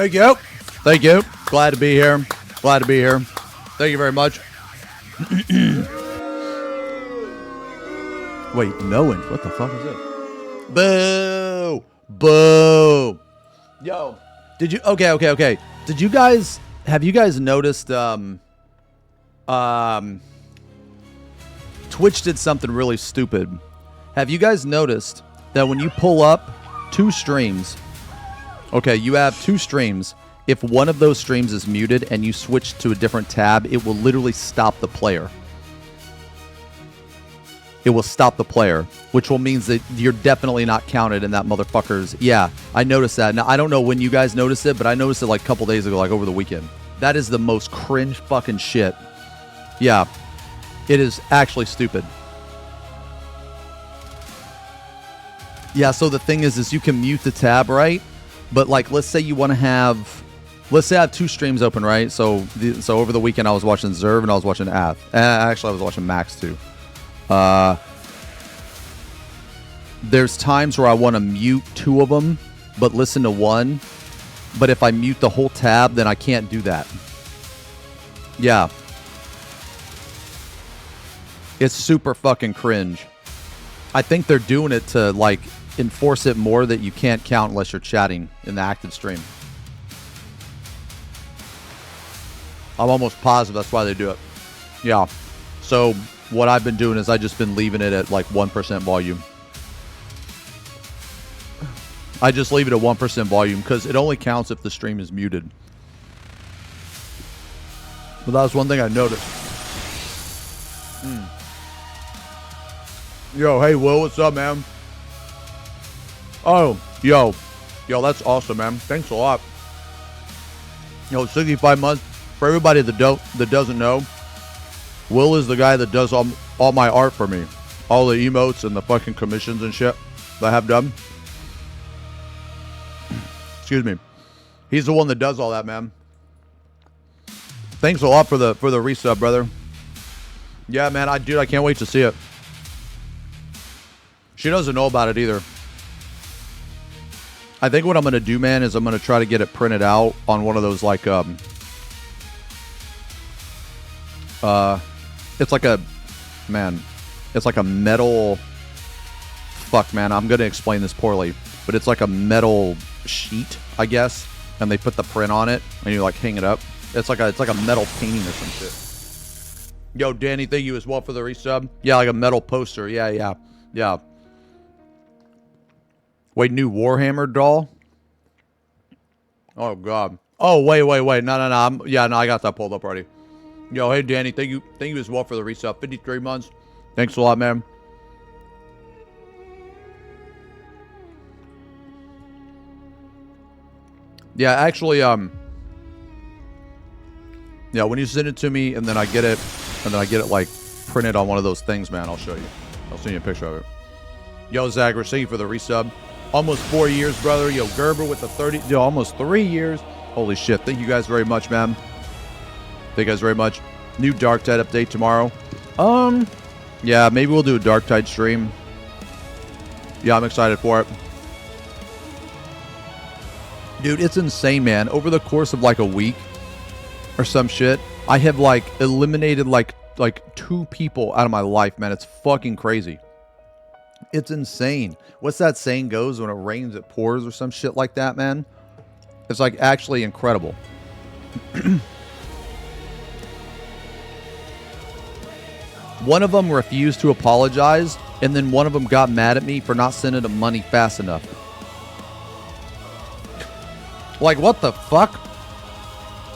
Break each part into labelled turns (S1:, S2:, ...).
S1: Thank you. Thank you. Glad to be here. Glad to be here. Thank you very much. Wait, no one. What the fuck is it? Boo! Boo! Yo, did you? Okay. Did you guys? Have you guys noticed? Twitch did something really stupid. Have you guys noticed that when you pull up 2 streams? Okay, you have 2 streams. If one of those streams is muted and you switch to a different tab, it will literally stop the player. It will stop the player, which will means that you're definitely not counted in that motherfucker's. Yeah, I noticed that. Now, I don't know when you guys noticed it, but I noticed it like a couple days ago, like over the weekend. That is the most cringe fucking shit. Yeah, it is actually stupid. Yeah, so the thing is you can mute the tab, right? But like, let's say you want to have, let's say I have 2 streams open, right? So over the weekend I was watching Zerv and I was watching Ath. Actually, I was watching Max too. There's times where I want to mute 2 of them, but listen to 1. But if I mute the whole tab, then I can't do that. Yeah. It's super fucking cringe. I think they're doing it to like enforce it more that you can't count unless you're chatting in the active stream. I'm almost positive that's why they do it. Yeah. So what I've been doing is I've just been leaving it at like 1% volume. I just leave it at 1% volume because it only counts if the stream is muted. But that was one thing I noticed. Yo, hey Will, what's up, man? Oh, yo, that's awesome, man. Thanks a lot. Yo, 65 months. For everybody that doesn't know, Will is the guy that does all my art for me, all the emotes and the fucking commissions and shit that I have done. Excuse me. He's the one that does all that, man. Thanks a lot for the resub, brother. Yeah, man, I can't wait to see it. She doesn't know about it either. I think what I'm gonna do, man, is I'm gonna try to get it printed out on one of those like it's like a metal. Fuck, man, I'm gonna explain this poorly, but it's like a metal sheet, I guess, and they put the print on it, and you like hang it up. It's like a metal painting or some shit. Yo, Danny, thank you as well for the resub. Yeah, like a metal poster. Yeah. Wait, new Warhammer doll? Oh god. Oh wait. No. I got that pulled up already. Yo, hey Danny, thank you as well for the resub. 53 months. Thanks a lot, man. Yeah, actually, yeah, when you send it to me and then I get it like printed on one of those things, man, I'll show you. I'll send you a picture of it. Yo, Zagreus, thank you for the resub. Almost 4 years, brother. Yo, Gerber with the 30, yo, almost 3 years. Holy shit. Thank you guys very much, man. Thank you guys very much. New Dark Tide update tomorrow. Yeah, maybe we'll do a Dark Tide stream. Yeah, I'm excited for it. Dude, it's insane, man. Over the course of like a week or some shit, I have like eliminated like 2 people out of my life, man. It's fucking crazy. It's insane. What's that saying goes? When it rains, it pours or some shit like that, man. It's like actually incredible. One of them refused to apologize, and then one of them got mad at me for not sending him money fast enough. Like, what the fuck?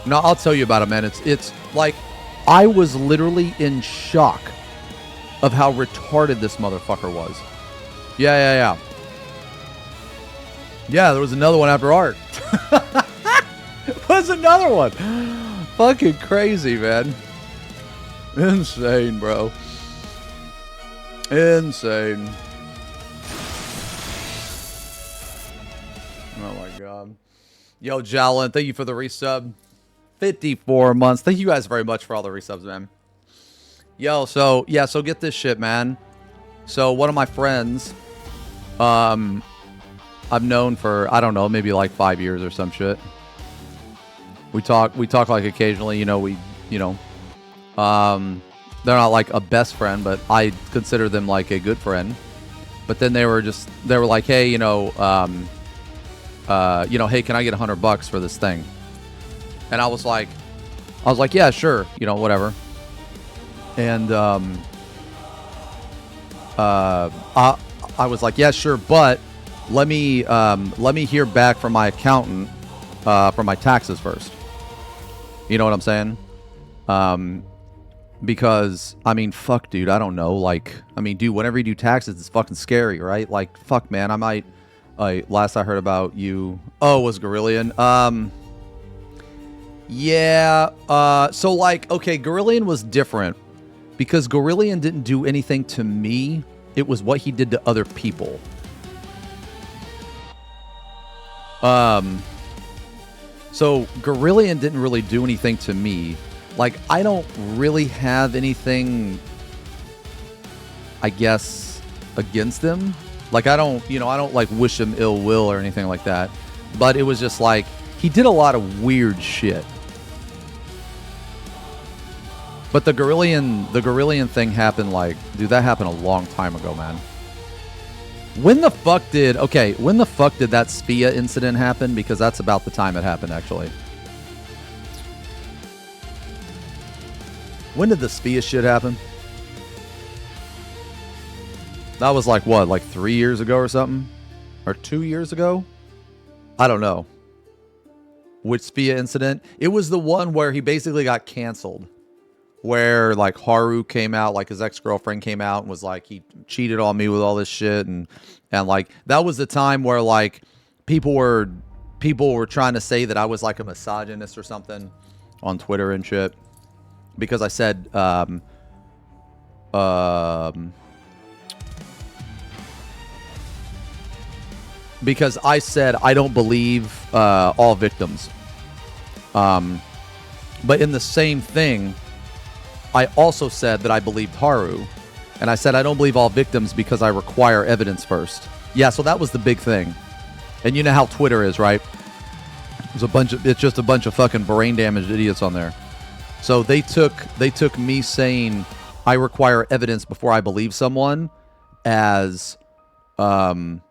S1: No, I'll tell you about it, man. It's like, I was literally in shock of how retarded this motherfucker was. Yeah. Yeah, there was another one after art. Was another one. Fucking crazy, man. Insane, bro. Insane. Oh my god. Yo, Jalen, thank you for the resub. 54 months. Thank you guys very much for all the resubs, man. Yo, so get this shit, man. So one of my friends, I've known for, I don't know, maybe like 5 years or some shit. We talk like occasionally, you know, they're not like a best friend, but I consider them like a good friend. But then they were like, hey, hey, can I get $100 for this thing? And I was like, yeah, sure, whatever. And I was like, yeah, sure, but let me hear back from my accountant for my taxes first. You know what I'm saying? Because, I mean, fuck, dude, I don't know. Like, I mean, dude, whenever you do taxes, it's fucking scary, right? Like, fuck, man, I might... last I heard about you... Oh, was Gorillion? Yeah, so, like, okay, Gorillion was different. Because Gorillion didn't do anything to me. It was what he did to other people. So, Gorillion didn't really do anything to me. Like, I don't really have anything, I guess, against him. Like, I don't like, wish him ill will or anything like that. But it was just like, he did a lot of weird shit. But the Gorillion thing happened, like, dude, that happened a long time ago, man. When the fuck did that Spia incident happen? Because that's about the time it happened, actually. When did the Spia shit happen? That was like, what, like 3 years ago or something? Or 2 years ago? I don't know. Which Spia incident? It was the one where he basically got canceled. Where, like, Haru came out, like, his ex-girlfriend came out and was like, he cheated on me with all this shit. And like, that was the time where, like, people were trying to say that I was, like, a misogynist or something on Twitter and shit. Because I said, because I said I don't believe all victims. But in the same thing, I also said that I believed Haru. And I said I don't believe all victims because I require evidence first. Yeah, so that was the big thing. And you know how Twitter is, right? It's just a bunch of fucking brain damaged idiots on there. So they took me saying I require evidence before I believe someone as I'm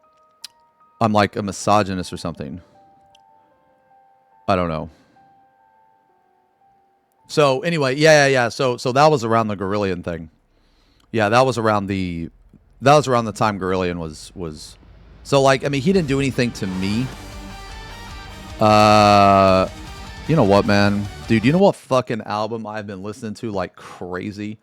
S1: like a misogynist or something. I don't know. So anyway, yeah. So that was around the Gorillion thing. Yeah, that was around the time Gorillion was. So, like, I mean, he didn't do anything to me. You know what, man? Dude, you know what fucking album I've been listening to like crazy?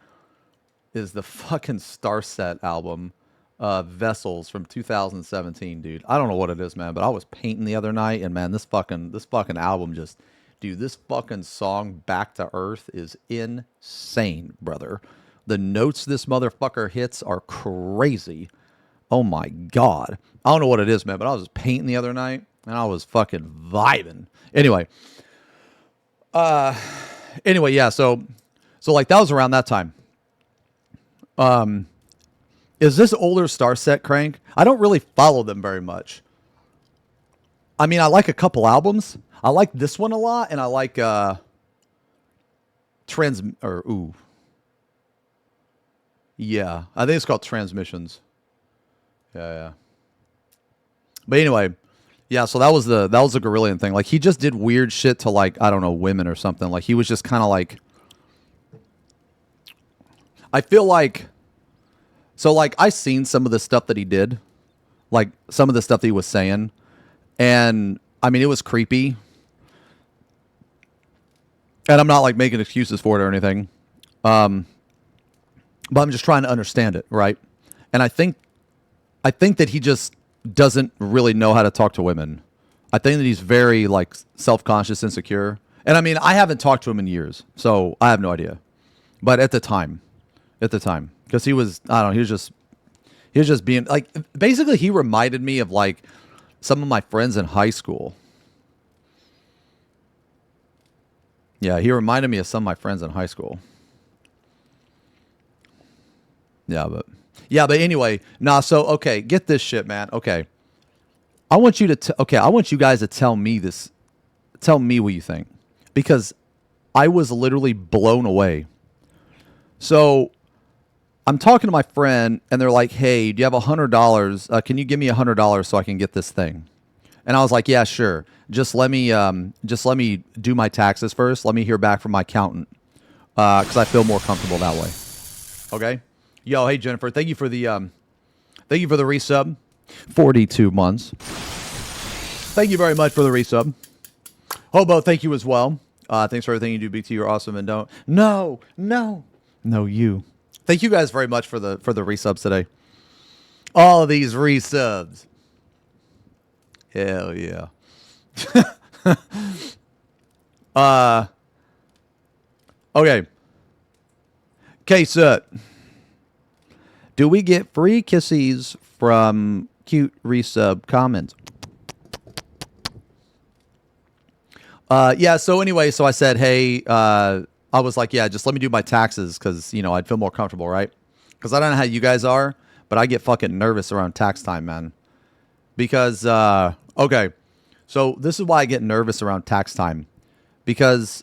S1: Is the fucking Starset album, Vessels from 2017, dude. I don't know what it is, man, but I was painting the other night, and man, this fucking album just, dude, this fucking song Back to Earth is insane, brother. The notes this motherfucker hits are crazy. Oh my god. I don't know what it is, man, but I was just painting the other night, and I was fucking vibing. Anyway, yeah, so like that was around that time. Is this older Starset crank? I don't really follow them very much. I mean, I like a couple albums. I like this one a lot, and I like yeah, I think it's called Transmissions. Yeah. But anyway, yeah, so that was the Gorillion thing. Like, he just did weird shit to, like, I don't know, women or something. Like, he was just kind of like, I feel like, so, like, I seen some of the stuff that he did, like some of the stuff that he was saying, and I mean, it was creepy. And I'm not like making excuses for it or anything. But I'm just trying to understand it, right? And I think that he just doesn't really know how to talk to women. I think that he's very like self-conscious, insecure. And I mean, I haven't talked to him in years, so I have no idea. But at the time, because he was, I don't know, he was just being like, basically he reminded me of like some of my friends in high school. Yeah, he reminded me of some of my friends in high school. Yeah, but anyway, so okay, get this shit, man. Okay. I want you guys to tell me this. Tell me what you think. because I was literally blown away. So I'm talking to my friend, and they're like, "Hey, do you have $100? Can you give me $100 so I can get this thing?" And I was like, "Yeah, sure. Just let me do my taxes first. Let me hear back from my accountant, because I feel more comfortable that way." Okay. Yo, hey Jennifer, thank you for the resub. 42 months. Thank you very much for the resub. Hobo, thank you as well. Thanks for everything you do, Big T. You're awesome, and don't. No, you. Thank you guys very much for the resubs today. All of these resubs. Hell yeah. Okay. K-Sut. Do we get free kisses from cute resub comments? Yeah, so anyway, so I said, hey, I was like, yeah, just let me do my taxes because, you know, I'd feel more comfortable, right? Because I don't know how you guys are, but I get fucking nervous around tax time, man. Because, okay, so this is why I get nervous around tax time. Because,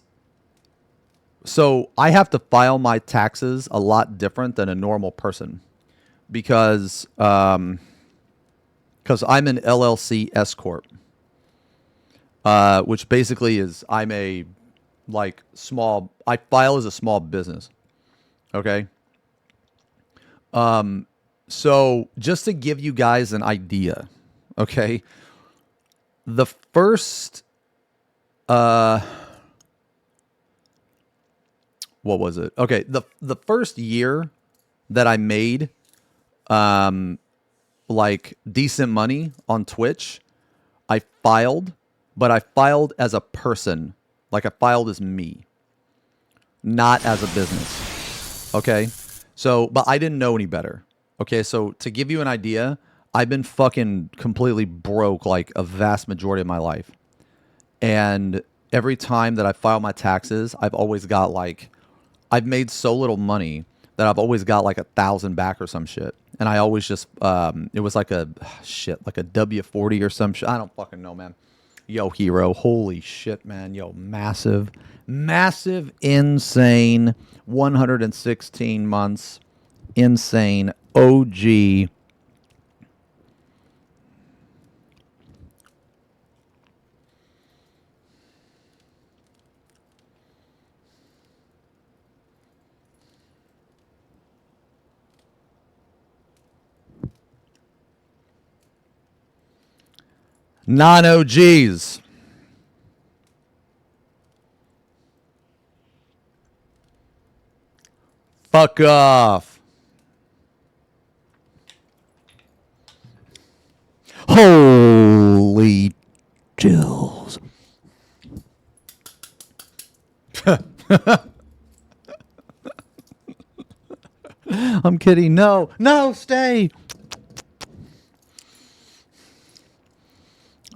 S1: so I have to file my taxes a lot different than a normal person. Because I'm an LLC S corp, which basically is I'm a like small. I file as a small business. Okay. So just to give you guys an idea, okay, the first what was it? Okay, the first year that I made like decent money on Twitch, I filed, but I filed as a person. Like I filed as me, not as a business. Okay? So, but I didn't know any better. Okay, so to give you an idea, I've been fucking completely broke like a vast majority of my life. And every time that I file my taxes, I've always got like, I've made so little money that I've always got like 1,000 back or some shit. And I always just, it was like like a W-40 or some shit. I don't fucking know, man. Yo, hero. Holy shit, man. Yo, massive, insane, 116 months, insane, OG. Non-OGs. Fuck off. Holy chills. I'm kidding. No, stay.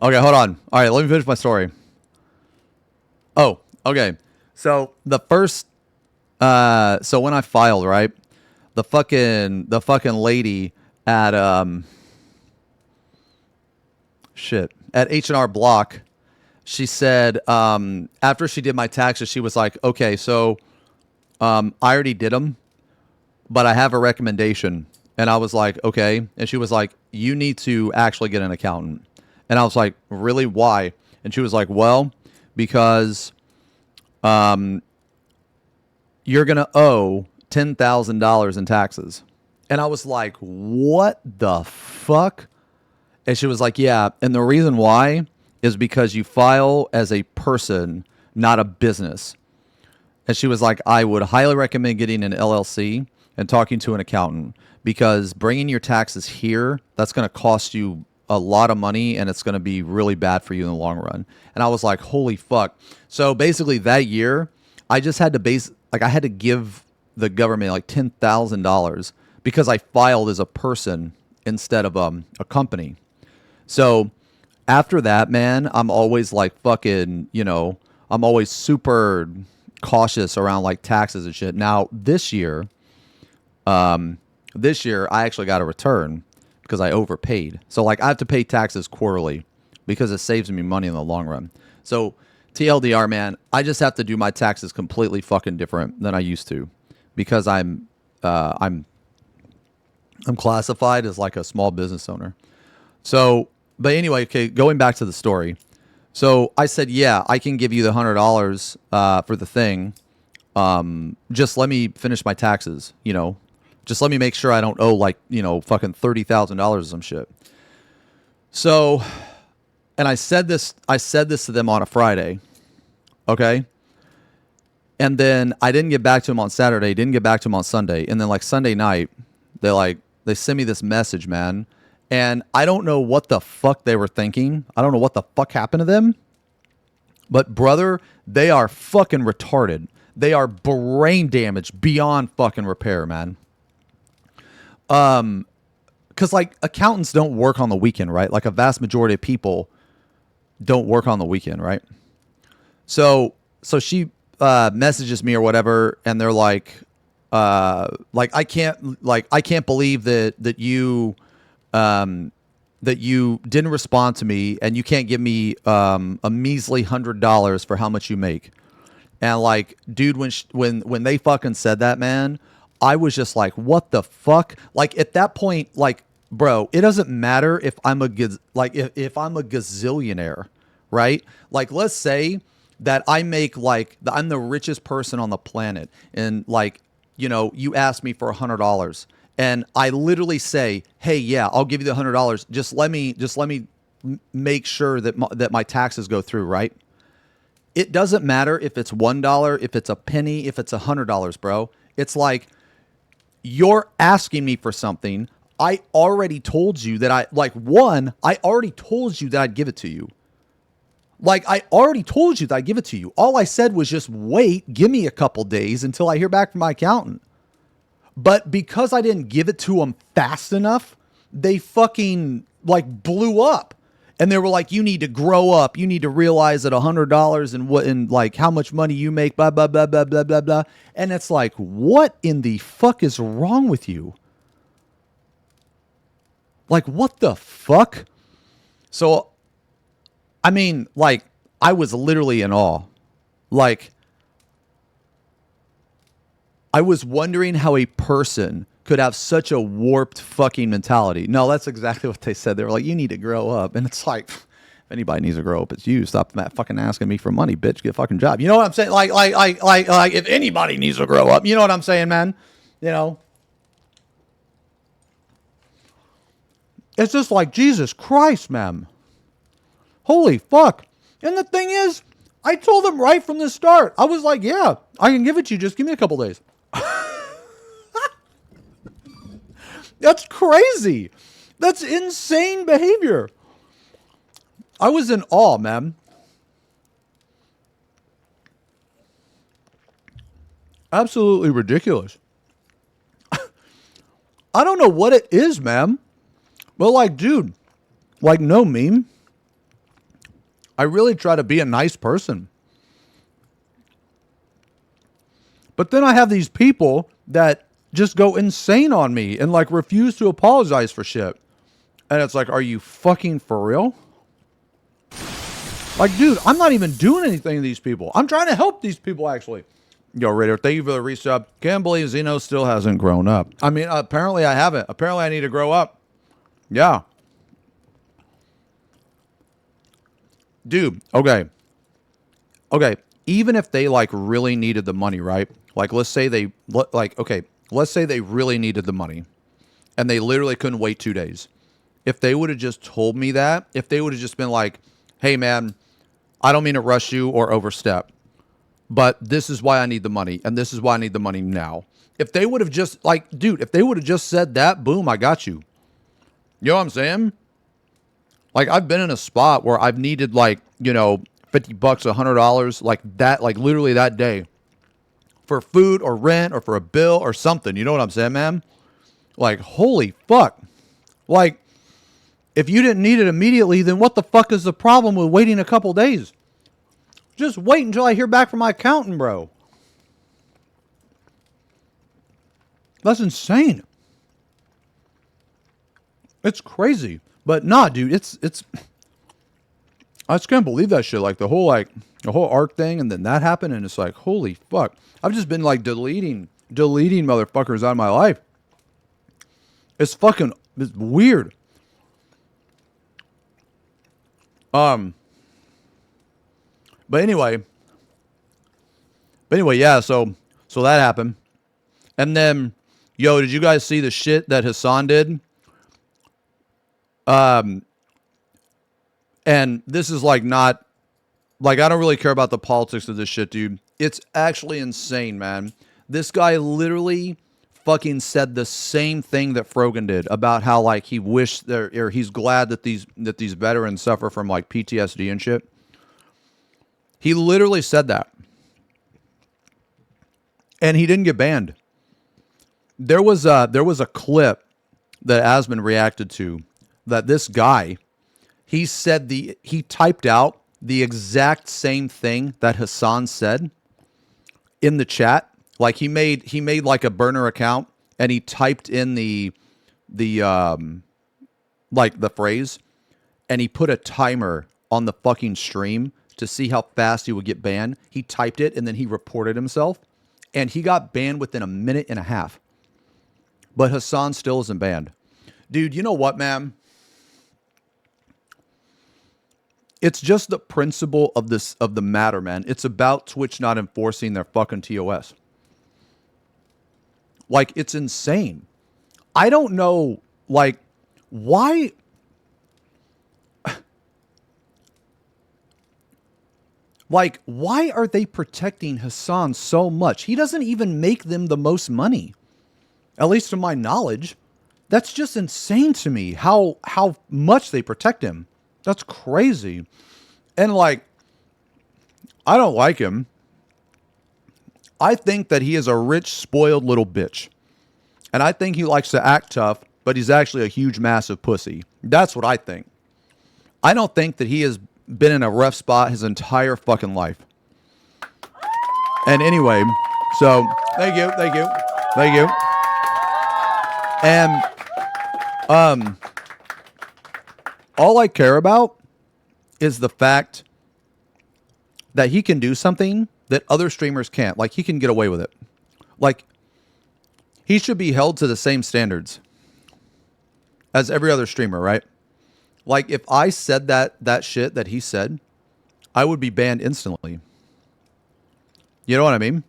S1: Okay, hold on. All right, let me finish my story. Oh, okay. So the first, so when I filed, right, the fucking lady at at H&R Block, she said after she did my taxes, she was like, okay, so I already did them, but I have a recommendation. And I was like, okay. And she was like, you need to actually get an accountant. And I was like, really? Why? And she was like, well, because you're going to owe $10,000 in taxes. And I was like, what the fuck? And she was like, yeah. And the reason why is because you file as a person, not a business. And she was like, I would highly recommend getting an LLC and talking to an accountant, because bringing your taxes here, that's going to cost you a lot of money, and it's going to be really bad for you in the long run. And I was like, holy fuck. So basically that year, I just had to I had to give the government like $10,000 because I filed as a person instead of a company. So after that, man, I'm always like fucking, you know, I'm always super cautious around like taxes and shit. Now this year I actually got a return because I overpaid. So like I have to pay taxes quarterly because it saves me money in the long run. So TLDR, man, I just have to do my taxes completely fucking different than I used to, because I'm classified as like a small business owner. So, but anyway, okay, going back to the story. So I said, yeah, I can give you the $100 for the thing. Just let me finish my taxes, you know. Just let me make sure I don't owe like, you know, fucking $30,000 or some shit. So, and I said this to them on a Friday. Okay. And then I didn't get back to them on Saturday, didn't get back to them on Sunday. And then like Sunday night, they sent me this message, man. And I don't know what the fuck they were thinking. I don't know what the fuck happened to them. But brother, they are fucking retarded. They are brain damaged beyond fucking repair, man. Because like accountants don't work on the weekend, right? Like a vast majority of people don't work on the weekend, right? So she messages me or whatever, and they're like I can't believe that you didn't respond to me, and you can't give me a measly $100 for how much you make. And like, dude, when they fucking said that, man, I was just like, what the fuck? Like at that point, like, bro, it doesn't matter if I'm if I'm a gazillionaire, right? Like, let's say that I make I'm the richest person on the planet, and like, you know, you ask me for $100, and I literally say, hey, yeah, I'll give you the $100. Just let me make sure that my taxes go through, right? It doesn't matter if it's $1, if it's a penny, if it's $100, bro. It's like, you're asking me for something. I already told you that I already told you that I'd give it to you. Like, I already told you that I'd give it to you. All I said was just wait, give me a couple days until I hear back from my accountant. But because I didn't give it to them fast enough, they fucking like blew up. And they were like, you need to grow up. You need to realize that $100 and like how much money you make, blah, blah, blah, blah, blah, blah, blah. And it's like, what in the fuck is wrong with you? Like, what the fuck? So, I mean, like, I was literally in awe. Like, I was wondering how a person could have such a warped fucking mentality. No, that's exactly what they said. They were like, you need to grow up. And it's like, if anybody needs to grow up, it's you. Stop fucking asking me for money, bitch. Get a fucking job. You know what I'm saying? Like, if anybody needs to grow up, you know what I'm saying, man? You know? It's just like, Jesus Christ, man. Holy fuck. And the thing is, I told them right from the start. I was like, yeah, I can give it to you. Just give me a couple days. That's crazy. That's insane behavior. I was in awe, man. Absolutely ridiculous. I don't know what it is, man. But like, dude, like, no meme. I really try to be a nice person. But then I have these people that just go insane on me and like refuse to apologize for shit. And it's like, are you fucking for real? Like, dude, I'm not even doing anything to these people. I'm trying to help these people, actually. Yo, Raider, thank you for the resub. Can't believe Xeno still hasn't grown up. I mean, apparently I haven't. Apparently I need to grow up. Yeah. Dude, okay. Okay, even if they like really needed the money, right? Like, let's say they really needed the money and they literally couldn't wait 2 days. If they would have just told me that, if they would have just been like, hey man, I don't mean to rush you or overstep, but this is why I need the money and this is why I need the money now. If they would have just like, dude, if they would have just said that, boom, I got you. You know what I'm saying? Like, I've been in a spot where I've needed like, you know, $50, $100, like that, like literally that day for food or rent or for a bill or something. You know what I'm saying, man? Like, holy fuck. Like, if you didn't need it immediately, then what the fuck is the problem with waiting a couple days? Just wait until I hear back from my accountant, bro. That's insane. It's crazy. But nah, dude, it's I just can't believe that shit. Like the whole arc thing, and then that happened, and it's like, holy fuck. I've just been like deleting motherfuckers out of my life. It's weird. But anyway, yeah. So that happened, and then, yo, did you guys see the shit that Hassan did? And this is like not like, I don't really care about the politics of this shit, dude. It's actually insane, man. This guy literally fucking said the same thing that Frogan did about how like he wished or he's glad that these veterans suffer from like PTSD and shit. He literally said that. And he didn't get banned. There was a clip that Asmon reacted to that this guy, he typed out the exact same thing that Hassan said in the chat. Like he made like a burner account and he typed in the like the phrase, and he put a timer on the fucking stream to see how fast he would get banned. He typed it and then he reported himself, and he got banned within a minute and a half. But Hassan still isn't banned. Dude, you know what, man? It's just the principle of the matter, man. It's about Twitch not enforcing their fucking TOS. Like, it's insane. I don't know, like, why... Like, why are they protecting Hassan so much? He doesn't even make them the most money. At least to my knowledge. That's just insane to me, how much they protect him. That's crazy. And, like, I don't like him. I think that he is a rich, spoiled little bitch. And I think he likes to act tough, but he's actually a huge, massive pussy. That's what I think. I don't think that he has been in a rough spot his entire fucking life. And anyway, so thank you. And all I care about is the fact that he can do something that other streamers can't. Like, he can get away with it. Like, he should be held to the same standards as every other streamer, right? Like, if I said that shit that he said, I would be banned instantly. You know what I mean?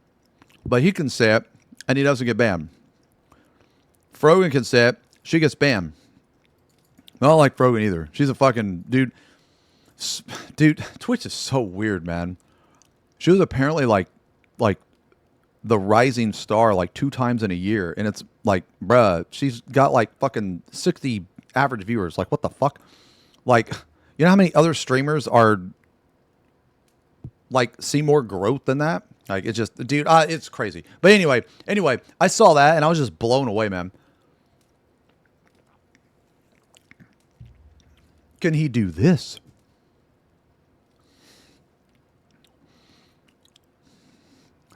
S1: But he can say it, and he doesn't get banned. Frogan can say it, she gets banned. I don't like Frogan either. She's a fucking dude. Dude, Twitch is so weird, man. She was apparently like the rising star like 2 times in a year, and it's like, bruh, she's got like fucking 60 average viewers. Like, what the fuck? Like, you know how many other streamers are like see more growth than that? Like, it's just, dude, it's crazy. But anyway, I saw that and I was just blown away, man. Can he do this?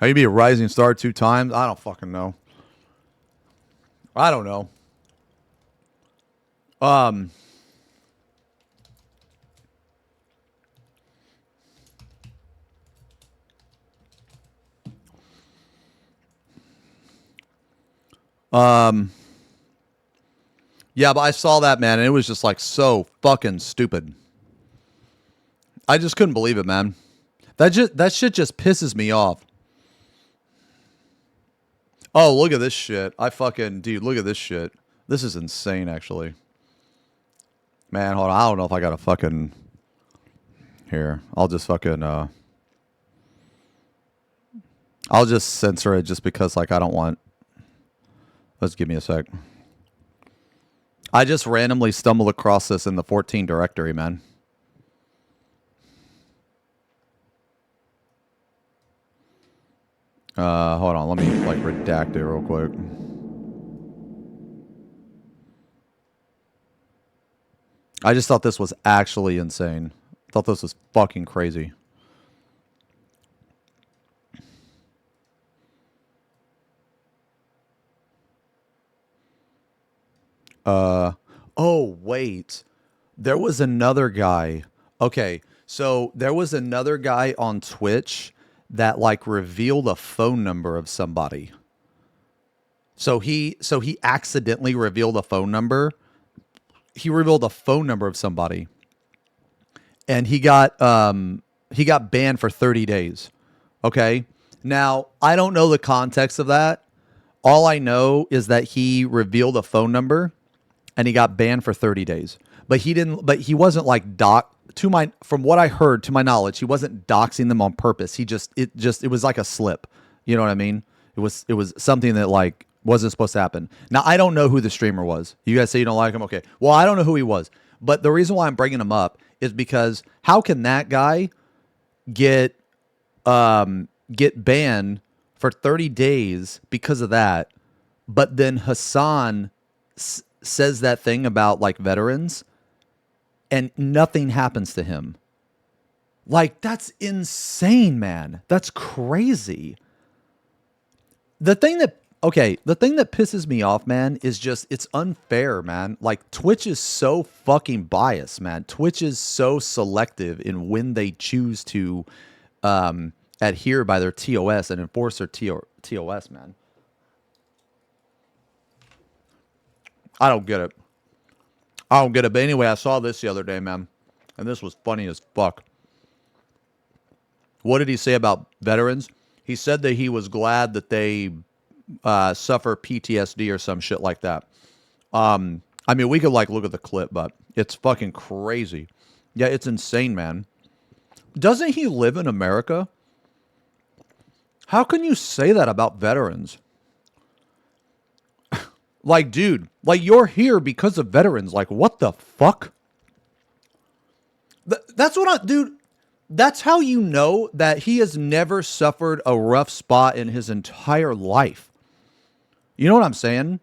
S1: How you be a rising star 2 times? I don't fucking know. I don't know. Yeah, but I saw that, man, and it was just like so fucking stupid. I just couldn't believe it, man. That shit just pisses me off. Oh, look at this shit. Dude, look at this shit. This is insane, actually. Man, hold on. I don't know if I got a fucking... Here. I'll just fucking, I'll just censor it just because, like, I don't want... Let's give me a sec. I just randomly stumbled across this in the 14 directory, man. Hold on. Let me, like, redact it real quick. I just thought this was actually insane. I thought this was fucking crazy. Oh, wait. There was another guy. Okay, So there was another guy on Twitch that like revealed a phone number of somebody. So he accidentally revealed a phone number. He revealed a phone number of somebody, and he got banned for 30 days. Okay. Now, I don't know the context of that. All I know is that he revealed a phone number and he got banned for 30 days. But he wasn't like from what I heard, to my knowledge, he wasn't doxing them on purpose. It was like a slip. You know what I mean? It was something that like wasn't supposed to happen. Now, I don't know who the streamer was. You guys say you don't like him? Okay. Well, I don't know who he was. But the reason why I'm bringing him up is because how can that guy get banned for 30 days because of that, but then Hassan says that thing about like veterans and nothing happens to him? Like, that's insane, man. That's crazy. The thing that pisses me off, man, is just, it's unfair, man. Like, Twitch is so fucking biased, man. Twitch is so selective in when they choose to adhere by their TOS and enforce their TOS, man. I don't get it. But anyway, I saw this the other day, man, and this was funny as fuck. What did he say about veterans? He said that he was glad that they suffer PTSD or some shit like that. I mean, we could like look at the clip, but it's fucking crazy. Yeah, it's insane, man. Doesn't he live in America? How can you say that about veterans? Like, dude, like, you're here because of veterans. Like, what the fuck? Dude, that's how you know that he has never suffered a rough spot in his entire life. You know what I'm saying?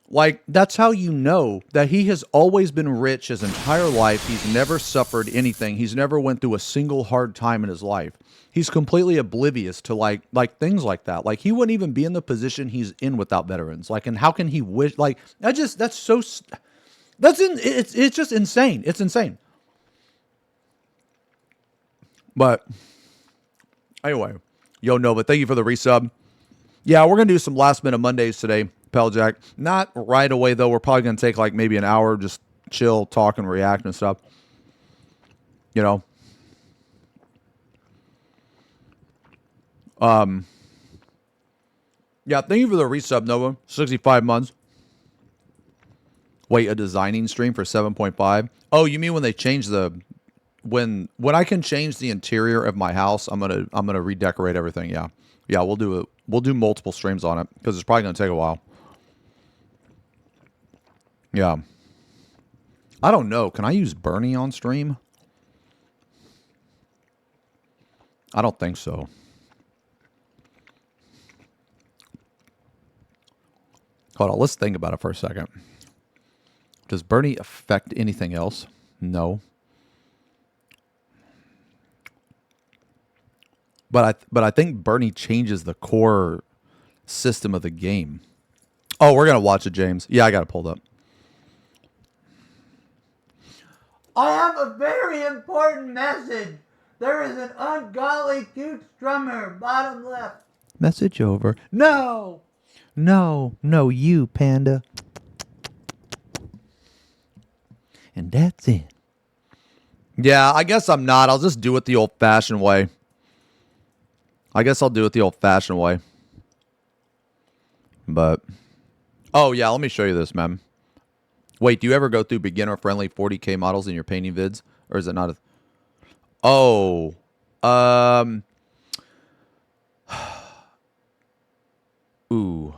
S1: Like, that's how you know that he has always been rich his entire life. He's never suffered anything. He's never went through a single hard time in his life. He's completely oblivious to like things like that. Like, he wouldn't even be in the position he's in without veterans. Like, and how can he wish? Like, it's just insane. It's insane. But anyway, yo, Nova, thank you for the resub. Yeah, we're gonna do some last minute Mondays today, Peljack. Not right away though. We're probably gonna take like maybe an hour, just chill, talk, and react and stuff. You know. Yeah, thank you for the resub, Nova. 65 months. Wait, a designing stream for 7.5? Oh, you mean when they change when I can change the interior of my house, I'm gonna redecorate everything. Yeah. Yeah, we'll do it. We'll do multiple streams on it because it's probably gonna take a while. Yeah. I don't know. Can I use Bernie on stream? I don't think so. Hold on, let's think about it for a second. Does Bernie affect anything else? No. But I think Bernie changes the core system of the game. Oh, we're gonna watch it, James. Yeah, I got it pulled up.
S2: I have a very important message. There is an ungodly cute drummer, bottom left.
S1: Message over. No! No, you, Panda. And that's it. Yeah, I guess I'm not. I'll just do it the old-fashioned way. I guess I'll do it the old-fashioned way. But, oh yeah, let me show you this, man. Wait, do you ever go through beginner-friendly 40K models in your painting vids? Or is it not a... Oh. Ooh.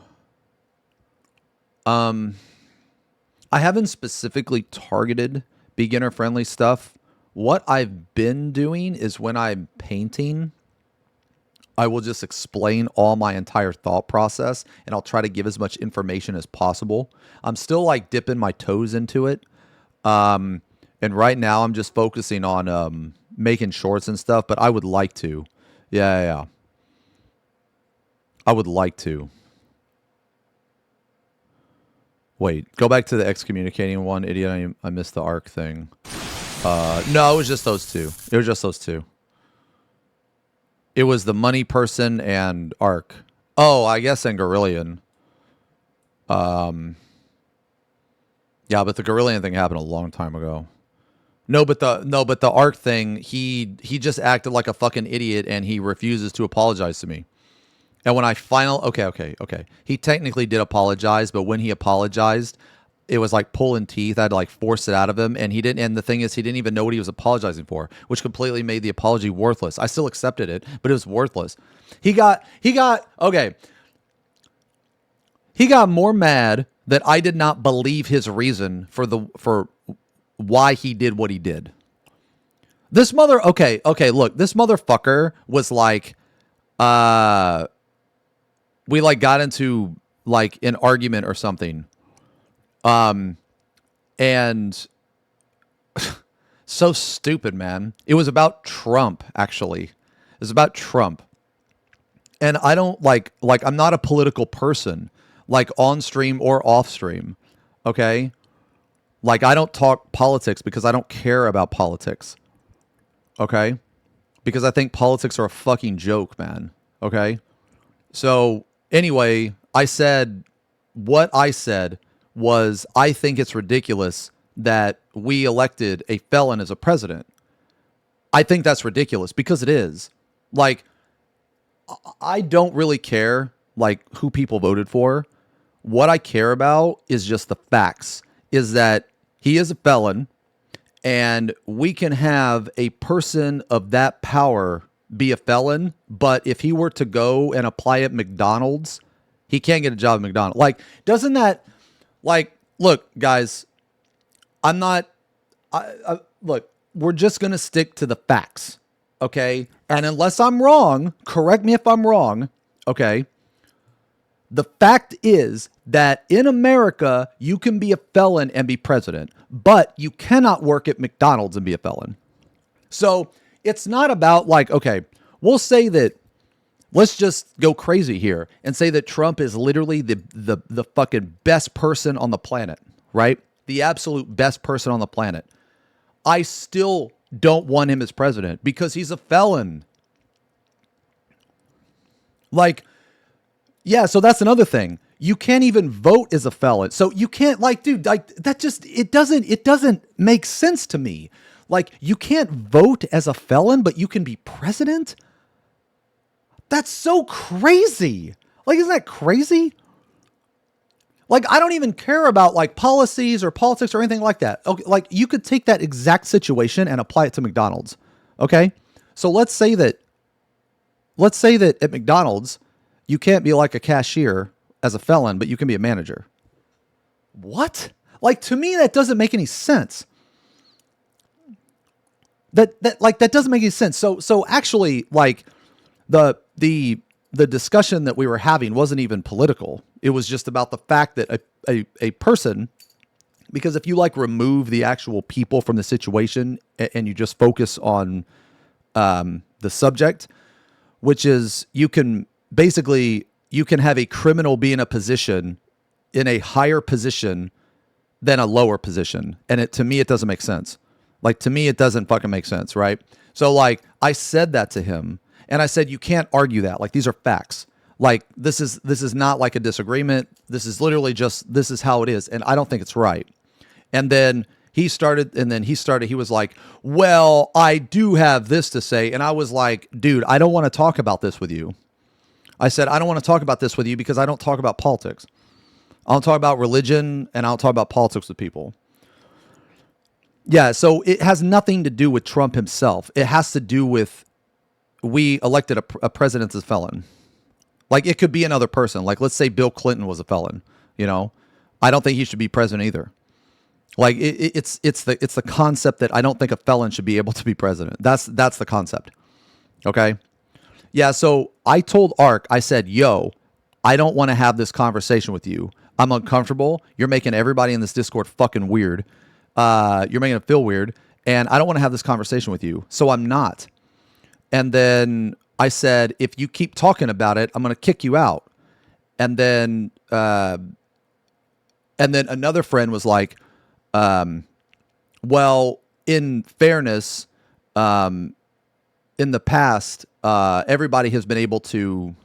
S1: I haven't specifically targeted beginner-friendly stuff. What I've been doing is when I'm painting, I will just explain all my entire thought process, and I'll try to give as much information as possible. I'm still like dipping my toes into it. And right now I'm just focusing on making shorts and stuff, but I would like to. Yeah. I would like to. Wait, go back to the excommunicating one, idiot. I missed the arc thing. No, it was just those two. It was just those two. It was the money person and Ark. Oh, I guess and Gorillion. Yeah, but the Gorillion thing happened a long time ago. No, but the Ark thing, he just acted like a fucking idiot and he refuses to apologize to me. And when I okay. He technically did apologize, but when he apologized, it was like pulling teeth. I had to like force it out of him, and he didn't. And the thing is, he didn't even know what he was apologizing for, which completely made the apology worthless. I still accepted it, but it was worthless. He got more mad that I did not believe his reason for why he did what he did. This look, this motherfucker was like, we like got into like an argument or something. And so stupid, man. It was about Trump, actually. It was about Trump. And I don't like I'm not a political person, like on stream or off stream. Okay. Like I don't talk politics because I don't care about politics. Okay. Because I think politics are a fucking joke, man. Okay. So anyway, what I said was, I think it's ridiculous that we elected a felon as a president. I think that's ridiculous because it is. Like, I don't really care like who people voted for. What I care about is just the facts, is that he is a felon and we can have a person of that power be a felon, but if he were to go and apply at McDonald's, he can't get a job at McDonald's. Like, doesn't that, like, look, guys, look, we're just going to stick to the facts, okay? And unless I'm wrong, correct me if I'm wrong, okay? The fact is that in America, you can be a felon and be president, but you cannot work at McDonald's and be a felon. So it's not about like, okay, we'll say that, let's just go crazy here and say that Trump is literally the fucking best person on the planet, right? The absolute best person on the planet. I still don't want him as president because he's a felon. Like, yeah, so that's another thing. You can't even vote as a felon. So you can't, like, dude, like that just, it doesn't make sense to me. Like, you can't vote as a felon, but you can be president? That's so crazy. Like, isn't that crazy? Like, I don't even care about like policies or politics or anything like that. Okay, like you could take that exact situation and apply it to McDonald's. Okay. So let's say that at McDonald's, you can't be like a cashier as a felon, but you can be a manager. What? Like, to me, that doesn't make any sense. That doesn't make any sense. So actually, like, the discussion that we were having wasn't even political. It was just about the fact that a person, because if you like remove the actual people from the situation and you just focus on the subject, which is you can have a criminal be in a higher position than a lower position. And to me, it doesn't make sense. Like, to me, it doesn't fucking make sense. Right. So like I said that to him. And I said, you can't argue that. Like, these are facts. Like, this is not like a disagreement. This is literally just, this is how it is. And I don't think it's right. And then he was like, well, I do have this to say. And I was like, dude, I don't want to talk about this with you. I said, I don't want to talk about this with you because I don't talk about politics. I don't talk about religion and I don't talk about politics with people. Yeah. So it has nothing to do with Trump himself. It has to do with, we elected a president as a felon. Like, it could be another person. Like, let's say Bill Clinton was a felon. You know, I don't think he should be president either. Like, it's the concept that I don't think a felon should be able to be president. That's the concept. Okay. Yeah. So I told Ark, I said, yo, I don't want to have this conversation with you. I'm uncomfortable. You're making everybody in this Discord fucking weird. You're making it feel weird. And I don't want to have this conversation with you. So I'm not. And then I said, if you keep talking about it, I'm going to kick you out. And then another friend was like, well, in fairness, in the past, everybody has been able to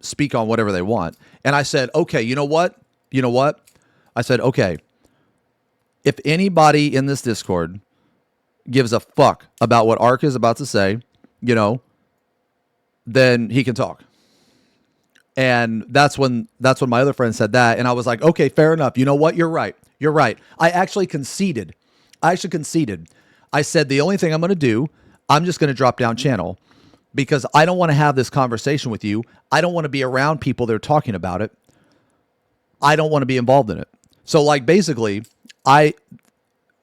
S1: speak on whatever they want. And I said, okay, you know what? You know what? I said, okay, if anybody in this Discord gives a fuck about what Ark is about to say, you know, then he can talk. And that's when my other friend said that. And I was like, okay, fair enough. You know what? You're right. You're right. I actually conceded. I said, the only thing I'm going to do, I'm just going to drop down channel because I don't want to have this conversation with you. I don't want to be around people that are talking about it. I don't want to be involved in it. So like basically,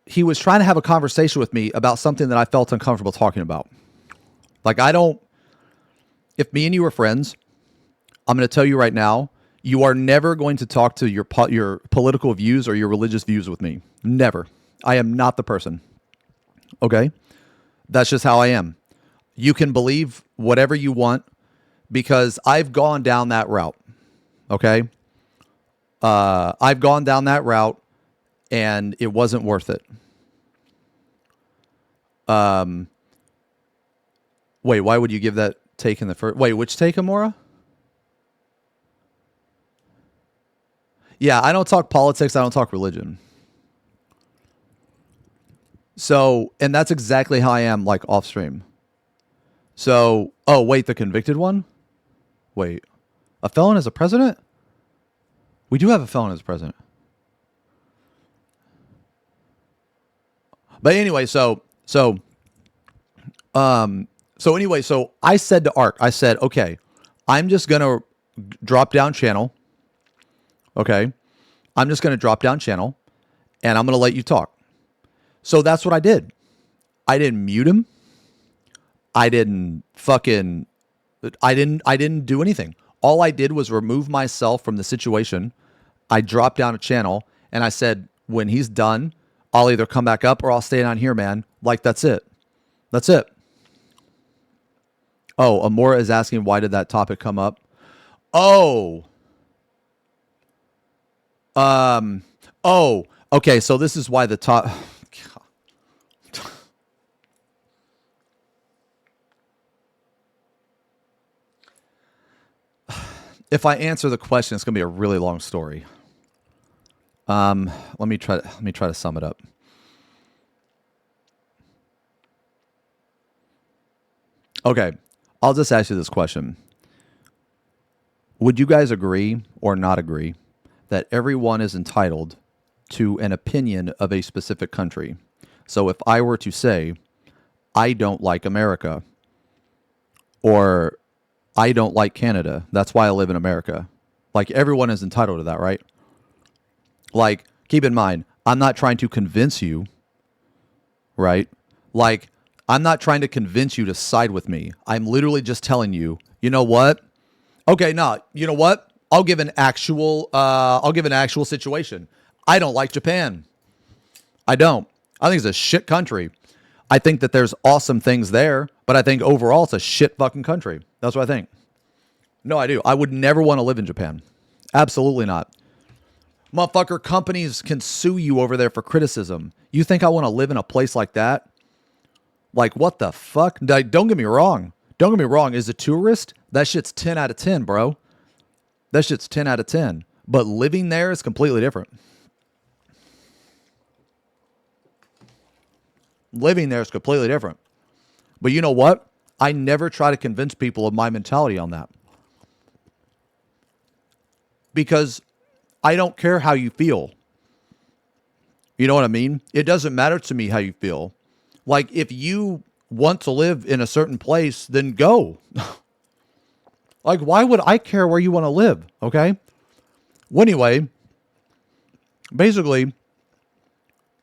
S1: he was trying to have a conversation with me about something that I felt uncomfortable talking about. Like if me and you were friends, I'm going to tell you right now, you are never going to talk to your political views or your religious views with me. Never. I am not the person. Okay? That's just how I am. You can believe whatever you want because I've gone down that route. Okay? I've gone down that route and it wasn't worth it. Wait, why would you give that take in the first? Wait, which take, Amora? Yeah, I don't talk politics. I don't talk religion. So, and that's exactly how I am, like off stream. So, oh, wait, the convicted one? Wait, a felon as a president? We do have a felon as president. But anyway, so I said to Ark, I said, okay, I'm just going to drop down channel. Okay. I'm just going to drop down channel and I'm going to let you talk. So that's what I did. I didn't mute him. I didn't do anything. All I did was remove myself from the situation. I dropped down a channel and I said, when he's done, I'll either come back up or I'll stay down here, man. Like, that's it. That's it. Oh, Amora is asking, why did that topic come up? Oh, okay. So this is why the top. If I answer the question, it's going to be a really long story. Let me try to sum it up. Okay, I'll just ask you this question. Would you guys agree or not agree that everyone is entitled to an opinion of a specific country? So if I were to say, I don't like America, or I don't like Canada, that's why I live in America. Like, everyone is entitled to that, right? Like, keep in mind, I'm not trying to convince you, right? Like, I'm not trying to convince you to side with me. I'm literally just telling you, you know what? Okay, no, you know what? I'll give an actual situation. I don't like Japan. I don't. I think it's a shit country. I think that there's awesome things there, but I think overall it's a shit fucking country. That's what I think. No, I do. I would never want to live in Japan. Absolutely not. Motherfucker, companies can sue you over there for criticism. You think I want to live in a place like that? Like, what the fuck? Don't get me wrong. Don't get me wrong. As a tourist, that shit's 10 out of 10, bro. That shit's 10 out of 10. But living there is completely different. Living there is completely different. But you know what? I never try to convince people of my mentality on that. Because I don't care how you feel. You know what I mean? It doesn't matter to me how you feel. Like, if you want to live in a certain place, then go. Like, why would I care where you want to live? Okay? Well, anyway, basically,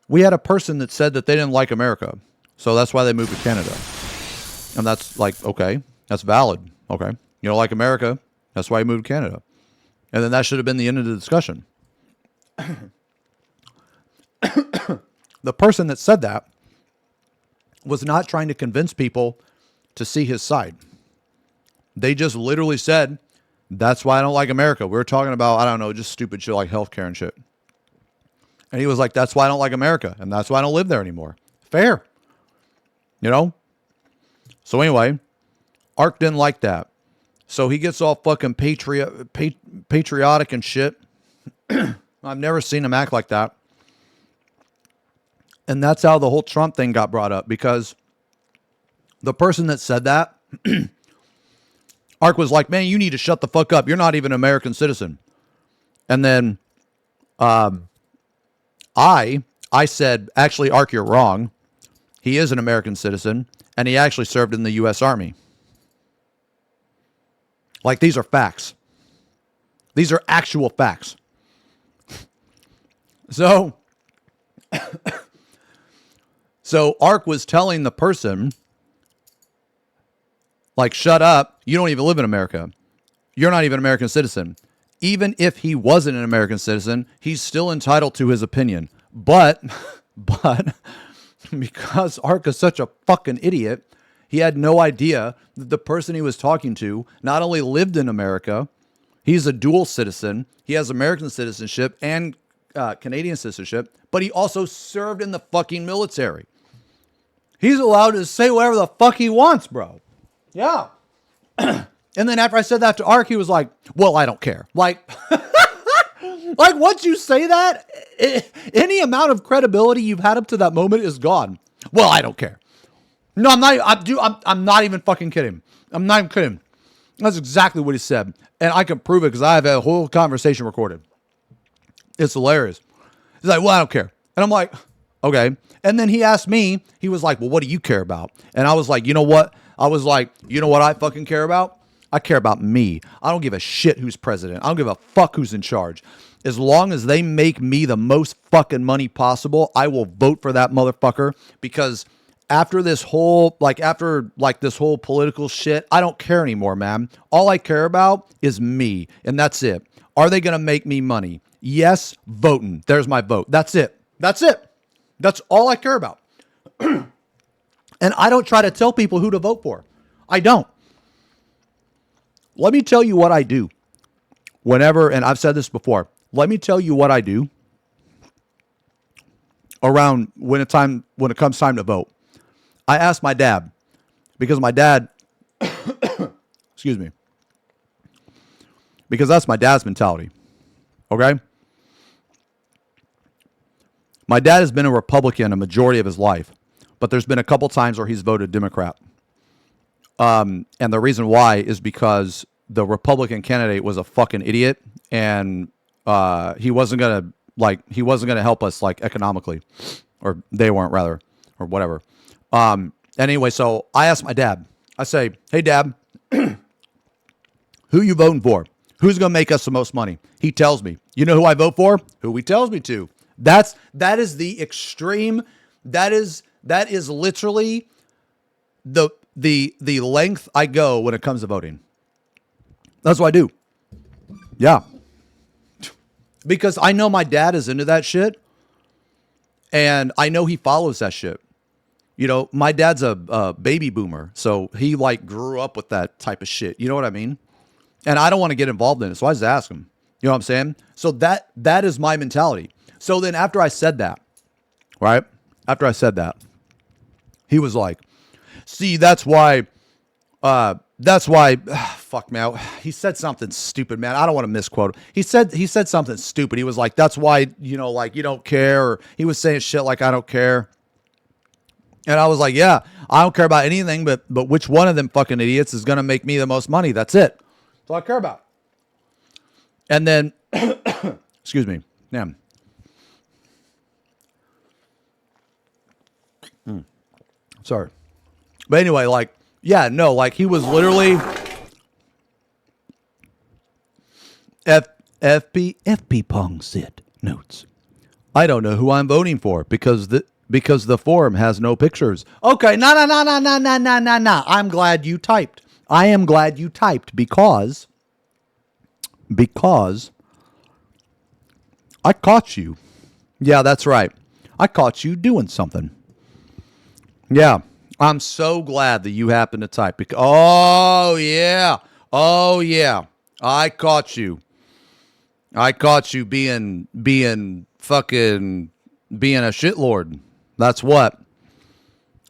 S1: we had a person that said that they didn't like America. So that's why they moved to Canada. And that's like, okay, that's valid. Okay. You don't like America. That's why you moved to Canada. And then that should have been the end of the discussion. The person that said that was not trying to convince people to see his side. They just literally said, that's why I don't like America. We were talking about, I don't know, just stupid shit like healthcare and shit. And he was like, that's why I don't like America. And that's why I don't live there anymore. fair. You know? So anyway, Ark didn't like that. So he gets all fucking patriotic and shit. I've never seen him act like that. And that's how the whole Trump thing got brought up, because the person that said that, Ark was like, man, you need to shut the fuck up. You're not even an American citizen. And then I said, actually, Ark, you're wrong. He is an American citizen, and he actually served in the U.S. Army. Like, these are facts. These are actual facts. So Ark was telling the person, like, shut up. You don't even live in America. You're not even an American citizen. Even if he wasn't an American citizen, he's still entitled to his opinion. But because Ark is such a fucking idiot, he had no idea that the person he was talking to not only lived in America, he's a dual citizen. He has American citizenship and Canadian citizenship, but he also served in the fucking military. He's allowed to say whatever the fuck he wants, bro. Yeah. And then after I said that to Ark, he was like, well, I don't care. Like, like once you say that, any amount of credibility you've had up to that moment is gone. Well, I don't care. No, I'm not even fucking kidding. I'm not even kidding. That's exactly what he said. And I can prove it because I have a whole conversation recorded. It's hilarious. He's like, well, I don't care. And I'm like, okay. And then he asked me, he was like, well, what do you care about? And I was like, you know what? I was like, you know what I fucking care about? I care about me. I don't give a shit who's president. I don't give a fuck who's in charge. As long as they make me the most fucking money possible, I will vote for that motherfucker, because after this whole, this whole political shit, I don't care anymore, man. All I care about is me, and that's it. Are they going to make me money? Yes, voting. There's my vote. That's it. That's it. That's all I care about. And I don't try to tell people who to vote for. I don't. Let me tell you what I do whenever, and I've said this before, let me tell you what I do around when it comes time to vote. I ask my dad, because my dad, excuse me, because that's my dad's mentality. Okay? My dad has been a Republican a majority of his life, but there's been a couple times where he's voted Democrat. And the reason why is because the Republican candidate was a fucking idiot, and he wasn't gonna help us like economically, or they weren't, rather, or whatever. Anyway, so I asked my dad. I say, "Hey, Dad, who you voting for? Who's gonna make us the most money?" He tells me. You know who I vote for? Who he tells me to. That is the extreme. That is literally the length I go when it comes to voting. That's what I do. Yeah. Because I know my dad is into that shit, and I know he follows that shit. You know, my dad's a baby boomer, so he like grew up with that type of shit. You know what I mean? And I don't want to get involved in it, so I just ask him. You know what I'm saying? So that is my mentality. So then after I said that, right? After I said that, he was like, see, that's why, fuck, man. He said something stupid, man. I don't want to misquote. He said something stupid. He was like, that's why, you know, like, you don't care. Or he was saying shit like, I don't care. And I was like, yeah, I don't care about anything, but which one of them fucking idiots is going to make me the most money? That's it. That's all I care about. And then, excuse me. Damn. Sorry. But anyway, like, yeah, no, like he was literally FP Pong Sit notes. I don't know who I'm voting for because the forum has no pictures. Okay, no. I'm glad you typed. I am glad you typed because I caught you. Yeah, that's right. I caught you doing something. Yeah, I'm so glad that you happened to type. Oh yeah, I caught you. being a shitlord. That's what.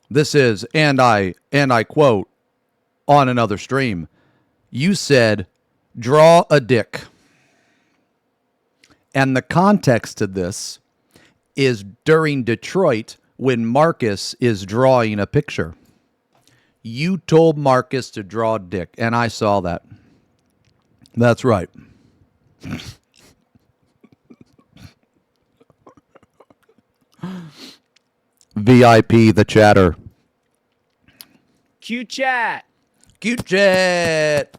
S1: This is, and I quote on another stream, you said, draw a dick. And the context to this is during Detroit when Marcus is drawing a picture. You told Marcus to draw a dick, and I saw that. That's right. VIP the chatter.
S3: Cute chat.
S1: Cute chat.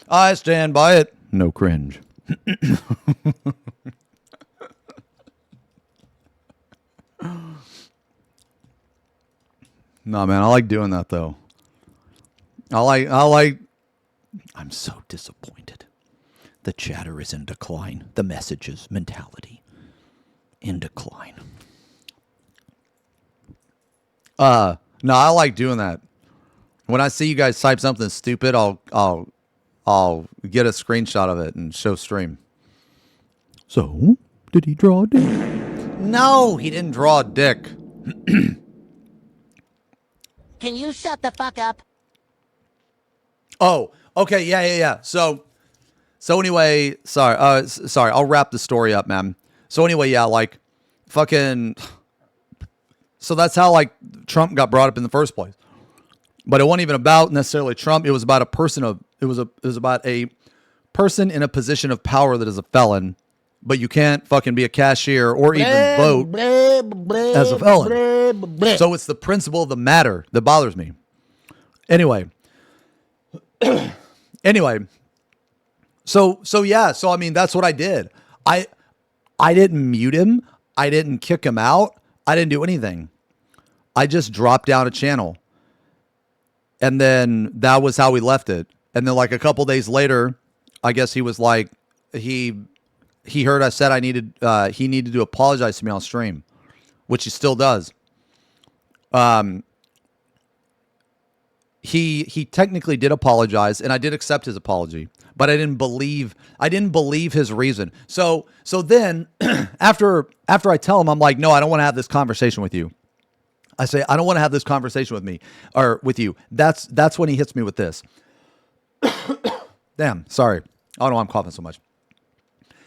S1: I stand by it. No cringe. No, man, I like doing that though. I'm so disappointed. The chatter is in decline. The messages, mentality, in decline. No, I like doing that. When I see you guys type something stupid, I'll get a screenshot of it and show stream. So, did he draw a dick? No, he didn't draw a dick.
S4: Can you shut the fuck up?
S1: Oh, okay, yeah. So anyway, sorry, I'll wrap the story up, man. So anyway, yeah, like, fucking. So that's how like Trump got brought up in the first place. But it wasn't even about necessarily Trump. It was about a person in a position of power that is a felon, but you can't fucking be a cashier or even vote as a felon. So it's the principle of the matter that bothers me. Anyway. So yeah, so I mean that's what I did. I didn't mute him. I didn't kick him out. I didn't do anything. I just dropped down a channel. And then that was how we left it. And then like a couple days later, I guess he was like, he heard I said he needed to apologize to me on stream, which he still does. He technically did apologize, and I did accept his apology, but I didn't believe his reason. So then after I tell him, I'm like, no, I don't want to have this conversation with you. I say, I don't want to have this conversation with me or with you. That's when he hits me with this. Damn, sorry. I don't know why I'm coughing so much.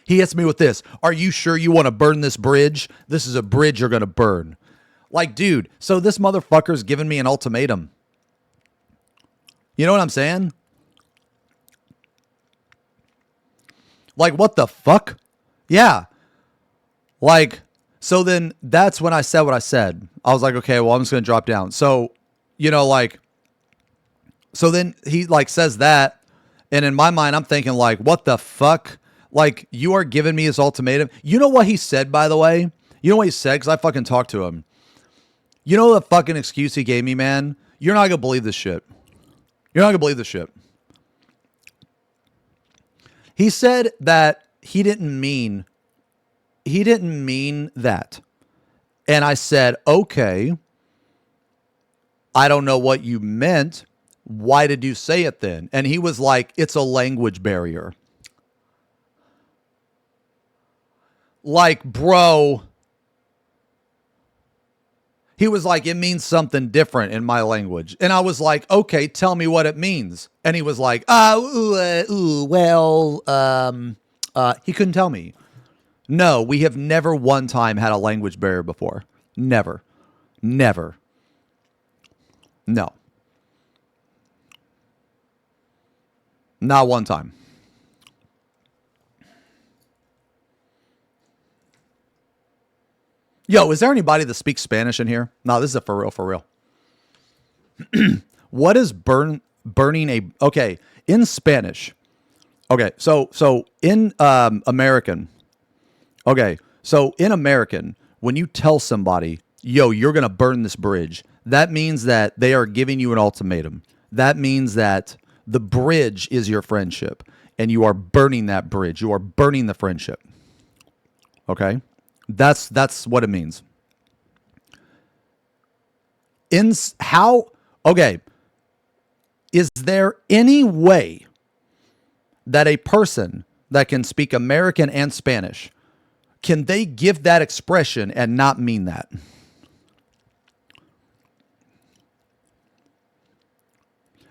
S1: He hits me with this. Are you sure you want to burn this bridge? This is a bridge you're going to burn. Like, dude, so this motherfucker's giving me an ultimatum. You know what I'm saying? Like, what the fuck? Yeah. Like, so then that's when I said what I said. I was like, okay, well, I'm just going to drop down. So, you know, like, so then he like says that. And in my mind, I'm thinking like, what the fuck? Like, you are giving me his ultimatum. You know what he said, by the way? You know what he said? Because I fucking talked to him. You know the fucking excuse he gave me, man? You're not going to believe this shit. You're not going to believe this shit. He said that he didn't mean that. And I said, okay, I don't know what you meant. Why did you say it then? And he was like, it's a language barrier. Like, bro. He was like, it means something different in my language. And I was like, okay, tell me what it means. And he was like, he couldn't tell me. No, we have never one time had a language barrier before. Never. No. Not one time. Yo, is there anybody that speaks Spanish in here? No, this is a for real. What is burning a... Okay, in Spanish. Okay, so in American... Okay, so in American, when you tell somebody, yo, you're going to burn this bridge, that means that they are giving you an ultimatum. That means that the bridge is your friendship, and you are burning that bridge. You are burning the friendship. Okay? That's what it means. Okay, is there any way that a person that can speak American and Spanish, can they give that expression and not mean that?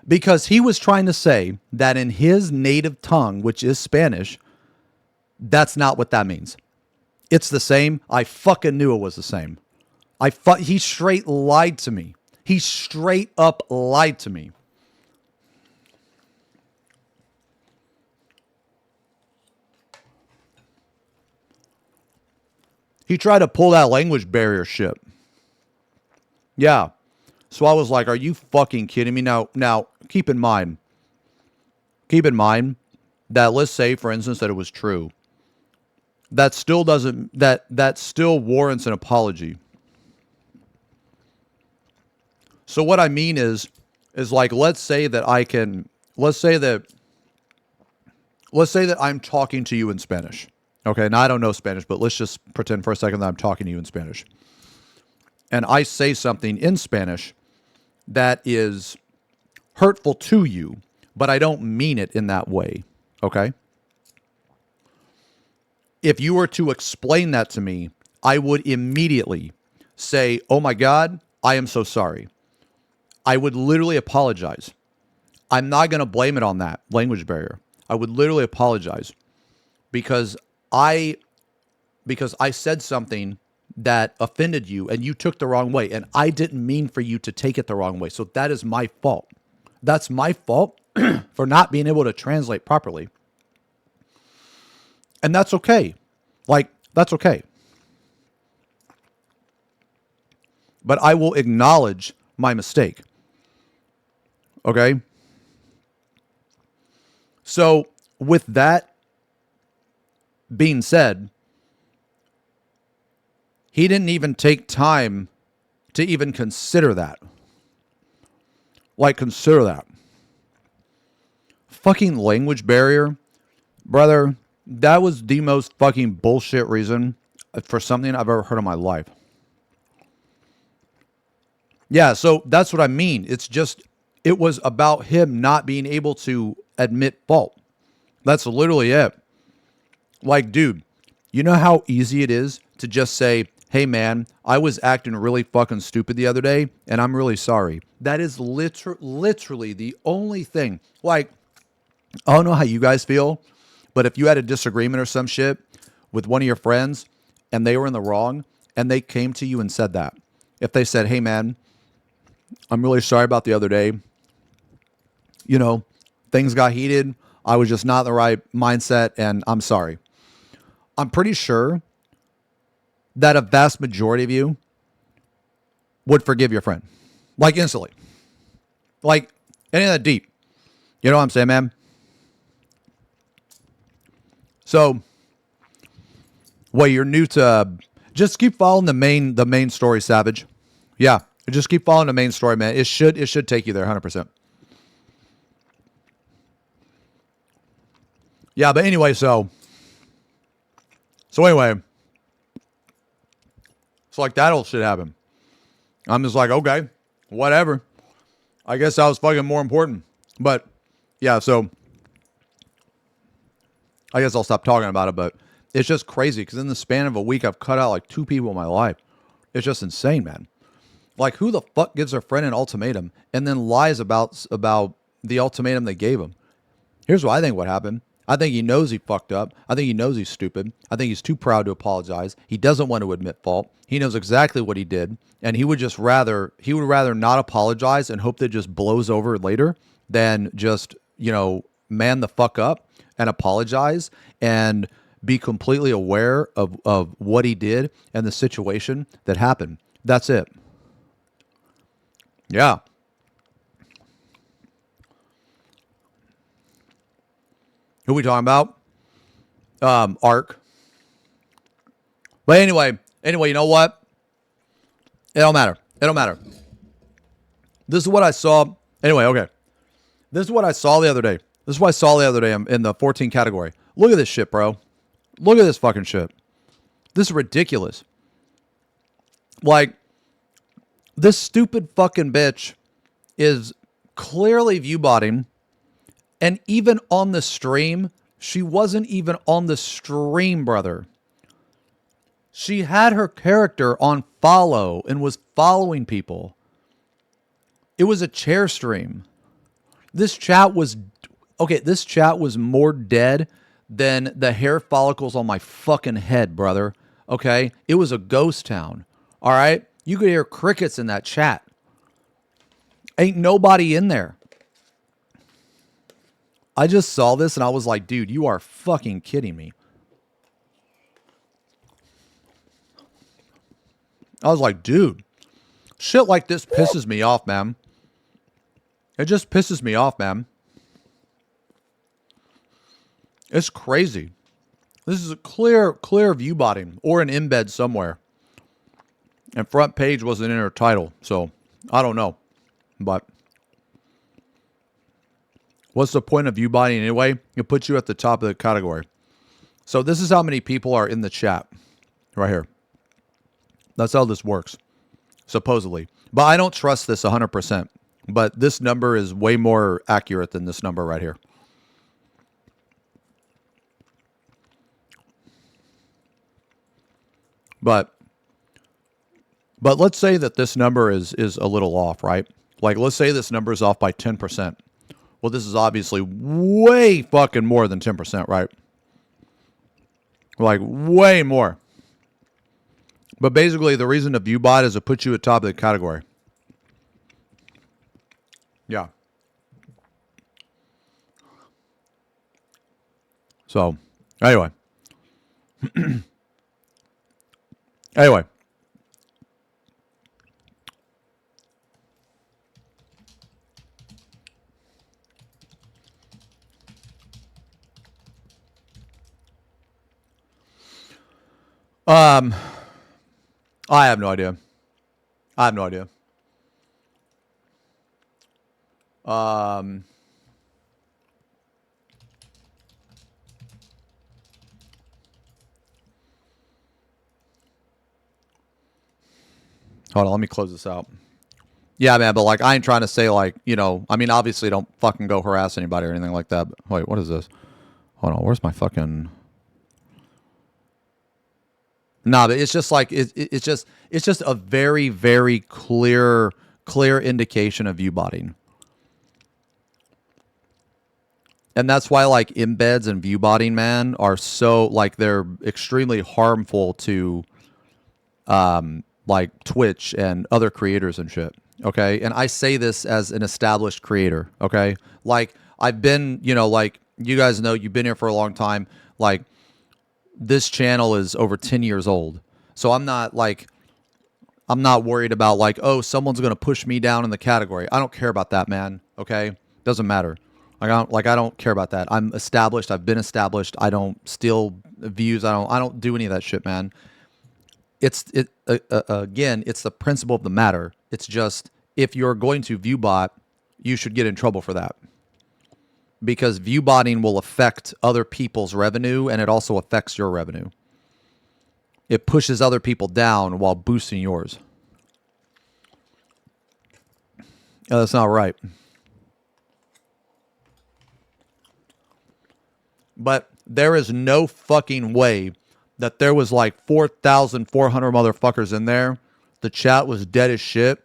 S1: Because he was trying to say that in his native tongue, which is Spanish, that's not what that means. It's the same. I fucking knew it was the same. He straight lied to me. He straight up lied to me. He tried to pull that language barrier shit. Yeah. So I was like, are you fucking kidding me? Now, keep in mind that let's say, for instance, that it was true. That still doesn't, that still warrants an apology. So what I mean is like, let's say that I'm talking to you in Spanish. Okay. Now I don't know Spanish, but let's just pretend for a second that I'm talking to you in Spanish. And I say something in Spanish that is hurtful to you, but I don't mean it in that way. Okay. If you were to explain that to me, I would immediately say, oh my God, I am so sorry. I would literally apologize. I'm not going to blame it on that language barrier. I would literally apologize because I said something that offended you and you took the wrong way. And I didn't mean for you to take it the wrong way. So that is my fault. That's my fault for not being able to translate properly. And that's okay. Like, that's okay. But I will acknowledge my mistake. Okay? So, with that being said, he didn't even take time to even consider that. Like, consider that. Fucking language barrier. Brother, that was the most fucking bullshit reason for something I've ever heard in my life. Yeah, so that's what I mean. It was about him not being able to admit fault. That's literally it. Like, dude, you know how easy it is to just say, hey man, I was acting really fucking stupid the other day and I'm really sorry. That is literally the only thing. Like, I don't know how you guys feel, but if you had a disagreement or some shit with one of your friends and they were in the wrong and they came to you and said that, if they said, hey man, I'm really sorry about the other day. You know, things got heated. I was just not in the right mindset and I'm sorry. I'm pretty sure that a vast majority of you would forgive your friend. Like instantly. Like, any of that deep. You know what I'm saying, man? So, wait, you're new to... just keep following the main story, Savage. Yeah, just keep following the main story, man. It should take you there, 100%. Yeah, but anyway, so anyway... so like that old shit happened. I'm just like, okay, whatever. I guess that was fucking more important. But yeah, so I guess I'll stop talking about it, but it's just crazy because in the span of a week, I've cut out like 2 people in my life. It's just insane, man. Like, who the fuck gives their friend an ultimatum and then lies about the ultimatum they gave him? Here's what I think what happened. I think he knows he fucked up. I think he knows he's stupid. I think he's too proud to apologize. He doesn't want to admit fault. He knows exactly what he did. And he would rather not apologize and hope that it just blows over later than just, man the fuck up and apologize and be completely aware of what he did and the situation that happened. That's it. Yeah. Who are we talking about? Ark. But anyway, you know what? It don't matter. This is what I saw. Anyway, okay. This is what I saw the other day. In the 14 category. Look at this shit, bro. Look at this fucking shit. This is ridiculous. Like, this stupid fucking bitch is clearly viewbotting. And even on the stream, she wasn't even on the stream, brother. She had her character on follow and was following people. It was a chair stream. This chat was okay. This chat was more dead than the hair follicles on my fucking head, brother. Okay, it was a ghost town. All right, you could hear crickets in that chat. Ain't nobody in there. I just saw this and I was like, dude, you are fucking kidding me. I was like, dude, shit like this pisses me off, man. It just pisses me off, man. It's crazy. This is a clear view botting or an embed somewhere. And front page was an inner title, so I don't know. But what's the point of view botting anyway? It puts you at the top of the category. So this is how many people are in the chat right here. That's how this works, supposedly. But I don't trust this 100%. But this number is way more accurate than this number right here. But let's say that this number is a little off, right? Like, let's say this number is off by 10%. Well, this is obviously way fucking more than 10%, right? Like, way more. But basically, the reason to view bot is to put you at top of the category. Yeah. So, anyway. Anyway. I have no idea. I have no idea. Hold on, let me close this out. Yeah, man, but like I ain't trying to say like, you know, I mean, obviously don't fucking go harass anybody or anything like that. But, wait, what is this? Hold on, where's my fucking... Nah, but it's just like it's just a very, very clear indication of view botting. And that's why like embeds and view botting, man, are so like they're extremely harmful to like Twitch and other creators and shit. Okay. And I say this as an established creator. Okay. Like I've been, you know, like you guys know, you've been here for a long time. Like this channel is over 10 years old. So I'm not worried about like, oh, someone's going to push me down in the category. I don't care about that, man. Okay. Doesn't matter. I don't care about that. I'm established. I've been established. I don't steal views. I don't do any of that shit, man. Again, it's the principle of the matter. It's just if you're going to view bot, you should get in trouble for that. Because view botting will affect other people's revenue and it also affects your revenue. It pushes other people down while boosting yours. That's not right. But there is no fucking way that there was like 4,400 motherfuckers in there. The chat was dead as shit.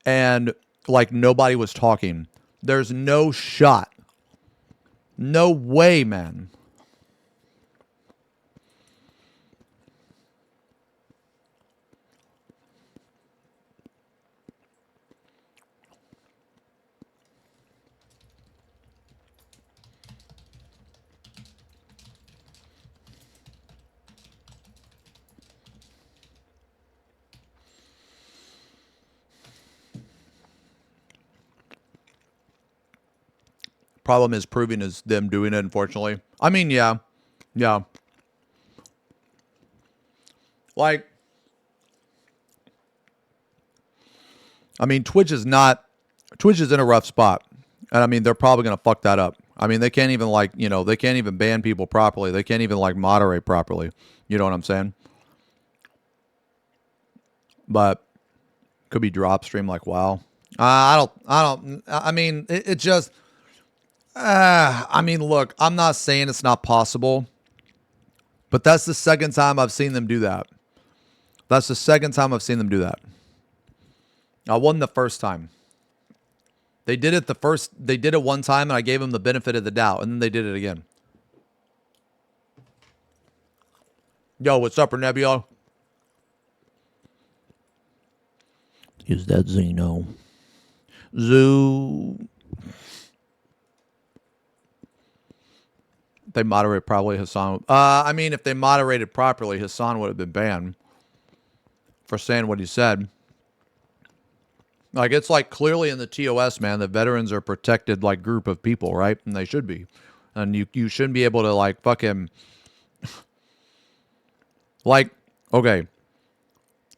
S1: And like nobody was talking. There's no shot. No way, man. Problem is proving is them doing it, unfortunately. I mean, yeah. Yeah. Like, I mean, Twitch is in a rough spot. And I mean, they're probably going to fuck that up. I mean, they can't even like, you know, they can't even ban people properly. They can't even like moderate properly. You know what I'm saying? But could be drop stream like WoW. I mean, it just, I mean, look, I'm not saying it's not possible, but that's the second time I've seen them do that. That's the second time I've seen them do that. I won the first time. They did it they did it one time and I gave them the benefit of the doubt and then they did it again. Yo, what's up, Nebula? Is that Xeno? Zoo. They moderate probably Hassan. I mean, if they moderated properly, Hassan would have been banned for saying what he said. Like, it's like clearly in the TOS, man, the veterans are protected like group of people, right? And they should be. And you shouldn't be able to like fucking like, okay.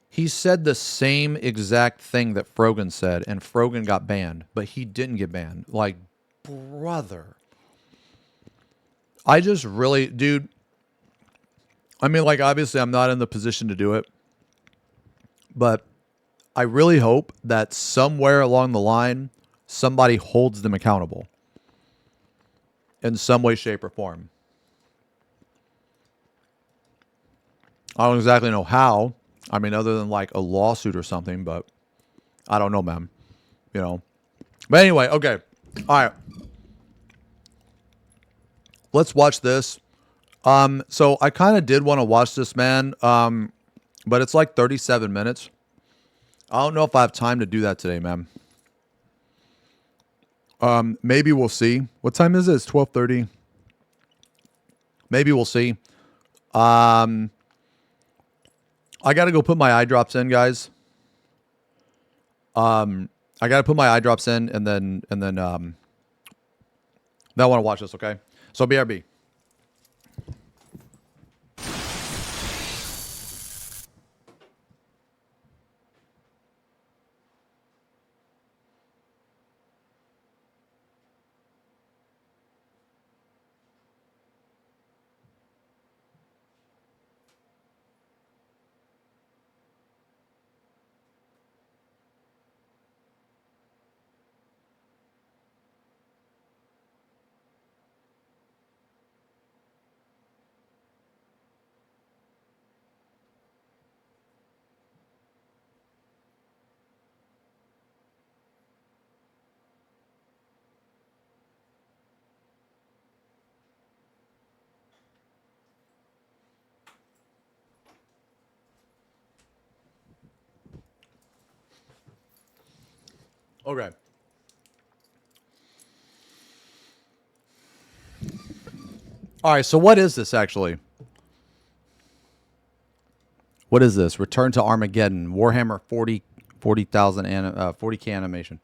S1: He said the same exact thing that Frogan said, and Frogan got banned, but he didn't get banned. Like, brother. I just really, dude, I mean, like, obviously I'm not in the position to do it, but I really hope that somewhere along the line, somebody holds them accountable in some way, shape, or form. I don't exactly know how. I mean, other than like a lawsuit or something, but I don't know, man. You know. But anyway, okay. All right. Let's watch this. So I kind of did want to watch this, man. But it's like 37 minutes. I don't know if I have time to do that today, man. Maybe we'll see. What time is it? It's 12:30. Maybe we'll see. I got to go put my eye drops in, guys. I got to put my eye drops in and then I want to watch this, okay? So BRB. Okay. All right, so what is this actually? What is this? Return to Armageddon. Warhammer 40,000 40K animation.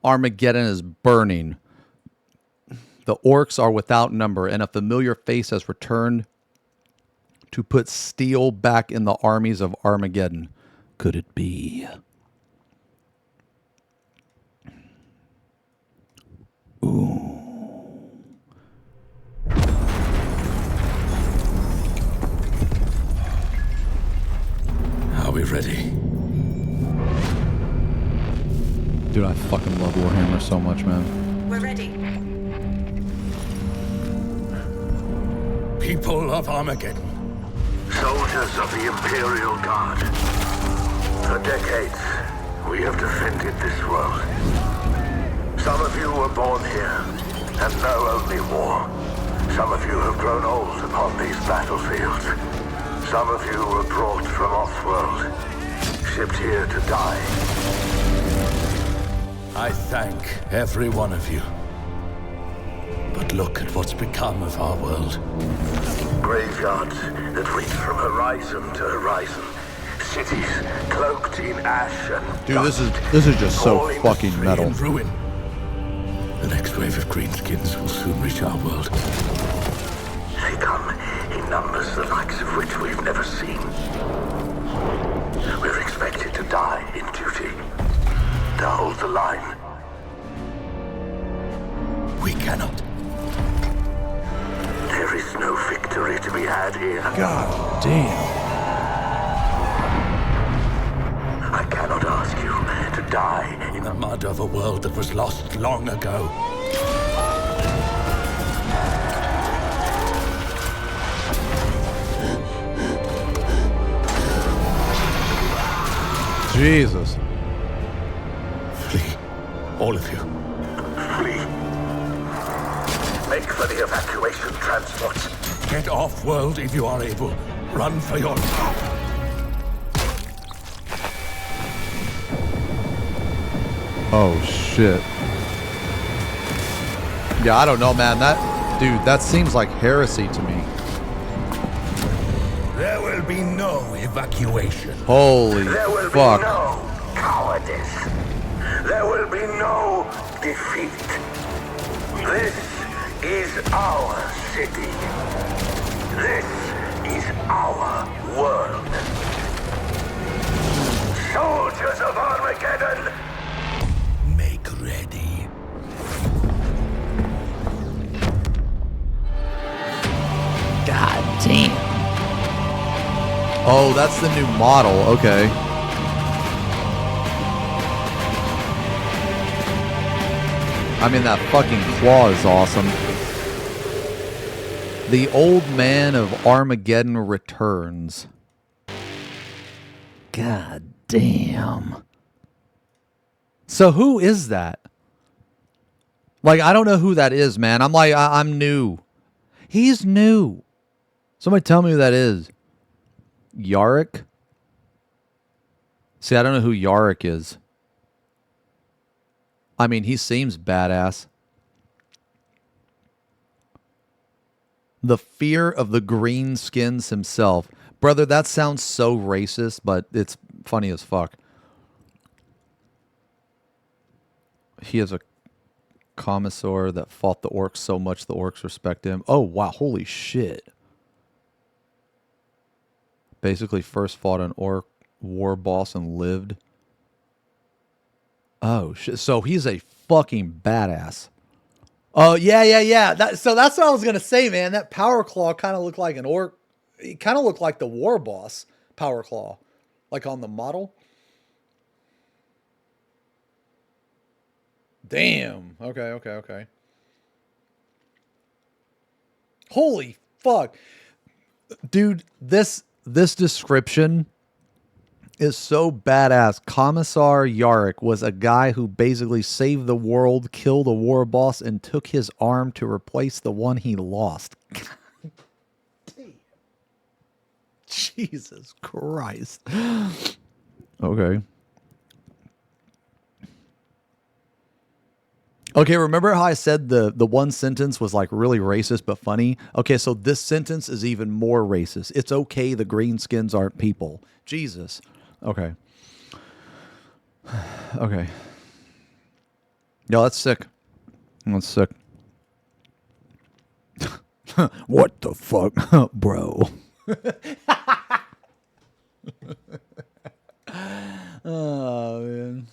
S1: Armageddon is burning. The orcs are without number, and a familiar face has returned to put steel back in the armies of Armageddon. Could it be? Ooh.
S3: Are we ready?
S1: Dude, I fucking love Warhammer so much, man.
S5: We're ready.
S3: People of Armageddon.
S6: Soldiers of the Imperial Guard. For decades, we have defended this world. Some of you were born here and know only war. Some of you have grown old upon these battlefields. Some of you were brought from off-world, shipped here to die.
S3: I thank every one of you. But look at what's become of our world.
S6: Graveyards that reach from horizon to horizon. Cities cloaked in ash and
S1: Dude,
S6: dust.
S1: this is just so
S6: Falling
S1: fucking
S6: street
S1: metal.
S3: In ruin. The next wave of greenskins will soon reach our world.
S6: They come in numbers the likes of which we've never seen. We're expected to die in duty, to hold the line.
S3: We cannot.
S6: There is no victory to be had here.
S1: God damn.
S6: I cannot ask you to die
S3: In the mud of a world that was lost long ago.
S1: Jesus.
S3: Flee. All of you.
S6: Flee. Make for the evacuation transports.
S3: Get off world if you are able. Run for your...
S1: Oh, shit. Yeah, I don't know, man. Dude, that seems like heresy to me.
S3: There will be no evacuation.
S1: Holy
S6: There will
S1: fuck.
S6: be no cowardice. There will be no defeat. This is our city. This is our world. Soldiers of Armageddon,
S3: Make ready.
S4: God damn.
S1: Oh, that's the new model. Okay. I mean, that fucking claw is awesome. The Old Man of Armageddon returns. God damn. So who is that? Like, I don't know who that is, man. I'm like, I'm new. He's new. Somebody tell me who that is. Yarick? See, I don't know who Yarick is. I mean, he seems badass. The fear of the green skins himself. Brother, that sounds so racist, but it's funny as fuck. He is a commissar that fought the orcs so much the orcs respect him. Oh, wow. Holy shit. Basically first fought an orc war boss and lived. Oh, shit. So he's a fucking badass. Oh, yeah. So that's what I was going to say, man. That Power Claw kind of looked like an orc. It kind of looked like the war boss Power Claw. Like on the model. Damn. Okay. Holy fuck. Dude, this description is so badass. Commissar Yarick was a guy who basically saved the world, killed a war boss, and took his arm to replace the one he lost. Damn. Jesus Christ. Okay. Okay, remember how I said the one sentence was like really racist but funny? Okay, so this sentence is even more racist. It's okay the greenskins aren't people. Jesus. Okay. Okay. Yo, that's sick. That's sick. What the fuck, bro? Oh, man.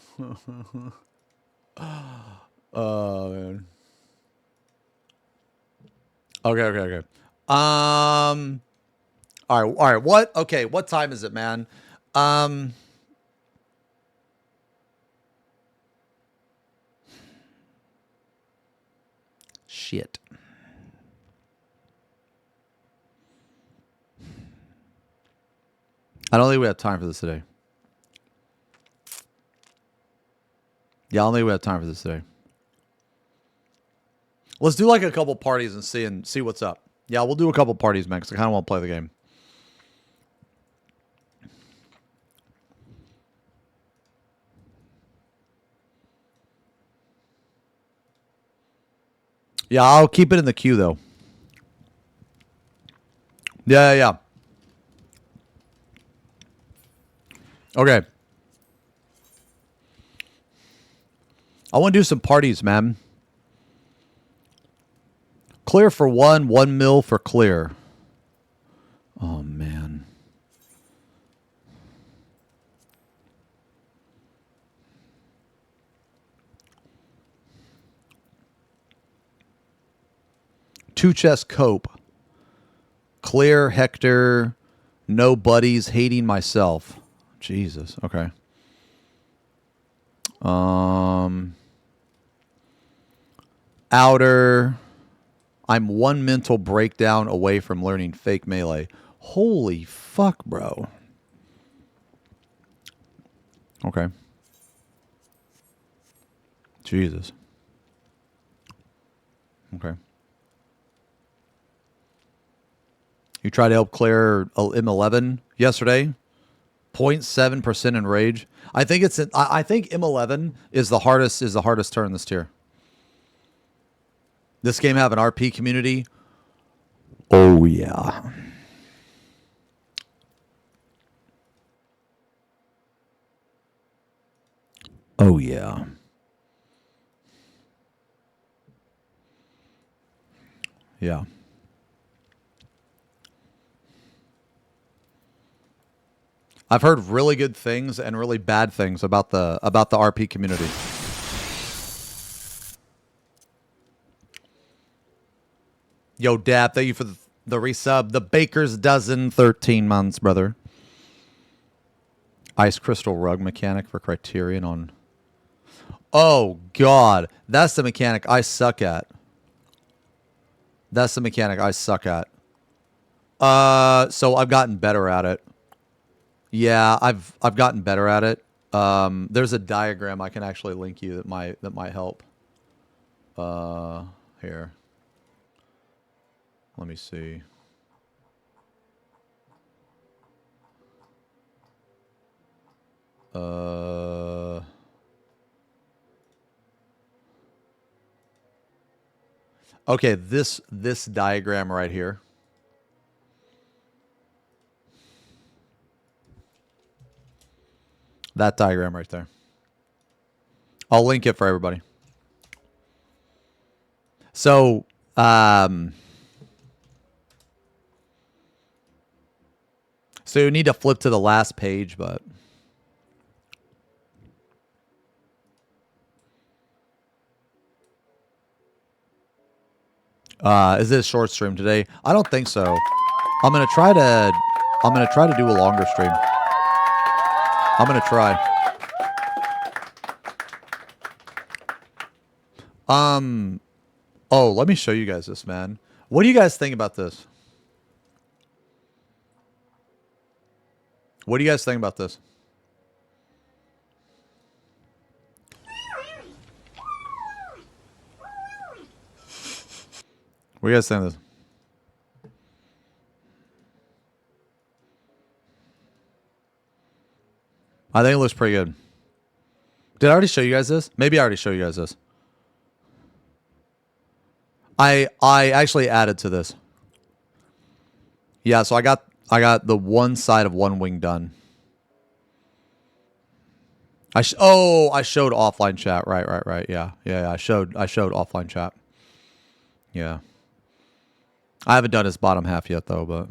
S1: Oh, man. Okay. All right. What time is it, man? Shit. I don't think we have time for this today. Yeah, I don't think we have time for this today. Let's do like a couple parties and see what's up. Yeah, we'll do a couple parties, man, because I kind of want to play the game. Yeah, I'll keep it in the queue, though. Yeah. Okay. I want to do some parties, man. Clear for 1 mil for clear. Oh, man. Two chest cope. Clear Hector. No buddies. Hating myself. Jesus. Okay. Outer. I'm one mental breakdown away from learning fake melee. Holy fuck, bro. Okay. Jesus. Okay. You tried to help clear M11 yesterday. 0.7% in rage. I think it's. I think M11 is the hardest. Is the hardest turn in this tier. This game have an RP community. Oh yeah. Oh yeah. Yeah. I've heard really good things and really bad things about the RP community. Yo, Dab, thank you for the resub. The Baker's Dozen, 13 months, brother. Ice Crystal Rug mechanic for Criterion on... Oh, God. That's the mechanic I suck at. That's the mechanic I suck at. So I've gotten better at it. Yeah, I've gotten better at it. There's a diagram I can actually link you that might help. Here. Let me see. Okay, this diagram right here. That diagram right there. I'll link it for everybody. So, so you need to flip to the last page, but... is this a short stream today? I don't think so. I'm gonna try to do a longer stream. I'm gonna try. Oh, let me show you guys this, man. What do you guys think about this? What do you guys think about this? What do you guys think of this? I think it looks pretty good. Did I already show you guys this? Maybe I already showed you guys this. I actually added to this. Yeah, so I got the one side of one wing done. I showed offline chat. Right. Yeah. I showed offline chat. Yeah. I haven't done his bottom half yet though, but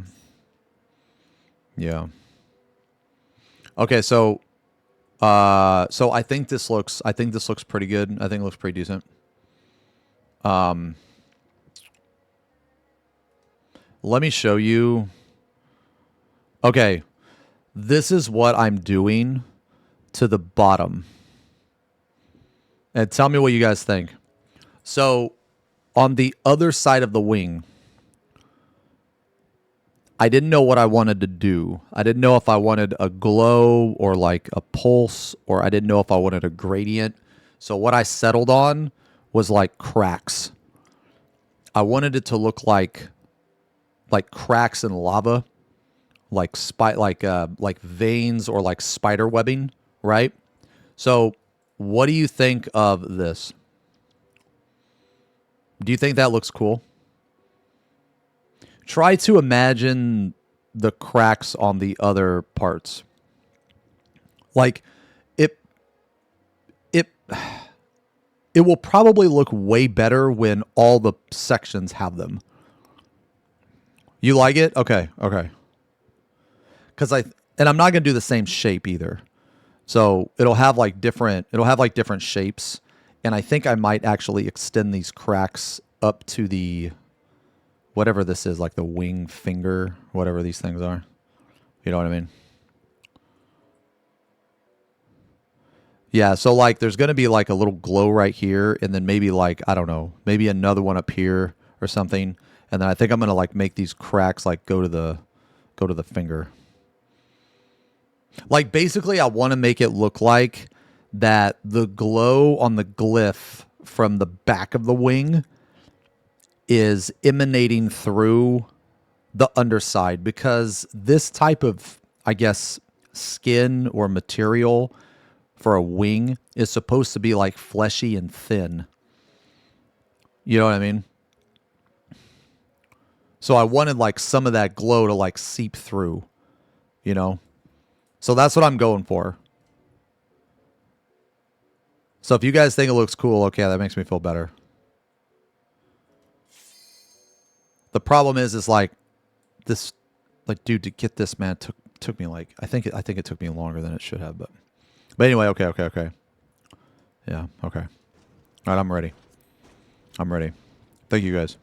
S1: yeah. Okay, so I think this looks pretty good. I think it looks pretty decent. Let me show you. Okay. This is what I'm doing to the bottom. And tell me what you guys think. So, on the other side of the wing, I didn't know what I wanted to do. I didn't know if I wanted a glow or like a pulse, or I didn't know if I wanted a gradient. So what I settled on was like cracks. I wanted it to look like cracks in lava, like veins or like spider webbing, right? So what do you think of this? Do you think that looks cool? Try to imagine the cracks on the other parts. Like it will probably look way better when all the sections have them. You like it? Okay. Cuz and I'm not going to do the same shape either. So it'll have like different shapes, and I think I might actually extend these cracks up to the whatever this is, like the wing finger, whatever these things are. You know what I mean? Yeah, so like there's going to be like a little glow right here, and then maybe like, I don't know, maybe another one up here or something. And then I think I'm going to like make these cracks like go to the finger. Like basically I want to make it look like that the glow on the glyph from the back of the wing is emanating through the underside, because this type of, I guess, skin or material for a wing is supposed to be like fleshy and thin. You know what I mean? So I wanted like some of that glow to like seep through, you know? So that's what I'm going for. So if you guys think it looks cool, okay, that makes me feel better. The problem is like this, like, dude, to get this, man, took me like, I think it took me longer than it should have, but anyway, okay. Yeah, okay. All right, I'm ready. Thank you guys.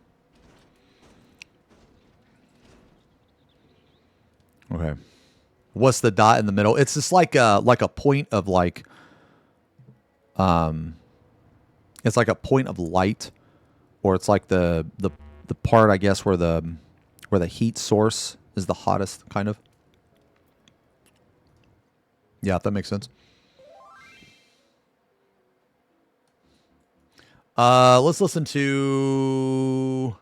S1: Okay. What's the dot in the middle? It's just like a point of like, it's like a point of light, or it's like the part, I guess, where the heat source is the hottest, kind of. Yeah, if that makes sense. Let's listen to...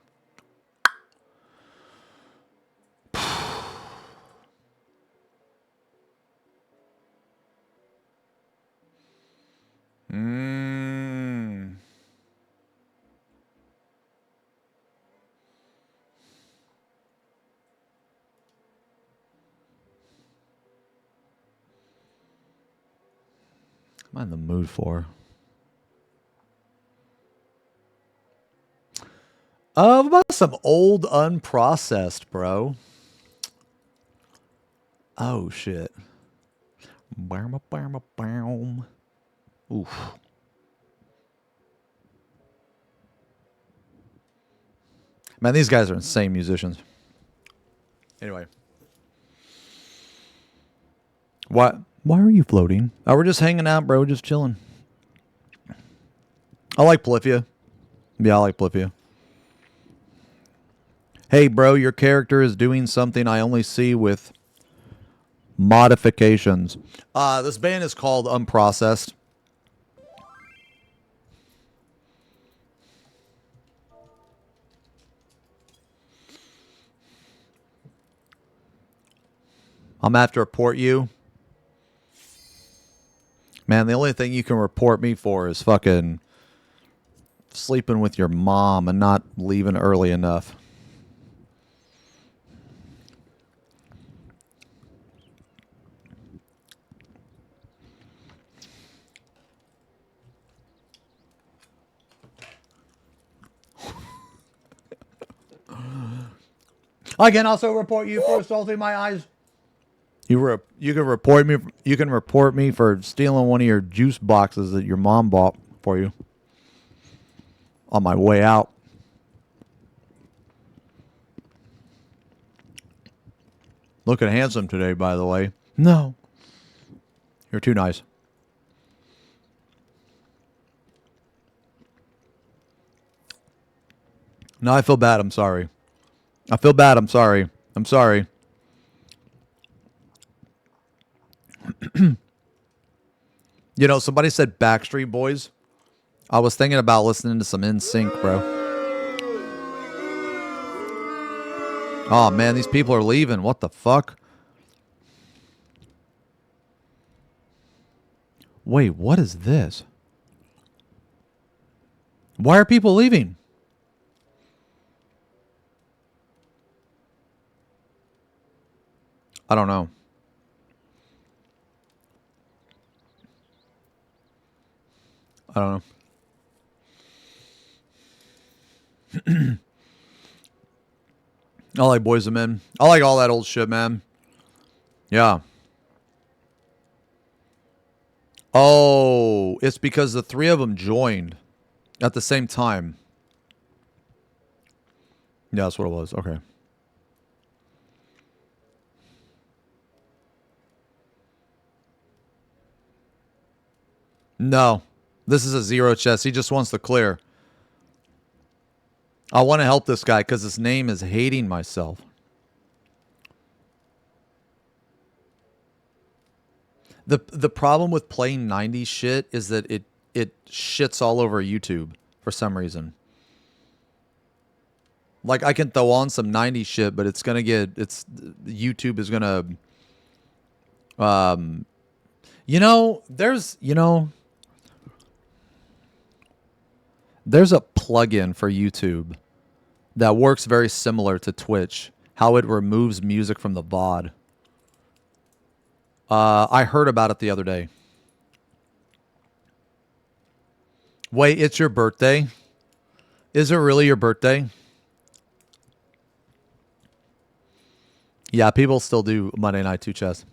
S1: What am I in the mood for? About some old unprocessed, bro. Oh, shit. Oof. Man, these guys are insane musicians. Anyway. Why are you floating? Oh, we're just hanging out, bro. Just chilling. I like Polyphia. Yeah, I like Polyphia. Hey, bro, your character is doing something I only see with modifications. This band is called Unprocessed. I'm gonna have to report you. Man, the only thing you can report me for is fucking sleeping with your mom and not leaving early enough. I can also report you for assaulting my eyes. You can report me. You can report me for stealing one of your juice boxes that your mom bought for you on my way out. Looking handsome today, by the way. No, you're too nice. No, I feel bad. I'm sorry. I feel bad. I'm sorry. I'm sorry. You know, somebody said Backstreet Boys. I was thinking about listening to some NSYNC, bro. Oh, man, these people are leaving. What the fuck? Wait, what is this? Why are people leaving? I don't know. I don't know. I like Boys and Men. I like all that old shit, man. Yeah. Oh, it's because the three of them joined at the same time. Yeah, that's what it was. Okay. No. This is a zero chest. He just wants to clear. I want to help this guy because his name is Hating Myself. The problem with playing 90s shit is that it shits all over YouTube for some reason. Like I can throw on some 90s shit, but it's gonna get YouTube is gonna there's a plugin for YouTube that works very similar to Twitch, how it removes music from the VOD. I heard about it the other day. Wait, it's your birthday? Is it really your birthday? Yeah, people still do Monday Night 2 Chess.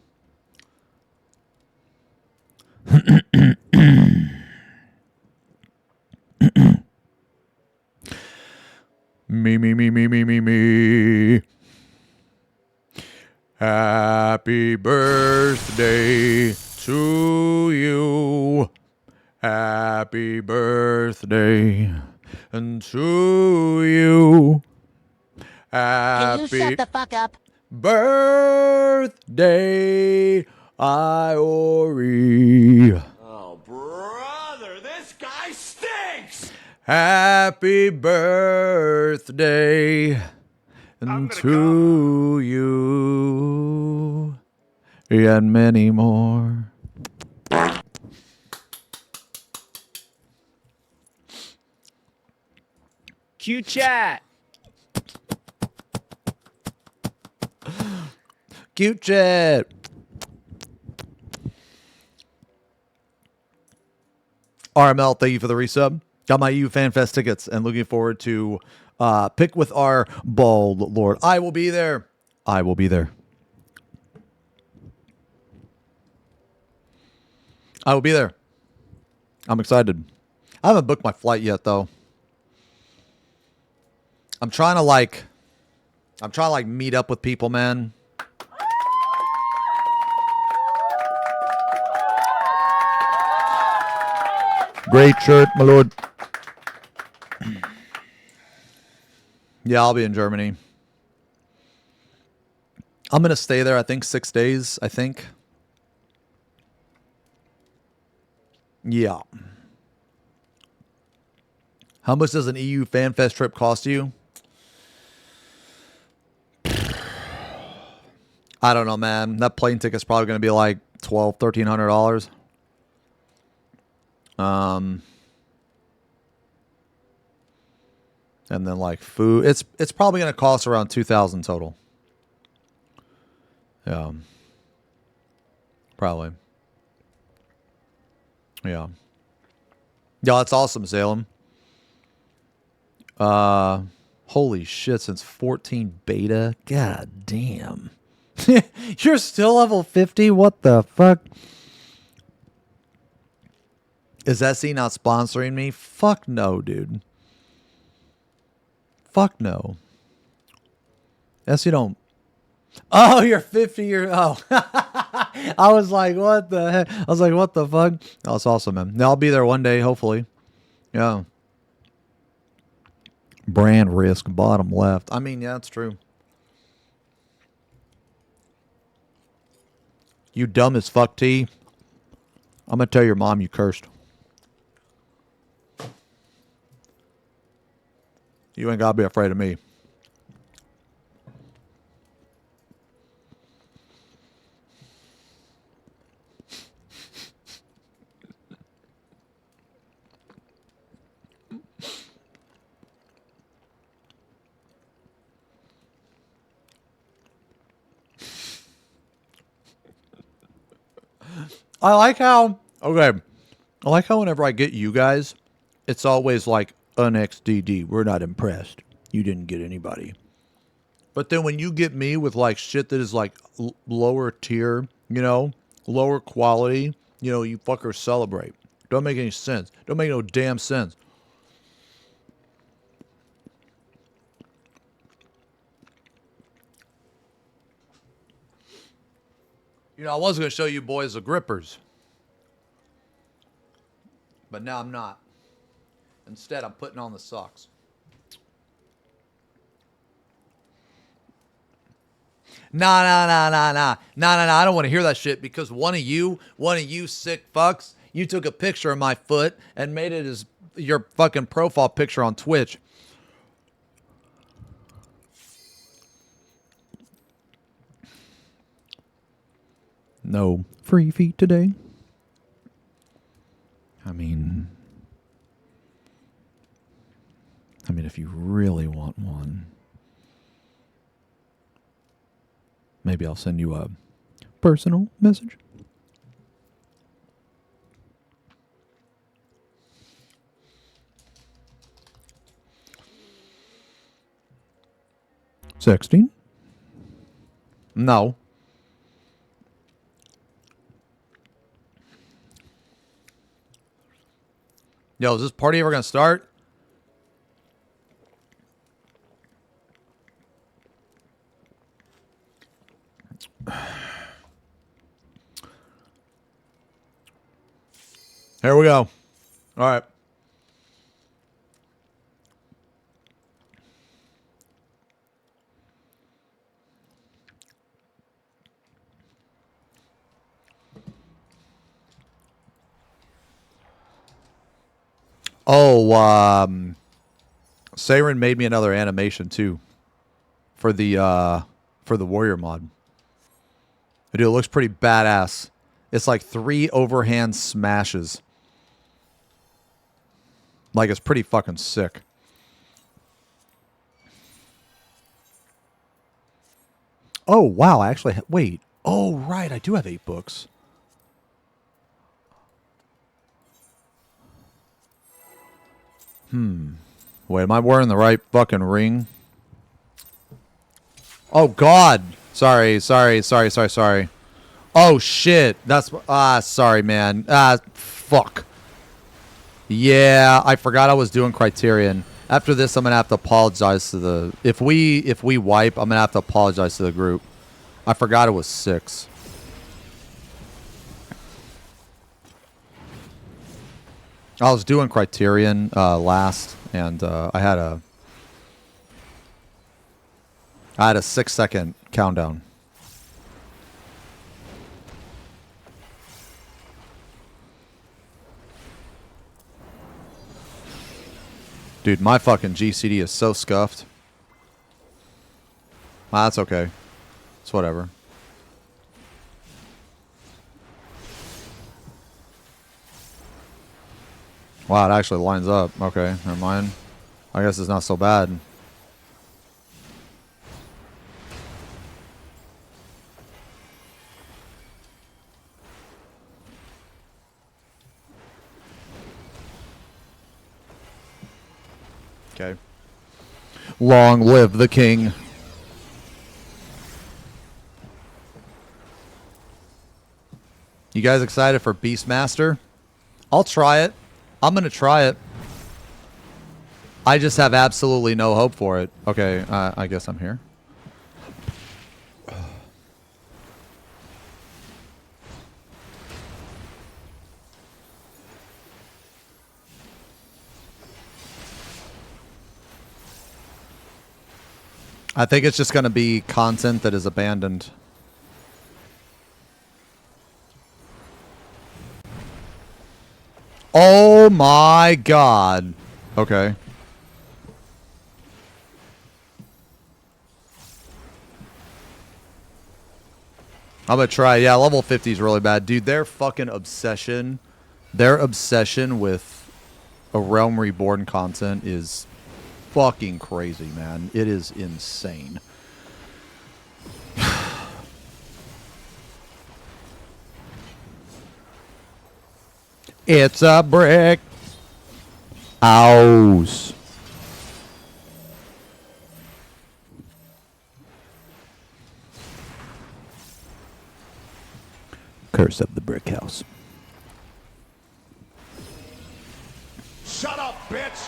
S1: Me. Happy birthday to you. Happy birthday to you.
S5: Can you shut the fuck up?
S1: Birthday, Iori.
S7: Oh, brother, this guy stinks!
S1: Happy birthday to you and many more.
S8: Q chat.
S1: Cute chat. RML, thank you for the resub. Got my EU Fan Fest tickets and looking forward to Pick with Our Bald Lord. I will be there. I will be there. I will be there. I'm excited. I haven't booked my flight yet, though. I'm trying to like meet up with people, man. Great shirt, my lord. Yeah, I'll be in Germany. I'm going to stay there, I think, 6 days, I think. Yeah. How much does an EU Fan Fest trip cost you? I don't know, man. That plane ticket's probably going to be like $1,200, $1,300. And then like food, it's probably going to cost around $2,000 total. Yeah. Probably. Yeah. Yeah, that's awesome, Salem. Holy shit, since 14 beta. God damn. You're still level 50? What the fuck? Is SE not sponsoring me? Fuck no, dude. Fuck no. SE don't. Oh, you're 50 years. Oh. I was like, what the heck? I was like, what the fuck? Oh, that's awesome, man. Now, I'll be there one day, hopefully. Yeah. Brand risk, bottom left. I mean, yeah, that's true. You dumb as fuck, T. I'm going to tell your mom you cursed. You ain't got to be afraid of me. I like how whenever I get you guys, it's always like an XDD. We're not impressed. You didn't get anybody. But then when you get me with like shit that is like lower tier, you know, lower quality, you know, you fuckers celebrate. Don't make any sense. Don't make no damn sense. You know, I was going to show you boys the grippers. But now I'm not. Instead, I'm putting on the socks. Nah. I don't want to hear that shit because one of you sick fucks, you took a picture of my foot and made it as your fucking profile picture on Twitch. No free feet today. I mean, if you really want one, maybe I'll send you a personal message. Sexting? No. Yo, is this party ever gonna start? Here we go. All right. Oh, Saren made me another animation too for the warrior mod. Dude, it looks pretty badass. It's like 3 overhand smashes. Like, it's pretty fucking sick. Oh, wow. I actually... wait. Oh, right. I do have 8 books. Wait, am I wearing the right fucking ring? Oh, God. Sorry. Oh, shit. That's... sorry, man. Fuck. Yeah, I forgot I was doing Criterion. After this, I'm going to have to apologize to the... If we wipe, I'm going to have to apologize to the group. I forgot it was 6. I was doing Criterion last, and I had a 6-second countdown. Dude, my fucking GCD is so scuffed. That's okay. It's whatever. Wow, it actually lines up. Okay, never mind. I guess it's not so bad. Okay. Long live the king. You guys excited for Beastmaster? I'll try it. I'm going to try it. I just have absolutely no hope for it. Okay, I guess I'm here. I think it's just going to be content that is abandoned. Oh my god. Okay. I'm going to try. Yeah, level 50 is really bad. Dude, their fucking obsession, with a Realm Reborn content is fucking crazy, man. It is insane. It's a brick. Ows. Curse of the brick house.
S7: Shut up, bitch!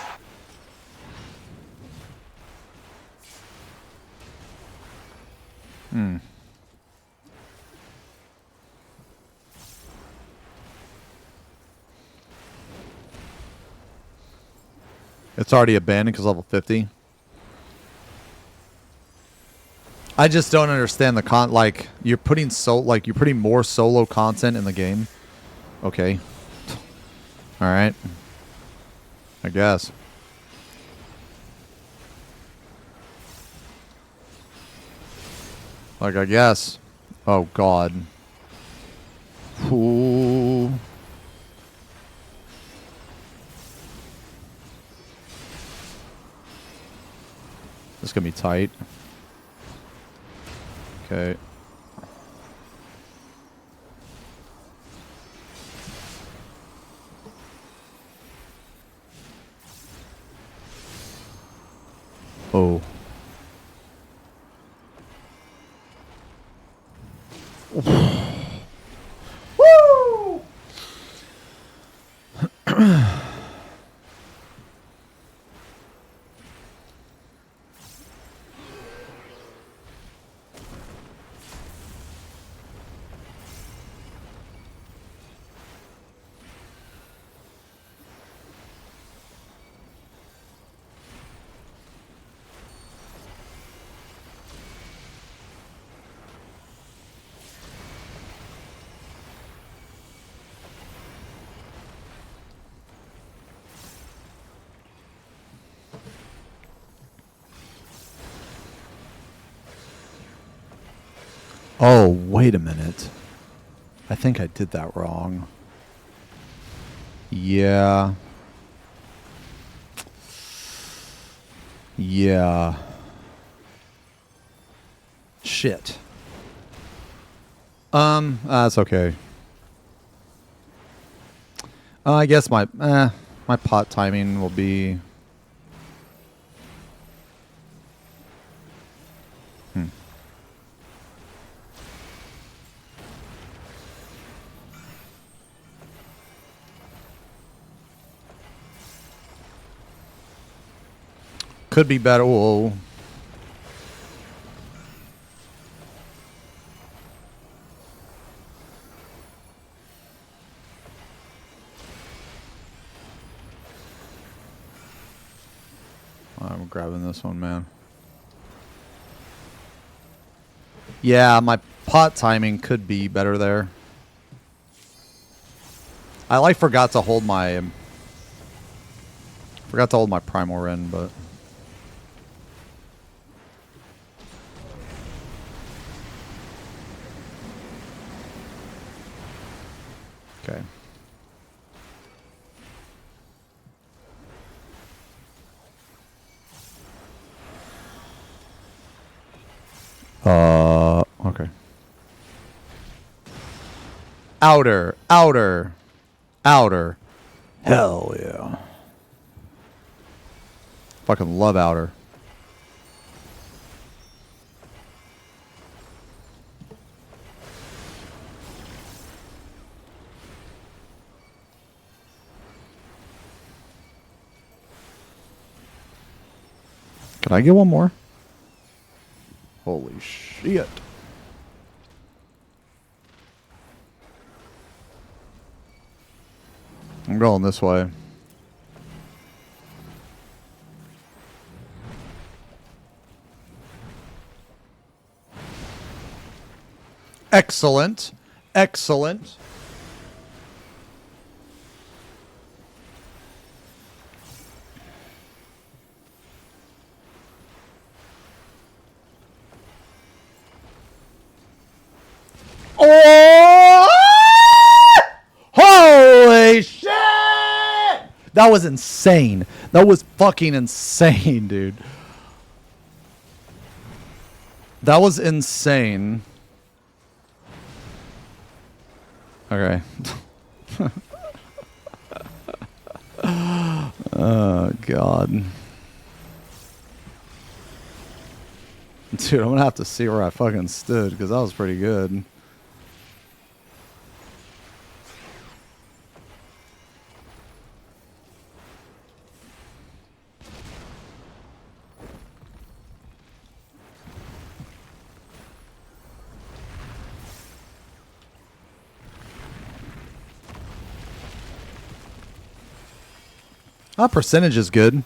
S1: It's already abandoned because level 50. I just don't understand the like you're putting you're putting more solo content in the game. Okay. All right. I guess. Like I guess. Oh God. Ooh. This is gonna be tight. Okay. Oh. Woo! Oh, wait a minute. I think I did that wrong. Yeah. Yeah. Shit. That's okay. I guess my pot timing will be... Could be better. Whoa. I'm grabbing this one, man. Yeah, my pot timing could be better there. I forgot to hold my primal Ren, but okay. Okay. Outer. Hell yeah. Fucking love outer. Can I get one more? Holy shit. I'm going this way. Excellent. Excellent. Oh! Holy shit! That was insane. That was fucking insane, dude. That was insane. Okay. Oh, God. Dude, I'm gonna have to see where I fucking stood, because that was pretty good. Percentage is good.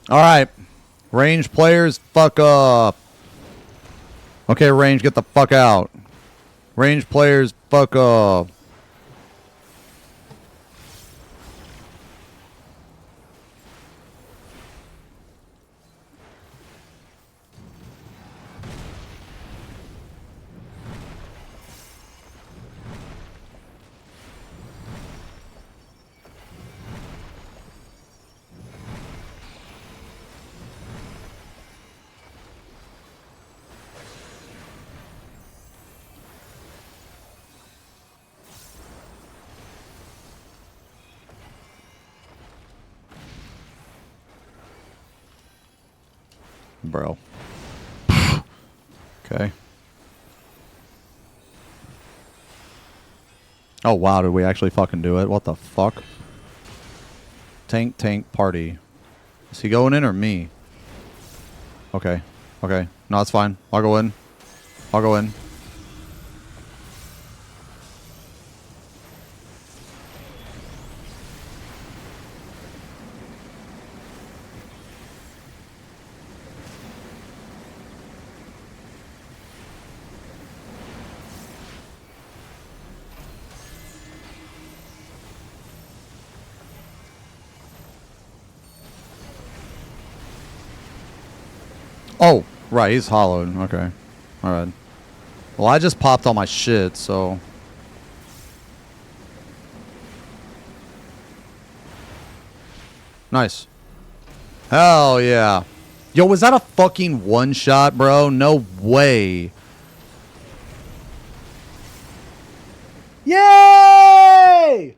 S1: All right. Range players, fuck up. Okay, range, get the fuck out. Range players, fuck up. Bro. Okay. Oh, wow. Did we actually fucking do it? What the fuck? Tank party. Is he going in or me? Okay. Okay. No, it's fine. I'll go in. I'll go in. Oh, right. He's hollowed. Okay. All right. Well, I just popped all my shit, so... Nice. Hell yeah. Yo, was that a fucking one-shot, bro? No way. Yay!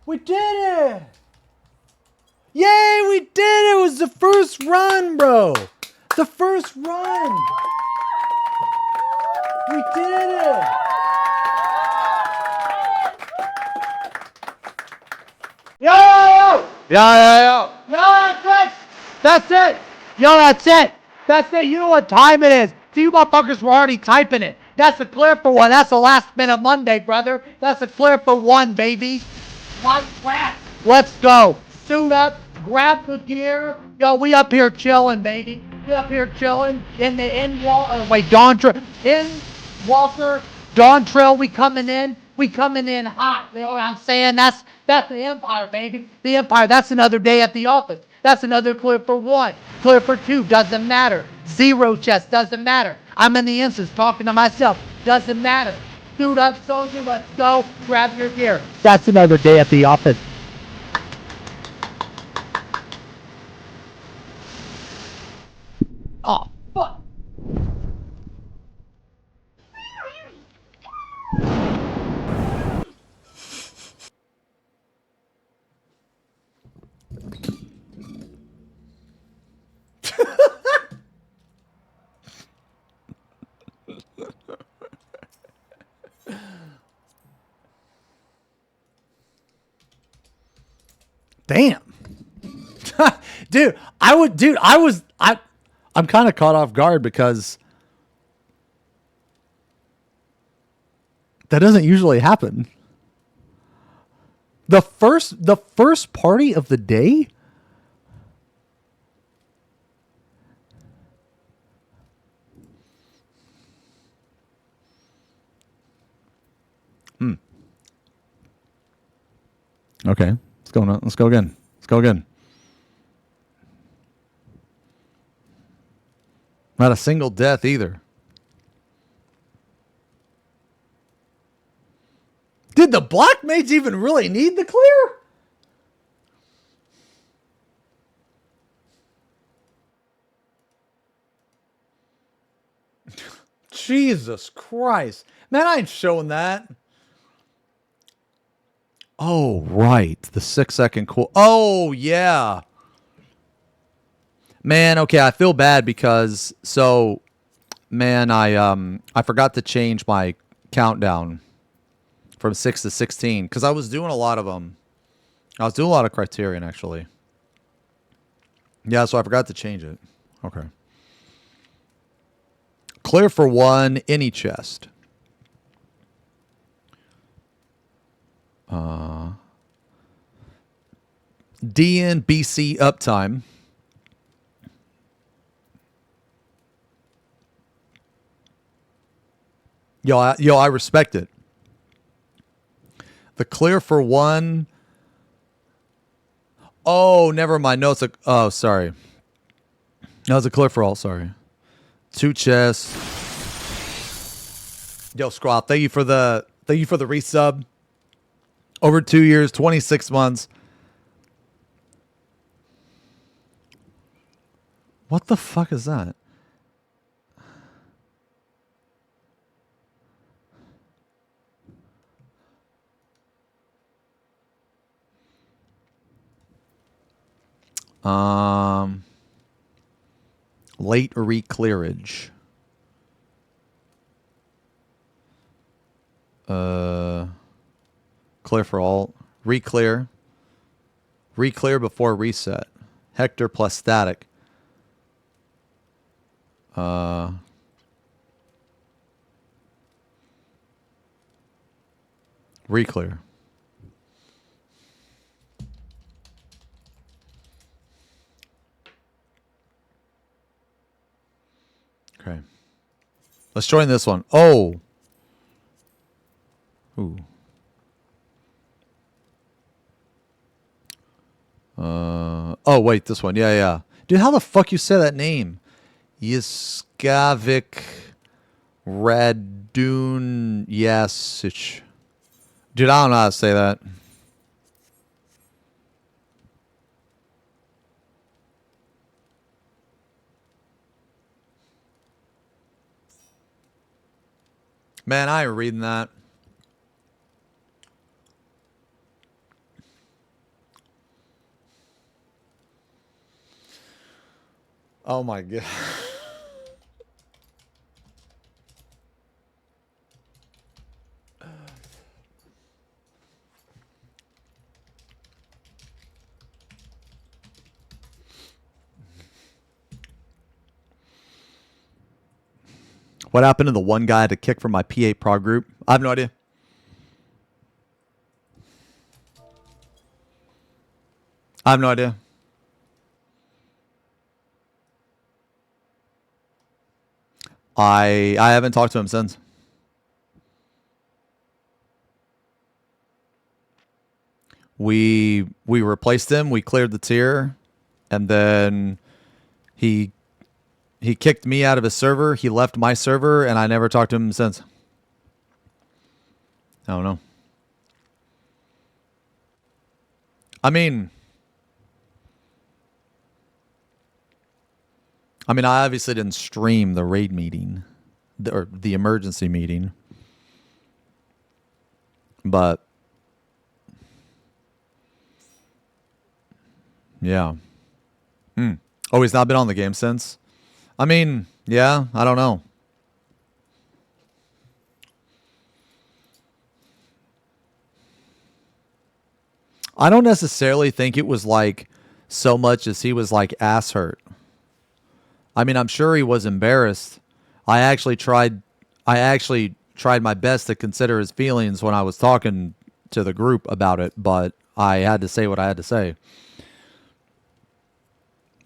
S1: We did it! Yay, we did it! It was the first run, bro! The first run! We did it! Yo! Yo, that's it! That's it! Yo, that's it! That's it! You know what time it is! See, you motherfuckers were already typing it! That's a clear for one! That's the last minute Monday, brother! That's a clear for one, baby! One clap! Let's go! Suit up, grab the gear. Yo, we up here chilling, baby. We up here chilling in the Walter, Dawn Trail. We coming in hot. You know what I'm saying? That's the Empire, baby. The Empire. That's another day at the office. That's another clear for one. Clear for two. Doesn't matter. Zero chest. Doesn't matter. I'm in the instance talking to myself. Doesn't matter. Suit up, soldier. Let's go. Grab your gear. That's another day at the office. Oh, fuck. Damn. I'm kind of caught off guard because that doesn't usually happen. The first party of the day? Okay. Let's go again. Not a single death either. Did the black mates even really need the clear? Jesus Christ. Man, I ain't showing that. Oh, right. The 6-second cool. Oh, yeah. Man, okay, I feel bad because man, I forgot to change my countdown from 6 to 16 because I was doing a lot of them. I was doing a lot of Criterion actually. Yeah, so I forgot to change it. Okay. Clear for one, any chest. DNBC uptime. Yo, I respect it. The clear for one. Oh, never mind. No, it's a. Oh, sorry. No, it's a clear for all. Sorry. 2 chests. Yo, Squall, thank you for the resub. Over 2 years, 26 months. What the fuck is that? Late reclearage. Clear for all. Reclear. Reclear before reset. Hector plus static. Reclear. Okay. Let's join this one. Oh. Ooh. Oh, wait, this one. Yeah, yeah. Dude, how the fuck you say that name? Yiskavik Radun Yasic. Dude, I don't know how to say that. Man, I ain't reading that. Oh my god. What happened to the one guy I had to kick from my P8 prog group? I have no idea. I have no idea. I haven't talked to him since. We replaced him. We cleared the tier, and then he kicked me out of his server. He left my server, and I never talked to him since. I don't know. I mean, I obviously didn't stream the raid meeting, or the emergency meeting, but yeah. Oh, he's not been on the game since? I mean, yeah, I don't know. I don't necessarily think it was like so much as he was like ass hurt. I mean, I'm sure he was embarrassed. I actually tried my best to consider his feelings when I was talking to the group about it, but I had to say what I had to say.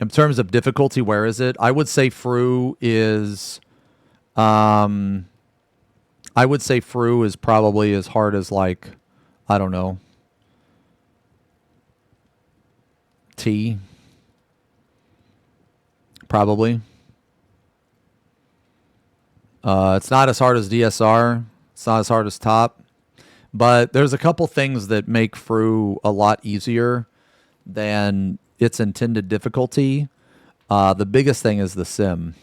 S1: In terms of difficulty, where is it? I would say Fru is probably as hard as, like, I don't know, T. Probably. It's not as hard as DSR. It's not as hard as top. But there's a couple things that make Fru a lot easier than its intended difficulty. The biggest thing is the sim.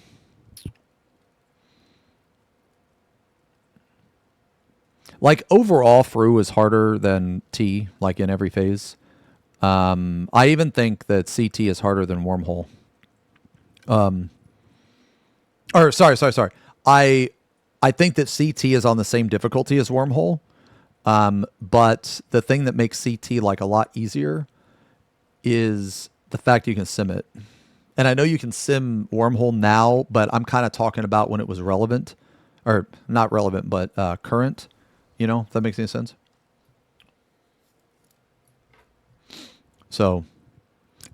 S1: Like, overall, Fru is harder than T, like, in every phase. I even think that CT is harder than Wormhole. Sorry. I think that CT is on the same difficulty as Wormhole. But the thing that makes CT, like, a lot easier is the fact you can sim it. And I know you can sim Wormhole now, but I'm kind of talking about when it was relevant. Or not relevant, but current. You know, if that makes any sense. So,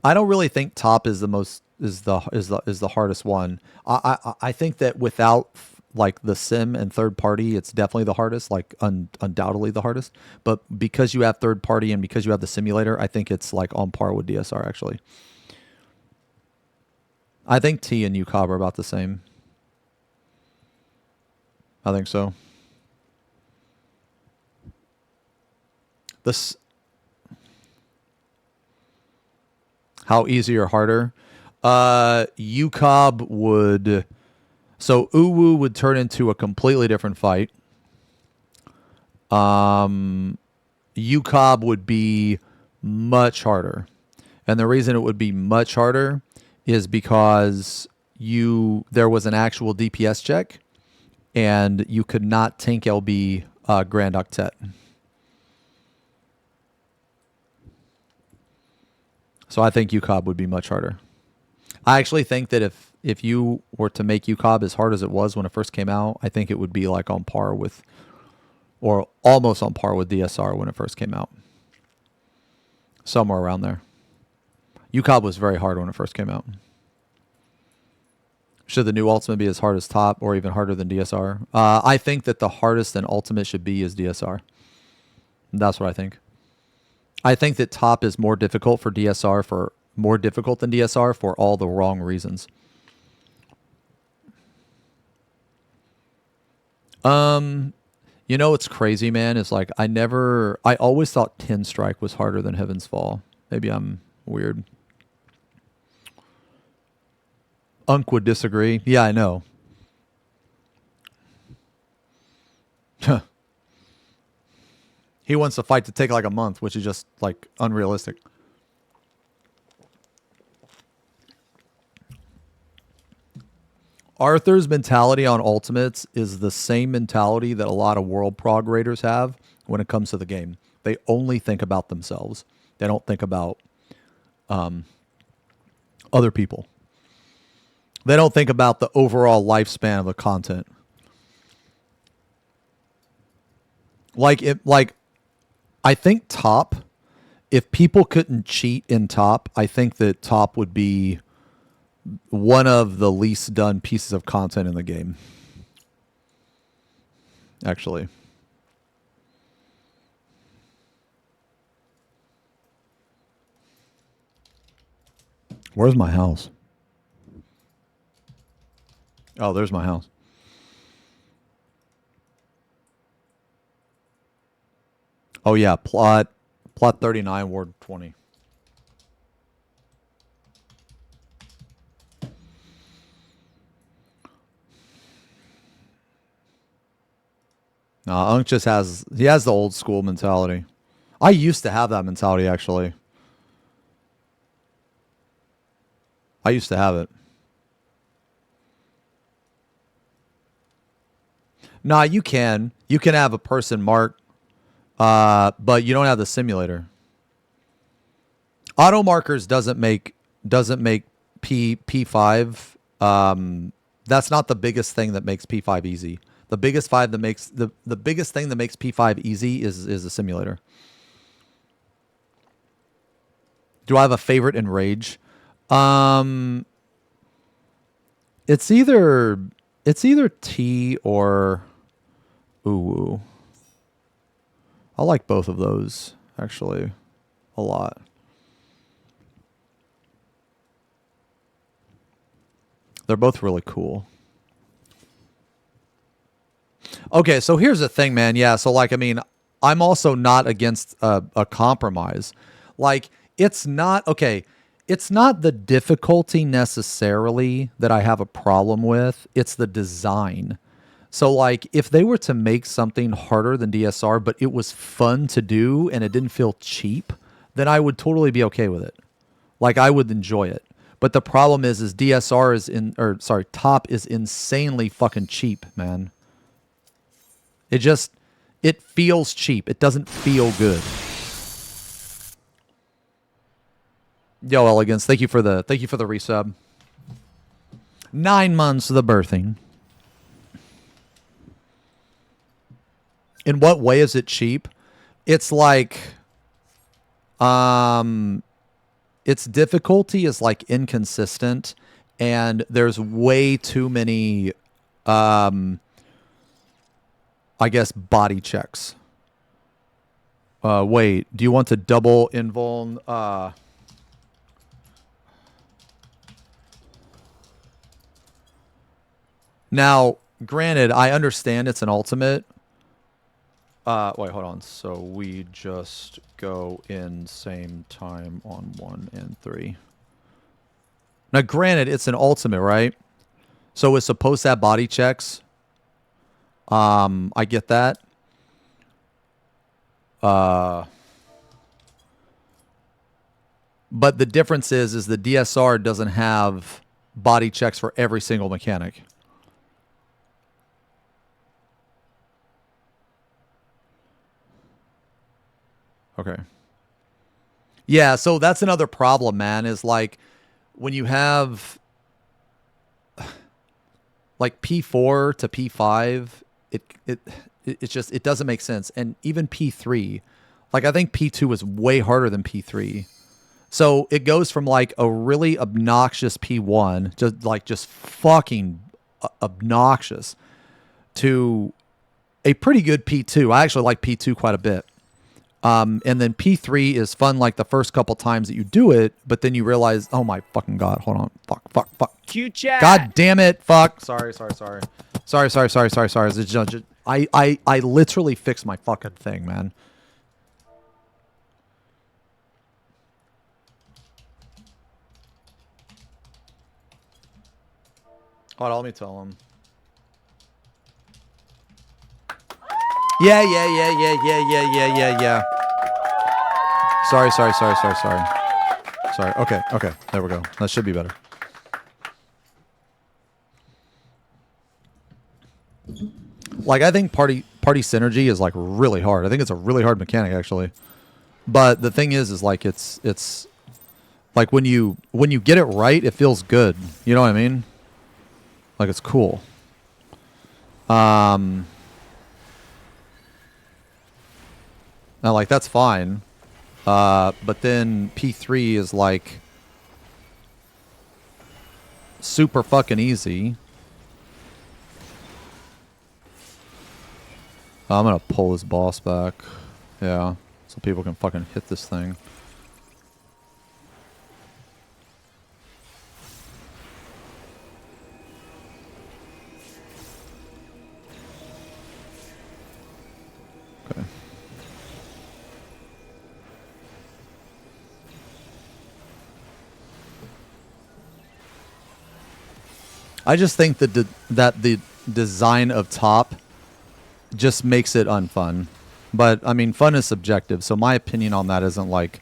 S1: I don't really think top is the most is the hardest one. I think that without like the sim and third party, it's definitely the hardest, like undoubtedly the hardest. But because you have third party and because you have the simulator, I think it's like on par with DSR actually. I think T and UCOB are about the same. I think so. This how easy or harder? UCOB would so Uwu would turn into a completely different fight. UCOB would be much harder. And the reason it would be much harder is because there was an actual DPS check and you could not tank LB Grand Octet. So I think UCOB would be much harder. I actually think that if you were to make UCOB as hard as it was when it first came out, I think it would be like on par with, or almost on par with DSR when it first came out. Somewhere around there. UCOB was very hard when it first came out. Should the new Ultimate be as hard as top or even harder than DSR? I think that the hardest an Ultimate should be is DSR. That's what I think. I think that top is more difficult for DSR more difficult than DSR for all the wrong reasons. You know what's crazy, man, is like I always thought 10 Strike was harder than Heaven's Fall. Maybe I'm weird. Unk would disagree. Yeah, I know. He wants the fight to take like a month, which is just like unrealistic. Arthur's mentality on Ultimates is the same mentality that a lot of World Prog raiders have when it comes to the game. They only think about themselves. They don't think about other people. They don't think about the overall lifespan of the content. I think top, if people couldn't cheat in top, I think that top would be one of the least done pieces of content in the game. Actually. Where's my house? Oh, there's my house. Oh yeah, plot 39, ward 20. Unk just has the old school mentality. I used to have that mentality actually. I used to have it. Nah, you can have a person mark, but you don't have the simulator. Auto markers doesn't make P5. That's not the biggest thing that makes P5 easy. The biggest thing that makes P5 easy is the simulator. Do I have a favorite in Rage? It's either T or Uwu. I like both of those actually a lot. They're both really cool. Okay, so here's the thing, man. Yeah, so like, I mean, I'm also not against a compromise. Like, it's not the difficulty necessarily that I have a problem with. It's the design. So like, if they were to make something harder than DSR, but it was fun to do and it didn't feel cheap, then I would totally be okay with it. Like, I would enjoy it. But the problem is top is insanely fucking cheap, man. It feels cheap. It doesn't feel good. Yo, Elegance, thank you for the resub. 9 months of the birthing. In what way is it cheap? It's like its difficulty is like inconsistent, and there's way too many, I guess, body checks. Wait, do you want to double invuln? Now, granted, I understand it's an ultimate. Wait, hold on. So we just go in same time on 1 and 3. Now, granted, it's an ultimate, right? So it's supposed to have body checks. I get that. But the difference is the DSR doesn't have body checks for every single mechanic. Okay. Yeah, so that's another problem, man, is like when you have like P4 to P5, it's just it doesn't make sense. And even P3, like I think P2 is way harder than P3. So it goes from like a really obnoxious P1, just fucking obnoxious, to a pretty good P2. I actually like P2 quite a bit. And then P3 is fun like the first couple times that you do it, but then you realize, oh my fucking God, hold on. Fuck.
S8: Q-chat.
S1: God damn it. Fuck. Sorry. I literally fixed my fucking thing, man. Hold on, let me tell him. Yeah. Sorry. Okay. There we go. That should be better. Like, I think party synergy is like really hard. I think it's a really hard mechanic, actually. But the thing is like it's like when you get it right, it feels good. You know what I mean? Like, it's cool. Now, like, that's fine. But then P3 is, like, super fucking easy. I'm gonna pull this boss back. Yeah. So people can fucking hit this thing. Okay. I just think that the design of top just makes it unfun. But, I mean, fun is subjective, so my opinion on that isn't like,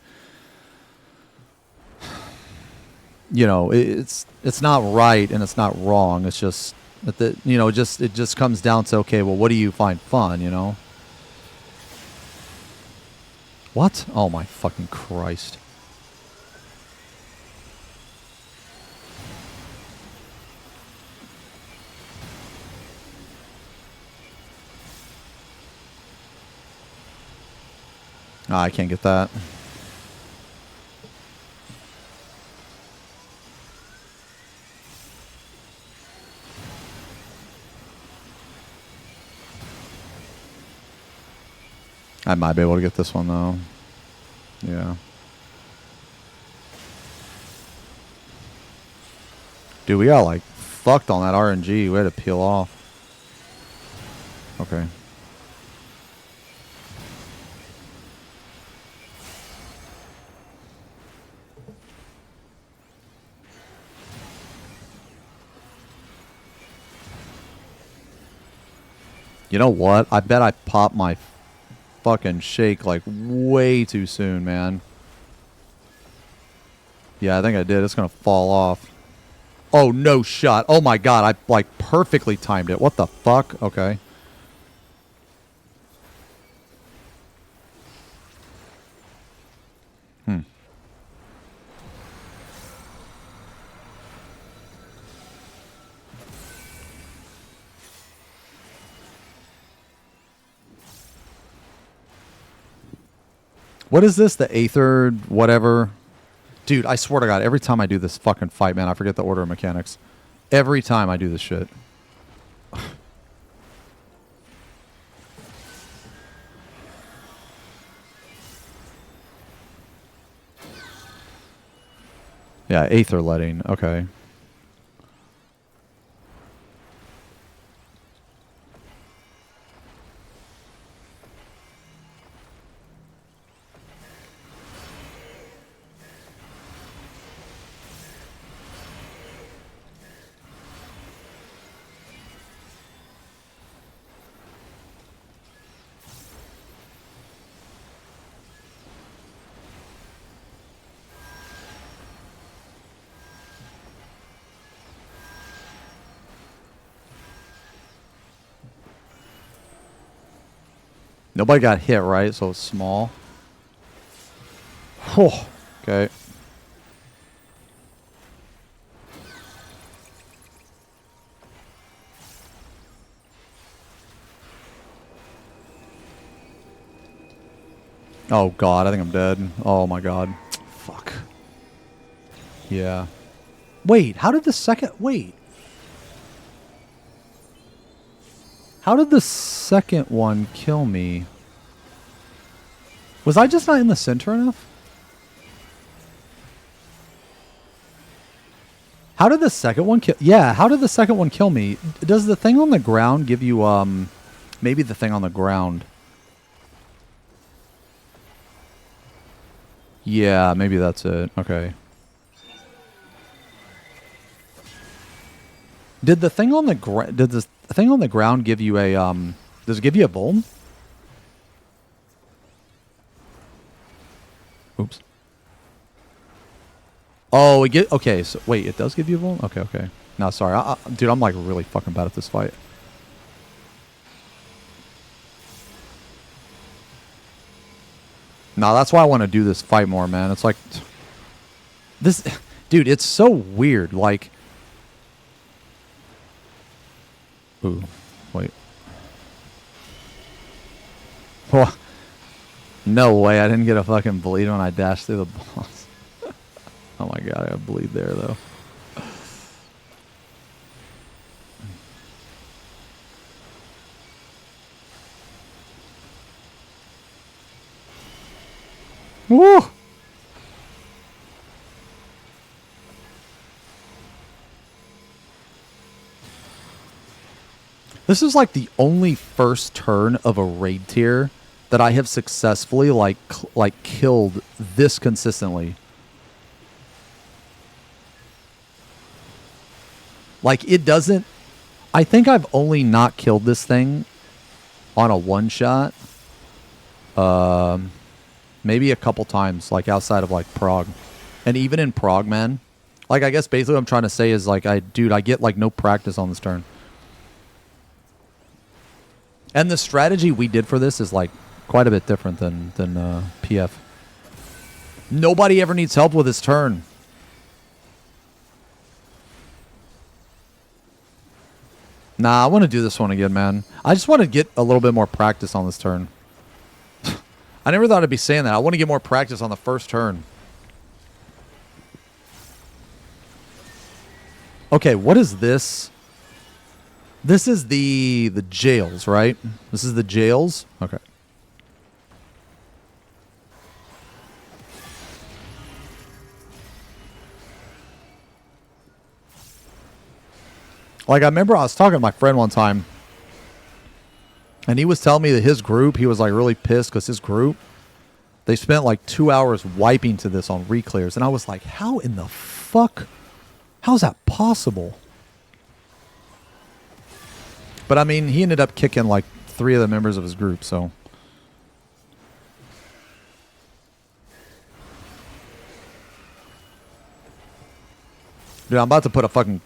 S1: you know, it's not right and it's not wrong. It's just that you know, it just comes down to, okay, well, what do you find fun, you know? What? Oh my fucking Christ. I can't get that. I might be able to get this one, though. Yeah. Dude, we got, like, fucked on that RNG. We had to peel off. Okay. You know what? I bet I popped my fucking shake like way too soon, man. Yeah, I think I did. It's gonna fall off. Oh, no shot. Oh my God, I like perfectly timed it. What the fuck? Okay. What is this? The Aether whatever? Dude, I swear to God, every time I do this fucking fight, man, I forget the order of mechanics. Every time I do this shit. Yeah, Aether letting. Okay. Nobody got hit, right? So it's small. Whew. Okay. Oh God, I think I'm dead. Oh my God. Fuck. Yeah. Wait, how did the second... Wait. How did the second one kill me? Was I just not in the center enough? How did the second one kill... Yeah, how did the second one kill me? Does the thing on the ground give you, maybe the thing on the ground. Yeah, maybe that's it. Okay. Did the thing on the did the thing on the ground give you a does it give you a vuln? Oops. Oh, okay, so wait, it does give you a vuln? Okay, okay. No, sorry. Dude, I'm like really fucking bad at this fight. No, that's why I want to do this fight more, man. It's like this dude, it's so weird. Like ooh, wait. Oh, no way, I didn't get a fucking bleed when I dashed through the boss. Oh my God, I got a bleed there, though. Woo! This is like the only first turn of a raid tier that I have successfully like killed this consistently. Like it doesn't... I think I've only not killed this thing on a one shot. Maybe a couple times, like outside of like Prague. And even in Prague, man. Like I guess basically what I'm trying to say is like I get like no practice on this turn. And the strategy we did for this is like quite a bit different than PF. Nobody ever needs help with his turn. Nah, I want to do this one again, man. I just want to get a little bit more practice on this turn. I never thought I'd be saying that. I want to get more practice on the first turn. Okay, what is this? This is the jails, right? This is the jails? Okay. Like, I remember I was talking to my friend one time, and he was telling me that his group, he was, like, really pissed because his group, they spent, like, 2 hours wiping to this on reclears. And I was like, how in the fuck? How is that possible? But, I mean, he ended up kicking, like, 3 of the members of his group, so... Dude, I'm about to put a fucking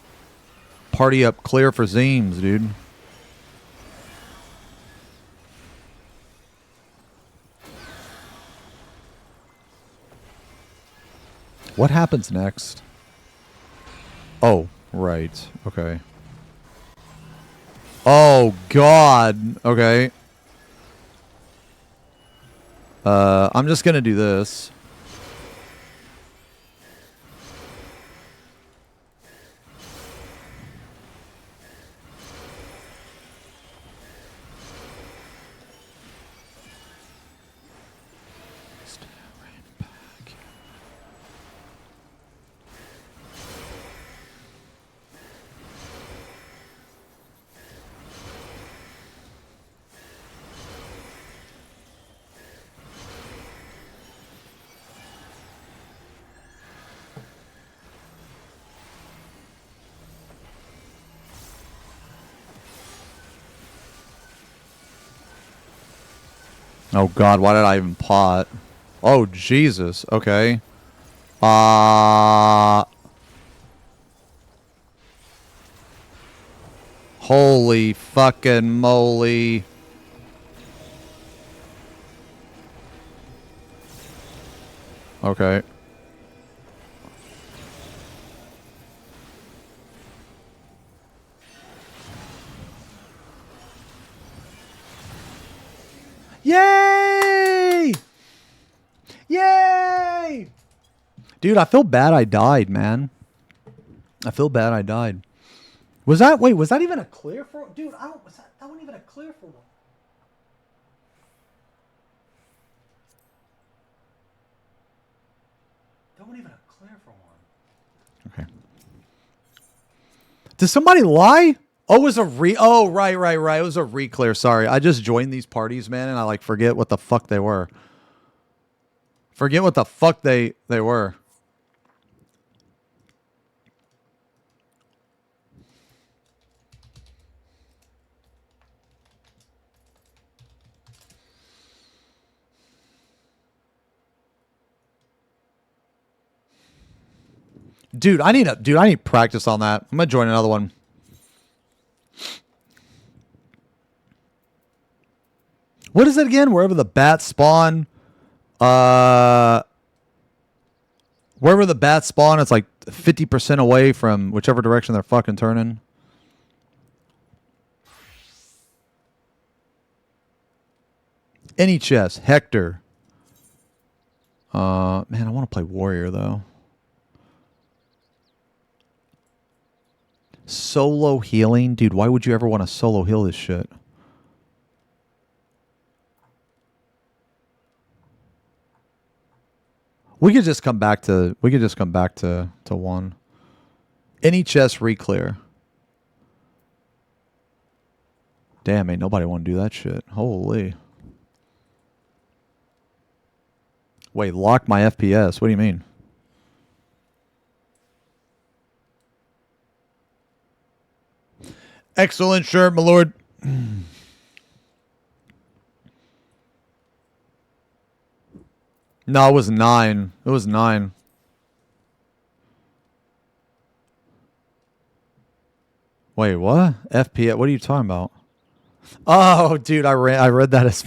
S1: party up clear for Zeems, dude. What happens next? Oh, right. Okay. Oh, God. Okay. I'm just gonna do this. Oh God, why did I even pot? Oh Jesus. Okay. Holy fucking moly. Okay. Yay! Yay! Dude, I feel bad I died, man. I feel bad I died. Was that, wait, was that even a clear for, dude, I don't, that wasn't even a clear for one. That wasn't even a clear for one. Okay. Did somebody lie? Oh, it was a oh, right. It was a re-clear. Sorry. I just joined these parties, man, and I like forget what the fuck they were. Forget what the fuck they were. Dude, I need practice on that. I'm gonna join another one. What is it again? Wherever the bats spawn, wherever the bats spawn, it's like 50% away from whichever direction they're fucking turning. Any chest, Hector. Man, I want to play warrior though. Solo healing? Dude, why would you ever want to solo heal this shit? We could just come back to one. Any chest re-clear. Damn, ain't nobody want to do that shit. Holy. Wait, lock my FPS. What do you mean? Excellent shirt, my lord. No, it was 9. It was 9. Wait, what? FPS? What are you talking about? Oh, dude, I read that as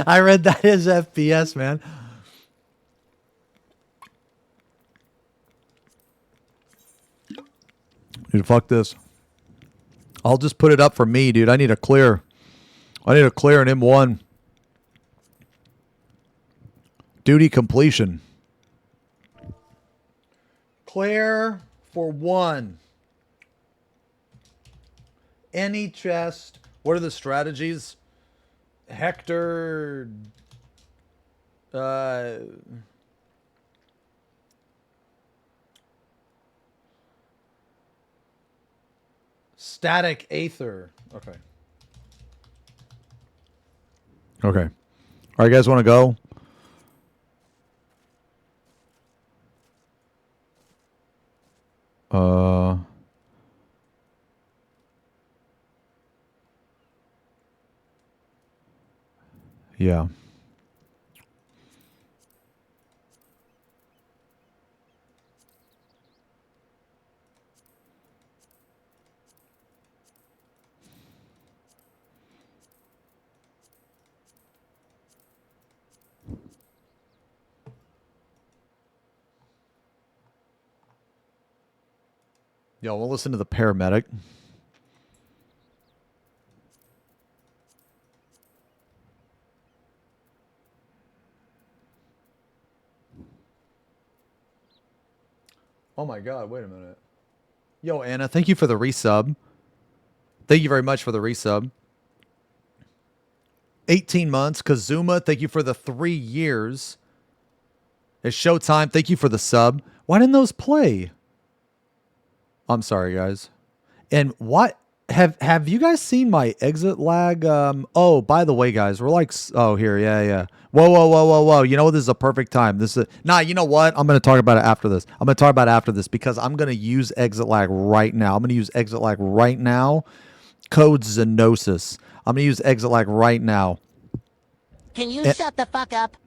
S1: I read that as FPS, man. Dude, fuck this. I'll just put it up for me, dude. I need a clear. I need a clear in M1. Duty completion. Clear for 1. Any chest. What are the strategies? Hector. Static Aether. Okay. Okay. All right, guys, want to go? Yeah. Yo, we'll listen to the paramedic. Oh my God, wait a minute. Yo, Anna, thank you for the resub. Thank you very much for the resub. 18 months. Kazuma, thank you for the 3 years. It's Showtime, thank you for the sub. Why didn't those play? I'm sorry, guys. And what have you guys seen my exit lag? Oh, by the way, guys, we're like, oh, here, yeah. Whoa. You know what? This is a perfect time. This is you know what? I'm gonna talk about it after this. I'm gonna talk about it after this because I'm gonna use exit lag right now. I'm gonna use exit lag right now. Code Xenosis. I'm going to use exit lag right now.
S5: Can you shut the fuck up?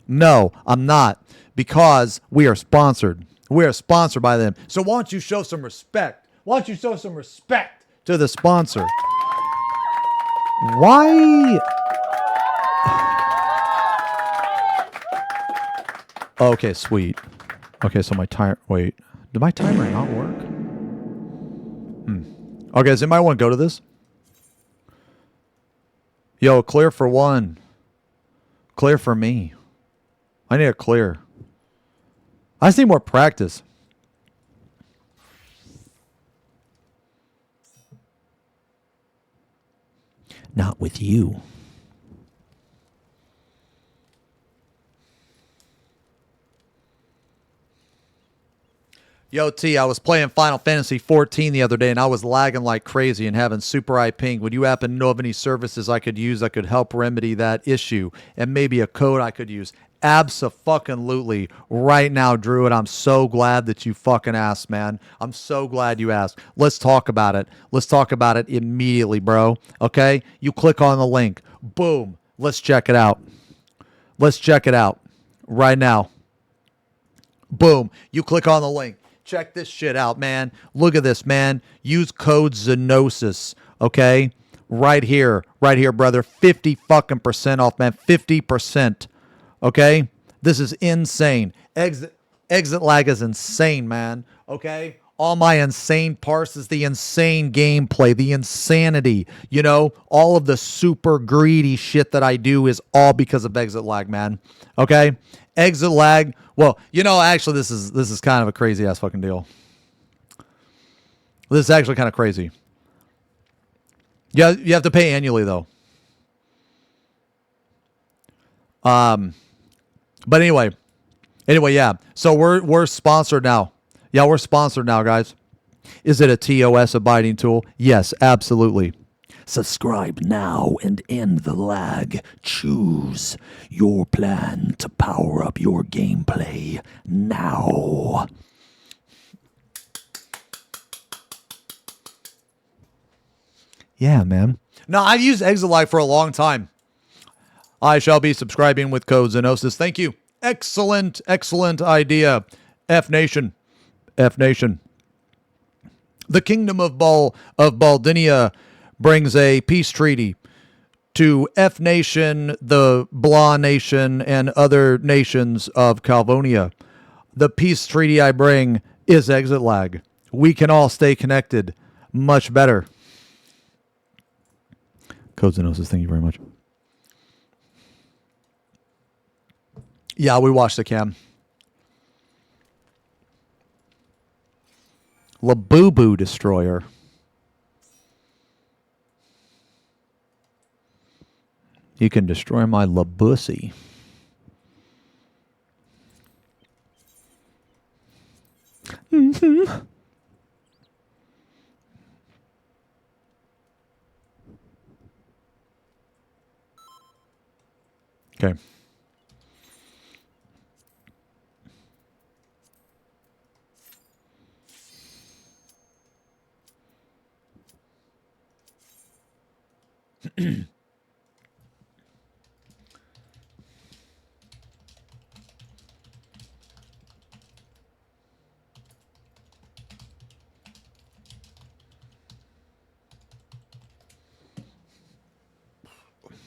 S1: No, I'm not. Because we are sponsored. We are sponsored by them. So why don't you show some respect? Why don't you show some respect to the sponsor? Why? Okay, sweet. Okay, so my timer... Wait. Did my timer not work? Okay, does anybody want to go to this? Yo, clear for one. Clear for me. I need a clear. I just need more practice. Not with you. Yo, T, I was playing Final Fantasy XIV the other day, and I was lagging like crazy and having super high ping. Would you happen to know of any services I could use that could help remedy that issue? And maybe a code I could use? Abso-fucking-lutely. Right now, Druid, I'm so glad that you fucking asked, man. I'm so glad you asked. Let's talk about it. Let's talk about it immediately, bro. Okay? You click on the link. Boom. Let's check it out. Let's check it out. Right now. Boom. You click on the link. Check this shit out, man. Look at this, man. Use code Xenosis, okay? Right here, brother. 50 fucking % off, man. 50%, okay? This is insane. Exit lag is insane, man, okay? All my insane parts is the insane gameplay, the insanity, you know? All of the super greedy shit that I do is all because of exit lag, man, okay? Exit lag. Well, you know, actually, this is kind of a crazy ass fucking deal. This is actually kind of crazy. Yeah, you have to pay annually though. But anyway, yeah. So we're sponsored now. Yeah, we're sponsored now, guys. Is it a TOS abiding tool? Yes, absolutely.
S4: Subscribe now and end the lag. Choose your plan to power up your gameplay now.
S1: Yeah, man. No, I've used exit lag for a long time. I shall be subscribing with code Xenosis. Thank you. Excellent, excellent idea. F Nation. F Nation. The kingdom of Baldinia brings a peace treaty to F Nation, the Blah Nation, and other nations of Calvonia. The peace treaty I bring is exit lag. We can all stay connected much better. Code Xenosis, thank you very much. Yeah, we watched the cam. Labubu Destroyer. You can destroy my Labussy. Mm-hmm. Okay.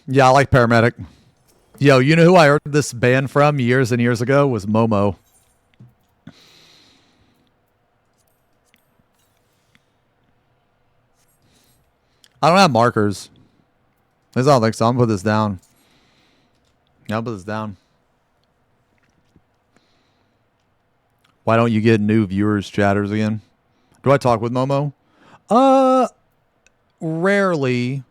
S1: Yeah, I like Paramedic. Yo, you know who I heard this band from years and years ago? Was Momo. I don't have markers. At least I don't think so. I'm gonna put this down. Yeah, I'll put this down. Why don't you get new viewers, chatters again? Do I talk with Momo? Rarely.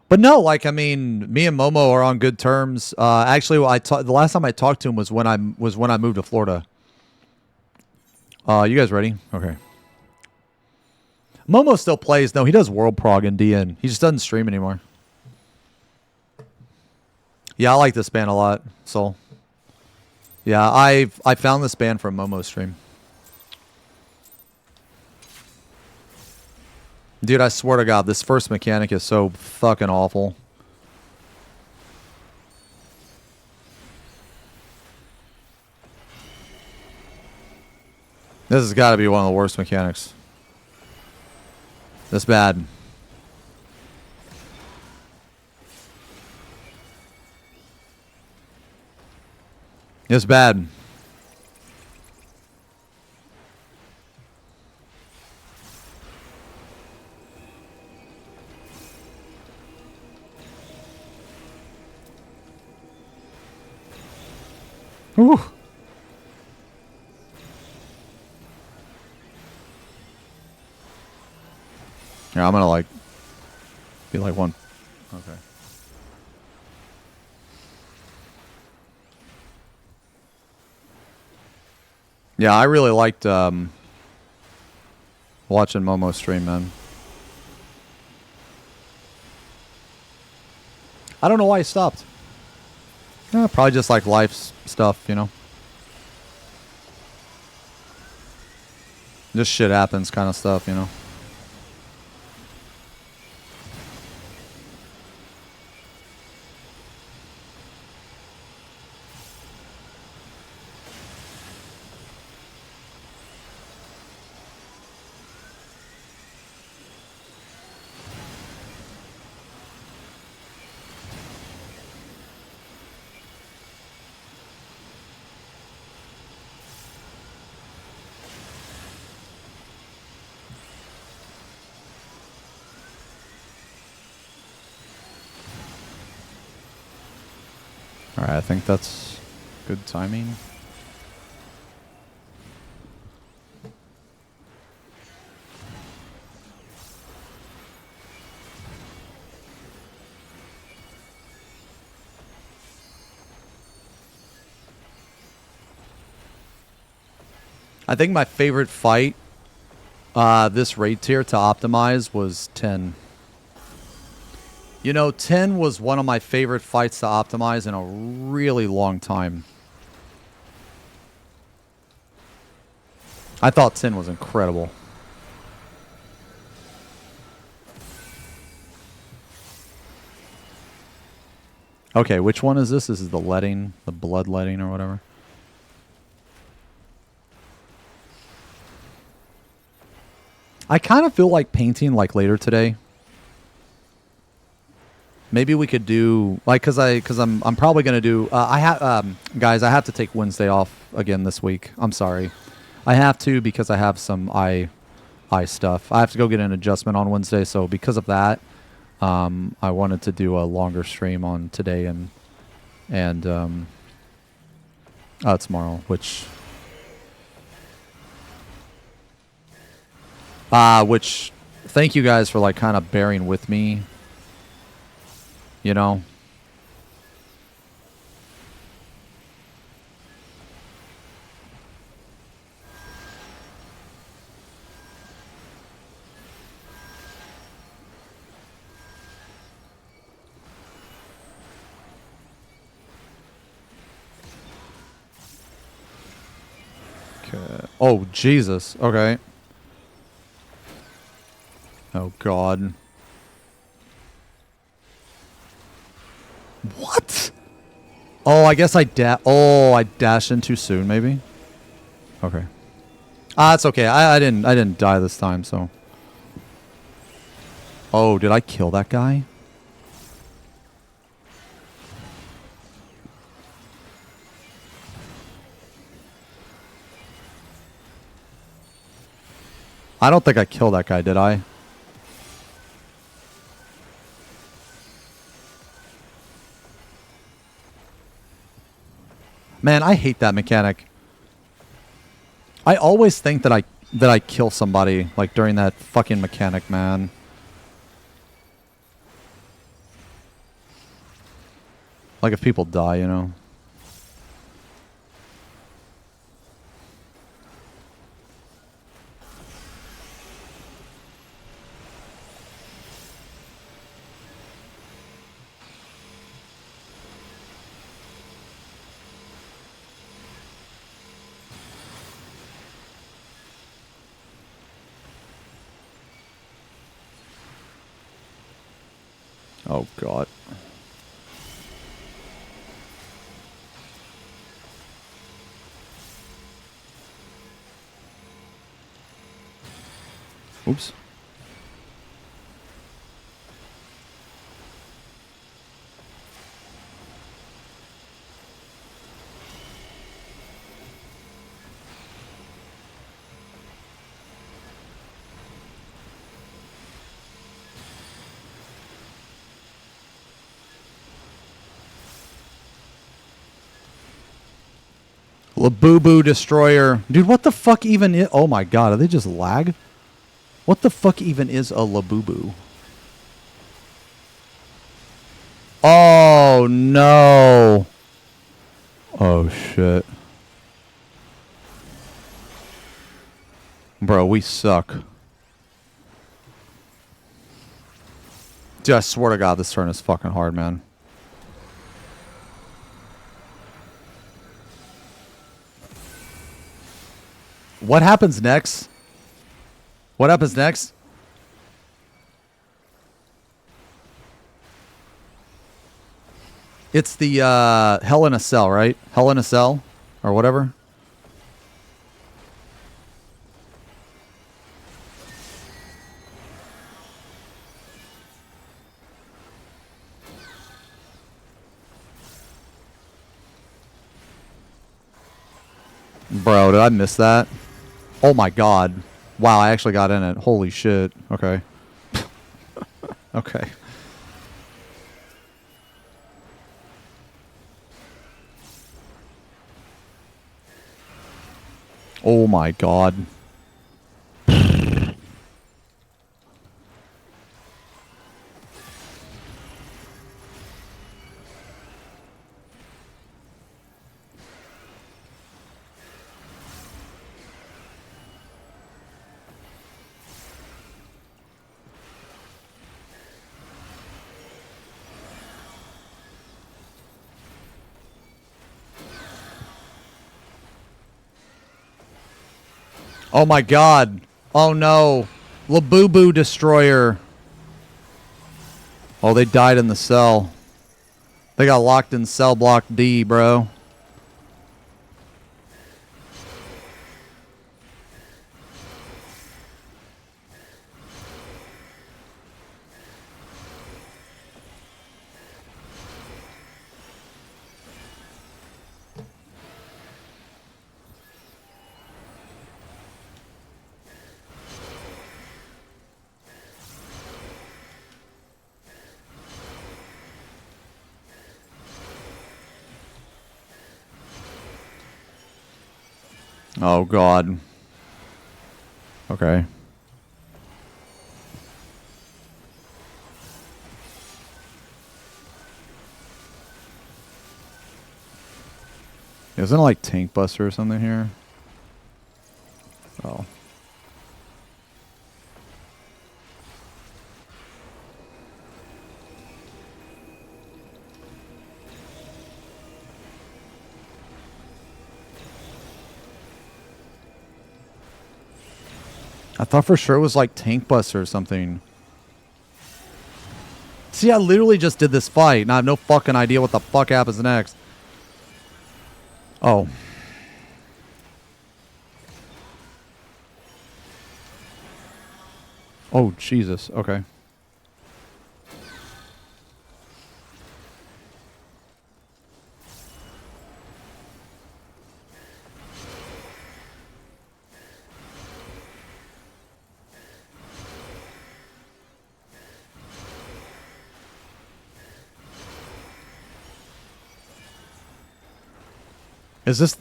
S1: But no, like, I mean, me and Momo are on good terms. Actually, the last time I talked to him was when I moved to Florida. You guys ready? Okay. Momo still plays. No, he does World Prog and DN. He just doesn't stream anymore. Yeah, I like this band a lot. So, yeah, I found this band from Momo's stream. Dude, I swear to God, this first mechanic is so fucking awful. This has got to be one of the worst mechanics. This bad. It's bad. Whew. Yeah, I'm gonna like be like one. Okay. Yeah, I really liked watching Momo stream, man. I don't know why he stopped. Yeah, probably just like life stuff, you know. Just shit happens kind of stuff, you know. Alright, I think that's good timing. I think my favorite fight this raid tier to optimize was 10. You know, 10 was one of my favorite fights to optimize in a really long time. I thought 10 was incredible. Okay, which one is this? This is the letting, the blood letting or whatever. I kind of feel like painting like later today. Maybe we could do like because I'm probably gonna do I have guys, I have to take Wednesday off again this week. I'm sorry, I have to because I have some eye stuff. I have to go get an adjustment on Wednesday, so because of that, I wanted to do a longer stream on today and tomorrow, which thank you guys for like kind of bearing with me. You know? Okay. Oh, Jesus. Okay. Oh, God. What? Oh, I guess I dashed in too soon, maybe. Okay. It's okay. I didn't die this time, so. Oh, did I kill that guy? I don't think I killed that guy, did I? Man, I hate that mechanic. I always think that I kill somebody like during that fucking mechanic, man. Like if people die, you know. Oh, God. Oops. Labubu Destroyer. Dude, what the fuck even is... Oh my god, are they just lag? What the fuck even is a Labubu? Oh, no. Oh, shit. Bro, we suck. Dude, I swear to god, this turn is fucking hard, man. What happens next? What happens next? It's the Hell in a Cell, right? Hell in a Cell? Or whatever? Bro, did I miss that? Oh my god. Wow, I actually got in it. Holy shit. Okay. Okay. Oh my god. Oh my god. Oh no. Labubu Destroyer. Oh, they died in the cell. They got locked in cell block D, bro. Oh god. Okay. Isn't it like Tank Buster or something here? Oh. I thought for sure it was like Tank Buster or something. See, I literally just did this fight, and I have no fucking idea what the fuck happens next. Oh. Oh, Jesus. Okay. Is this...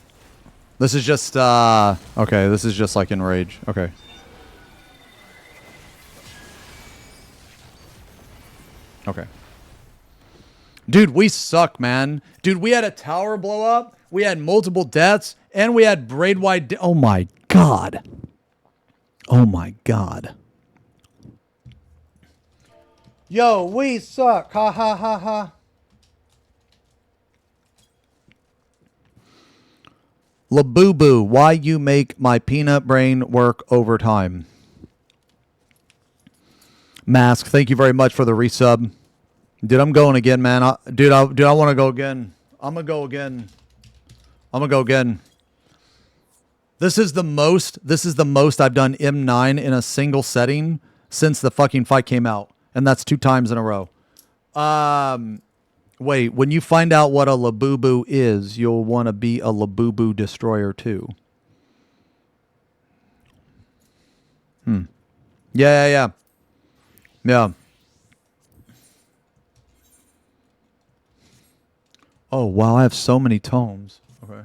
S1: This is just, okay, this is just like Enrage. Okay. Okay. Dude, we suck, man. Dude, we had a tower blow up, we had multiple deaths, and we had braid-wide... Oh my god. Oh my god. Yo, we suck. Ha ha ha ha. Labubu, why you make my peanut brain work overtime? Mask, thank you very much for the resub. Dude, I'm going again, man. Dude, I want to go again. I'm gonna go again. I'm gonna go again. This is the most I've done M9 in a single setting since the fucking fight came out, and that's 2 times in a row. Wait, when you find out what a Labubu is, you'll want to be a Labubu destroyer too. Yeah. Oh, wow, I have so many tomes. Okay.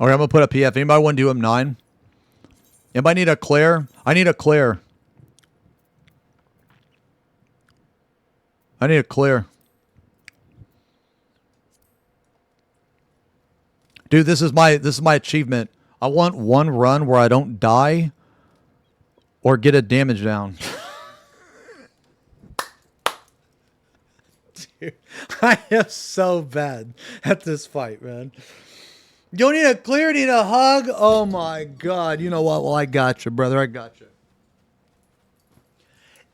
S1: Okay, I'm going to put a PF. Anybody want to do M9? Anybody need a clear? I need a clear. I need a clear. Dude, this is my achievement. I want one run where I don't die or get a damage down. Dude, I am so bad at this fight, man. You don't need a clear, need a hug? Oh my god. You know what? Well, I got you, brother. I got you.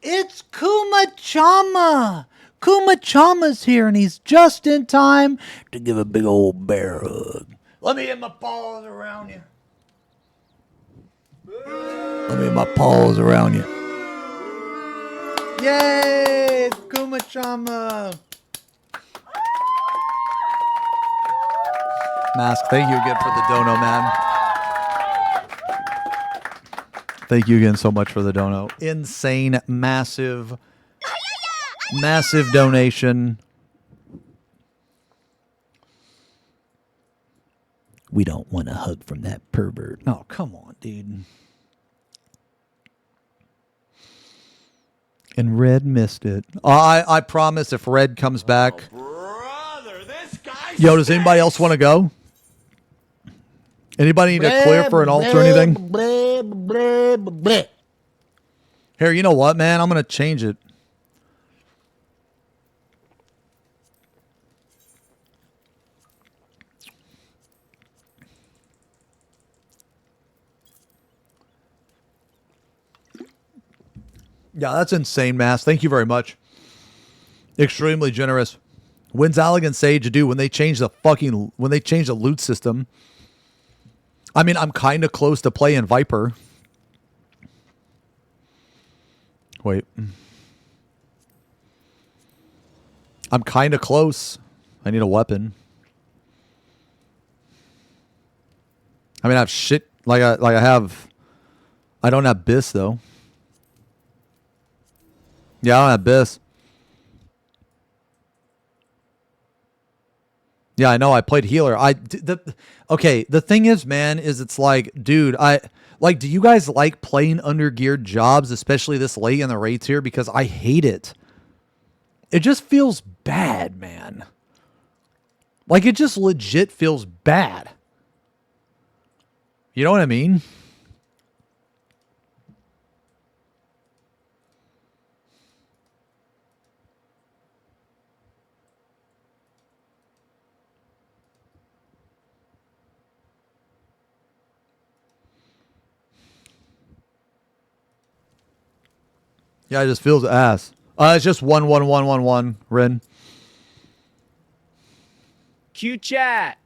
S1: It's Kuma-chama. Kuma-chama's here, and he's just in time to give a big old bear hug. Let me get my paws around you. Let me get my paws around you. Yay! It's Kuma-chama. Mask, thank you again for the dono, man. Thank you again so much for the dono. Insane, massive donation. We don't want a hug from that pervert. Oh, come on, dude. And Red missed it. I promise if Red comes back.
S7: Brother, this guy.
S1: Yo, does anybody else want to go? Anybody need a clear for an alt or anything? Here, you know what, man? I'm going to change it. Yeah, that's insane, Mass. Thank you very much. Extremely generous. When's Alec and Sage do when they change the loot system? I mean, I'm kind of close to playing Viper. Wait. I'm kind of close. I need a weapon. I mean, I have shit I don't have Biss though. Yeah, I don't have Biss. Yeah, I know. I played healer. Okay, the thing is, man, is it's like, dude, do you guys like playing undergeared jobs, especially this late in the raid tier? Because I hate it. It just feels bad, man. Like, it just legit feels bad. You know what I mean? Yeah, it just feels ass. It's just 11111, Rin.
S8: Q chat.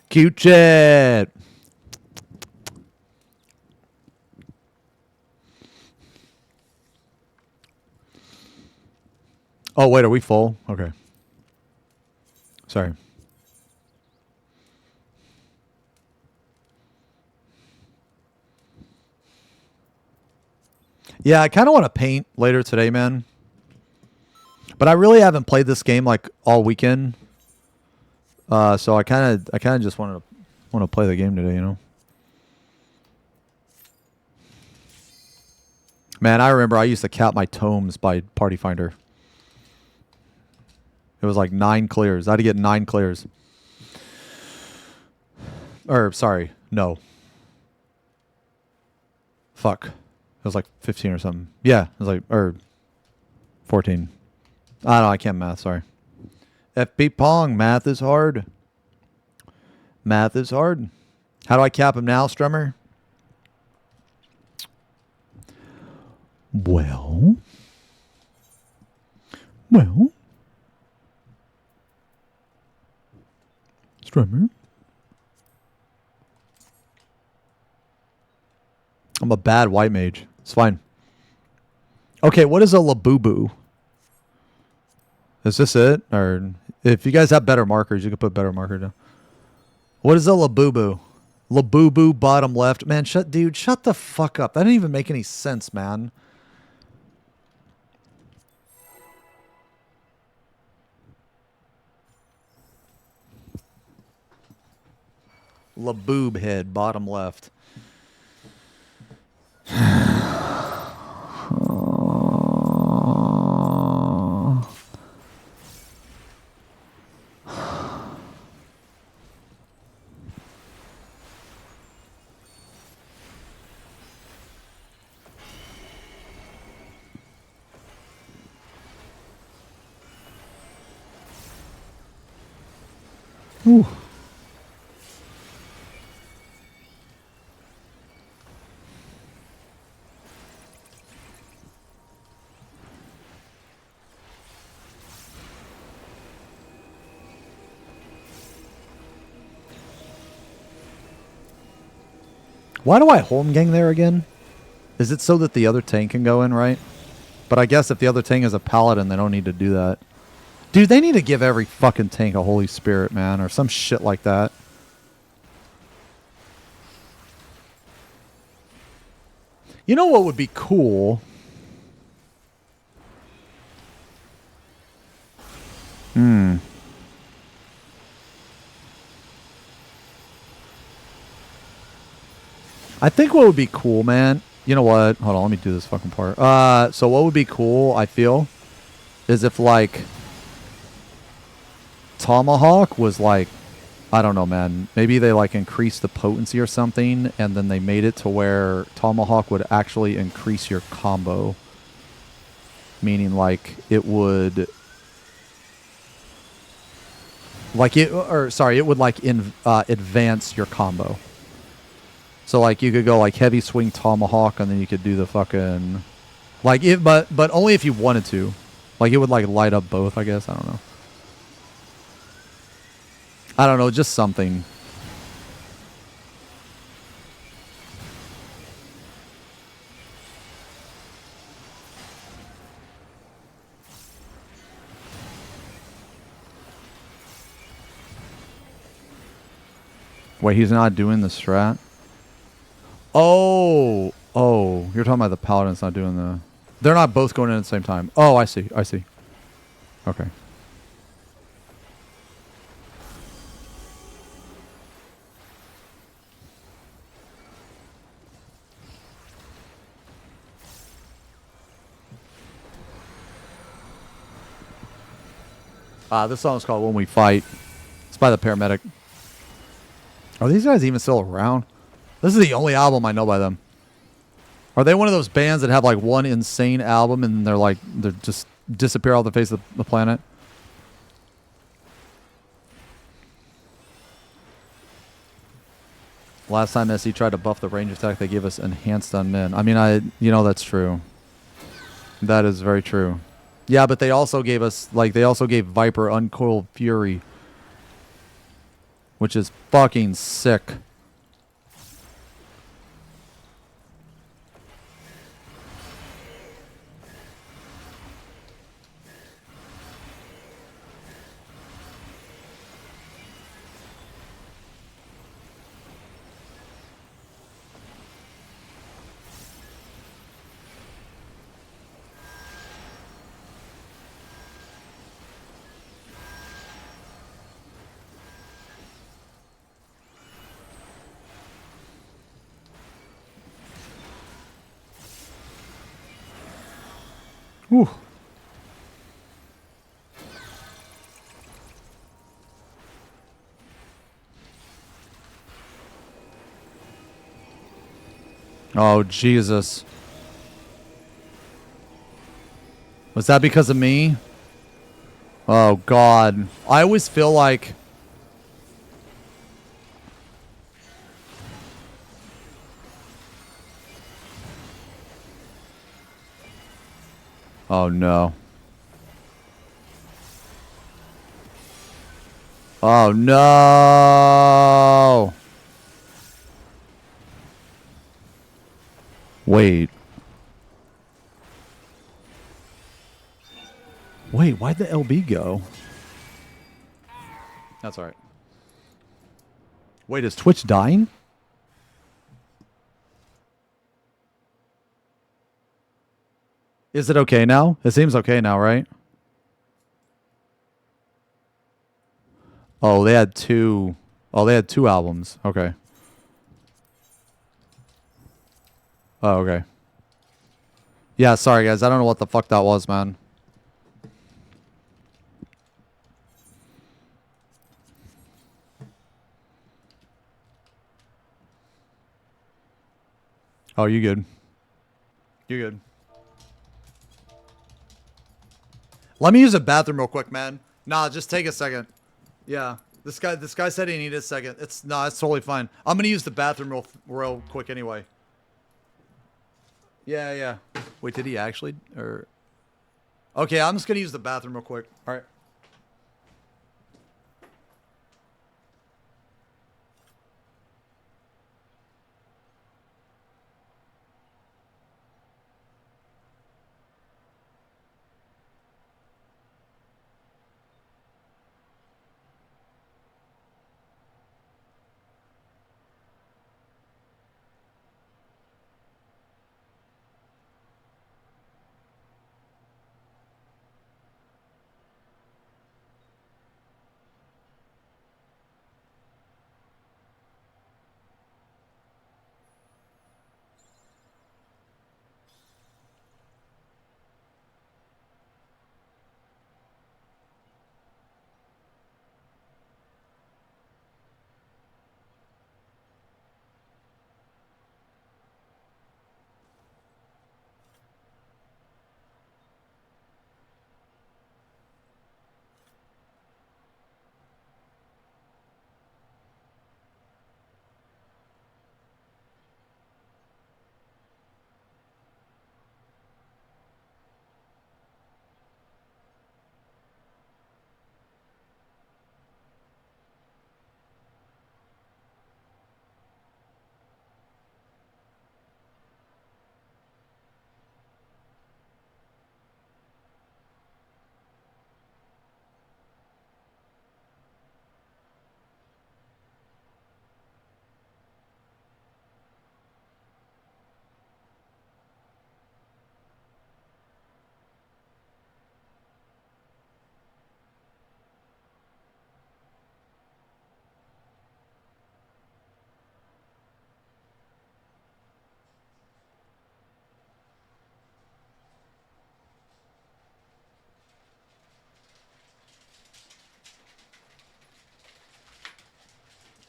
S1: Cute chat. Oh, wait, are we full? Okay. Sorry. Yeah, I kind of want to paint later today, man. But I really haven't played this game like all weekend. So I kind of just want to play the game today, you know. Man, I remember I used to count my tomes by Party Finder. It was like 9 clears. I had to get 9 clears. Or sorry, no. Fuck. was like 15 or something. Yeah, it was like, or 14. I don't know, I can't math, sorry. FP Pong, math is hard. Math is hard. How do I cap him now, Strummer? Well. Strummer. I'm a bad white mage. It's fine. Okay, what is a Labubu? Is this it? Or if you guys have better markers, you can put better marker down. What is a Labubu? Labubu bottom left. Man, shut the fuck up. That didn't even make any sense, man. Laboob head, bottom left. Ooh. Why do I home gang there again? Is it so that the other tank can go in, right? But I guess if the other tank is a paladin, they don't need to do that. Dude, they need to give every fucking tank a Holy Spirit, man, or some shit like that. You know what would be cool? I think what would be cool, man. You know what? Hold on, let me do this fucking part. So what would be cool, I feel, is if, like, Tomahawk was, like, I don't know, man. Maybe they, like, increased the potency or something, and then they made it to where Tomahawk would actually increase your combo. Meaning, like, it would... Like, it would, like, advance your combo. So, like, you could go, like, heavy swing Tomahawk, and then you could do the fucking... Like, but only if you wanted to. Like, it would, like, light up both, I guess. I don't know. I don't know, just something. Wait, he's not doing the strat? Oh, you're talking about the paladin's not doing the... They're not both going in at the same time. Oh, I see. Okay. This song is called When We Fight. It's by the Paramedic. Are these guys even still around? This is the only album I know by them. Are they one of those bands that have like one insane album and they're just disappear off the face of the planet? Last time SE tried to buff the range attack, they gave us enhanced on men. I mean, that's true. That is very true. Yeah, but they also gave us, like, they also gave Viper Uncoiled Fury, which is fucking sick. Whew. Oh, Jesus. Was that because of me? Oh, God. I always feel like... Oh, no. Oh, no! Wait. Wait, why'd the LB go? That's alright. Wait, is Twitch dying? Is it okay now? It seems okay now, right? Oh, they had two. Oh, they had two albums. Okay. Oh, okay. Yeah, sorry, guys. I don't know what the fuck that was, man. Oh, you good. You good. Let me use a bathroom real quick, man. Nah, just take a second. Yeah. This guy said he needed a second. It's totally fine. I'm gonna use the bathroom real quick anyway. Yeah, yeah. Wait, did he actually? Or okay, I'm just gonna use the bathroom real quick. All right.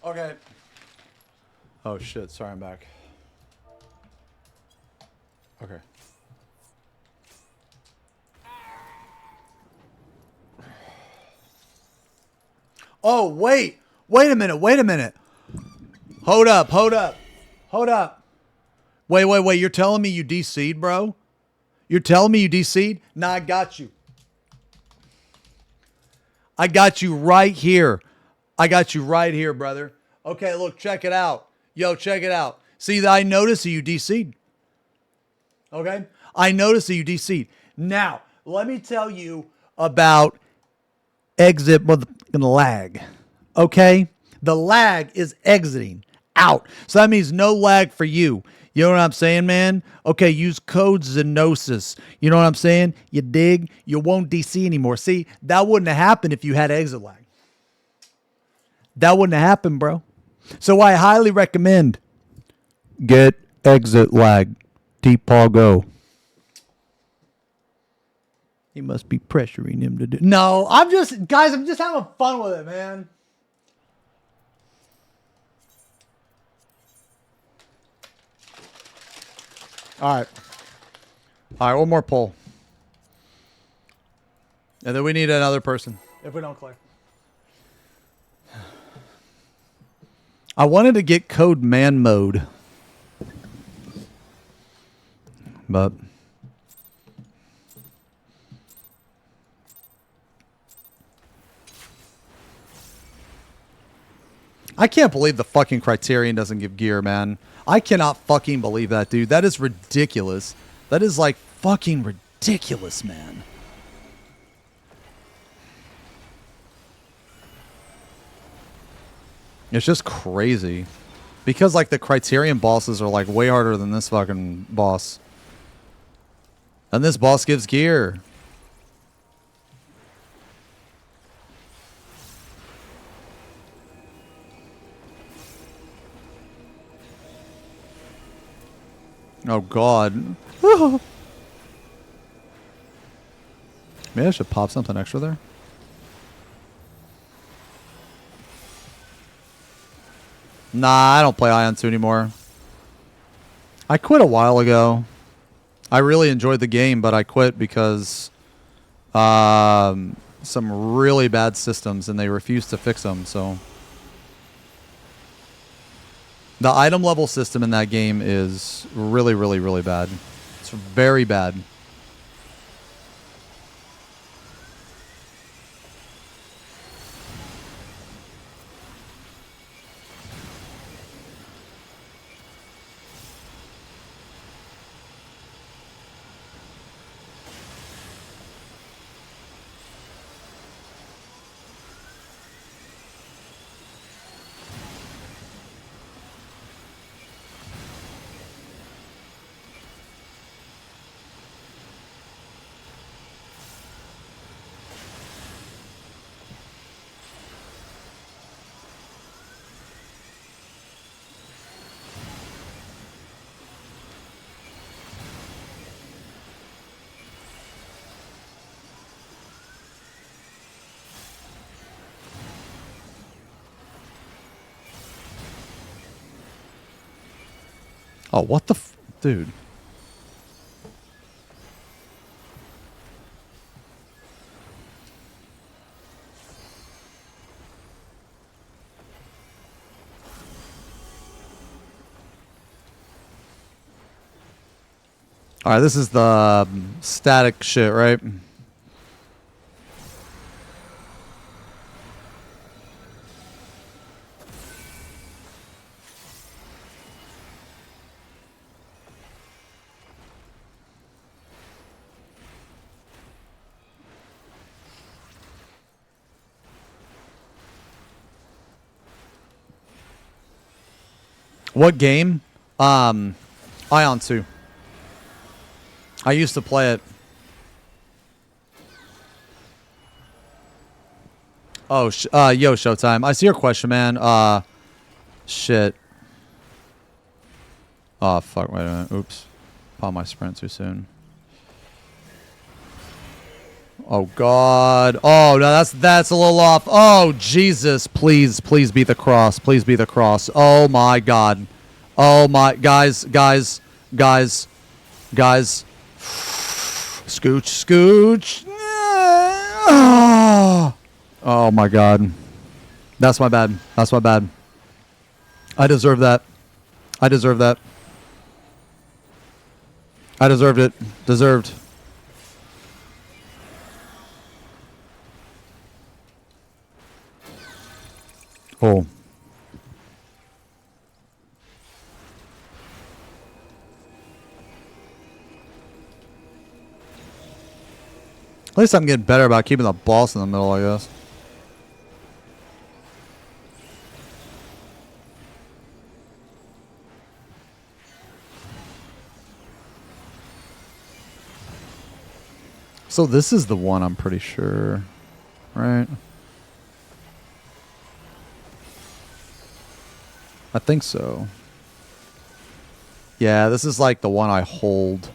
S1: Okay. Oh shit, sorry, I'm back. Okay. Oh, wait. Wait a minute. Wait a minute. Hold up. Hold up. Hold up. Wait, wait, wait. You're telling me you DC'd, bro? You're telling me you DC'd? Nah, I got you. I got you right here. I got you right here, brother. Okay, look, check it out. Yo, check it out. See, I noticed that you DC'd. Okay? I noticed that you DC'd. Now, let me tell you about exit motherfucking lag. Okay? The lag is exiting out. So that means no lag for you. You know what I'm saying, man? Okay, use code Xenosis. You know what I'm saying? You dig? You won't DC anymore. See, that wouldn't have happened if you had exit lag. That wouldn't have happened, bro. So I highly recommend get exit lag. T-Paw go. He must be pressuring him to do. No, I'm just having fun with it, man. All right. All right, one more poll. And then we need another person.
S9: If we don't clear.
S1: I wanted to get code man mode. But I can't believe the fucking Criterion doesn't give gear, man. I cannot fucking believe that, dude. That is ridiculous. That is like fucking ridiculous, man. It's just crazy. Because like the Criterion bosses are like way harder than this fucking boss. And this boss gives gear. Oh god. Maybe I should pop something extra there. Nah, I don't play Ion 2 anymore. I quit a while ago. I really enjoyed the game, but I quit because some really bad systems, and they refused to fix them, so... The item level system in that game is really, really, really bad. It's very bad. Oh, what the dude? All right, this is the static shit, right? What game? Ion 2. I used to play it. Oh, yo, Showtime. I see your question, man. Shit. Oh, fuck. Wait a minute. Oops. Pop my sprint too soon. Oh, God. Oh, no, that's a little off. Oh, Jesus. Please be the cross. Please be the cross. Oh, my God. Oh, my... Guys. Scooch. Oh, my God. That's my bad. I deserve that. I deserved it. Deserved. Oh. At least I'm getting better about keeping the boss in the middle, I guess. So this is the one, I'm pretty sure. Right? I think so. Yeah, this is like the one I hold.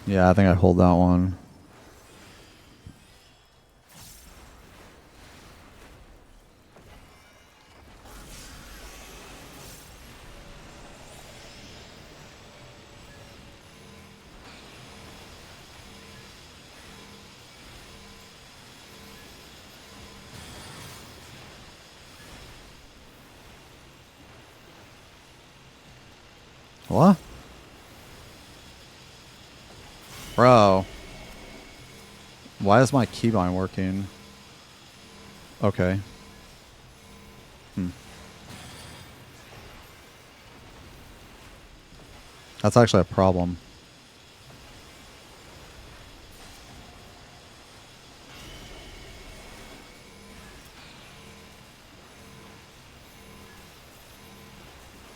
S1: Yeah, I think I hold that one. What? Bro. Why is my keybind working? Okay. That's actually a problem.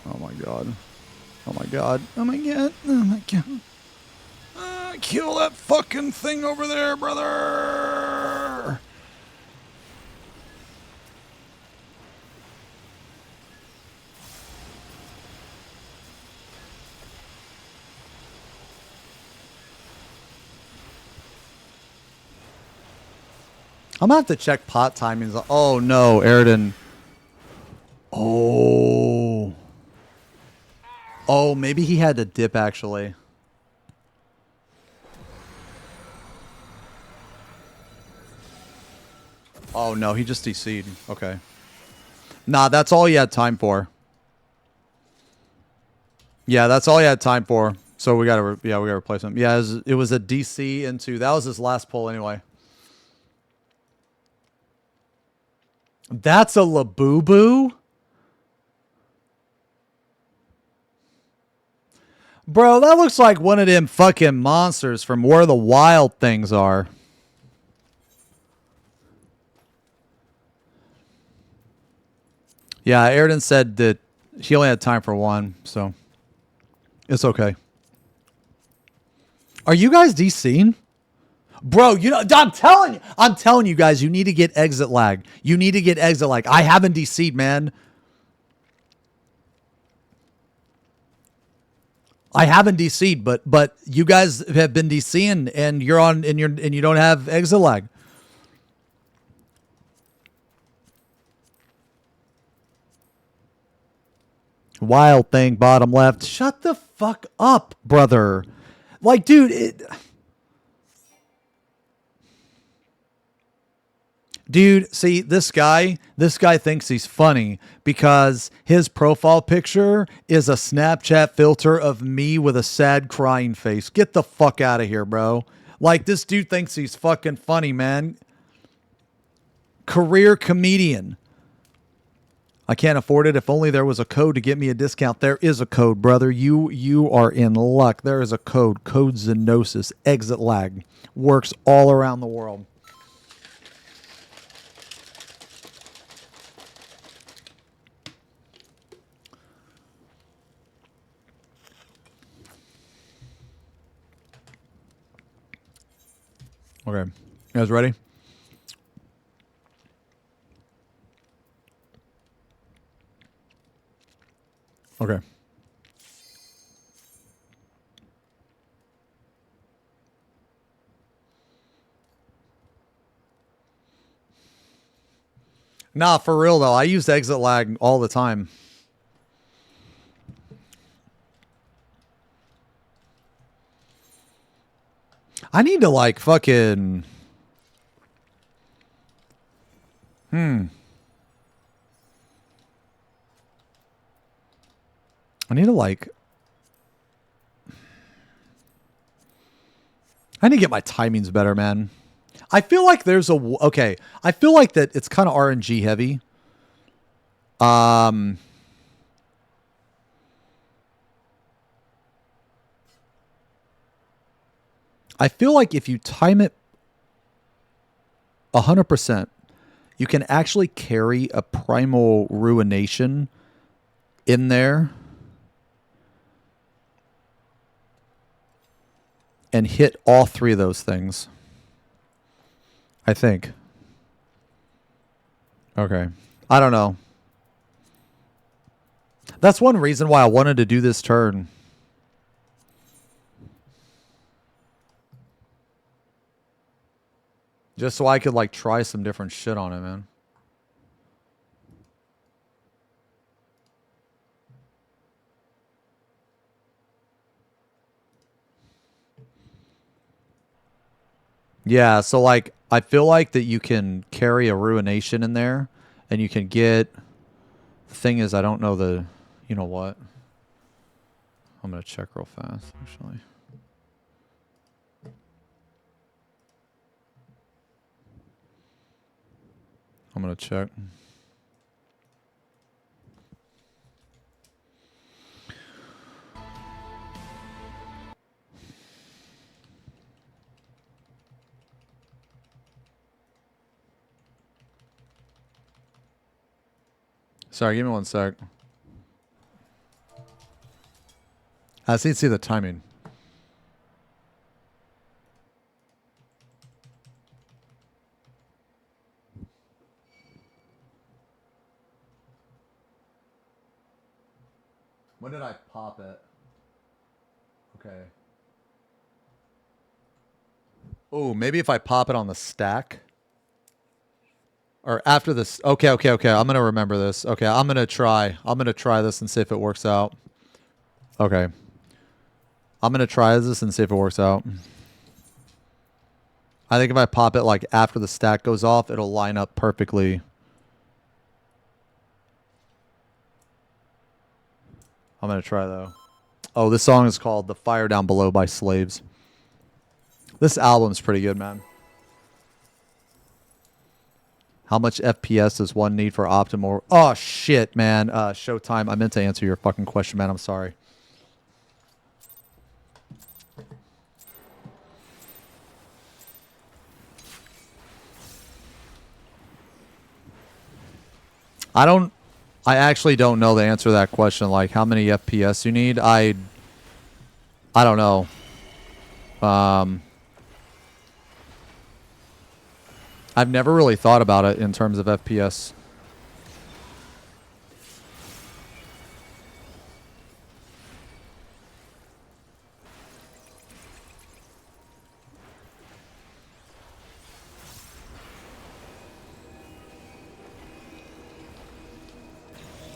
S1: Oh my god. Oh my god. Oh my god. Oh my god. Kill that fucking thing over there, brother! I'm gonna have to check pot timings. Oh no, Aridin. Oh. Oh, maybe he had to dip actually. Oh no, he just DC'd. Okay. Nah, that's all he had time for. Yeah, that's all he had time for. So we gotta, we gotta replace him. Yeah, it was a DC into, that was his last pull anyway. That's a Labubu? Bro, that looks like one of them fucking monsters from where the wild things are. Yeah, Aridin said that he only had time for one, so it's okay. Are you guys DCing? Bro, you know, I'm telling you guys, you need to get exit lag. You need to get exit lag. I haven't DC'd, man. I haven't DC'd, but you guys have been DCing and you're on and you don't have exit lag. Wild thing, bottom left. Shut the fuck up, brother. Like, dude, dude, see, this guy thinks he's funny because his profile picture is a Snapchat filter of me with a sad crying face. Get the fuck out of here, bro. Like, this dude thinks he's fucking funny, man. Career comedian. I can't afford it. If only there was a code to get me a discount. There is a code, brother. You are in luck. There is a code. Code Xenosis. Exit lag. Works all around the world. Okay. You guys ready? Okay. Nah, for real though. I use exit lag all the time. I need to like fucking... I need to like... I need to get my timings better, man. I feel like there's a... Okay. I feel like that it's kind of RNG heavy. I feel like if you time it 100%, you can actually carry a primal ruination in there and hit all three of those things. I think. Okay. I don't know. That's one reason why I wanted to do this turn. Just so I could like try some different shit on it, man. Yeah, so like I feel like that you can carry a ruination in there and you can get... The thing is, I don't know the... You know what? I'm gonna check real fast, actually. I'm gonna check. Sorry, give me 1 sec. I just need to see the timing. When did I pop it? Okay. Oh, maybe if I pop it on the stack. Or after this. Okay. I'm going to remember this. Okay, I'm going to try. I'm going to try this and see if it works out. Okay. I'm going to try this and see if it works out. I think if I pop it like after the stack goes off, it'll line up perfectly. I'm going to try though. Oh, this song is called The Fire Down Below by Slaves. This album's pretty good, man. How much FPS does one need for optimal? Oh, shit, man. Showtime. I meant to answer your fucking question, man. I'm sorry. I actually don't know the answer to that question. Like, how many FPS you need? I don't know. I've never really thought about it in terms of FPS.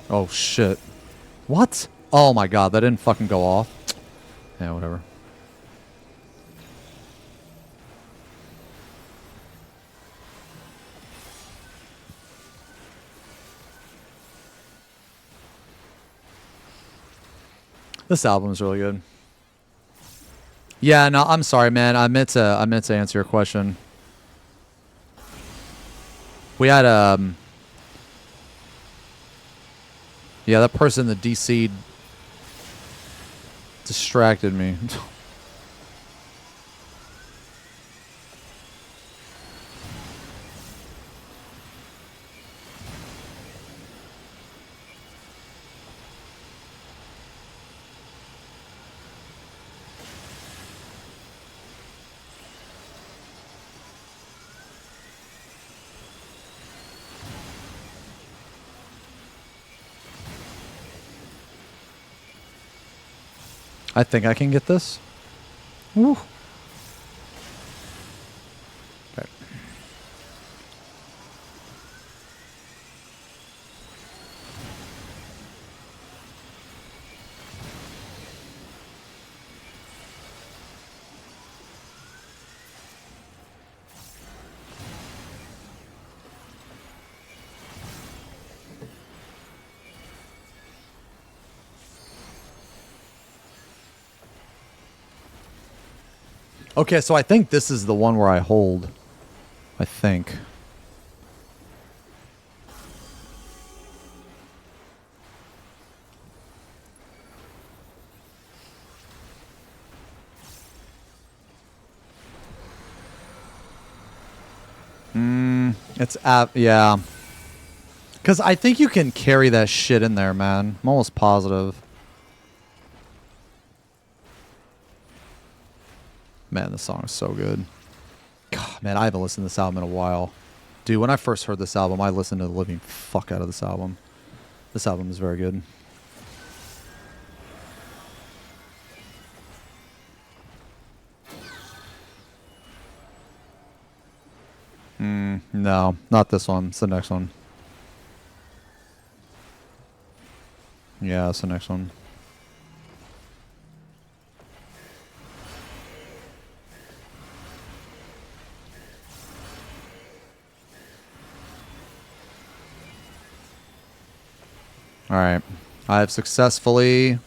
S1: Oh, shit. What? Oh, my God. That didn't fucking go off. Yeah, whatever. This album is really good. Yeah, no, I'm sorry, man. I meant to answer your question. We had yeah, that person in the DC distracted me. I think I can get this. Woo. Okay. Okay, so I think this is the one where I hold. I think. It's yeah. Because I think you can carry that shit in there, man. I'm almost positive. Man, this song is so good. God, man, I haven't listened to this album in a while. Dude, when I first heard this album, I listened to the living fuck out of this album. This album is very good. No, not this one. It's the next one. Yeah, it's the next one. All right. I have successfully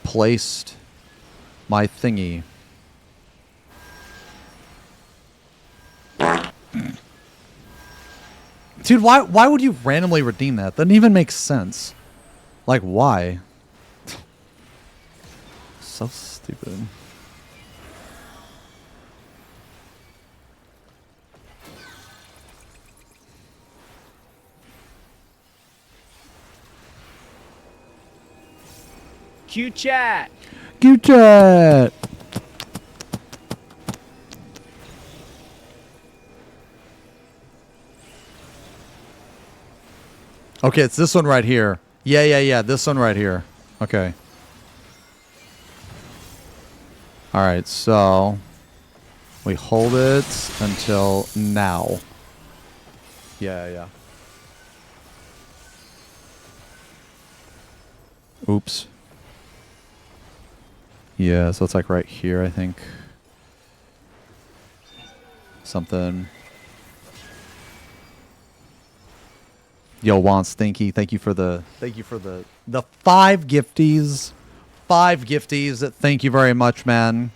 S1: placed my thingy. Dude, why would you randomly redeem that? That doesn't even make sense. Like, why? So stupid.
S8: Q chat.
S1: Good chat. Okay, it's this one right here. Yeah. This one right here. Okay. All right, so we hold it until now. Yeah. Oops. Yeah, so it's like right here, I think. Something. Yo, Juan Stinky, thank you for the 5 gifties. 5 gifties. Thank you very much, man.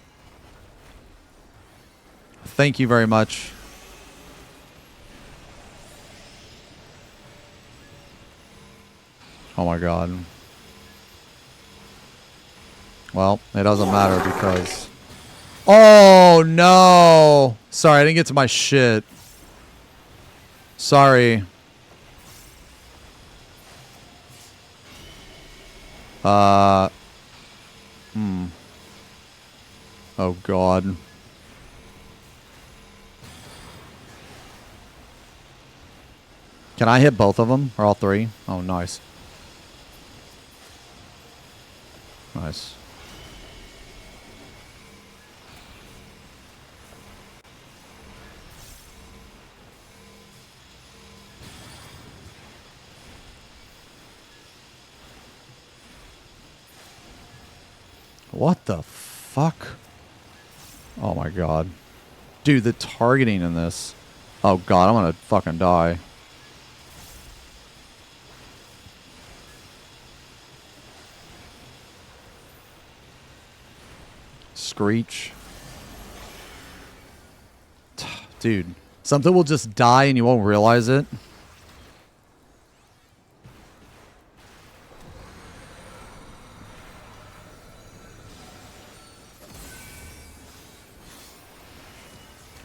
S1: Thank you very much. Oh my god. Well, it doesn't matter because... Oh, no! Sorry, I didn't get to my shit. Sorry. Oh, God. Can I hit both of them? Or all 3? Oh, nice. Nice. What the fuck? Oh my god. Dude, the targeting in this. Oh god, I'm gonna fucking die. Screech. Dude, something will just die and you won't realize it.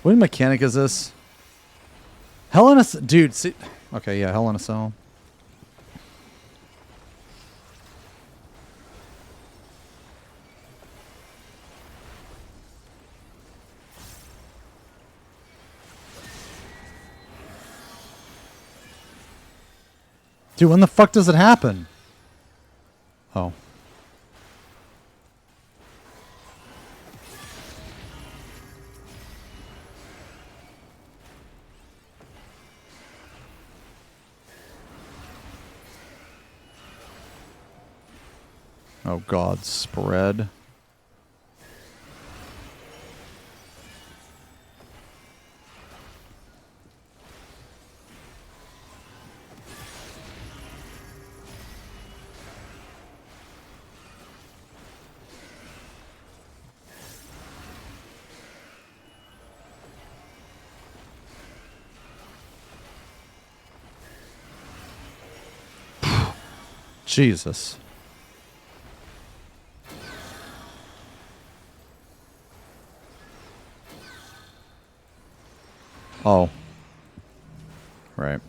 S1: What mechanic is this? Hell in a... Dude, see... Okay, yeah, Hell in a Cell. Dude, when the fuck does it happen? Oh. Oh god, spread. Jesus. Oh. Right.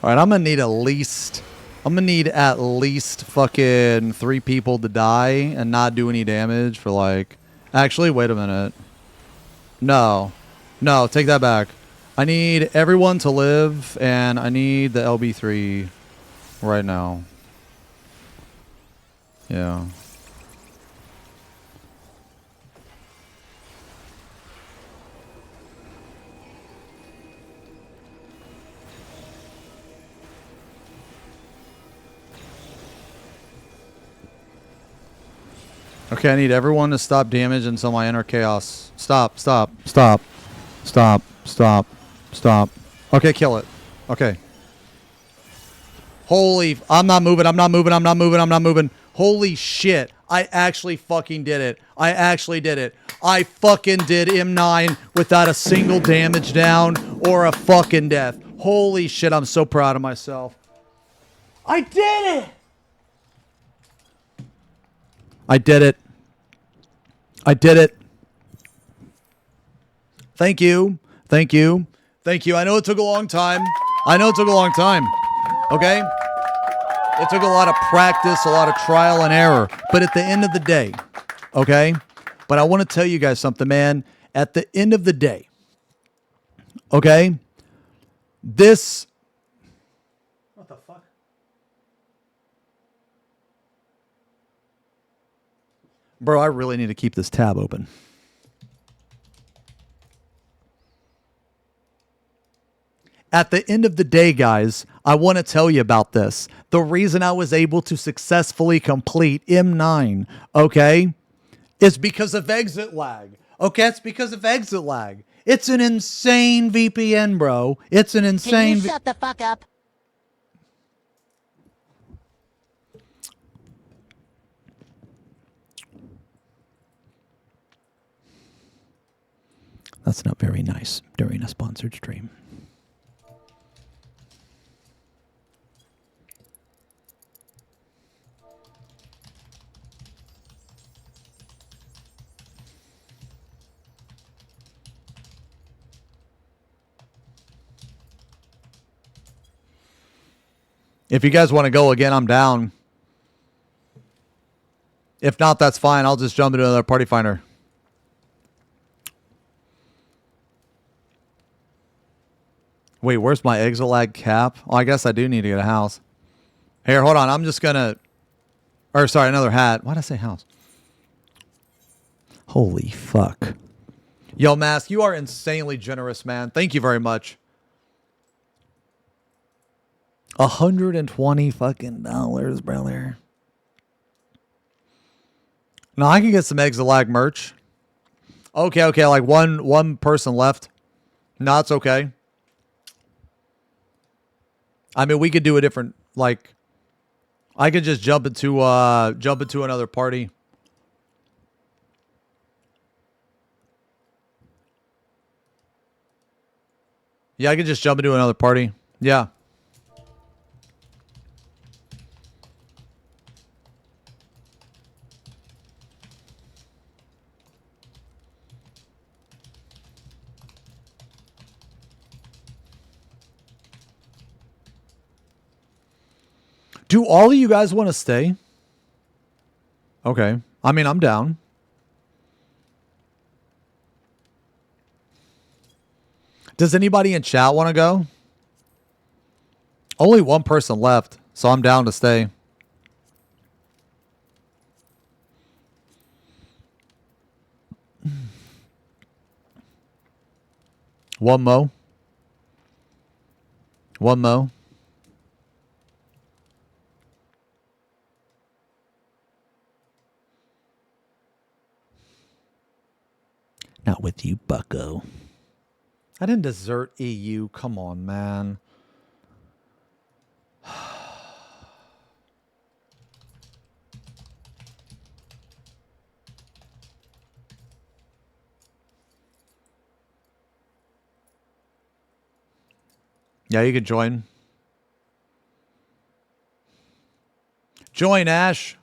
S1: Alright, I'm gonna need at least fucking 3 people to die and not do any damage for like... Actually, wait a minute. No. No, take that back. I need everyone to live and I need the LB3 right now. Yeah. Okay, I need everyone to stop damage until my inner chaos. Stop, stop, stop, stop, stop, stop. Okay, kill it. Okay. Holy, I'm not moving, I'm not moving, I'm not moving, I'm not moving. Holy shit, I actually fucking did it. I actually did it. I fucking did M9 without a single damage down or a fucking death. Holy shit, I'm so proud of myself. I did it! I did it. I did it. Thank you. Thank you. Thank you. I know it took a long time. I know it took a long time. Okay? It took a lot of practice, a lot of trial and error. But at the end of the day, okay? But I want to tell you guys something, man. At the end of the day, okay? This... What the fuck? Bro, I really need to keep this tab open. At the end of the day, guys, I want to tell you about this. The reason I was able to successfully complete M9, okay, is because of exit lag. Okay, it's because of exit lag. It's an insane VPN, bro. It's an insane...
S5: Can you shut the fuck up?
S4: That's not very nice during a sponsored stream.
S1: If you guys want to go again, I'm down. If not, that's fine. I'll just jump into another party finder. Wait, where's my exit lag cap? Oh, I guess I do need to get a house. Here, hold on. I'm just going to... Or, sorry, another hat. Why'd I say house?
S4: Holy fuck.
S1: Yo, Mask, you are insanely generous, man. Thank you very much.
S4: 120 fucking dollars, brother.
S1: No, I can get some exit lag merch. Okay, okay. Like one person left. No, it's okay. I mean, we could do a different, like, I could just jump into another party. Yeah, I could just jump into another party. Yeah. Do all of you guys want to stay? Okay. I mean, I'm down. Does anybody in chat want to go? Only one person left, so I'm down to stay. One mo. One mo.
S4: Not with you, bucko.
S1: I didn't desert EU. Come on, man. Yeah, you could join. Join, Ash.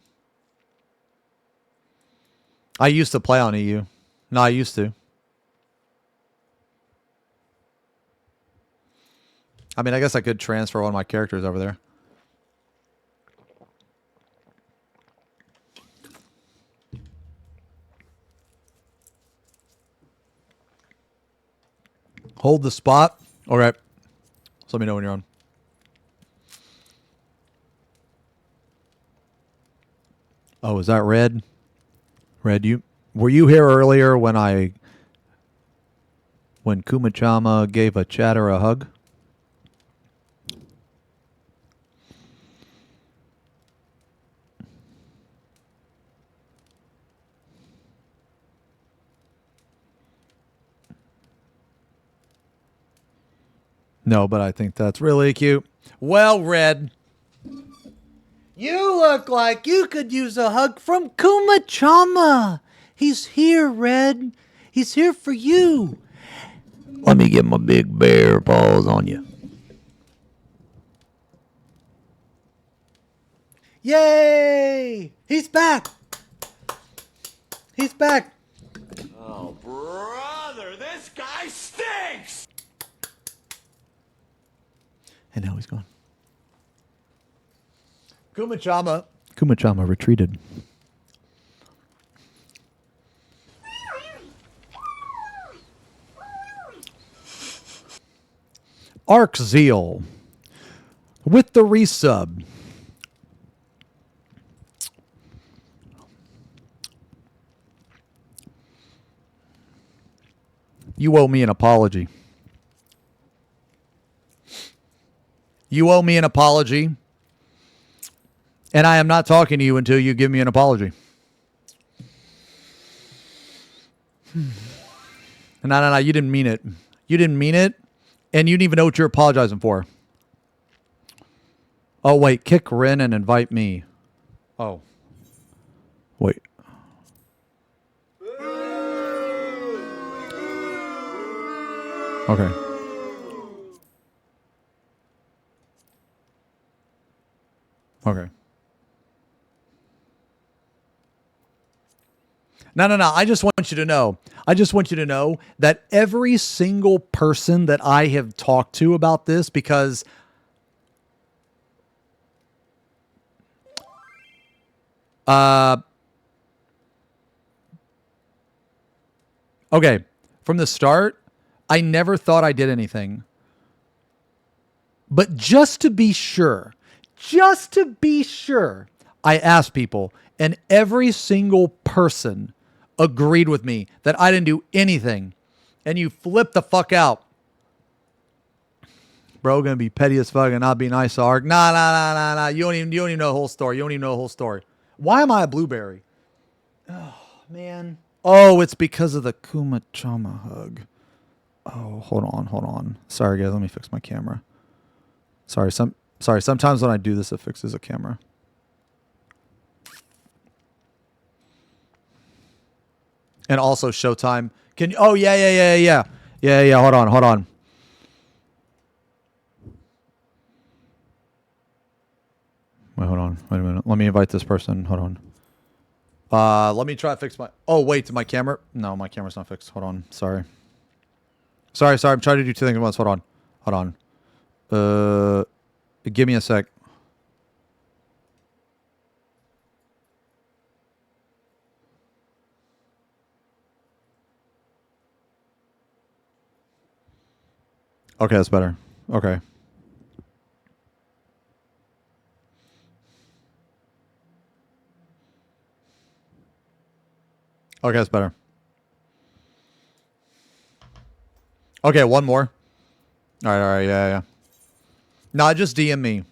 S1: I used to play on EU. No, I used to. I mean, I guess I could transfer one of my characters over there. Hold the spot. All right. So let me know when you're on. Oh, is that Red? Red, were you here earlier when Kumachama gave a chatter a hug? No, but I think that's really cute. Well, Red,
S2: You look like you could use a hug from Kumachama. He's here, Red. He's here for you.
S4: Let me get my big bear paws on you.
S2: Yay! He's back. He's back.
S7: Oh, brother, this guy stinks!
S1: and now he's gone. Kumachama retreated. Arc Zeal with the resub. You owe me an apology. You owe me an apology. And I am not talking to you until you give me an apology. No, you didn't mean it. You didn't mean it. And you didn't even know what you're apologizing for. Oh, wait. Kick Rin and invite me. Oh. Wait. Okay. Okay. No. I just want you to know. I just want you to know that every single person that I have talked to about this, because okay, from the start, I never thought I did anything. But just to be sure, I asked people, and every single person agreed with me that I didn't do anything. And you flip the fuck out. Bro, gonna be petty as fuck and not be nice to Ark. Nah. You don't even know the whole story. You don't even know the whole story. Why am I a blueberry? Oh, man. Oh, it's because of the Kumachama hug. Oh, hold on. Sorry, guys. Let me fix my camera. Sorry. Sometimes when I do this, it fixes a camera. And also Showtime. Oh, yeah. Hold on. Wait, hold on. Wait a minute. Let me invite this person. Hold on. Let me try to fix my... Oh, wait. My camera? No, my camera's not fixed. Hold on. Sorry. I'm trying to do two things at once. Hold on. Give me a sec. Okay, that's better. Okay. Okay, that's better. Okay, one more. All right, yeah. No, just DM me.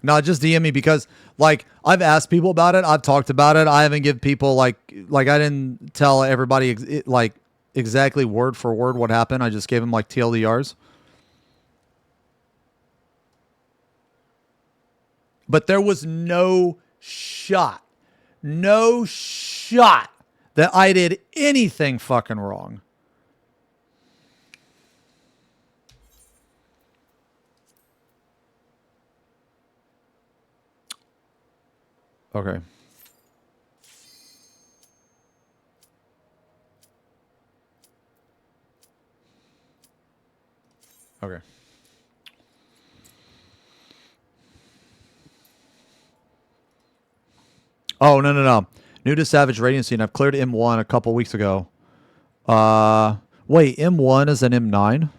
S1: No, just DM me because, like, I've asked people about it. I've talked about it. I haven't given people, like I didn't tell everybody, exactly word for word what happened. I just gave them, like, TLDRs. But there was no shot that I did anything fucking wrong. Okay. Okay. Oh, no. New to Savage Radiant Scene. I've cleared M1 a couple weeks ago. Wait, M1 is an M9?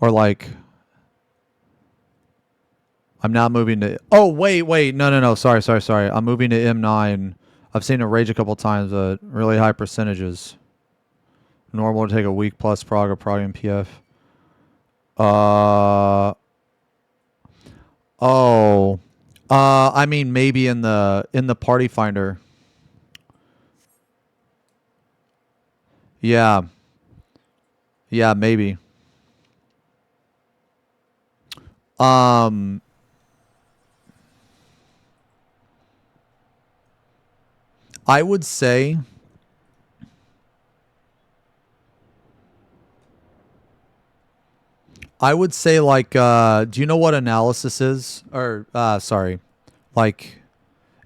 S1: Or like... I'm now moving to... Oh, wait. No. Sorry. I'm moving to M9. I've seen it rage a couple times, really high percentages. Normal to take a week plus prog or prog and PF. I mean, maybe in the party finder. Yeah, maybe. I would say like, do you know what analysis is? Or, sorry. Like,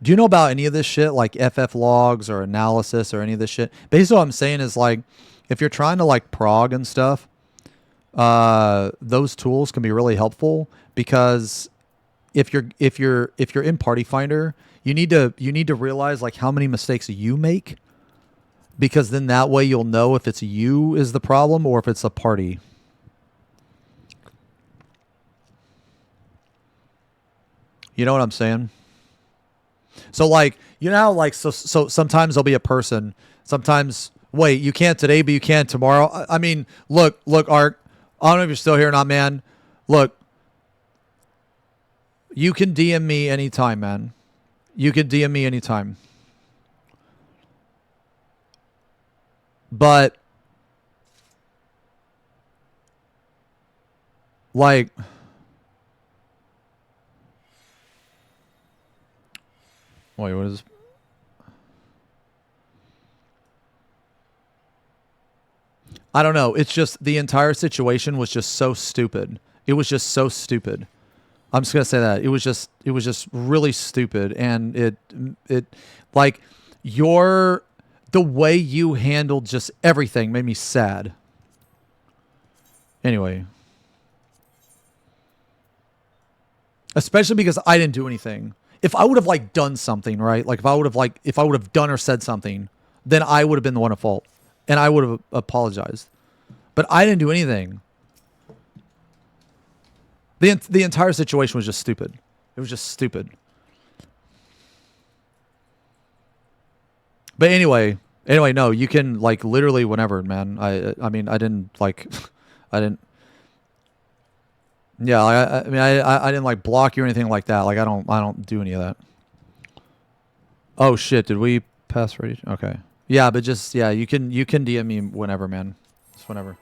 S1: do you know about any of this shit? Like FF logs or analysis or any of this shit? Basically what I'm saying is like, if you're trying to like prog and stuff, those tools can be really helpful because if you're in Party Finder, you need to realize like how many mistakes you make, because then that way you'll know if it's you is the problem or if it's a party. You know what I'm saying? So like, you know how like so sometimes there'll be a person, sometimes wait, you can't today but you can tomorrow. I mean, look Art, I don't know if you're still here or not, man. Look, you can DM me anytime, man. You can DM me anytime. But like, wait, what is this? I don't know. It's just the entire situation was just so stupid. It was just so stupid. I'm just gonna say that it was just really stupid, and it like the way you handled just everything made me sad. Anyway, especially because I didn't do anything. If I would have like done something, right? Like if I would have done or said something, then I would have been the one at fault, and I would have apologized. But I didn't do anything. The entire situation was just stupid. It was just stupid. But anyway, no, you can like literally whenever, man. I mean, I didn't like, I didn't. Yeah, I mean, I didn't like block you or anything like that. Like I don't do any of that. Oh shit! Did we pass ready? Okay. Yeah, but just yeah, you can DM me whenever, man. Just whenever.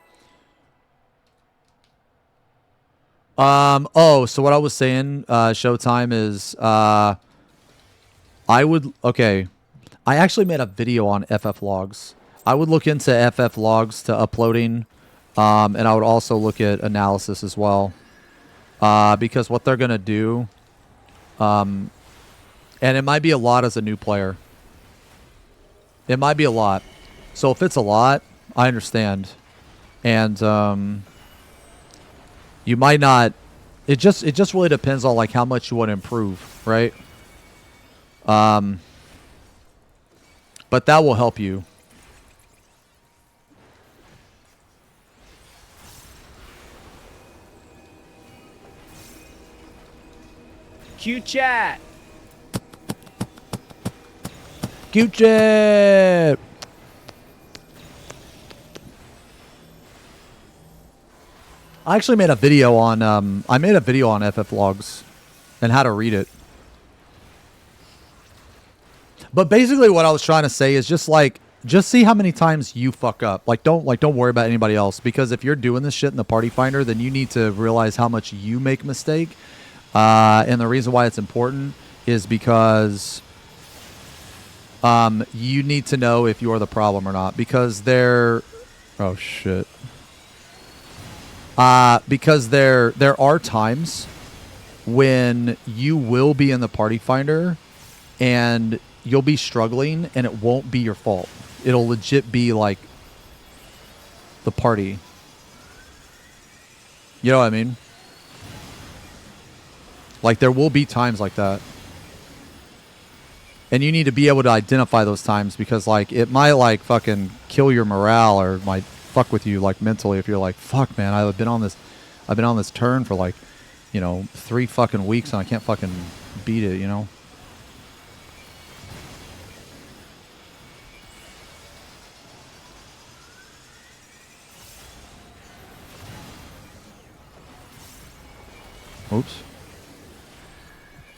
S1: Oh, so what I was saying, Showtime is, I actually made a video on FF logs. I would look into FF logs to uploading, and I would also look at analysis as well, because what they're going to do, and it might be a lot as a new player. It might be a lot. So if it's a lot, I understand. And, you might not. It just really depends on like how much you want to improve, right? But that will help you.
S8: Q chat.
S1: Q chat. I actually made a video on FF logs and how to read it. But basically what I was trying to say is just see how many times you fuck up. Like don't worry about anybody else, because if you're doing this shit in the party finder, then you need to realize how much you make a mistake. And the reason why it's important is because you need to know if you're the problem or not, because oh shit. Because there are times when you will be in the party finder and you'll be struggling and it won't be your fault. It'll legit be like the party. You know what I mean? Like there will be times like that. And you need to be able to identify those times, because like it might like fucking kill your morale or might fuck with you like mentally if you're like, fuck man, I've been on this turn for like you know, 3 fucking weeks and I can't fucking beat it, you know? Oops.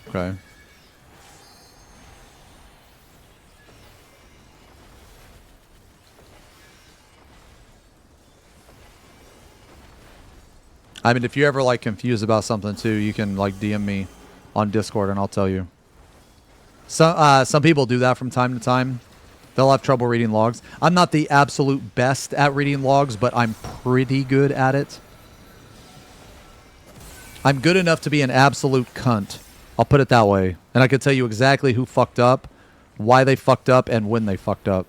S1: Okay. I mean, if you're ever like confused about something too, you can like DM me on Discord and I'll tell you. Some people do that from time to time. They'll have trouble reading logs. I'm not the absolute best at reading logs, but I'm pretty good at it. I'm good enough to be an absolute cunt. I'll put it that way. And I can tell you exactly who fucked up, why they fucked up, and when they fucked up.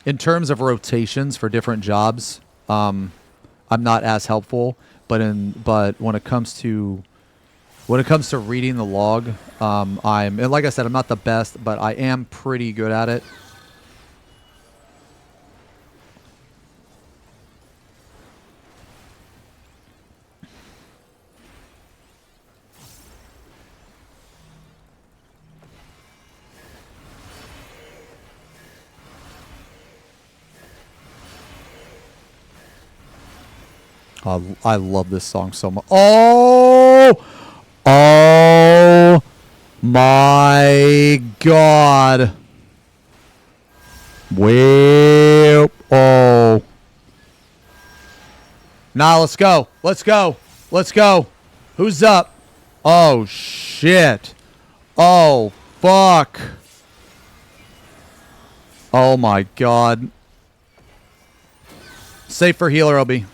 S1: In terms of rotations for different jobs, I'm not as helpful, but when it comes to reading the log, and like I said, I'm not the best, but I am pretty good at it. I love this song so much. Oh! Oh my God. Well, oh. Nah, let's go. Let's go. Let's go. Who's up? Oh, shit. Oh, fuck. Oh my God. Safe for healer, Obi.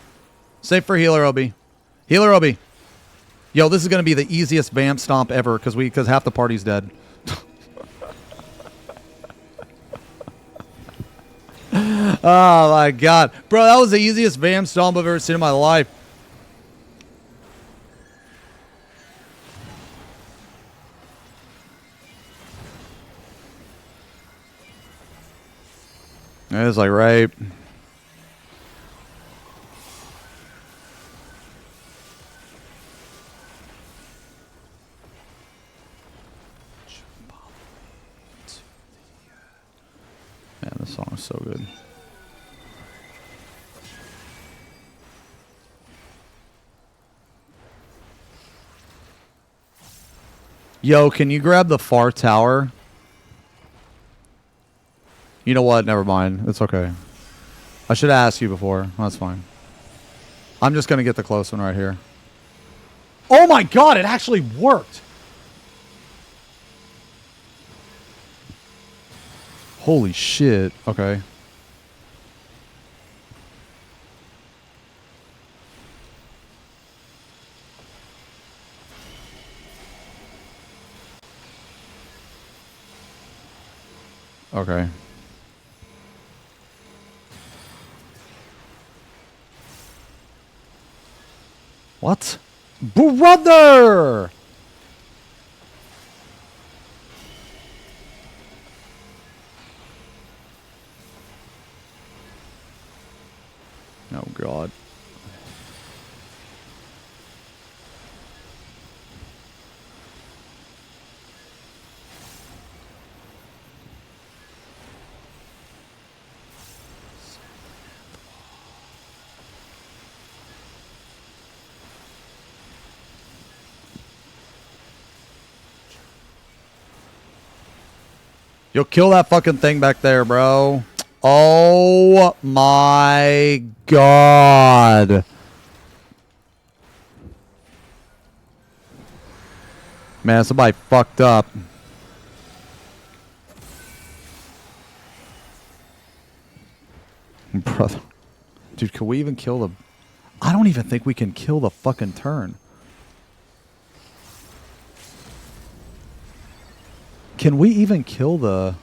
S1: Safe for healer, Obi. Healer, Obi. Yo, this is going to be the easiest vamp stomp ever because half the party's dead. Oh, my God. Bro, that was the easiest vamp stomp I've ever seen in my life. It was like, right. Man, this song is so good. Yo, can you grab the far tower? You know what? Never mind. It's okay. I should have asked you before. That's fine. I'm just going to get the close one right here. Oh my God, it actually worked. Holy shit. Okay. Okay. What? Brother! Oh, God. Yo, kill that fucking thing back there, bro. Oh my God. Man, somebody fucked up. Brother. Dude, can we even kill the... I don't even think we can kill the fucking turn. Can we even kill the...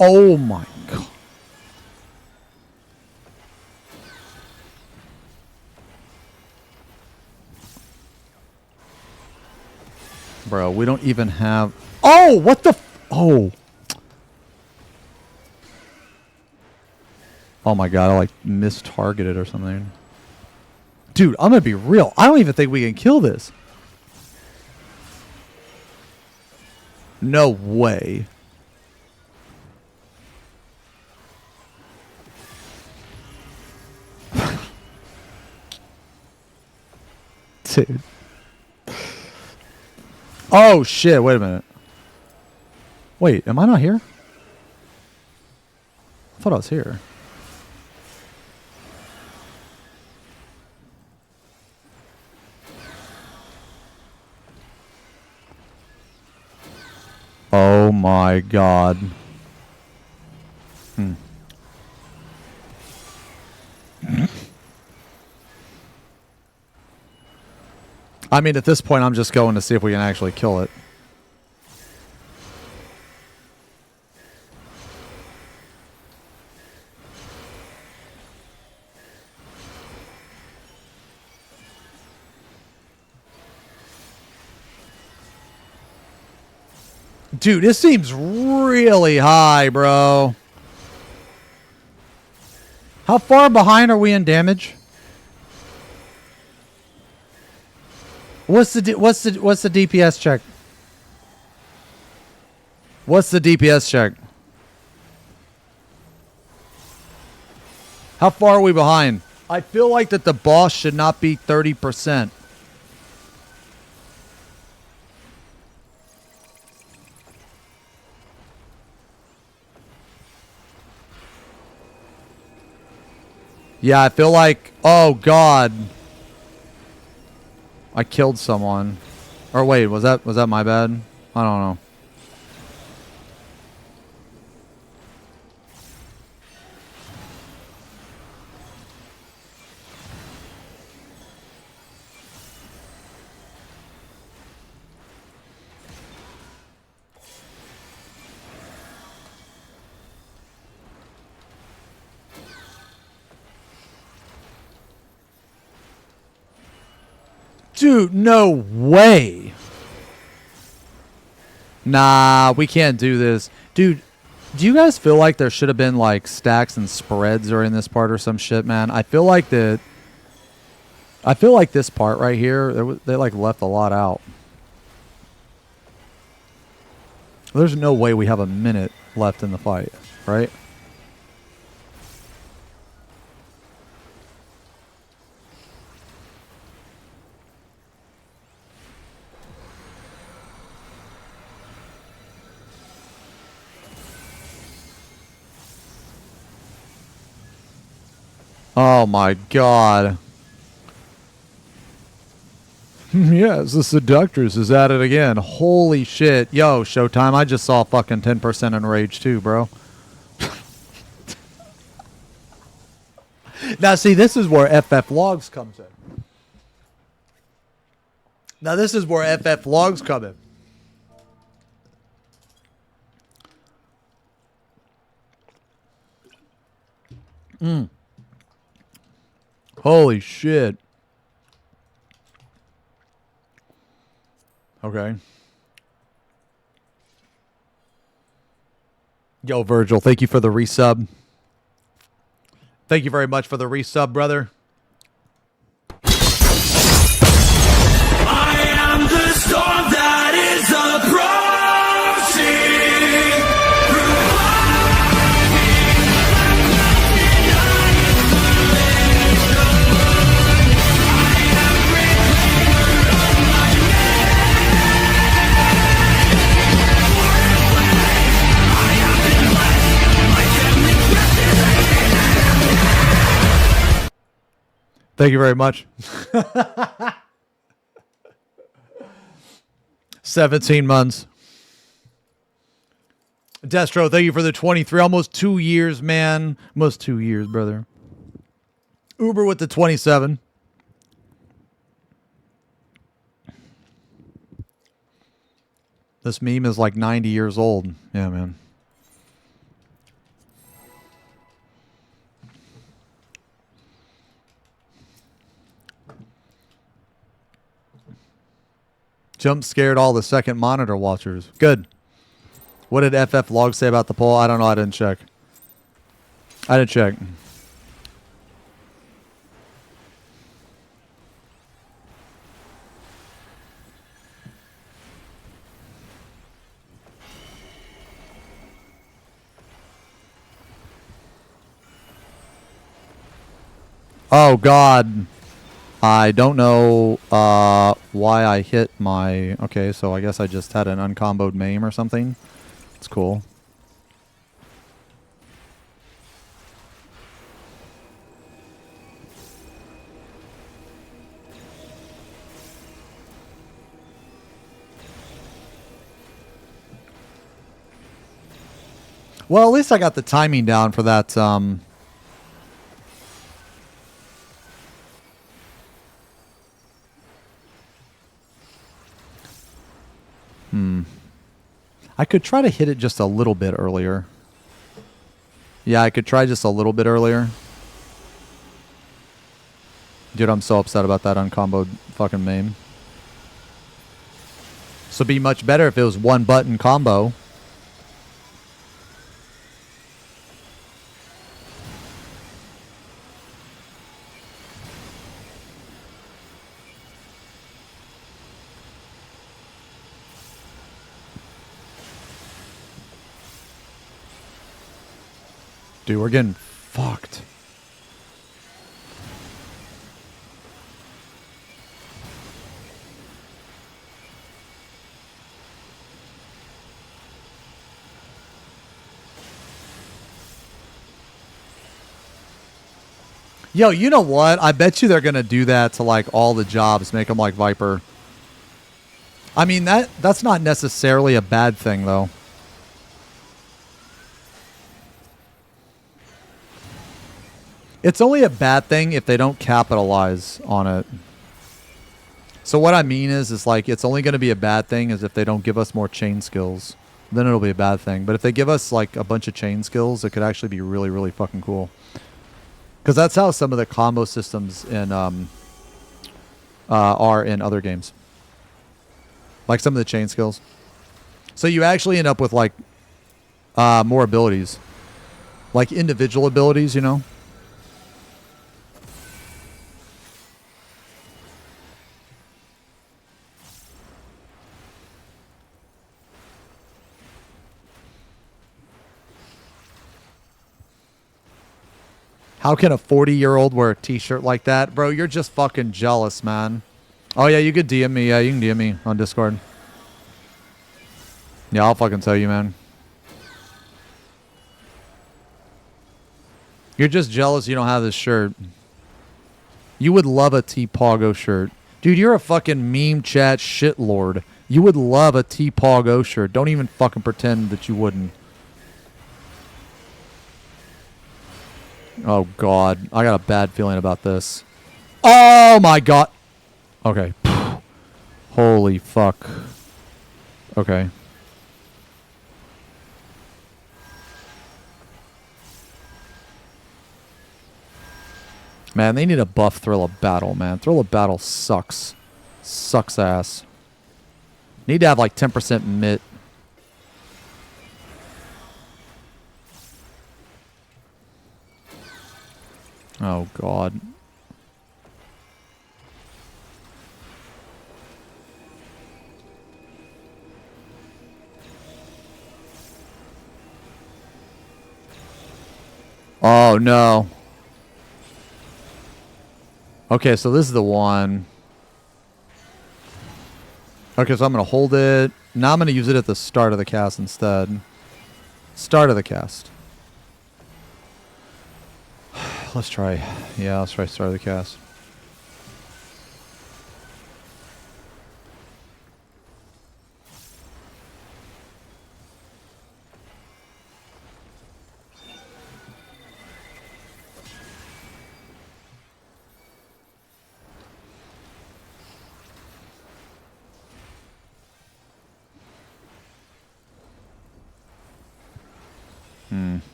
S1: Oh my God. Bro, we don't even have... Oh, what the... Oh. Oh my god, I like mistargeted or something. Dude, I'm gonna be real. I don't even think we can kill this. No way. Dude. Oh shit, wait a minute. Wait, am I not here? I thought I was here. Oh my god. I mean, at this point, I'm just going to see if we can actually kill it. Dude, this seems really high, bro. How far behind are we in damage? What's the DPS check? What's the DPS check? How far are we behind? I feel like that the boss should not be 30%. Yeah, I feel like, oh god, I killed someone. Or wait, was that my bad? I don't know. Dude, no way. Nah, we can't do this. Dude, do you guys feel like there should have been like stacks and spreads during this part or some shit, man? I feel like this part right here, they like left a lot out. There's no way we have a minute left in the fight, right? Oh my god. Yes, the Seductress is at it again. Holy shit. Yo, Showtime, I just saw fucking 10% in Rage too, bro. Now, see, this is where FF Logs comes in. Now, this is where FF Logs come in. Holy shit. Okay. Yo, Virgil, thank you for the resub. Thank you very much for the resub, brother.
S7: I am the storm that is approaching.
S1: Thank you very much. 17 months. Destro, thank you for the 23. Almost 2 years, man. Almost 2 years, brother. Uber with the 27. This meme is like 90 years old. Yeah, man. Jump scared all the second monitor watchers. Good. What did FF Log say about the poll? I don't know. I didn't check. I didn't check. Oh, God. I don't know why I hit my... Okay, so I guess I just had an uncomboed maim or something. It's cool. Well, at least I got the timing down for that. I could try to hit it just a little bit earlier. Yeah, I could try just a little bit earlier. Dude, I'm so upset about that uncomboed fucking maim. So it'd be much better if it was one button combo. Dude, we're getting fucked. Yo, you know what? I bet you they're going to do that to like all the jobs, make them like Viper. I mean, that's not necessarily a bad thing, though. It's only a bad thing if they don't capitalize on it. So what I mean is like it's only going to be a bad thing is if they don't give us more chain skills. Then it'll be a bad thing. But if they give us like a bunch of chain skills, it could actually be really, really fucking cool. Because that's how some of the combo systems in are in other games. Like some of the chain skills. So you actually end up with like more abilities. Like individual abilities, you know? How can a 40-year-old wear a t-shirt like that? Bro, you're just fucking jealous, man. Oh, yeah, you could DM me. Yeah, you can DM me on Discord. Yeah, I'll fucking tell you, man. You're just jealous you don't have this shirt. You would love a T-Pogo shirt. Dude, you're a fucking meme chat shitlord. You would love a T-Pogo shirt. Don't even fucking pretend that you wouldn't. Oh, God. I got a bad feeling about this. Oh, my God. Okay. Holy fuck. Okay. Man, they need to buff Thrill of Battle, man. Thrill of Battle sucks. Sucks ass. Need to have like 10% MIT. Oh, God. Oh, no. Okay, so this is the one. Okay, so I'm going to hold it. Now I'm going to use it at the start of the cast instead. Start of the cast. Let's try. Yeah, let's try start of the cast.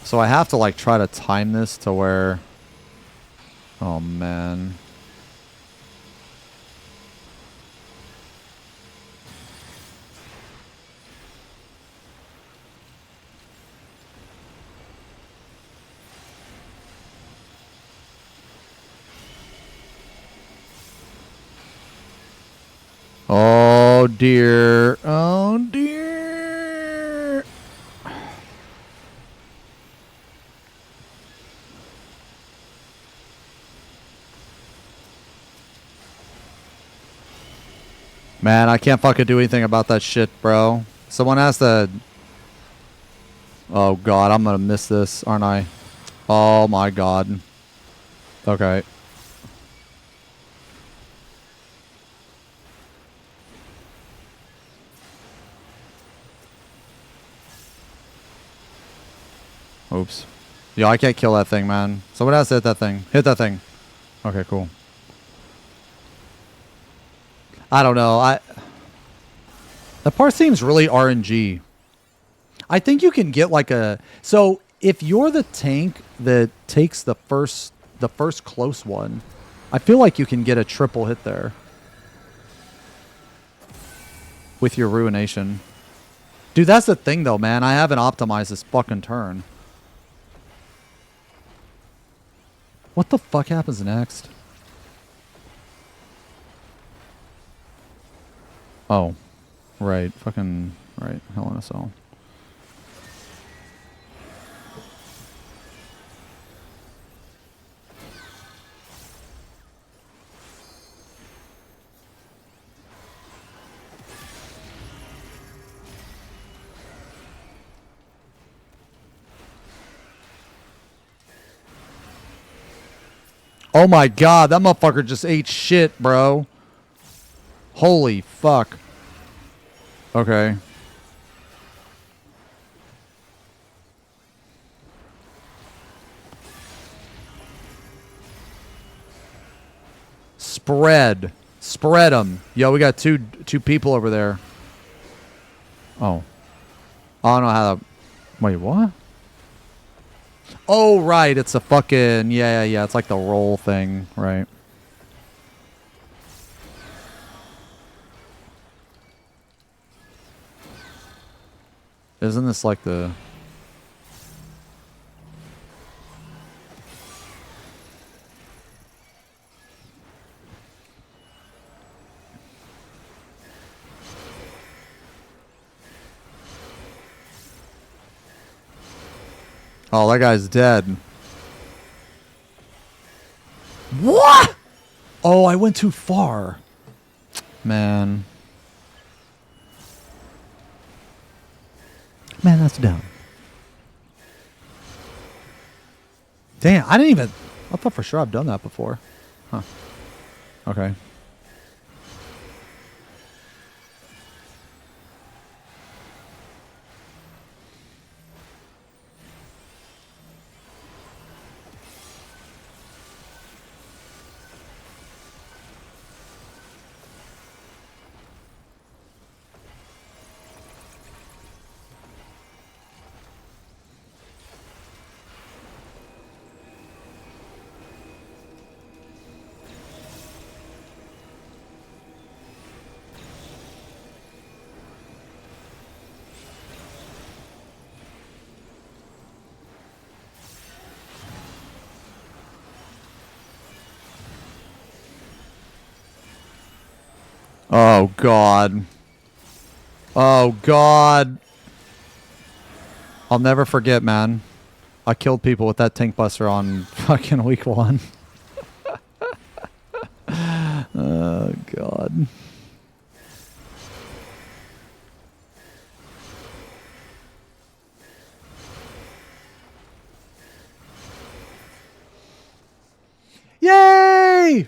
S1: So I have to like try to time this to where... Oh, man. Oh, dear. Oh, dear. Man, I can't fucking do anything about that shit, bro. Someone has to... Oh, God. I'm gonna miss this, aren't I? Oh, my God. Okay. Oops. Yo, I can't kill that thing, man. Someone has to hit that thing. Hit that thing. Okay, cool. I don't know. That part seems really RNG. I think you can get like a... So, if you're the tank that takes the first close one, I feel like you can get a triple hit there. With your Ruination. Dude, that's the thing though, man. I haven't optimized this fucking turn. What the fuck happens next? Oh. Right. Fucking... Right. Hell in a Cell. Oh my god, that motherfucker just ate shit, bro. Holy fuck. Okay. Spread. Spread them. Yo, we got two people over there. Oh. I don't know how to... Wait, what? Oh, right. It's a fucking... Yeah. It's like the roll thing, right? Isn't this like the... Oh, that guy's dead. What? Oh, I went too far. Man. Man, that's dumb. Damn, I didn't even... I thought for sure I've done that before. Huh. Okay. Oh, God. Oh, God. I'll never forget, man. I killed people with that tank buster on fucking week 1. Oh, God. Yay!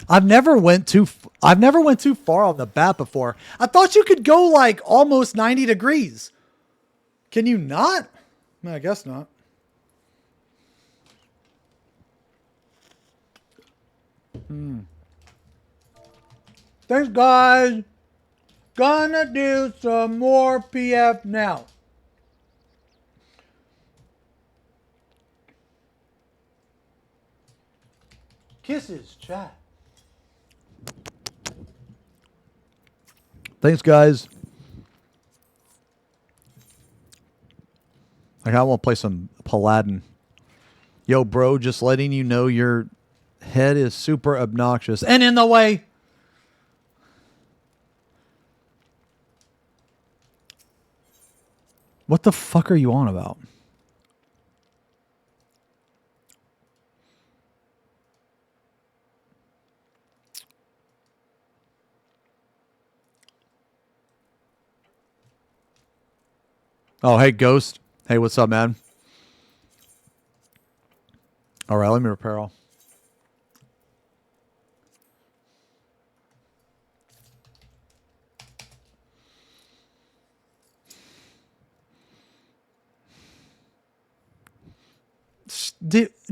S1: I've never went too far on the bat before. I thought you could go like almost 90 degrees. Can you not? I guess not. Thanks, guys. Gonna do some more PF now. Kisses, chat. Thanks, guys. Like, I want to play some Paladin. Yo, bro, just letting you know your head is super obnoxious and in the way. What the fuck are you on about? Oh, hey, Ghost. Hey, what's up, man? All right, let me repair all.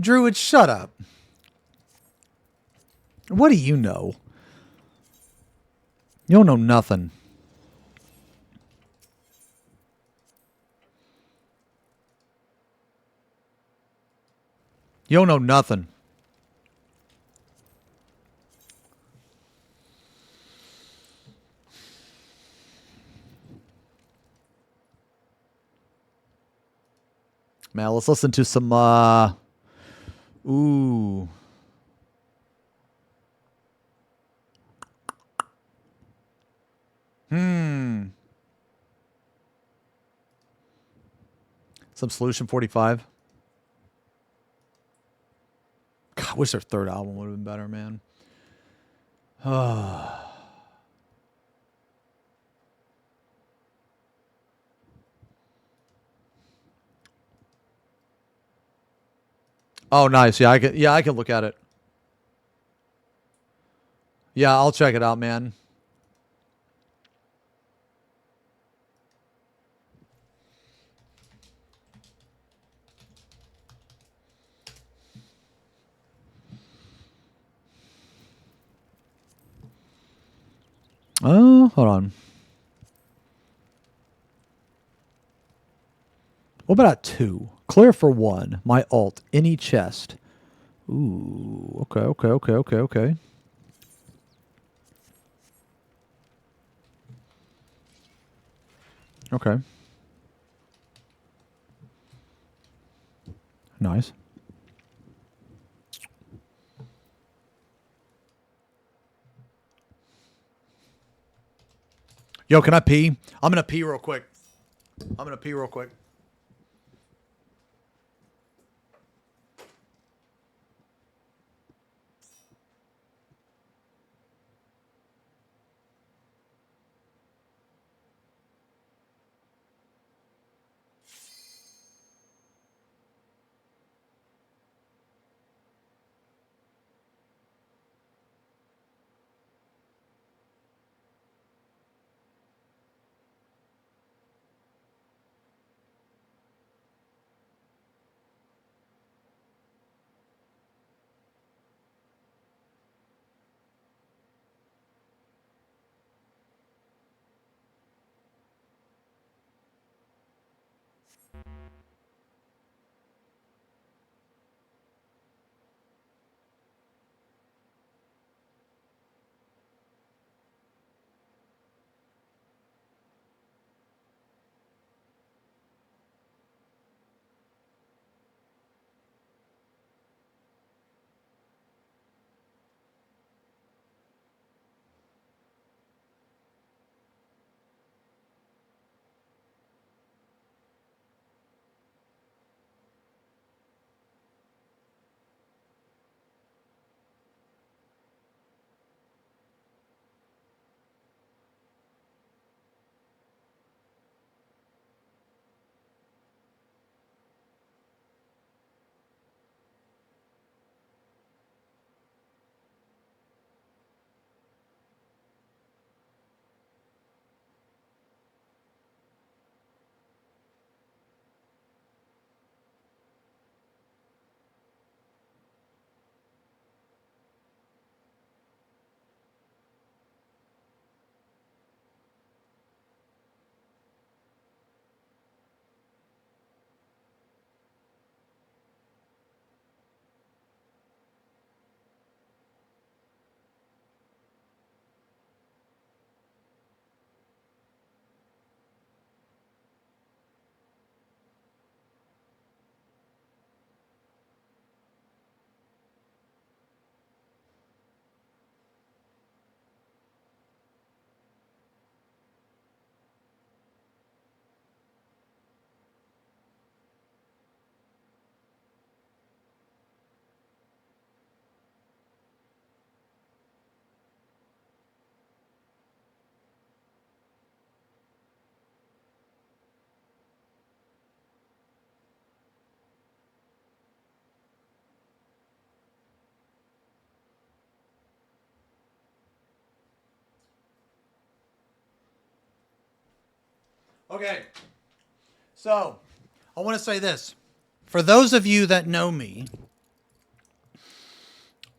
S1: Druid, shut up. What do you know? You don't know nothing. You don't know nothing. Man, let's listen to some, ooh. Some Solution 45. God, I wish their third album would have been better, man. Oh, nice. Yeah, I can look at it. Yeah, I'll check it out, man. Oh, hold on. What about 2? Clear for 1. My alt. Any chest. Ooh. Okay. Okay. Nice. Yo, can I pee? I'm going to pee real quick.
S2: Okay. So, I want to say this. For those of you that know me...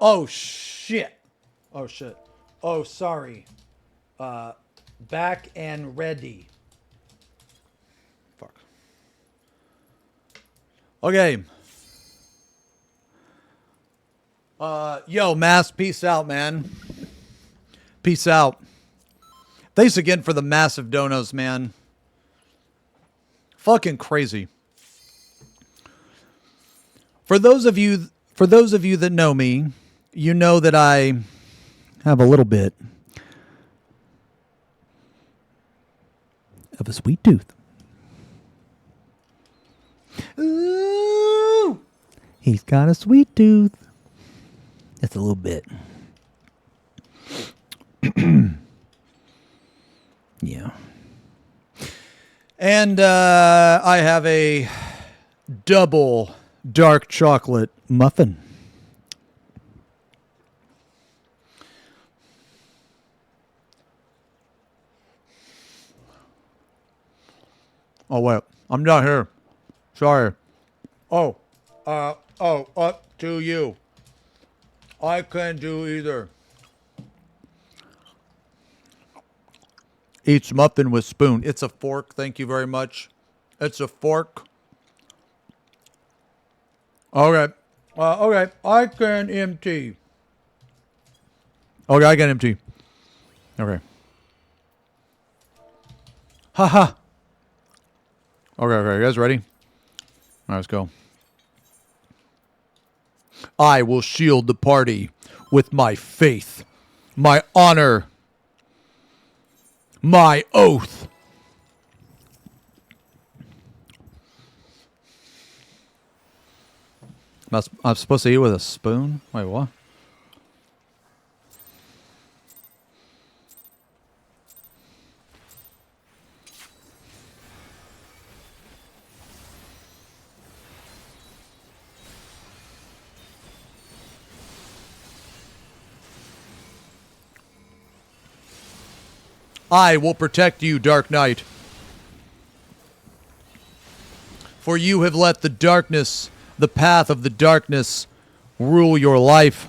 S2: Oh, shit. Oh, shit. Oh, sorry. Back and ready. Fuck. Okay. Yo, Mass, peace out, man. Peace out. Thanks again for the massive donos, man. Fucking crazy. For those of you that know me, you know that I have a little bit of a sweet tooth. Ooh, he's got a sweet tooth. That's a little bit. Yeah. And I have a double dark chocolate muffin. Oh, wait. I'm not here. Sorry. Oh. Up to you. I can't do either. Eats muffin with spoon. It's a fork. Thank you very much. It's a fork. Okay. Okay. I can empty. Okay, I can empty. Okay. Haha. Okay, you guys ready? All right, let's go. I will shield the party with my faith, my honor, my oath. I'm supposed to eat with a spoon? Wait, what? I will protect you, Dark Knight. For you have let the darkness, the path of the darkness, rule your life.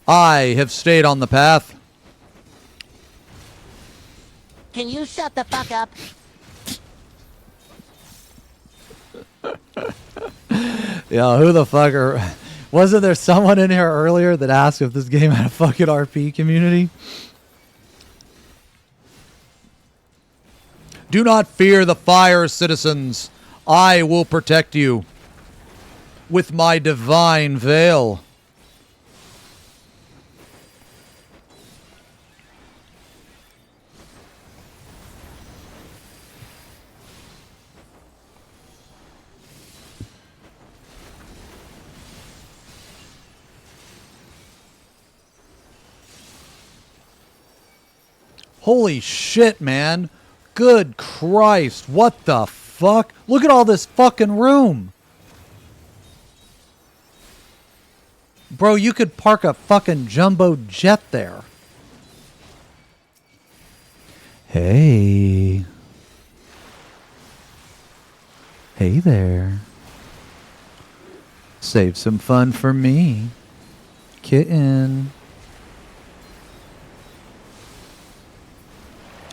S2: I have stayed on the path.
S5: Can you shut the fuck up?
S2: Yeah, who the fuck are... Wasn't there someone in here earlier that asked if this game had a fucking RP community? Do not fear the fire, citizens. I will protect you with my divine veil. Holy shit, man. Good Christ. What the fuck? Look at all this fucking room. Bro, you could park a fucking jumbo jet there. Hey. Hey there. Save some fun for me. Kitten.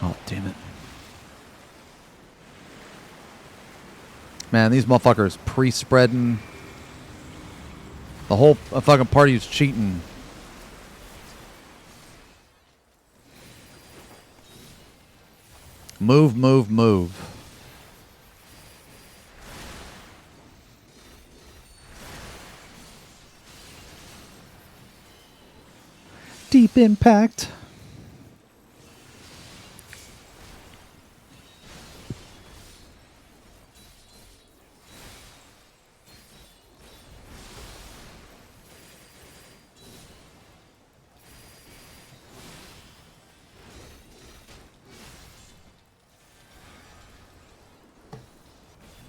S2: Oh, damn it. Man, these motherfuckers pre-spreading. The whole fucking party is cheating. Move, move, move. Deep impact.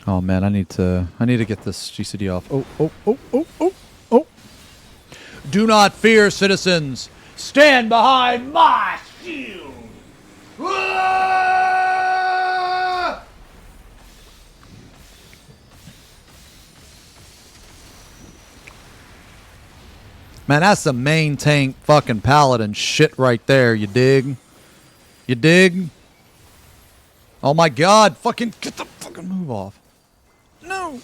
S2: Oh man, I need to get this GCD off. Oh. Do not fear, citizens. Stand behind my Man, that's the main tank fucking paladin shit right there, you dig? You dig? Oh my god, fucking get the fucking move off. No!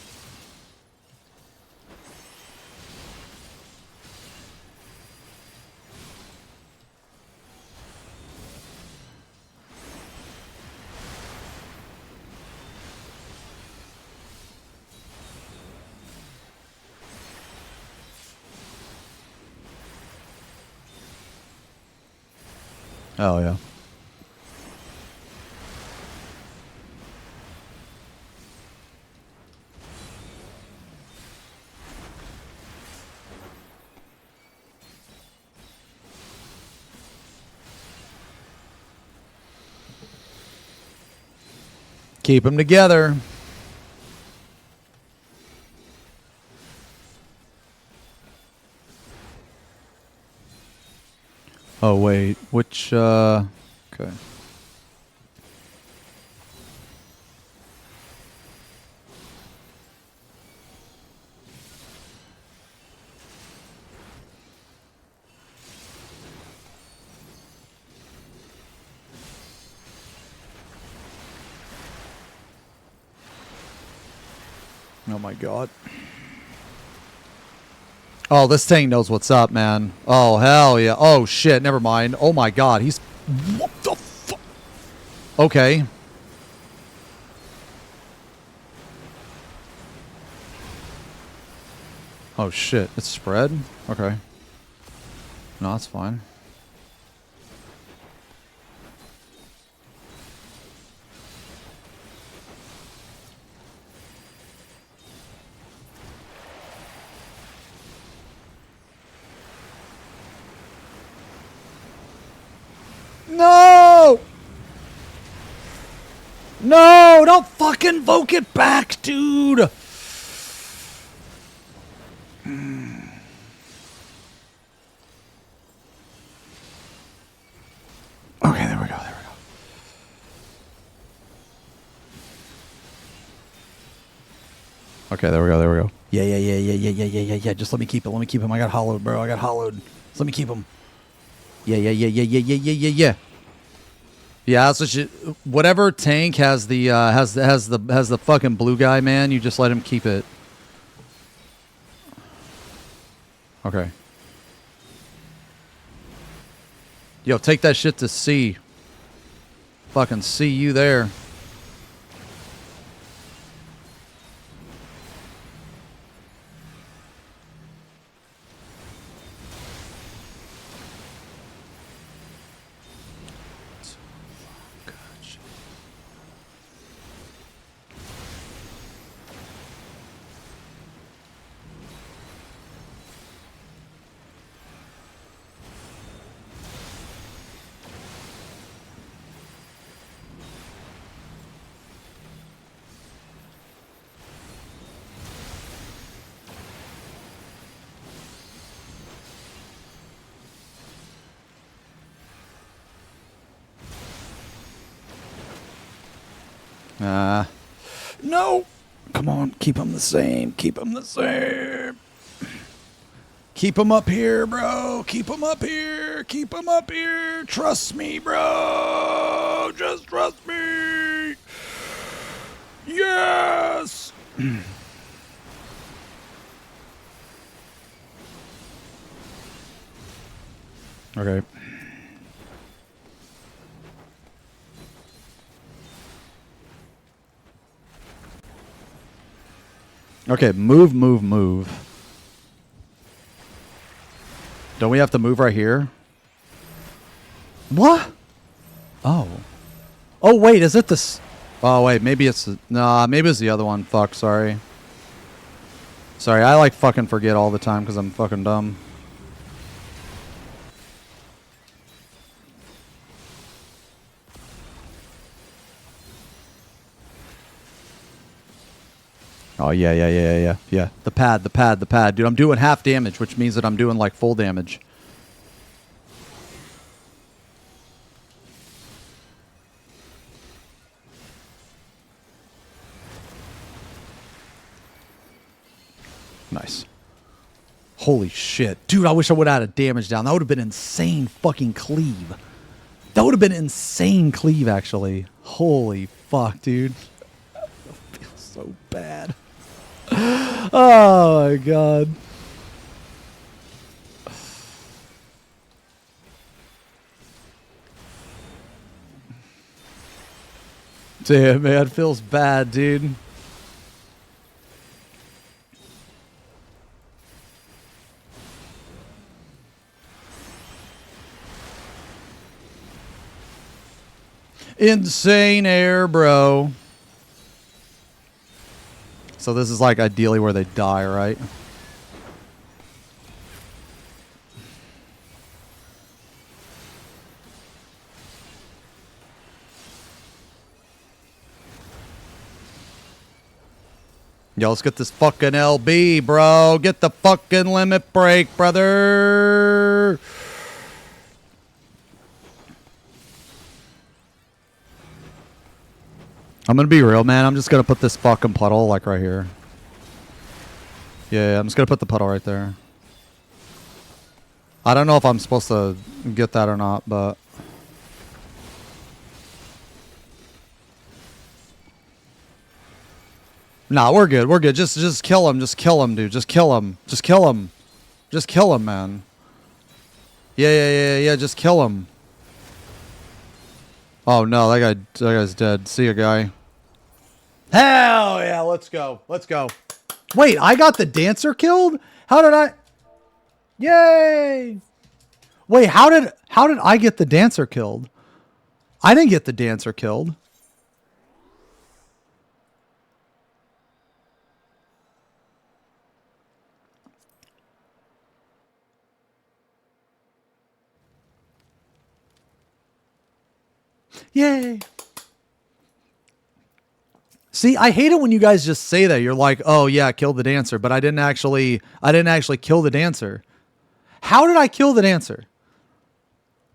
S2: Oh, yeah. Keep them together. Oh, wait. Which, okay. Oh my god. Oh, this tank knows what's up, man. Oh, hell yeah. Oh, shit. Never mind. Oh my god. He's... What the fuck? Okay. Oh, shit. It's spread? Okay. No, that's fine. No! No! Don't fucking invoke it back, dude! Okay, there we go, there we go. Okay, there we go, there we go. Yeah. Just let me keep it, let me keep him. I got hollowed, bro. I got hollowed. Just let me keep him. Yeah. Yeah, that's what you, whatever tank has the has the fucking blue guy, man, you just let him keep it. Okay. Yo, take that shit to C. Fucking see you there. No! Come on, keep them the same. Keep them the same. Keep them up here, bro. Keep them up here. Keep them up here. Trust me, bro. Just trust me. Yes! Okay. Okay, move. Don't we have to move right here? What? Oh. Oh, wait, is it this? Oh, wait, maybe it's... Nah, maybe it's the other one. Fuck, sorry. Sorry, I like fucking forget all the time because I'm fucking dumb. Oh, yeah. The pad. Dude, I'm doing half damage, which means that I'm doing, like, full damage. Nice. Holy shit. Dude, I wish I would have had a damage down. That would have been insane fucking cleave. That would have been insane cleave, actually. Holy fuck, dude. I feel so bad. Oh, my God. Damn, man. Feels bad, dude. Insane air, bro. So this is like ideally where they die, right? Yo, let's get this fucking LB, bro. Get the fucking limit break, brother. I'm gonna be real, man. I'm just gonna put this fucking puddle like right here. Yeah, I'm just gonna put the puddle right there. I don't know if I'm supposed to get that or not, but nah, we're good. We're good. Just kill him. Just kill him, dude. Just kill him. Just kill him. Just kill him, man. Yeah. Just kill him. Oh no, that guy's dead. See ya, guy. Hell yeah, let's go. Let's go. Wait, I got the dancer killed? How did I? Yay! Wait, how did I get the dancer killed? I didn't get the dancer killed. Yay. See, I hate it when you guys just say that. You're like, "Oh yeah, kill the dancer," but I didn't actually kill the dancer. How did I kill the dancer?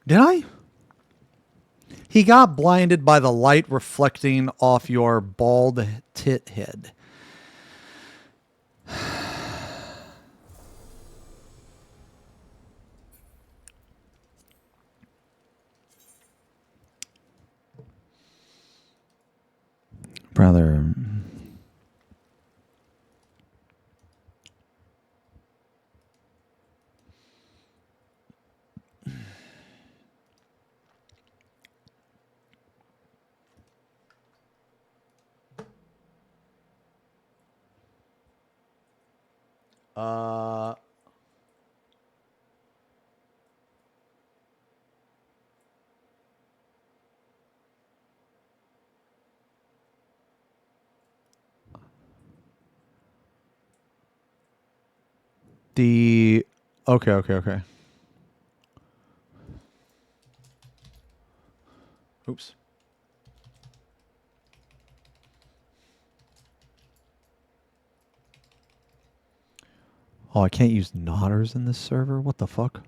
S2: Did I? He got blinded by the light reflecting off your bald tit head. Brother. Okay. Oops. Oh, I can't use nodders in this server? What the fuck?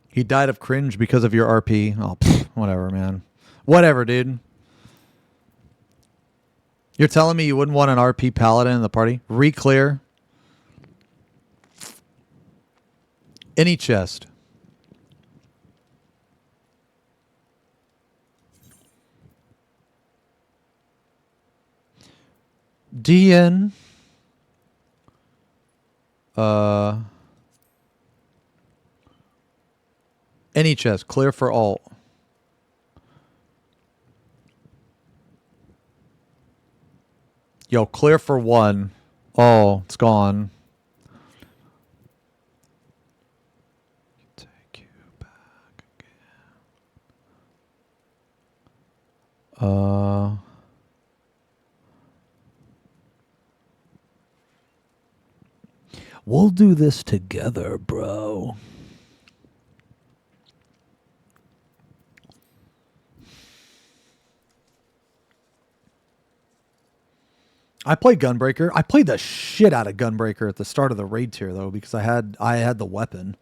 S2: He died of cringe because of your RP. Oh, pff, whatever, man. Whatever, dude. You're telling me you wouldn't want an RP paladin in the party? Re-clear. Any chest. DN. Any chest. Clear for alt. Yo, clear for one. Oh, it's gone. Take you back again. We'll do this together, bro. I played Gunbreaker. I played the shit out of Gunbreaker at the start of the raid tier though, because I had the weapon.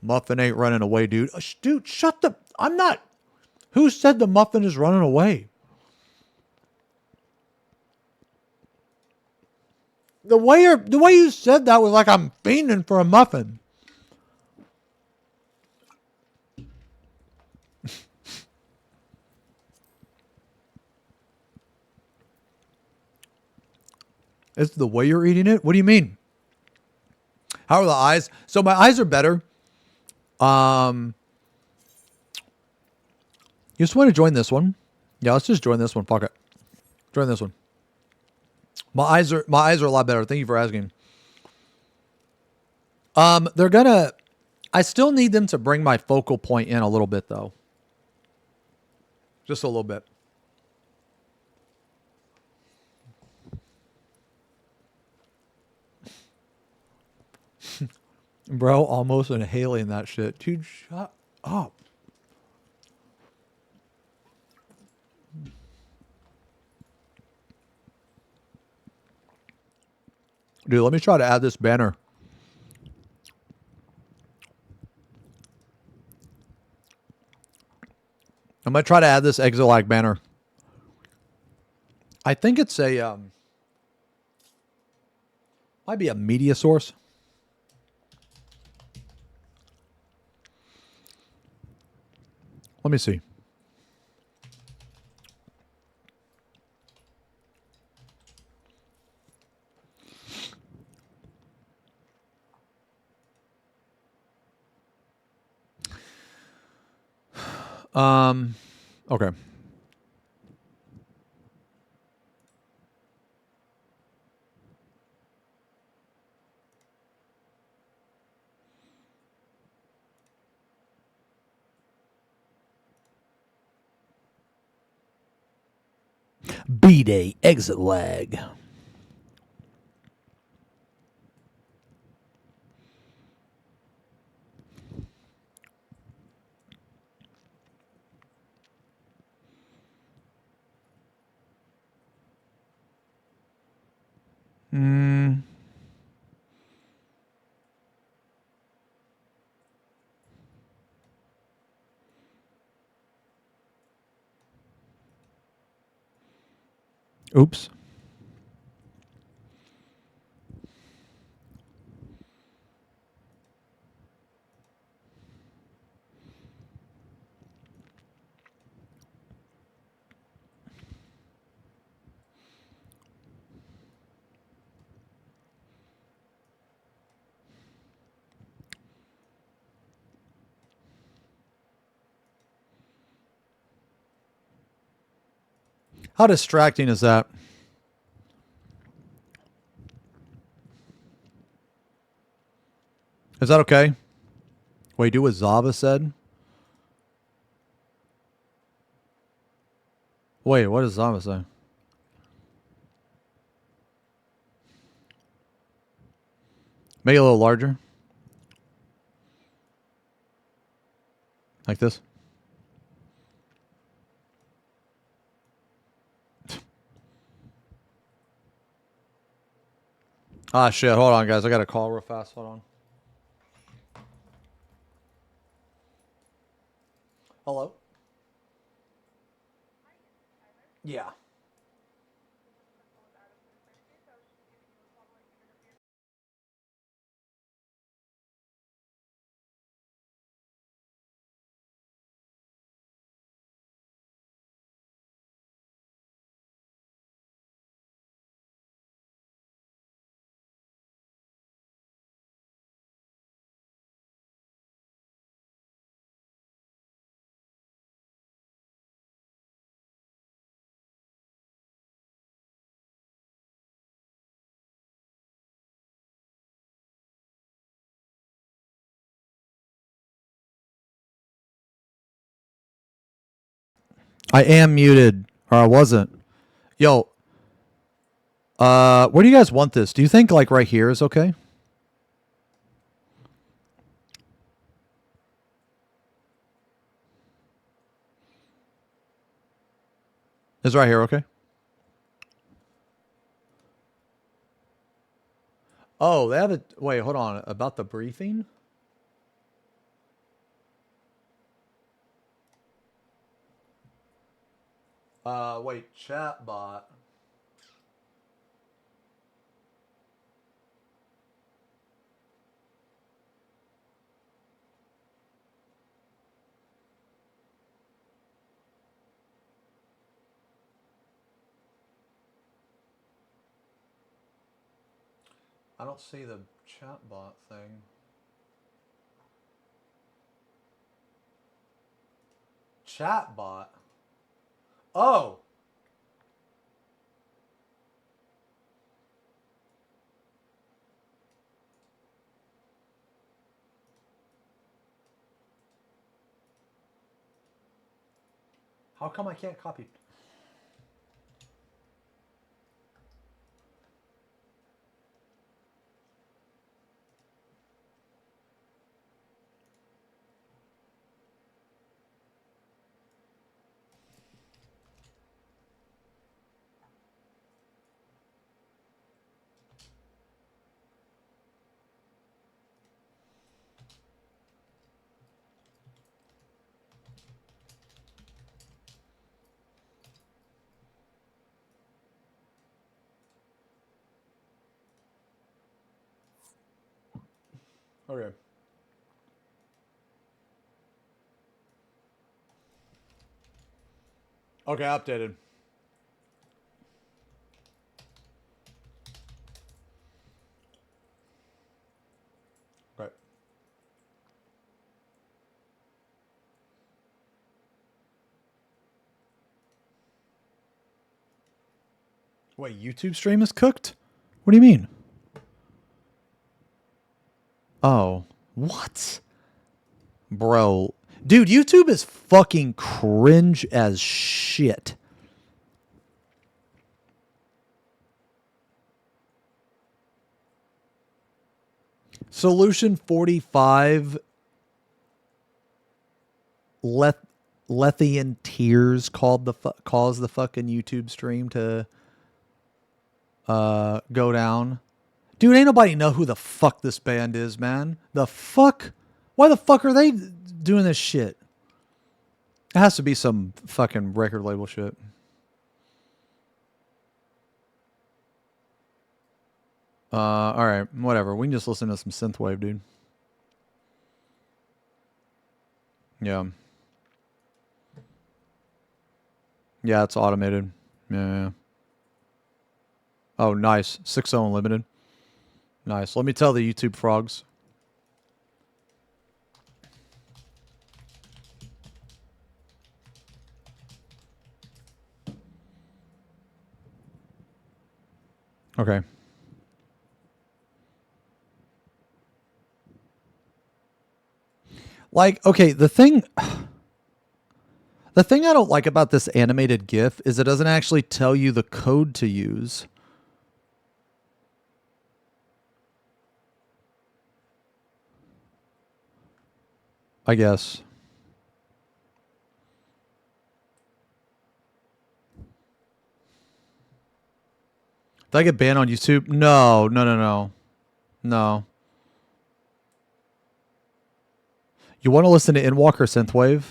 S1: Muffin ain't running away, dude. Dude, shut the... I'm not... Who said the muffin is running away? The way you said that was like I'm fiending for a muffin. It's the way you're eating it? What do you mean? How are the eyes? So my eyes are better. You just want to join this one? Yeah, let's just join this one. Fuck it. Join this one. My eyes are a lot better. Thank you for asking. They're gonna... I still need them to bring my focal point in a little bit, though. Just a little bit. Bro, almost inhaling that shit. Dude, shut up. Dude, let me try to add this banner. I'm going to try to add this exolag banner. I think it's a... might be a media source. Let me see. Okay.
S4: B-Day exit lag.
S1: Oops. How distracting is that? Is that okay? Wait, do what Zava said? Wait, what does Zava say? Make it a little larger. Like this. Ah, shit. Hold on, guys. I got a call real fast. Hold on. Hello? Yeah. I am muted. Or I wasn't. Yo. Where do you guys want this? Do you think like right here is okay? Is right here okay? Oh, they have it. Wait, hold on. About the briefing? Wait, chatbot. I don't see the chatbot thing. Chatbot? Oh! How come I can't copy? Okay. Okay, updated. Right.
S2: Wait, YouTube stream is cooked? What do you mean? Oh, what? Bro. Dude, YouTube is fucking cringe as shit. Solution 45 Lethian Tears caused the fucking YouTube stream to go down. Dude, ain't nobody know who the fuck this band is, man. The fuck? Why the fuck are they doing this shit? It has to be some fucking record label shit. Alright, whatever. We can just listen to some synthwave, dude. Yeah. Yeah, it's automated. Yeah. Oh, nice. 6.0 Unlimited. Nice. Let me tell the YouTube frogs. Okay. Like, okay, the thing I don't like about this animated GIF is it doesn't actually tell you the code to use. I guess. Did I get banned on YouTube? No. No. You want to listen to Inwalker Synthwave?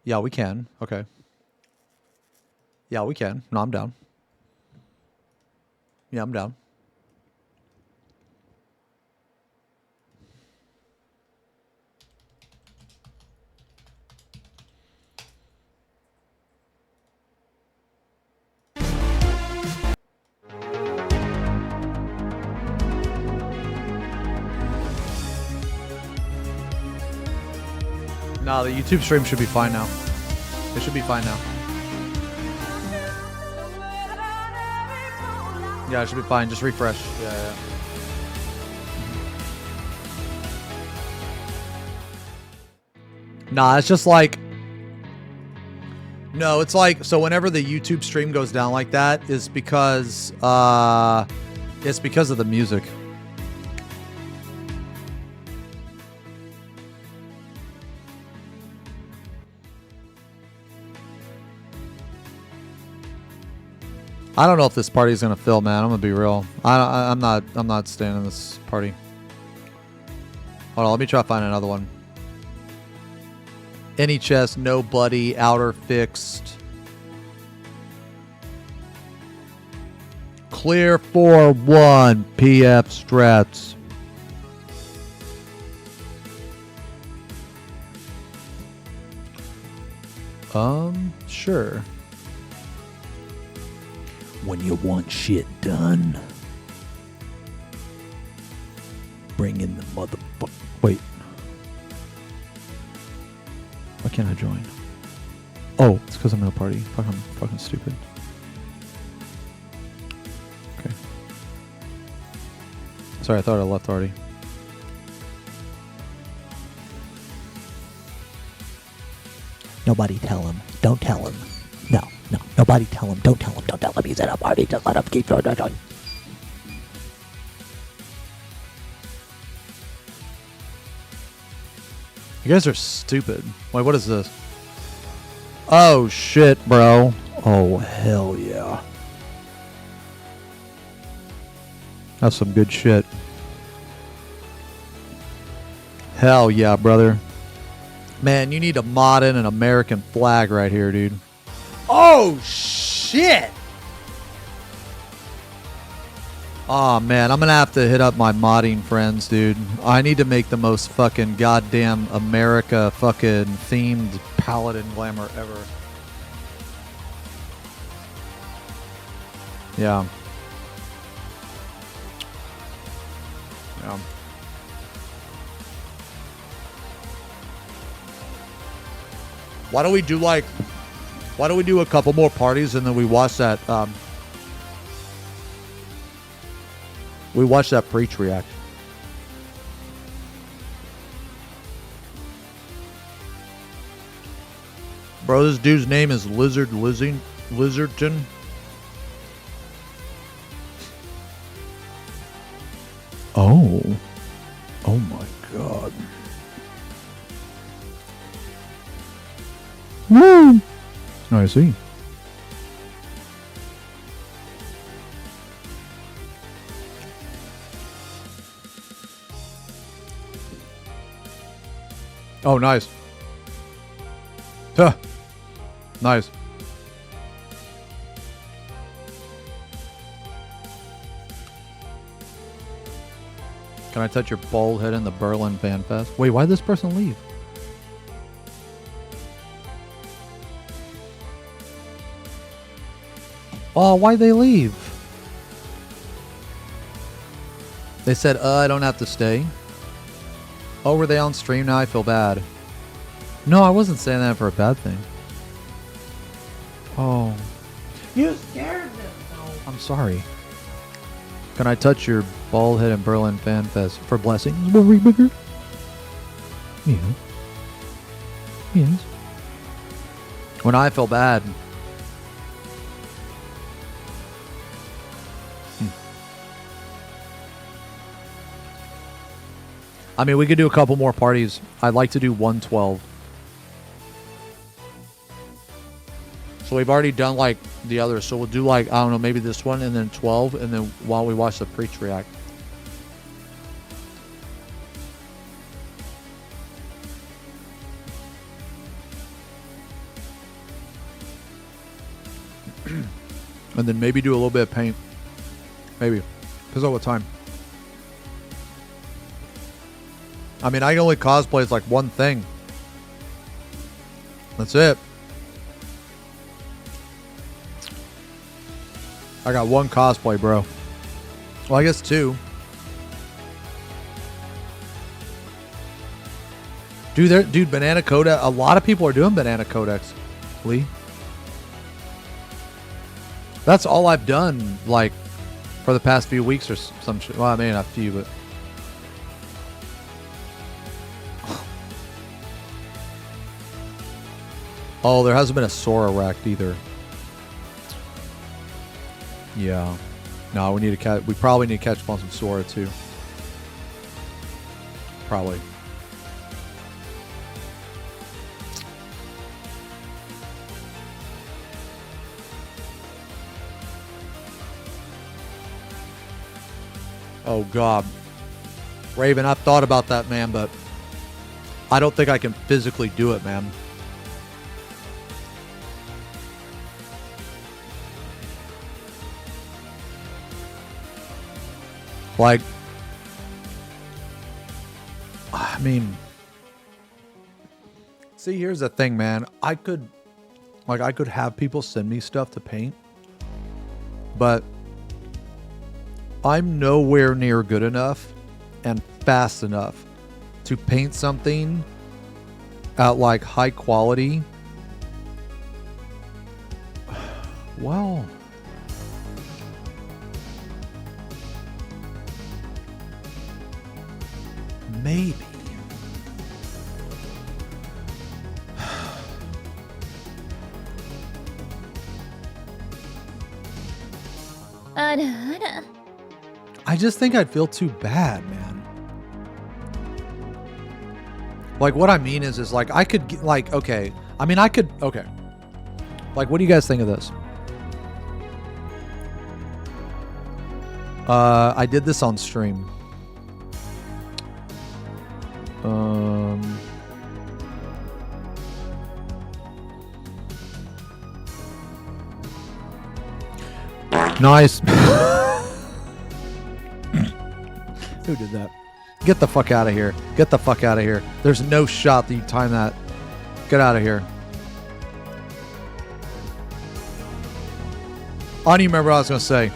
S2: Yeah, we can. Okay. Yeah, we can. No, I'm down. Yeah, I'm down. No, the YouTube stream should be fine now. It should be fine now. Yeah, it should be fine. Just refresh. Yeah. Nah, it's just like... No, it's like... So whenever the YouTube stream goes down like that, it's because... it's because of the music. I don't know if this party is gonna fill, man. I'm gonna be real. I'm not staying in this party. Hold on, let me try to find another one. Any chest, no buddy, outer fixed.
S1: Clear 4-1 PF strats. Sure.
S4: When you want shit done, bring in the motherfucker.
S2: Wait. Why can't I join? Oh, it's because I'm in a party. Fuck, I'm fucking stupid. Okay. Sorry, I thought I left already.
S4: Nobody tell him. Don't tell him. No. Nobody tell him. Don't tell him. Don't tell him he's in a party. Just let him keep going.
S2: You guys are stupid. Wait, what is this? Oh, shit, bro. Oh, hell yeah. That's some good shit. Hell yeah, brother. Man, you need to mod in an American flag right here, dude. Oh, shit! Oh, man, I'm gonna have to hit up my modding friends, dude. I need to make the most fucking goddamn America fucking themed paladin glamour ever. Yeah. Yeah. Why don't we do a couple more parties and then we watch that Preach react. Bro, this dude's name is Lizardton. Oh my god. Woo! I see. Oh, nice. Huh. Nice. Can I touch your bald head in the Berlin Fan Fest? Wait, why did this person leave? Oh, why'd they leave? They said, I don't have to stay. Oh, were they on stream now? I feel bad. No, I wasn't saying that for a bad thing. Oh. You scared them. No. I'm sorry. Can I touch your bald head in Berlin Fan Fest for blessings? Worry bigger. Yeah. Yes. When I feel bad. I mean, we could do a couple more parties. I'd like to do 112. So we've already done like the others. So we'll do like, I don't know, maybe this one and then 12. And then while we watch the Preach react. And then maybe do a little bit of paint. Maybe. Depends on what time. I mean, I can only cosplay as like one thing. That's it. I got one cosplay, bro. Well, I guess two. Dude, Banana Codex. A lot of people are doing Banana Codex. Lee. That's all I've done, like, for the past few weeks or some shit. Well, I mean, not a few, but. Oh, there hasn't been a Sora racked either. Yeah. No, we need to catch. We probably need to catch up on some Sora too. Probably. Oh God, Raven, I've thought about that, man, but I don't think I can physically do it, man.
S1: Like, I mean, see, here's the thing, man. I could have people send me stuff to paint, but I'm nowhere near good enough and fast enough to paint something at like high quality. Well, maybe. I just think I'd feel too bad, man. Like, what I mean is like, I could, like, okay. I mean, I could, okay. Like, what do you guys think of this? I did this on stream. Nice. Who did that? Get the fuck out of here. Get the fuck out of here. There's no shot that you time that. Get out of here. I don't even remember what I was going to say.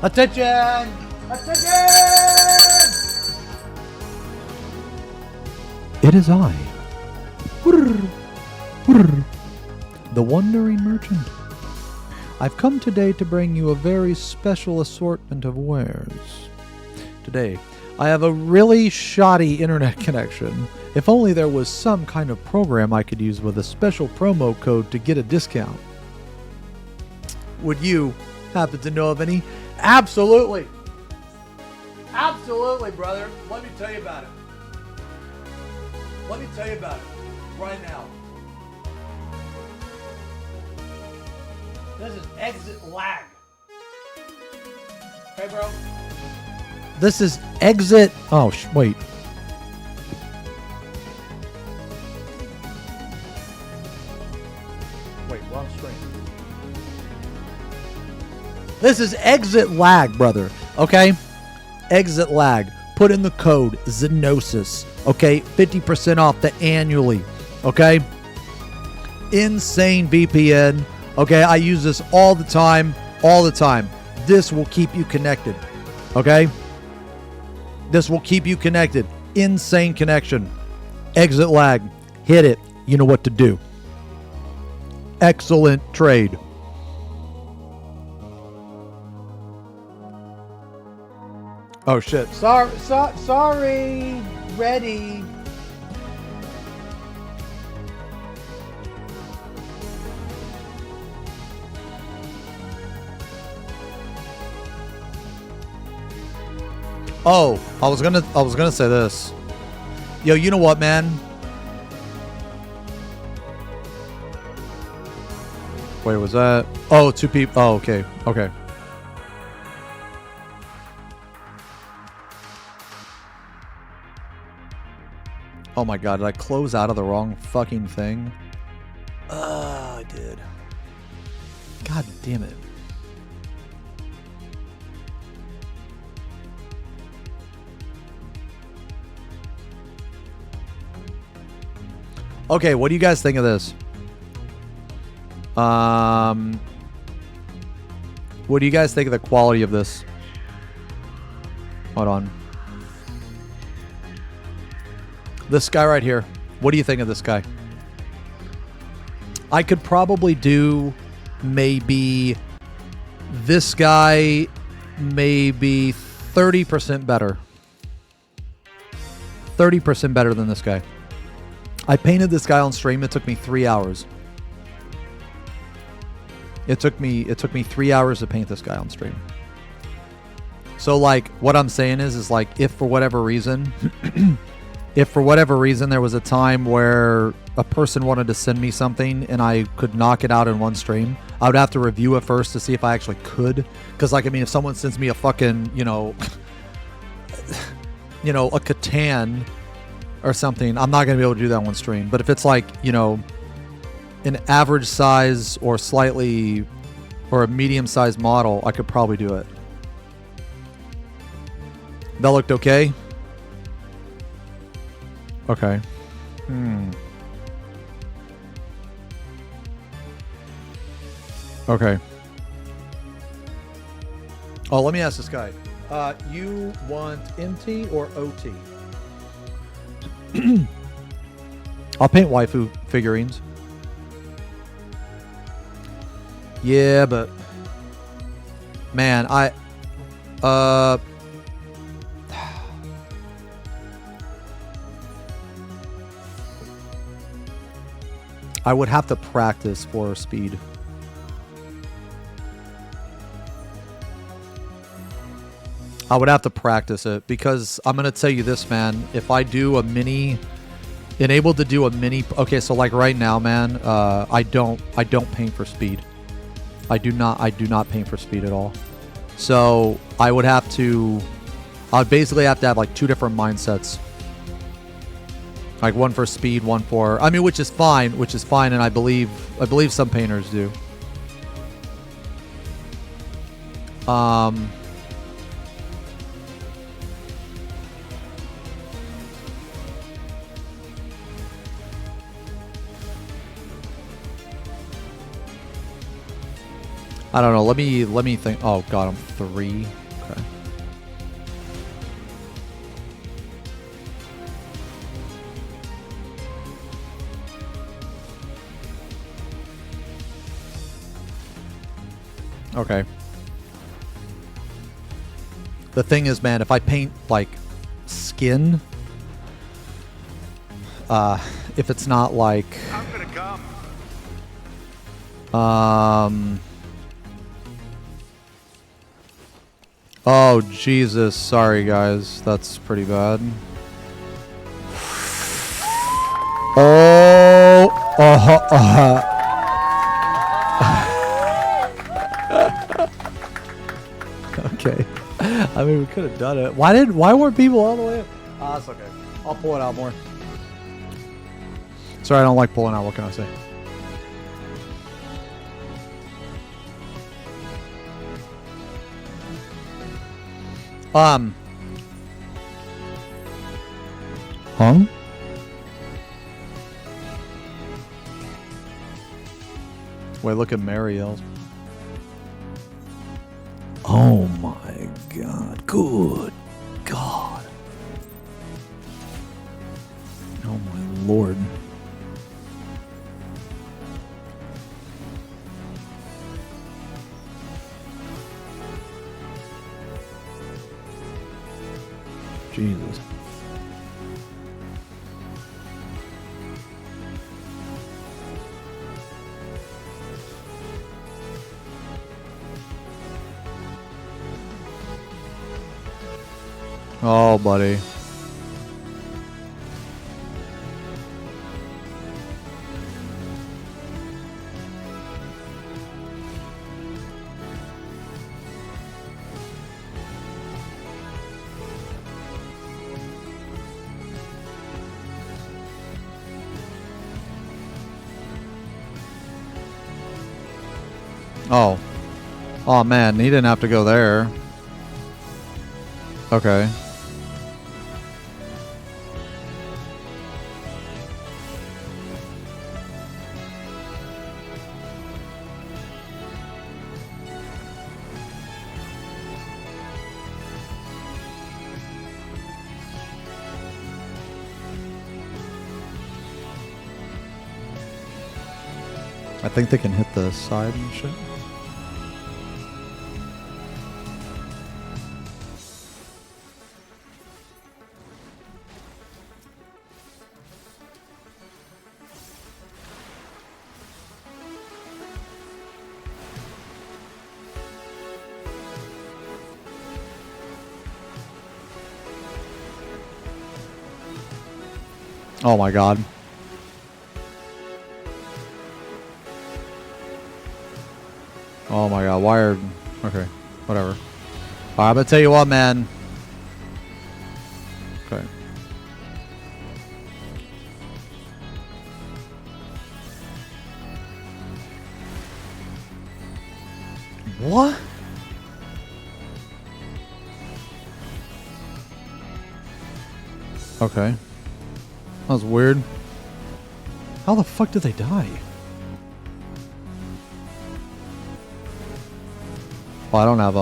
S1: Attention! Attention! It is I. The Wandering Merchant. I've come today to bring you a very special assortment of wares. Today, I have a really shoddy internet connection. If only there was some kind of program I could use with a special promo code to get a discount. Would you happen to know of any? Absolutely. Absolutely, brother. Let me tell you about it. Let me tell you about it right now. This is Exit Lag. Okay, bro? This is Exit... Oh, wait. Wait, wrong screen. This is Exit Lag, brother. Okay? Exit Lag. Put in the code Xenosis. Okay? 50% off the annually. Okay? Insane VPN. Okay? I use this all the time. All the time. This will keep you connected. Okay? This will keep you connected. Insane connection. Exit Lag. Hit it. You know what to do. Excellent trade. Oh shit. Sorry. Ready. Oh, I was gonna say this. Yo, you know what, man? Wait, was that? Oh, two people. Oh, okay. Okay. Oh my god, did I close out of the wrong fucking thing? I did. God damn it. Okay, what do you guys think of this? What do you guys think of the quality of this? Hold on. This guy right here. What do you think of this guy? I could probably do maybe this guy maybe 30% better. 30% better than this guy. I painted this guy on stream. It took me 3 hours. It took me 3 hours to paint this guy on stream. So like what I'm saying is like if for whatever reason there was a time where a person wanted to send me something and I could knock it out in one stream, I would have to review it first to see if I actually could. Because like, I mean, if someone sends me a fucking, you know, a Catan or something, I'm not going to be able to do that in one stream. But if it's like, you know, an average size or slightly, or a medium sized model, I could probably do it. That looked okay? Okay. Okay. Oh, let me ask this guy. You want MT or OT? I'll paint waifu figurines. Yeah, but man, I would have to practice for speed. I would have to practice it because I'm gonna tell you this, man. If I do a mini, enabled to do a mini. Okay, so like right now, man, I don't paint for speed. I do not paint for speed at all. So I would basically have to have like two different mindsets. Like one for speed, one for, I mean, which is fine, and I believe some painters do. I don't know. Let me think. Oh God, I'm 3. Okay. Okay. The thing is, man, if I paint like skin, if it's not like,
S6: I'm gonna come.
S1: Oh, Jesus. Sorry, guys. That's pretty bad. Okay. I mean, we could have done it. Why weren't people all the way up? That's okay. I'll pull it out more. Sorry, I don't like pulling out. What can I say? Huh? Wait, look at Marielle's.
S4: Oh my God. Good God. Oh my Lord. Jesus.
S1: Oh, buddy. Oh. Oh, man. He didn't have to go there. Okay. I think they can hit the side and shit. Oh my God. Oh my God, wired. Okay, whatever. Alright, I'm gonna tell you what, man. Okay. What? Okay. That was weird. How the fuck did they die? Oh, I don't have,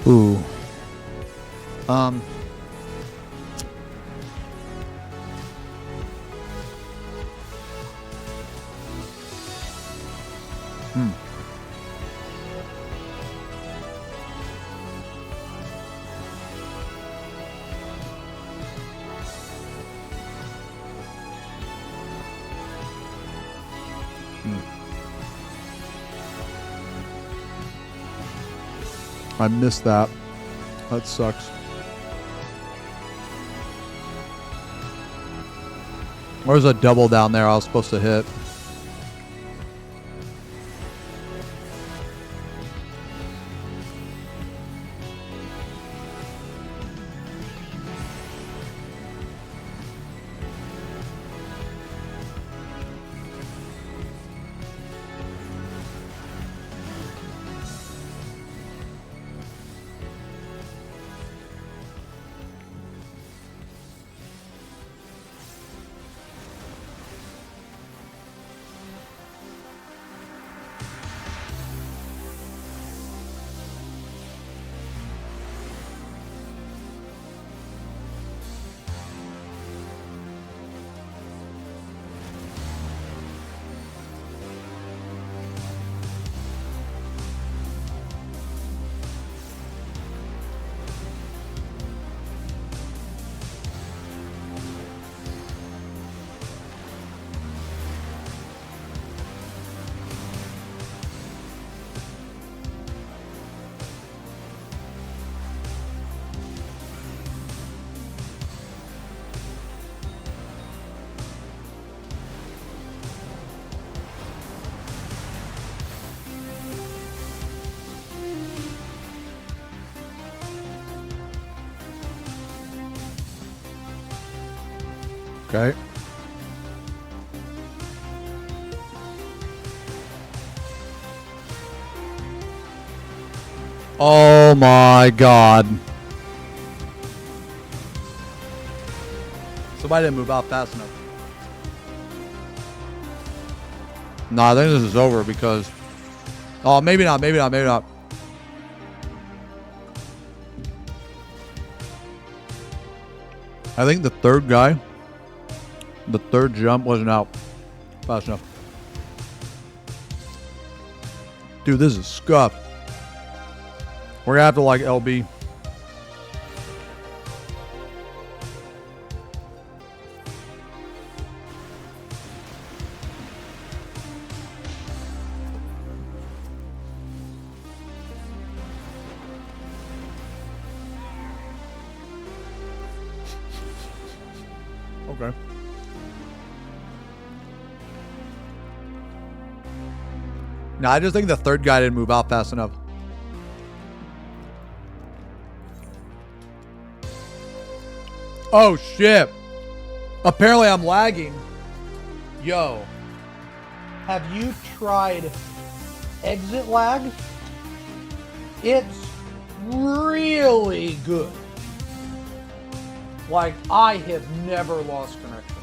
S1: Ooh. I missed that. That sucks. There's a double down there I was supposed to hit. Okay. Oh my god. Somebody didn't move out fast enough. No, I think this is over because... Oh, maybe not, maybe not, maybe not. I think the third guy, the third jump wasn't out fast enough. Dude, this is scuffed. We're gonna have to like LB. Okay. No, I just think the third guy didn't move out fast enough. Oh shit. Apparently I'm lagging. Yo. Have you tried exit lag? It's really good. Like, I have never lost connection.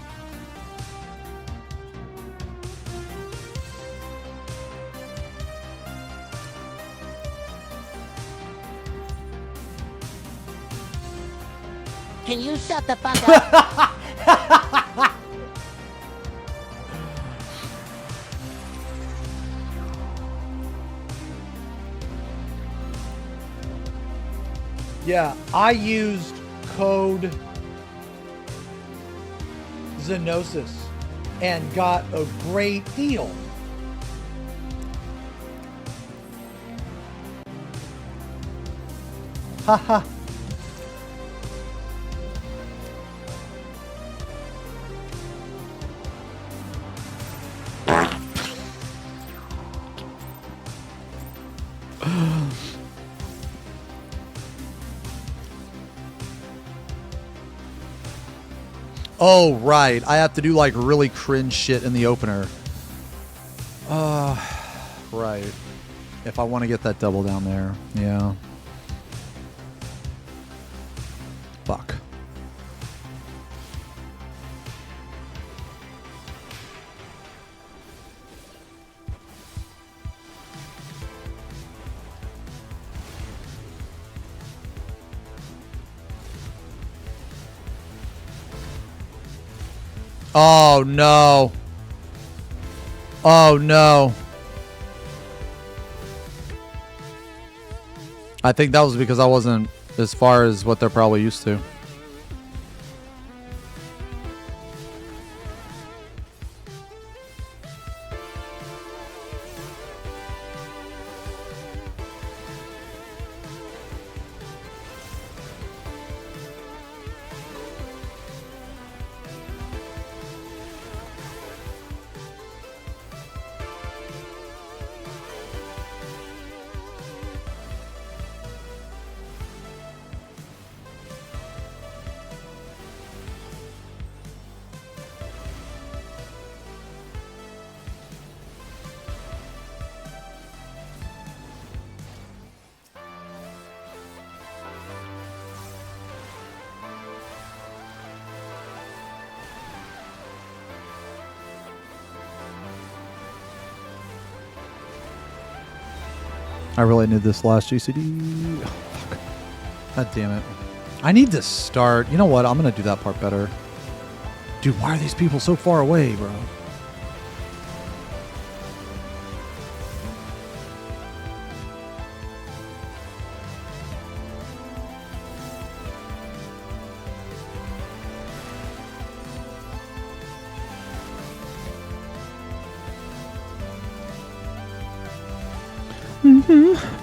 S5: Can you shut the fuck up?
S2: Yeah, I used code Xenosis and got a great deal. Haha.
S1: Oh, right. I have to do like really cringe shit in the opener. Right. If I want to get that double down there. Yeah. Fuck. Oh, no. Oh, no. I think that was because I wasn't as far as what they're probably used to. I really need this last GCD. Oh, fuck. God damn it. I need to start. You know what? I'm going to do that part better. Dude, why are these people so far away, bro?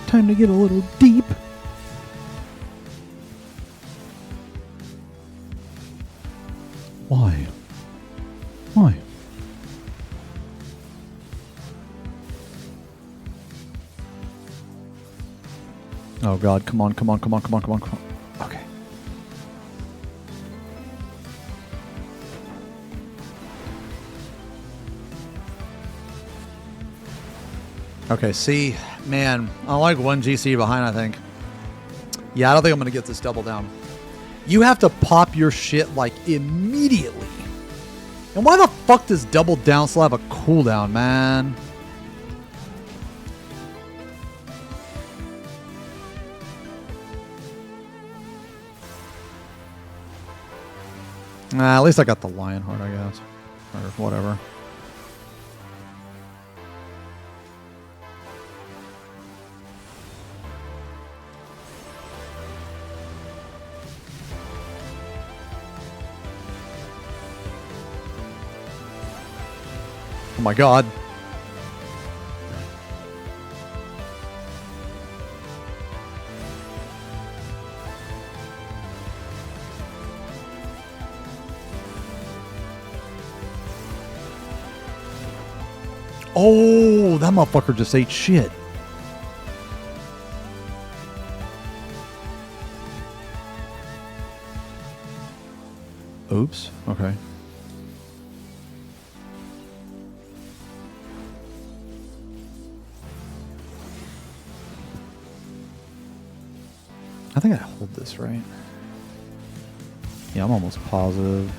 S1: Time to get a little deep. Why? Why? Oh God, come on, come on, come on, come on, come on, come on. Okay. Okay, see, man, I'm like one GC behind, I think. Yeah, I don't think I'm going to get this double down. You have to pop your shit, like, immediately. And why the fuck does double down still have a cooldown, man? Nah, at least I got the Lionheart, I guess. Or whatever. Oh my God. Oh, that motherfucker just ate shit. Oops. Okay. I think I hold this, right? Yeah, I'm almost positive.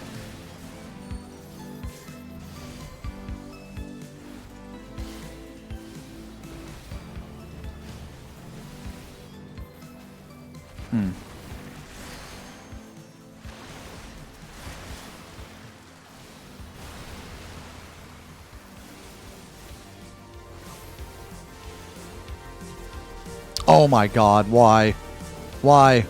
S1: Oh my God, why? Why?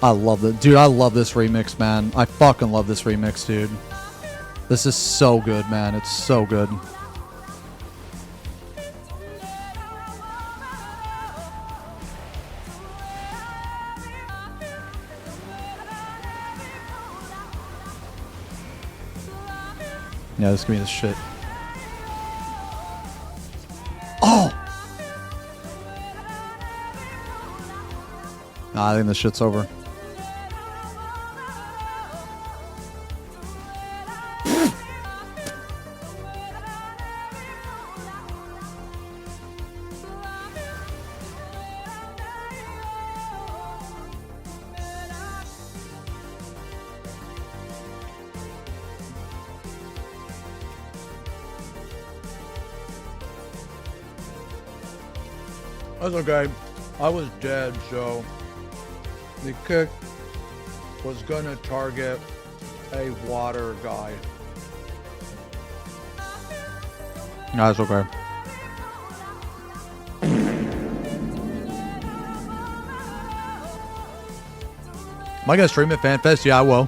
S1: I love it. Dude, I love this remix, man. I fucking love this remix, dude. This is so good, man. It's so good.
S2: Yeah, just give me this shit. Oh! Nah, I think this shit's over.
S1: That's okay. I was dead, so the kick was gonna target a water guy.
S2: Nah, that's okay.
S1: Am I gonna stream at FanFest? Yeah, I will.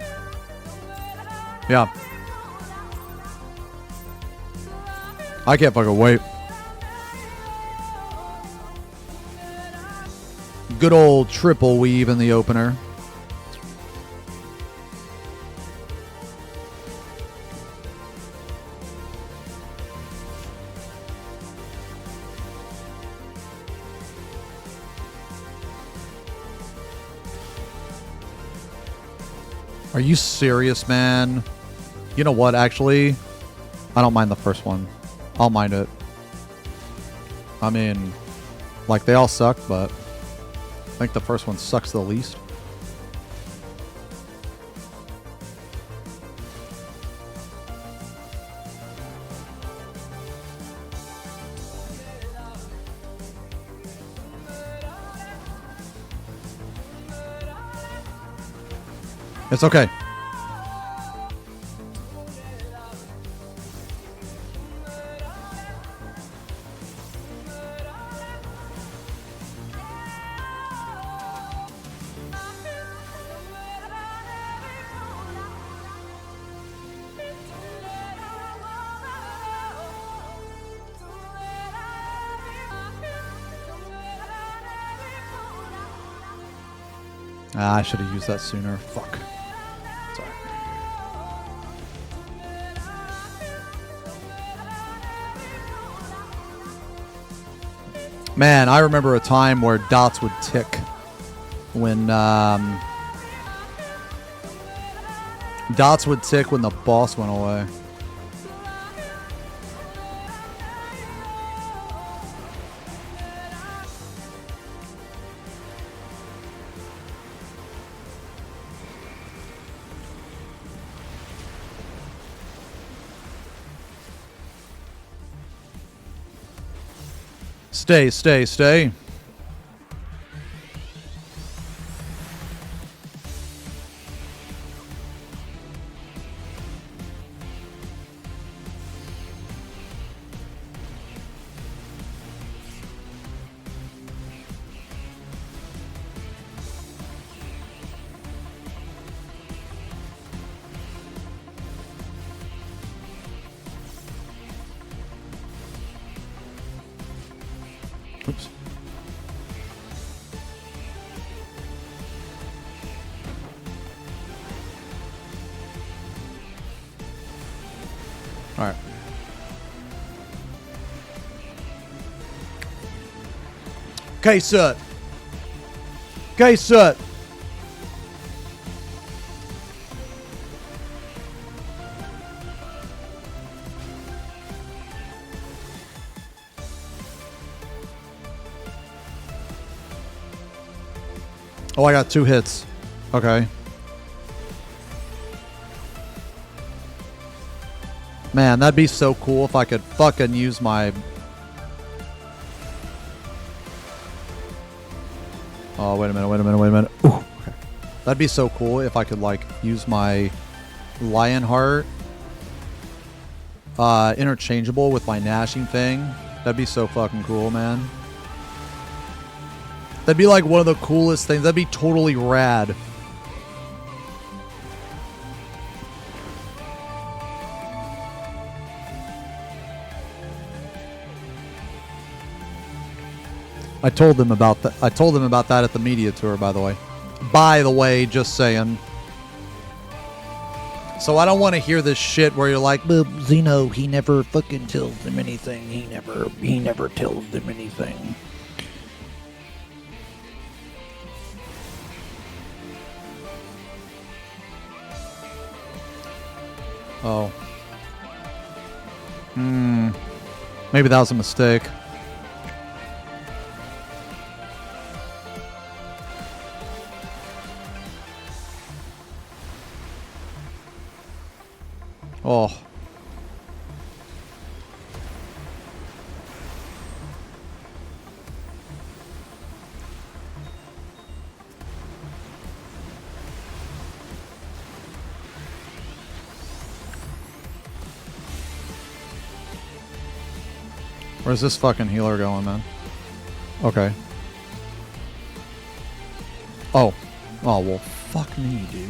S1: Yeah. I can't fucking wait. Good old triple weave in the opener. Are you serious, man? You know what, actually? I don't mind the first one. I'll mind it. I mean, like, they all suck, but I think the first one sucks the least. It's okay. Ah, I should have used that sooner. Fuck. Sorry. Man, I remember a time where dots would tick when dots would tick when the boss went away. Stay, stay, stay. Oops. All right. Okay, sir. Okay, sir. Oh, I got 2 hits. Okay. Man, that'd be so cool if I could fucking use my... Oh, wait a minute, wait a minute, wait a minute. Ooh, okay. That'd be so cool if I could, like, use my Lionheart interchangeable with my gnashing thing. That'd be so fucking cool, man. That'd be like one of the coolest things. That'd be totally rad. I told them about that. I told them about that at the media tour, by the way. By the way, just saying. So I don't want to hear this shit where you're like,
S4: But Xeno, he never fucking tells them anything. He never tells them anything.
S1: oh. Maybe that was a mistake. Oh. Where's this fucking healer going, man? Okay. Oh. Oh, well, fuck me, dude.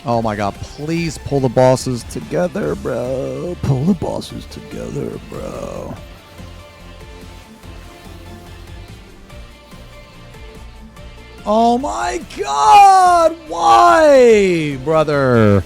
S1: Oh my god, please pull the bosses together, bro. Pull the bosses together, bro. Oh my god! Why, brother?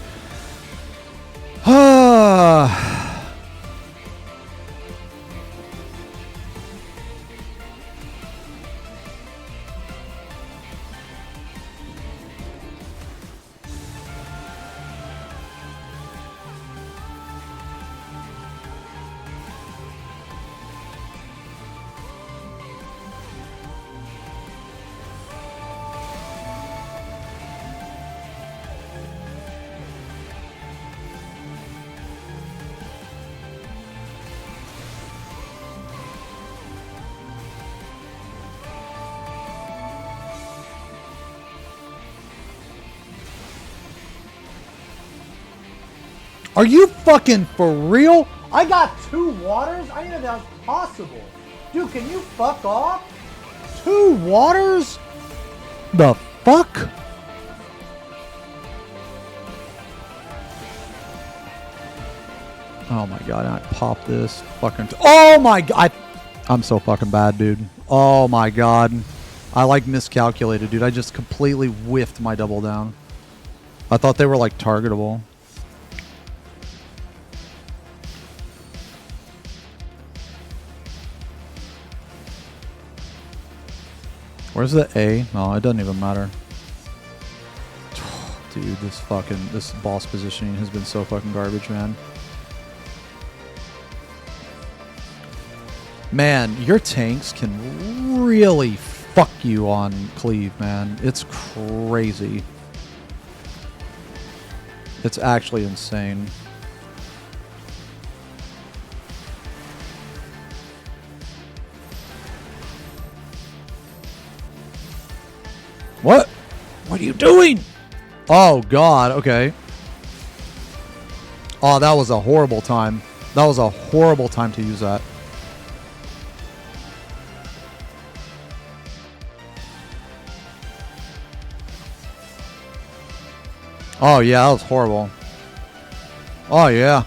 S1: Are you fucking for real? I got 2 waters? I didn't know that was possible. Dude, can you fuck off? 2 waters? The fuck? Oh my god, I popped this fucking... Oh my god! I'm so fucking bad, dude. Oh my god. I like miscalculated, dude. I just completely whiffed my double down. I thought they were like targetable. Where's the A? No, it doesn't even matter. Dude, this boss positioning has been so fucking garbage, man. Man, your tanks can really fuck you on cleave, man. It's crazy. It's actually insane. What? What are you doing? Oh, God. Okay. Oh, that was a horrible time. That was a horrible time to use that. Oh, yeah. That was horrible. Oh, yeah.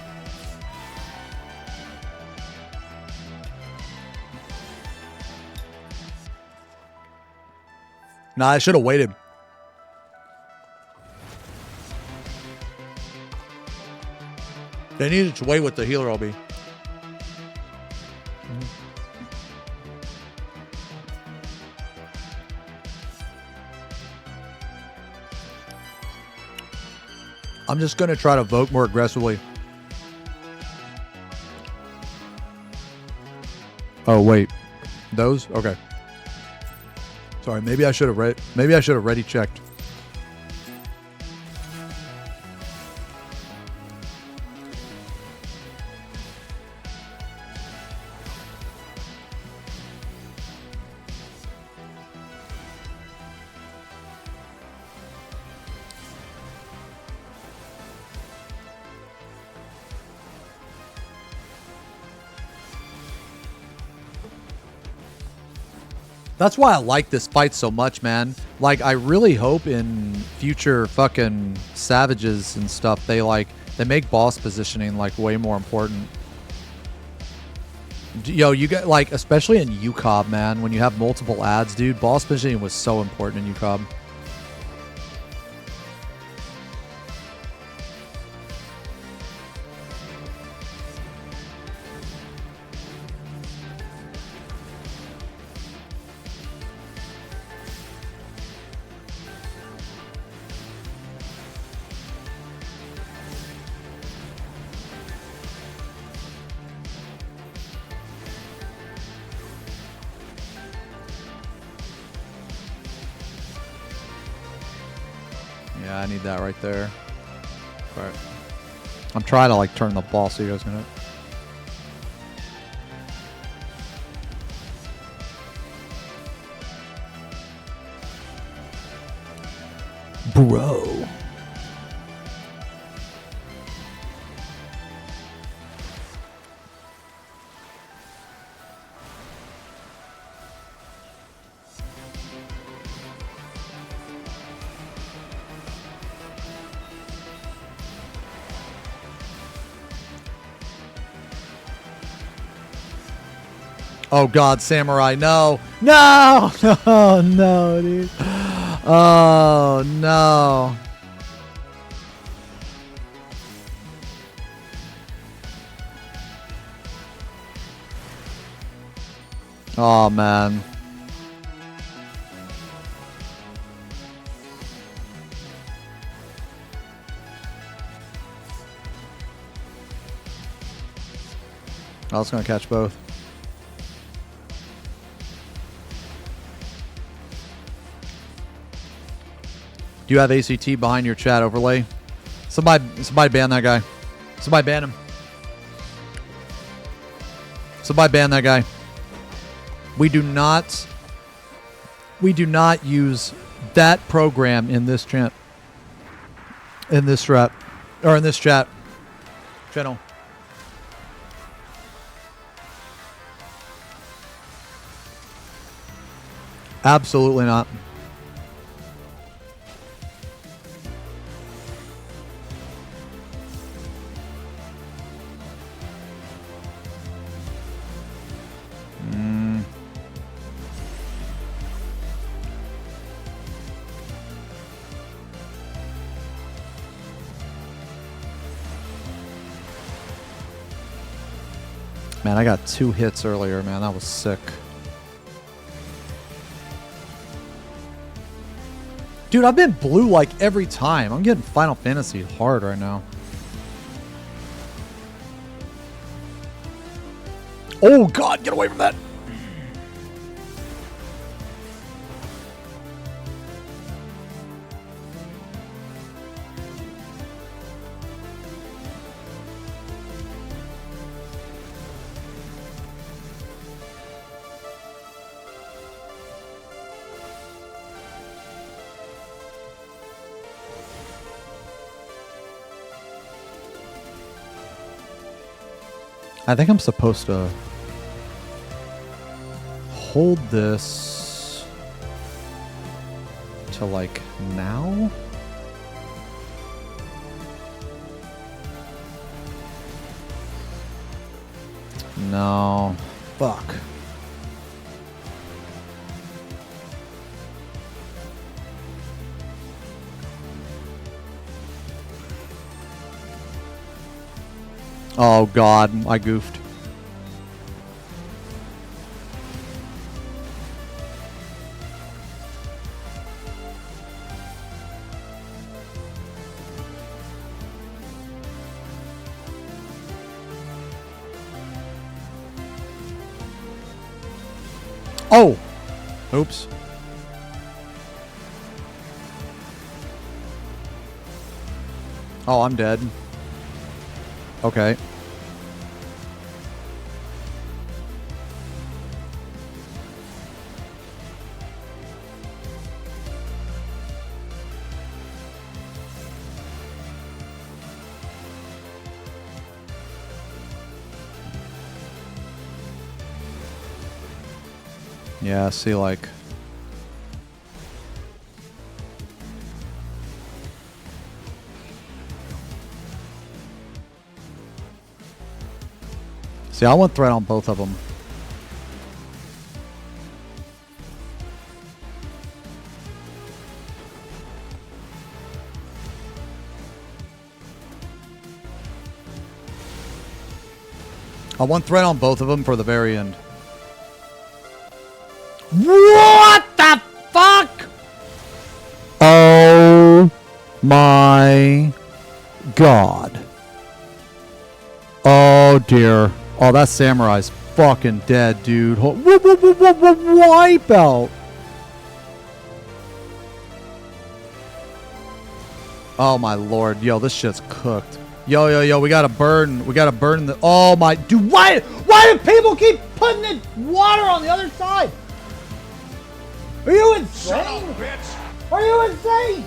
S1: Nah, I should have waited. They needed to wait with the healer LB. I'm just going to try to vote more aggressively. Oh, wait. Those? Okay. Sorry, maybe I should have ready checked. That's why I like this fight so much, man. Like, I really hope in future fucking Savages and stuff, they, like, They make boss positioning like way more important. Yo, you get like, especially in UCOB, man, when you have multiple ads, dude, boss positioning was so important in UCOB. Yeah, I need that right there. Alright. I'm trying to like turn the ball so you guys can hit.
S4: Bro.
S1: Oh god, samurai, no! No! No, no, dude. Oh, no. Oh, man. I was gonna catch both. Do you have ACT behind your chat overlay? Somebody ban that guy. Somebody ban him. Somebody ban that guy. We do not use that program in this chat. In this strat. Or in this chat. Channel. Absolutely not. Man, I got 2 hits earlier, man. That was sick. Dude, I've been blue like every time. I'm getting Final Fantasy hard right now. Oh, God, get away from that. I think I'm supposed to hold this to like now. No. Fuck. Oh God, I goofed. Oh! Oops. Oh, I'm dead. Okay. Yeah, see, like... See, I want threat on both of them. I want threat on both of them for the very end. What the fuck? Oh my god. Oh dear. Oh, that samurai's fucking dead, dude. Wipeout. Oh my lord. Yo, this shit's cooked. Yo, we gotta burn the, oh my, dude, why do people keep putting the water on the other side? Are you insane?
S6: Shut up, bitch!
S1: Are you insane?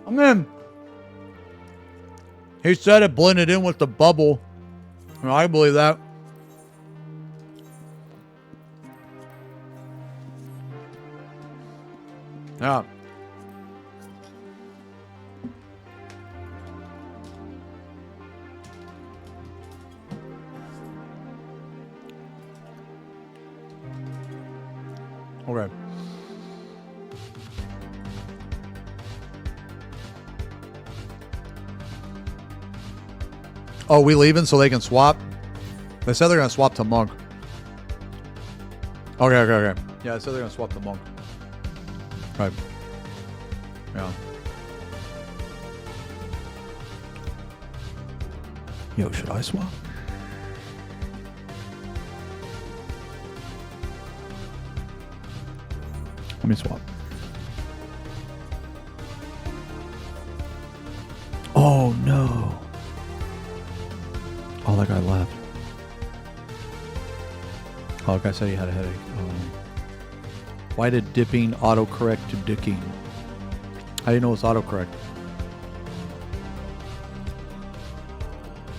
S1: I'm in. He said it blended in with the bubble. I believe that. Yeah. Okay. Oh, we leaving so they can swap? They said they're going to swap to monk. Okay. Yeah, they said they're going to swap to monk. Right. Yeah.
S2: Yo, should I swap? Let me swap. Oh no. Oh, that guy left. Oh, that guy said he had a headache. Why did dipping autocorrect to dicking? I didn't know it was autocorrect.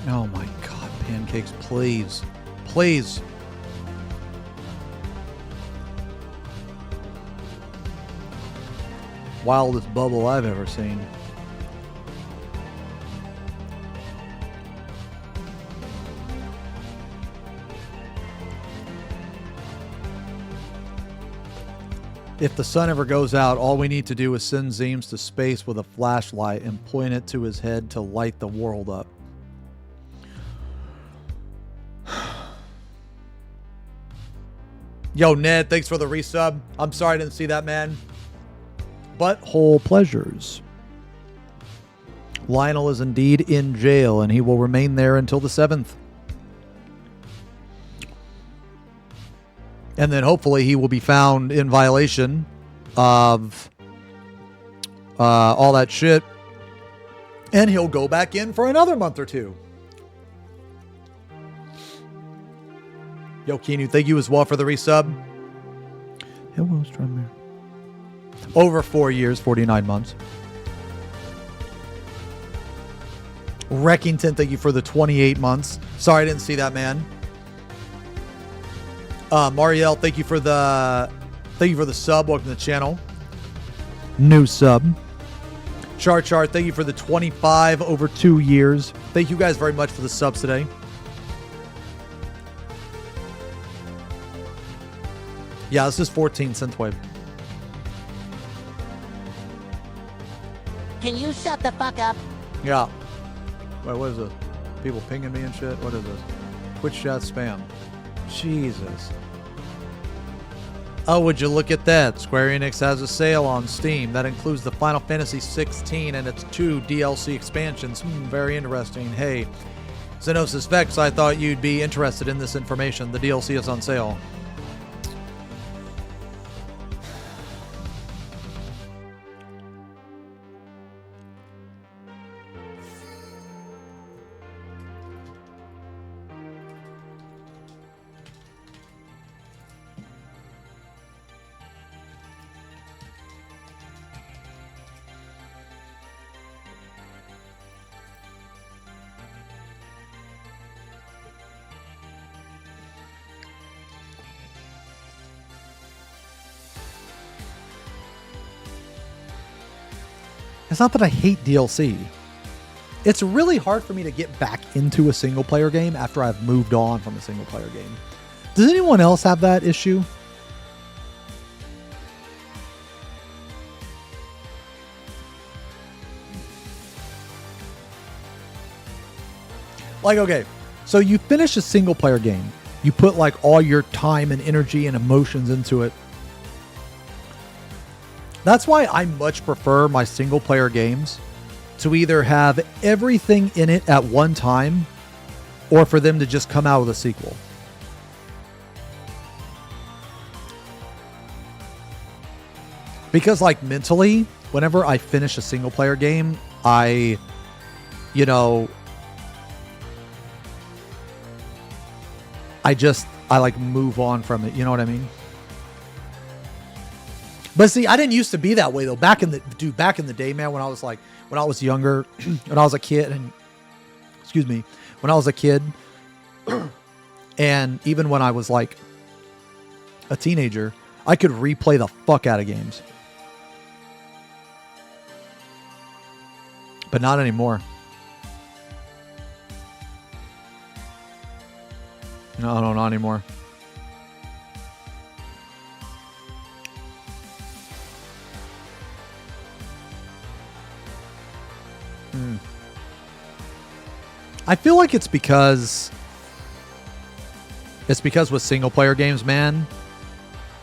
S2: Oh my god, pancakes, please. Please. Wildest bubble I've ever seen. If the sun ever goes out, all we need to do is send Zeems to space with a flashlight and point it to his head to light the world up. Yo, Ned, thanks for the resub. I'm sorry I didn't see that, man. Butthole pleasures. Lionel is indeed in jail, and he will remain there until the 7th. And then hopefully he will be found in violation of all that shit. And he'll go back in for another month or two. Yo, Keanu, thank you as well for the resub. Yeah, well, let's try him here.
S1: Over 4 years, 49 months. Reckington, thank you for the 28 months. Sorry I didn't see that, man. Marielle, thank you for the sub. Welcome to the channel. New sub. Char, thank you for the 25 over 2 years. Thank you guys very much for the subs today. Yeah, this is 14 Synthwave.
S5: Can you shut the fuck up?
S1: Yeah. Wait, what is this? People pinging me and shit? What is this? Twitch chat spam. Jesus. Oh, would you look at that? Square Enix has a sale on Steam. That includes the Final Fantasy 16 and its 2 DLC expansions. Very interesting. Hey, XenosysVex, I thought you'd be interested in this information. The DLC is on sale.
S9: It's not that I hate DLC. It's really hard for me to get back into a single player game after I've moved on from a single player game. Does anyone else have that issue? Like, okay, so you finish a single player game. You put like all your time and energy and emotions into it. That's why I much prefer my single player games to either have everything in it at one time or for them to just come out with a sequel. Because like mentally, whenever I finish a single player game, I like move on from it. You know what I mean? But see, I didn't used to be that way though. Back in the day, man, when I was younger, when I was a kid, when I was a kid, and even when I was like a teenager, I could replay the fuck out of games. But not anymore. No, not anymore. I feel like it's because with single player games, man,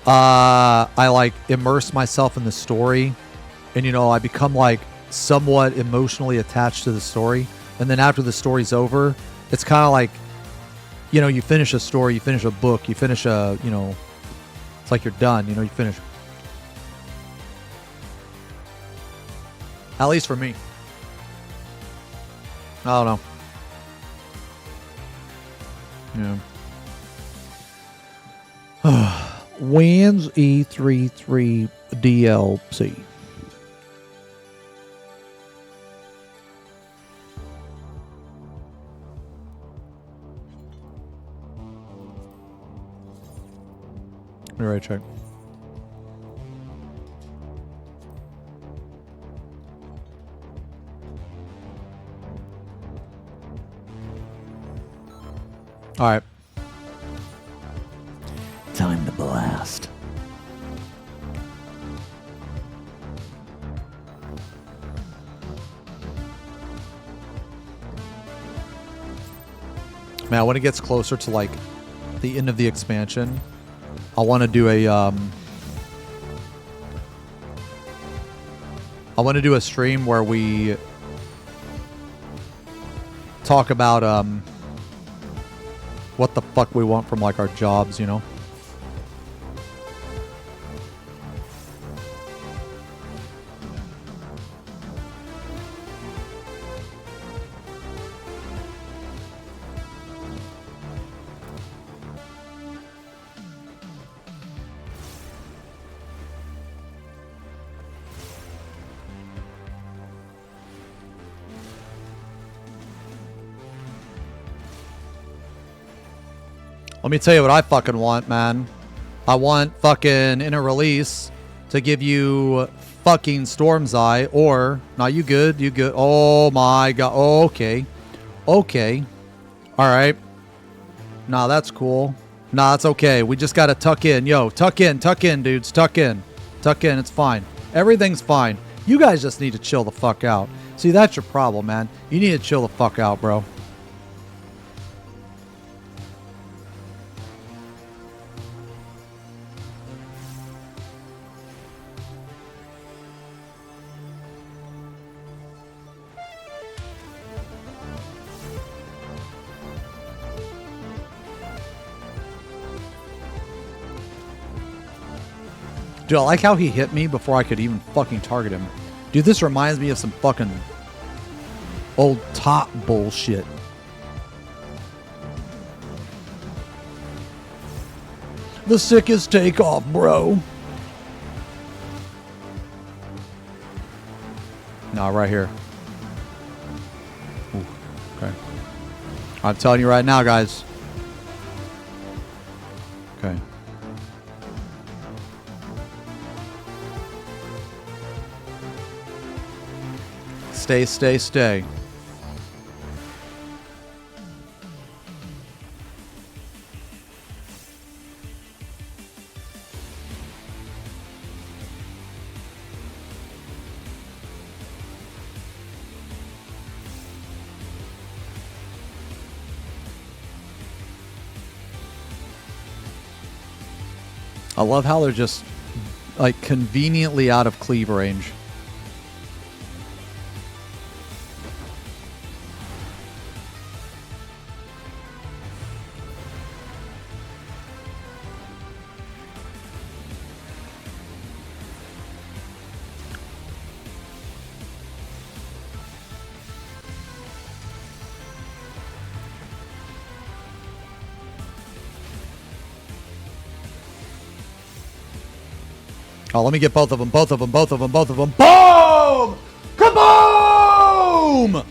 S9: I like immerse myself in the story, and I become like somewhat emotionally attached to the story. And then after the story's over, it's kind of like, you finish a story, you finish a book, you finish it's like you're done, you finish. At least for me. I don't know. Yeah. When's E33 DLC? All right, check. All right.
S4: Time to blast.
S9: Man, when it gets closer to like the end of the expansion, I want to do a stream where we talk about what the fuck we want from like our jobs, Let me tell you what I fucking want, man. I want fucking in a release to give you fucking Storm's Eye, or not. You good? Oh my god. Okay. All right. Nah, that's cool. Nah, that's okay. We just gotta tuck in. Yo, tuck in, dudes. Tuck in. It's fine. Everything's fine. You guys just need to chill the fuck out. See, that's your problem, man. You need to chill the fuck out, bro. Dude, I like how he hit me before I could even fucking target him. Dude, this reminds me of some fucking old top bullshit. The sickest takeoff, bro. No, right here. Ooh, okay. I'm telling you right now, guys. Okay. Stay, stay, stay. I love how they're just, like, conveniently out of cleave range. Oh, let me get both of them, both of them, both of them, both of them. Boom! Kaboom!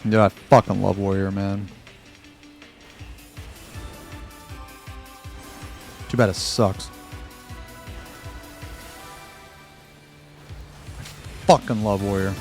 S9: Dude, I fucking love Warrior, man. Too bad it sucks. I fucking love Warrior.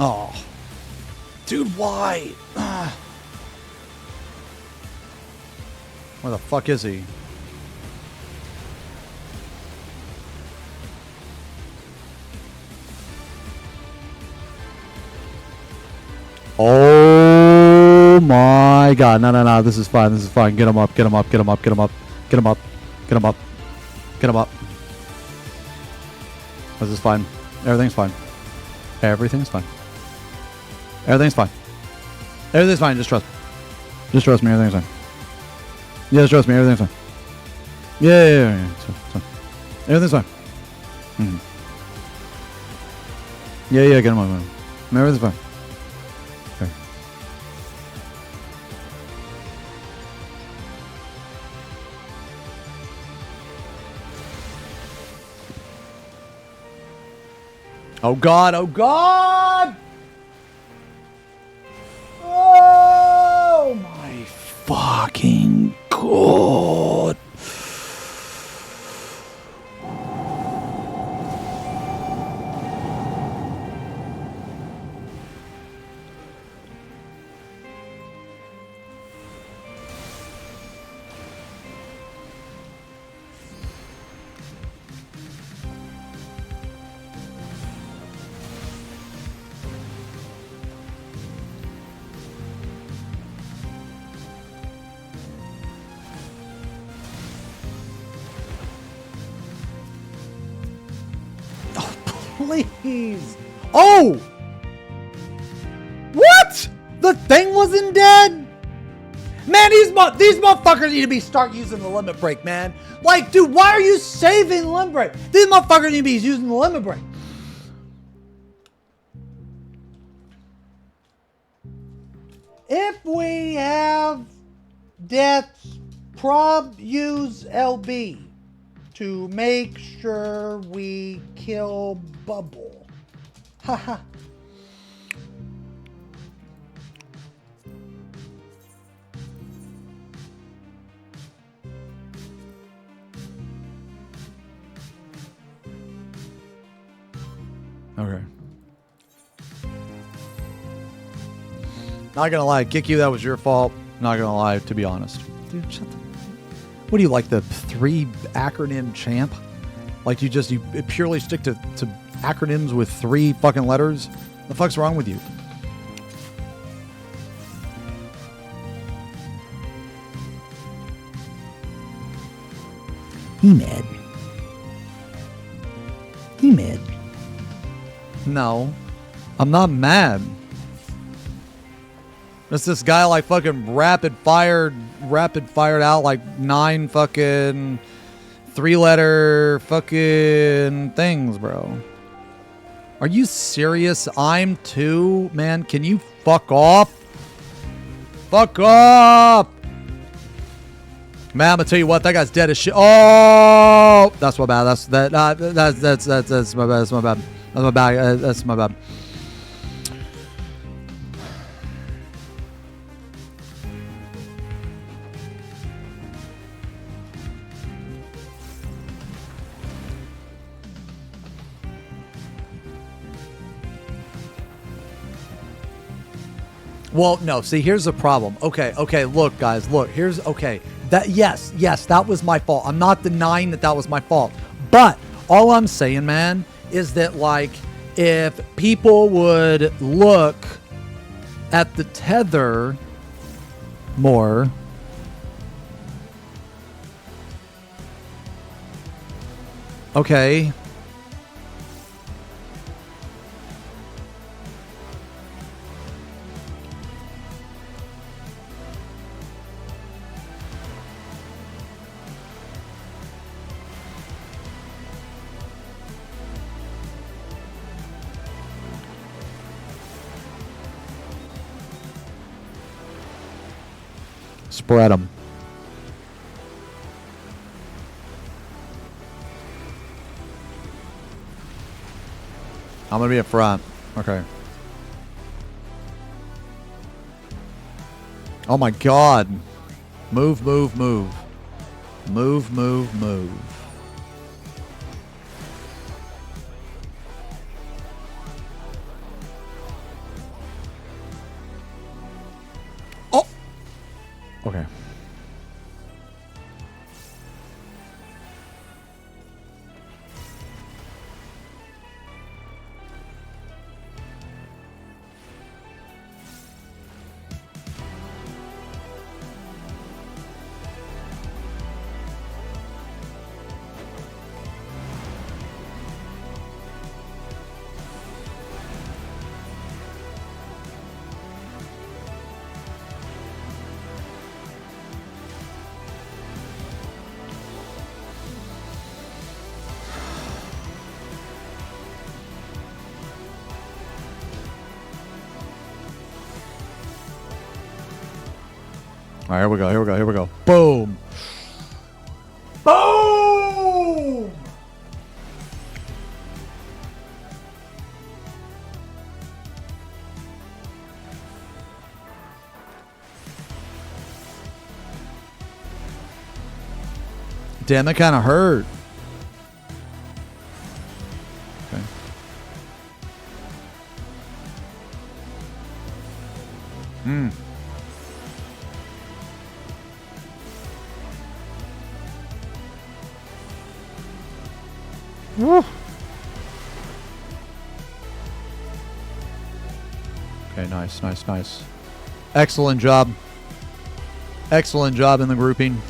S9: Oh. Dude, why? Where the fuck is he? Oh my god. No, no, no. This is fine. This is fine. Get him up. Get him up. Get him up. Get him up. Get him up. Get him up. Get him up. This is fine. Everything's fine. Everything's fine. Everything's fine. Everything's fine. Just trust me. Just trust me. Everything's fine. Yeah, just trust me. Everything's fine. Yeah. It's fine. Everything's fine. Mm-hmm. Yeah. Get him up. Everything's fine. Okay. Oh God! Oh God! Oh my fucking God! Please. Oh! What? The thing wasn't dead? Man, these motherfuckers need to start using the limit break, man. Like, dude, why are you saving the limit break? These motherfuckers need to be using the limit break. If we have deaths, prob use LB
S2: to make sure we kill Bubble. Haha.
S9: Okay. Not gonna lie, Kick You, that was your fault. Not gonna lie, to be honest. Dude, shut the... What are you, like the 3 acronym champ? Like you purely stick to acronyms with 3 fucking letters? The fuck's wrong with you?
S4: He mad. He mad.
S9: No. I'm not mad. It's this guy like fucking rapid fired out like 9 fucking 3-letter fucking things, bro. Are you serious? I'm 2, man. Can you fuck off? Fuck off! Man, I'm gonna tell you what, that guy's dead as shit. Oh, that's my bad. That's my bad. That's my bad. That's my bad. That's my bad. That's my bad. Well, no. See, here's the problem. Okay. Look, guys. Look. Here's okay. That yes, that was my fault. I'm not denying that was my fault. But all I'm saying, man, is that like if people would look at the tether more. Okay. Spread them. I'm gonna be up front. Okay. Oh my god. Move. Move. Oh! Okay. All right, here we go. Boom. Boom! Damn, that kind of hurt. Okay. Woo. Okay, nice. Excellent job. Excellent job in the grouping.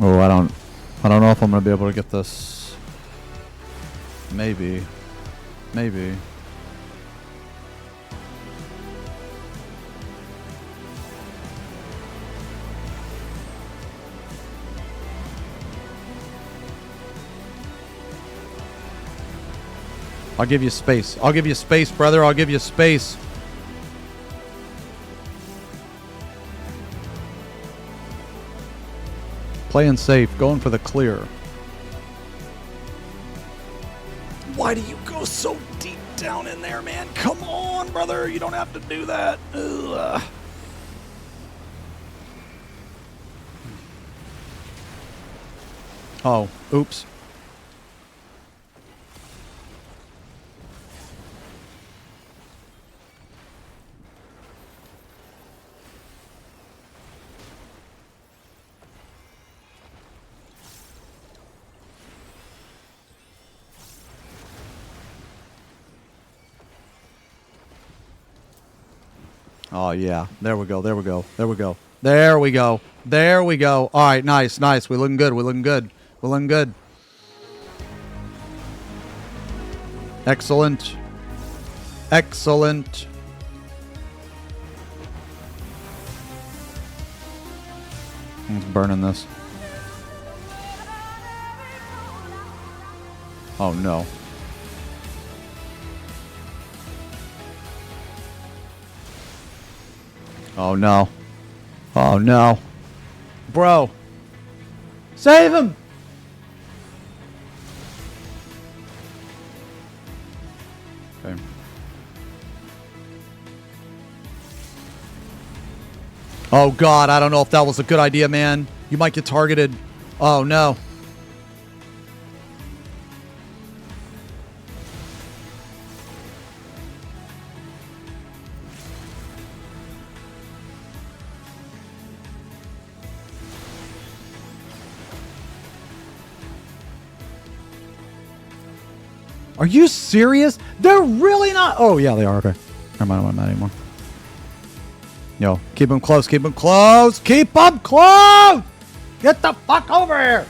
S9: Oh, I don't know if I'm gonna be able to get this. Maybe.
S1: Maybe. I'll give you space. I'll give you space, brother. I'll give you space. Playing safe. Going for the clear.
S2: Why do you go so deep down in there, man? Come on, brother. You don't have to do that. Ugh.
S1: Oh, oops. Oh, yeah. There we go. There we go. There we go. There we go. There we go. All right. Nice. Nice. We're looking good. We're looking good. We're looking good. Excellent. Excellent. I'm burning this. Oh, no. Oh, no. Oh, no. Bro. Save him! Okay. Oh, God. I don't know if that was a good idea, man. You might get targeted. Oh, no. Are you serious? They're really not. Oh, yeah, they are. Okay. Never mind. I'm not anymore. Yo, keep them close. Keep them close. Keep them close. Get the fuck over here.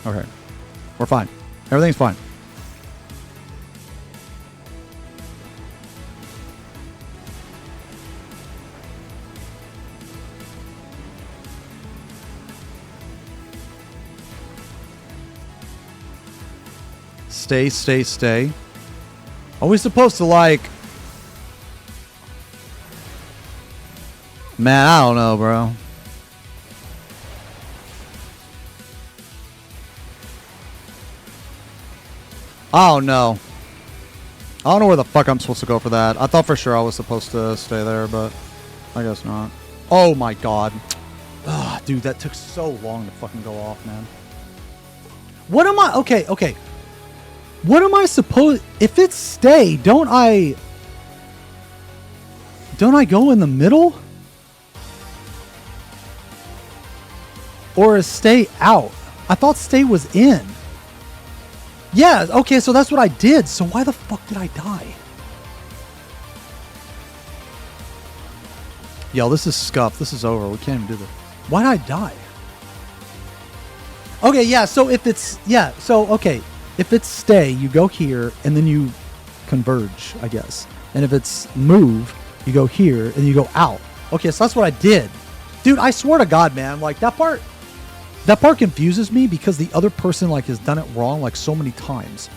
S1: Okay. We're fine. Everything's fine. Stay, stay, stay. Are we supposed to, like... Man, I don't know, bro. I don't know. I don't know where the fuck I'm supposed to go for that. I thought for sure I was supposed to stay there, but I guess not. Oh my god. Ugh, dude, that took so long to fucking go off, man. What am I... Okay, okay. What am I supposed... If it's stay, don't I go in the middle? Or is stay out? I thought stay was in. Yeah, okay, so that's what I did. So why the fuck did I die? Yo, this is scuffed. This is over. We can't even do this. Why did I die? Okay, yeah, so if it's... Yeah, so, okay. If it's stay, you go here, and then you converge, I guess. And if it's move, you go here, and you go out. Okay, so that's what I did. Dude, I swear to God, man, like, that part confuses me because the other person, like, has done it wrong, like, so many times.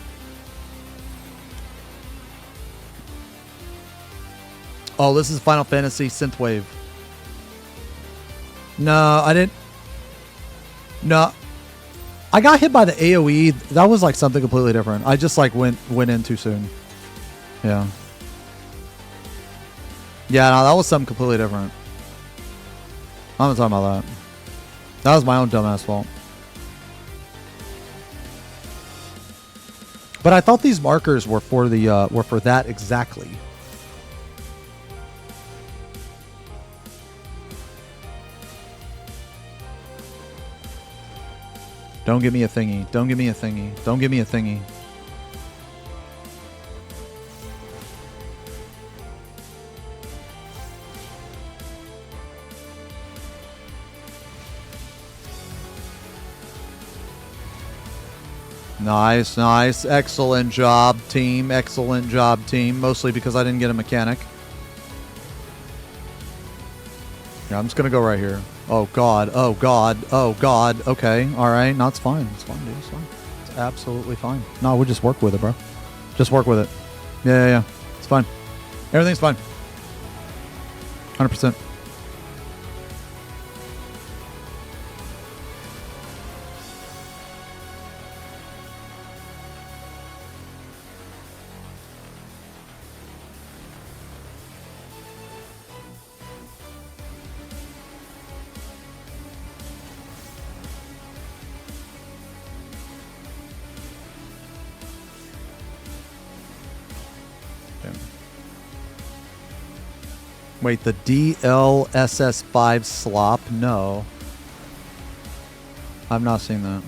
S1: Oh, this is Final Fantasy Synthwave. No, I didn't... No. I got hit by the AoE. That was like something completely different. I just like went in too soon. Yeah. Yeah, no, that was something completely different. I'm not talking about that. That was my own dumbass fault. But I thought these markers were for the were for that exactly. Don't give me a thingy. Don't give me a thingy. Don't give me a thingy.
S9: Nice, nice. Excellent job, team. Excellent job, team. Mostly because I didn't get a mechanic. Yeah, I'm just going to go right here. Oh, God. Oh, God. Oh, God. Okay. All right. No, it's fine. It's fine, dude. It's fine. It's absolutely fine. No, we'll just work with it, bro. Just work with it. Yeah. It's fine. Everything's fine. 100%. Wait, the DLSS5 slop? No. I've not seen that.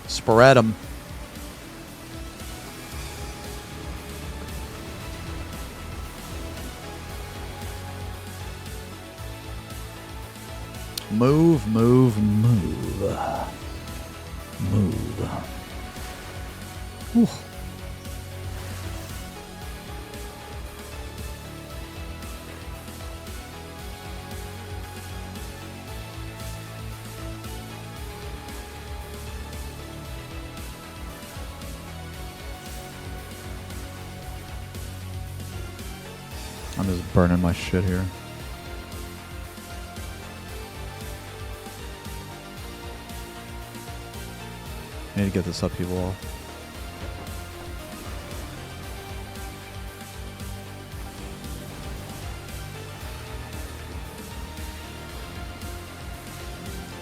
S9: Spread 'em. Move, move, move. Move. Whew. I'm just burning my shit here. I need to get this upheaval off.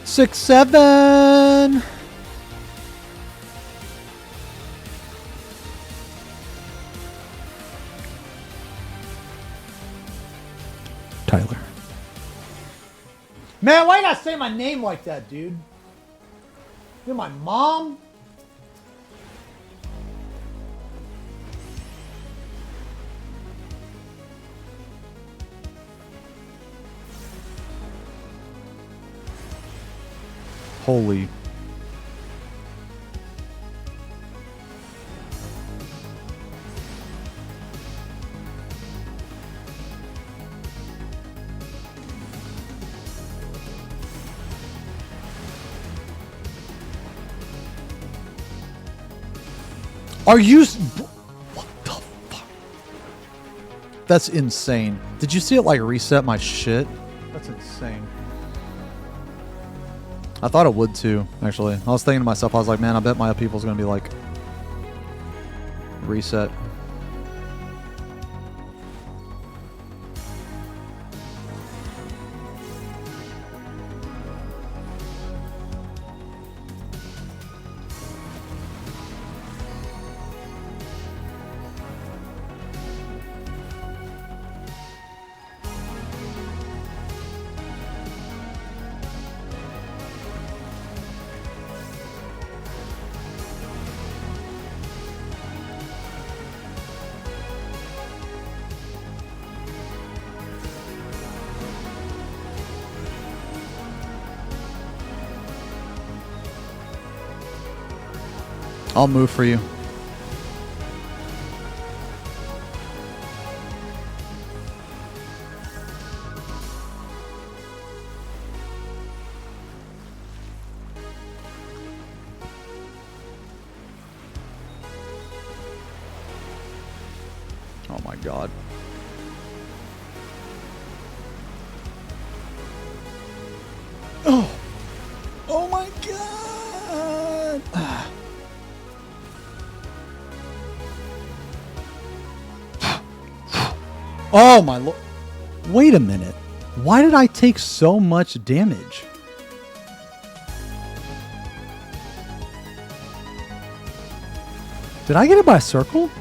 S9: Six, 7. Tyler. Man, why you gotta say my name like that, dude? You're my mom? Holy. Are you... What the fuck? That's insane. Did you see it, like, reset my shit? That's insane. I thought it would, too, actually. I was thinking to myself, I was like, man, I bet my upheaval's gonna be, like... reset. I'll move for you. Oh my God. Oh. Oh my God. Oh my lord. Wait a minute. Why did I take so much damage? Did I get it by a circle?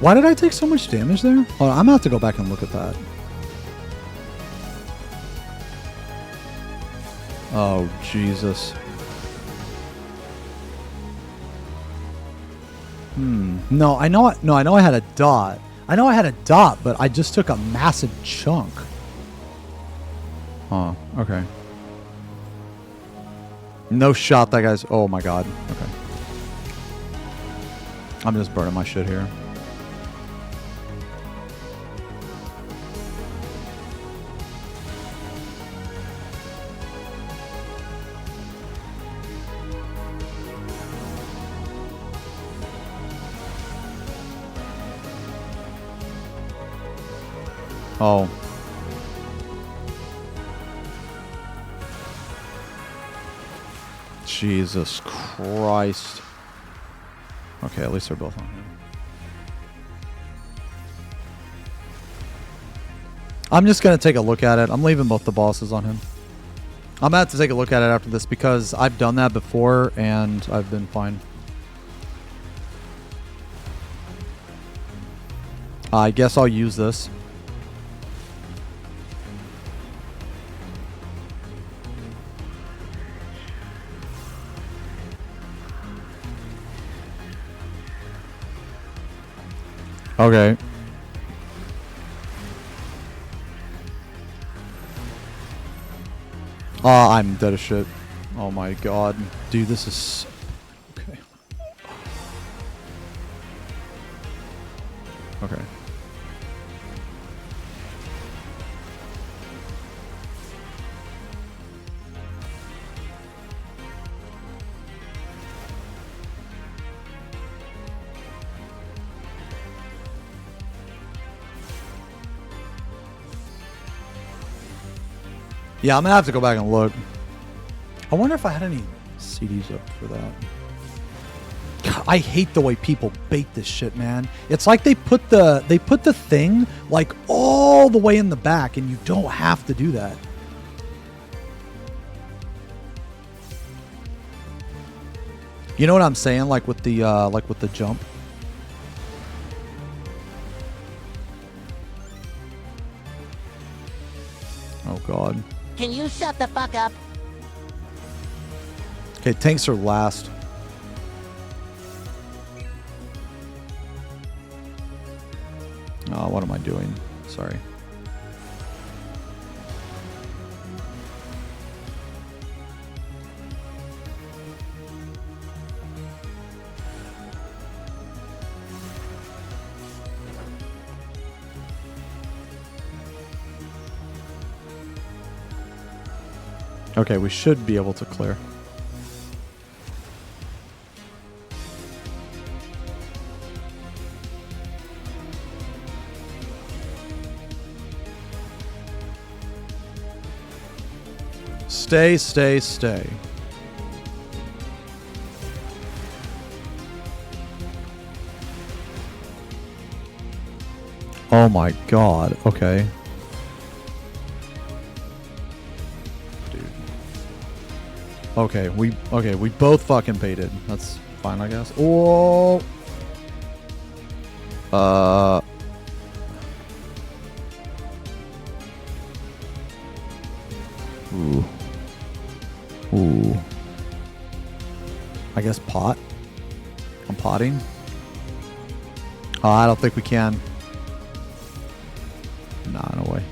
S9: Why did I take so much damage there? Hold on, I'm gonna have to go back and look at that. Oh, Jesus. No, I know. No, I know I had a dot. I know I had a dot, but I just took a massive chunk. Oh, okay. No shot, that guy's. Oh my god. Okay. I'm just burning my shit here. Oh. Jesus Christ. Okay, at least they're both on him. I'm just going to take a look at it. I'm leaving both the bosses on him. I'm going to have to take a look at it after this because I've done that before and I've been fine. I guess I'll use this. Okay. Oh, I'm dead as shit. Oh my god. Dude, this is... Okay. Okay. Yeah, I'm gonna have to go back and look. I wonder if I had any CDs up for that. God, I hate the way people bait this shit, man. It's like they put the thing like all the way in the back, and you don't have to do that. You know what I'm saying? Like with the jump. Oh god.
S5: Can you shut the fuck up?
S9: Okay, tanks are last. Oh, what am I doing? Sorry. Okay, we should be able to clear. Stay, stay, stay. Oh my god, okay. Okay, we both fucking baited. That's fine, I guess. Oh. Ooh. Ooh. I guess pot. I'm potting. Oh, I don't think we can. Nah, no way.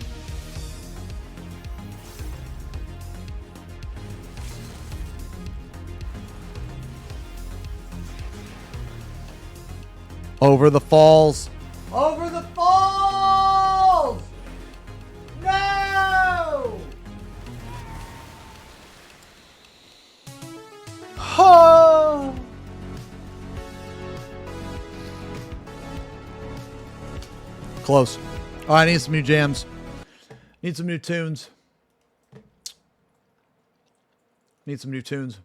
S9: Over the falls. Over the falls! No! Oh! Close. Oh, I need some new jams. Need some new tunes. Need some new tunes.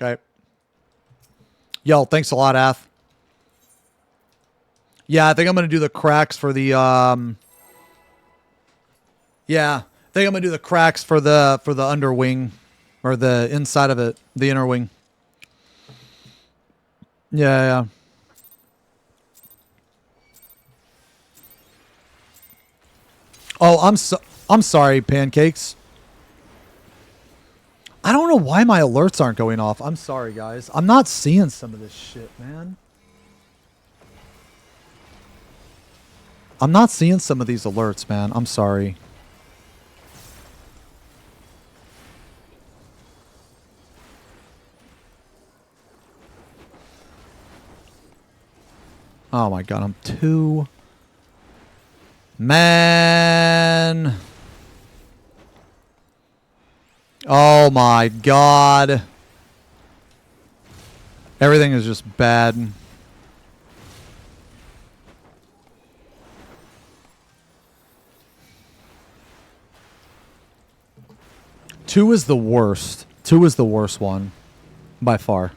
S9: Okay. Yo, thanks a lot, Ath. Yeah, I think I'm gonna do the cracks for the yeah, I think I'm gonna do the cracks for the underwing. Or the inside of it, the inner wing. Yeah. Oh, I'm sorry, Pancakes. I don't know why my alerts aren't going off. I'm sorry, guys. I'm not seeing some of this shit, man. I'm not seeing some of these alerts, man. I'm sorry. Oh my god, I'm too... Man! Oh my god. Everything is just bad. Two is the worst. Two is the worst one. By far.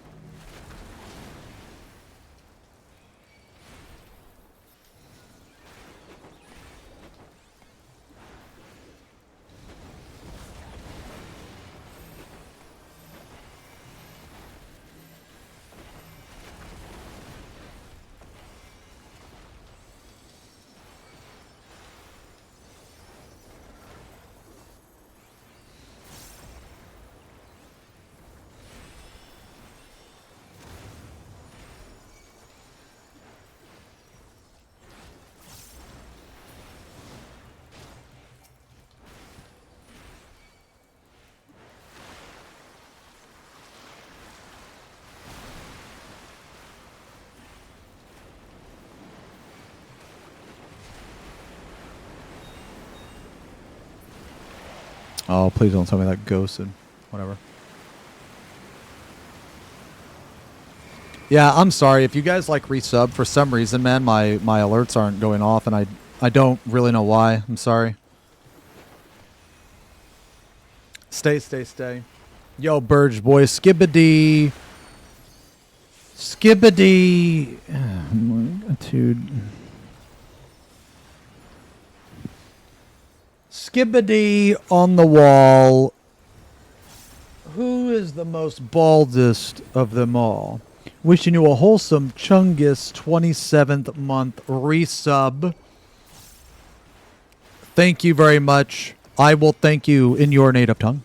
S9: Oh, please don't tell me that ghosted. Whatever. Yeah, I'm sorry. If you guys like resub, for some reason, man, my alerts aren't going off, and I don't really know why. I'm sorry. Stay. Yo, Burge boy, skibbity. Dude. Skibbity on the wall. Who is the most baldest of them all? Wishing you a wholesome Chungus 27th month resub. Thank you very much. I will thank you in your native tongue.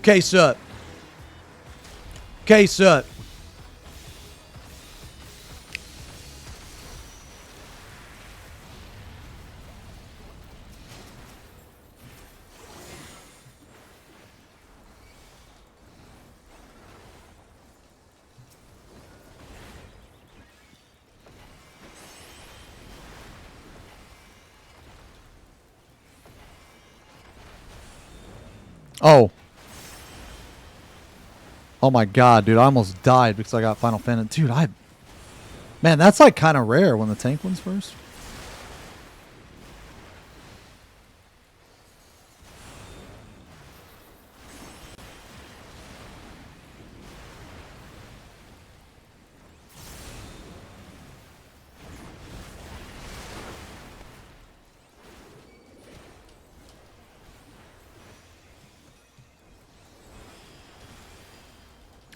S9: Case up. Case up. Oh. Oh my god, dude, I almost died because I got Final Fantasy. Dude, man, that's like kind of rare when the tank wins first.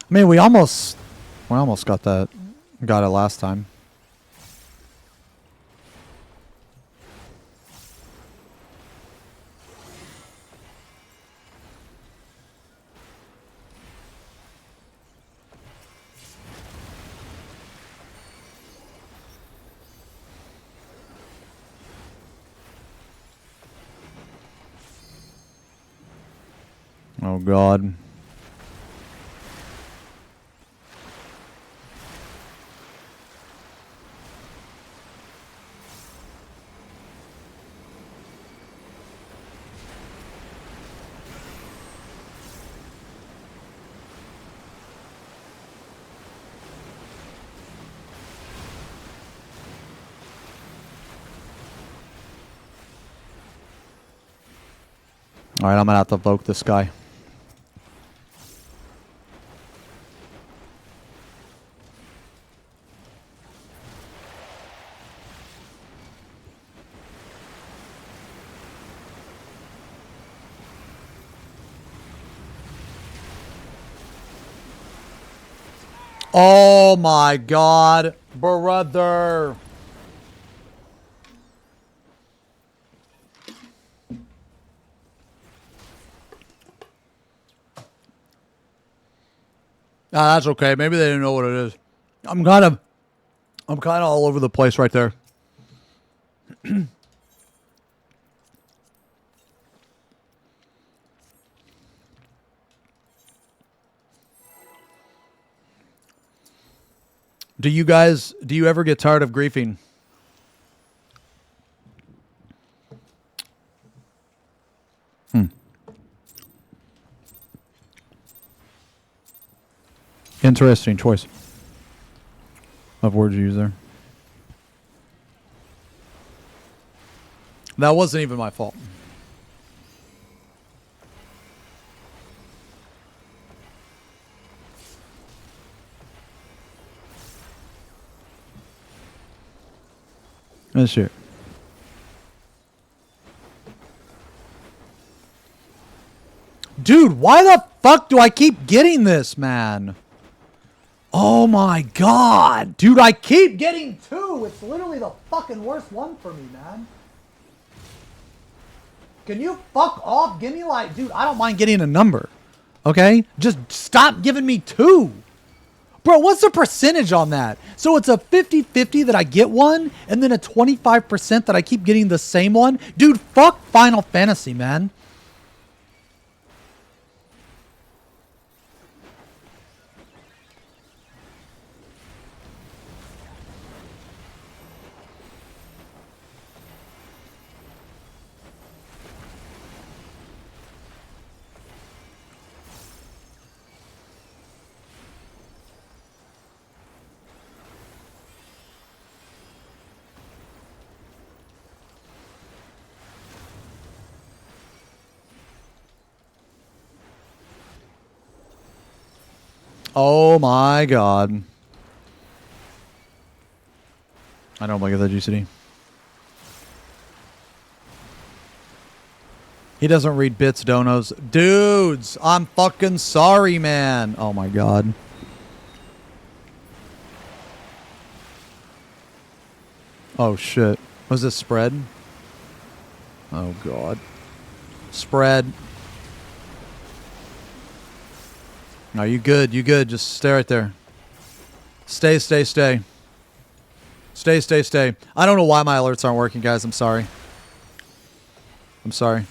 S9: I mean, we almost got that. Got it last time. Oh god. Alright, I'm gonna have to evoke this guy. Oh my god, brother. Ah, that's okay. Maybe they didn't know what it is. I'm kind of all over the place right there. Do you ever get tired of griefing? Interesting choice of words you use there. That wasn't even my fault. That's it. Dude, why the fuck do I keep getting this, man? Oh my god. Dude, I keep getting 2. It's literally the fucking worst one for me, man. Can you fuck off? Give me like, dude, I don't mind getting a number. Okay? Just stop giving me 2. Bro, what's the percentage on that? So it's a 50-50 that I get one, and then a 25% that I keep getting the same one? Dude, fuck Final Fantasy, man. Oh my god. I don't like that GCD. He doesn't read bits, donos. Dudes, I'm fucking sorry, man. Oh my god. Oh shit. Was this spread? Oh god. Spread. No, you good. You good. Just stay right there. Stay, stay, stay. Stay, stay, stay. I don't know why my alerts aren't working, guys. I'm sorry. I'm sorry.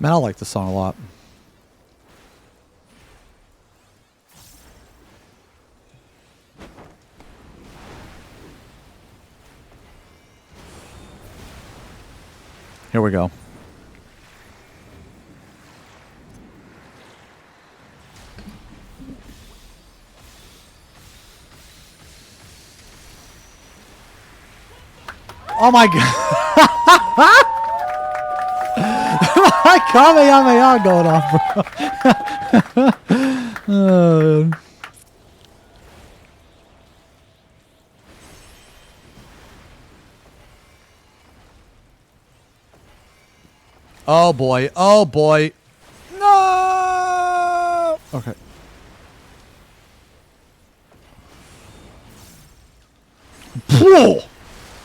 S9: Man, I like this song a lot. Here we go. Oh my god. My Kamehameha going off, bro. Oh boy. Oh boy. No. Okay.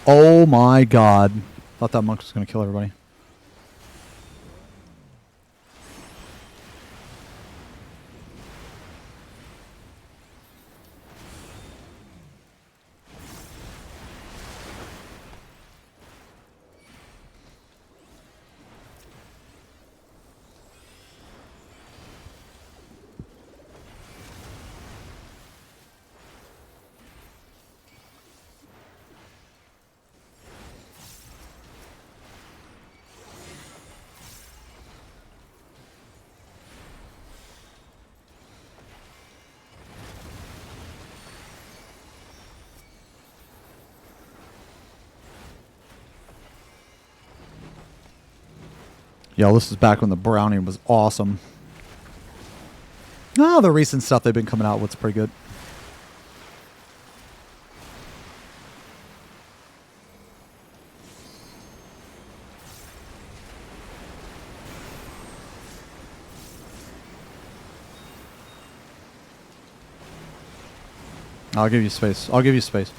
S9: Oh my god. Thought that monk was going to kill everybody. Yo, this is back when the brownie was awesome. Oh, the recent stuff they've been coming out with is pretty good. I'll give you space. I'll give you space.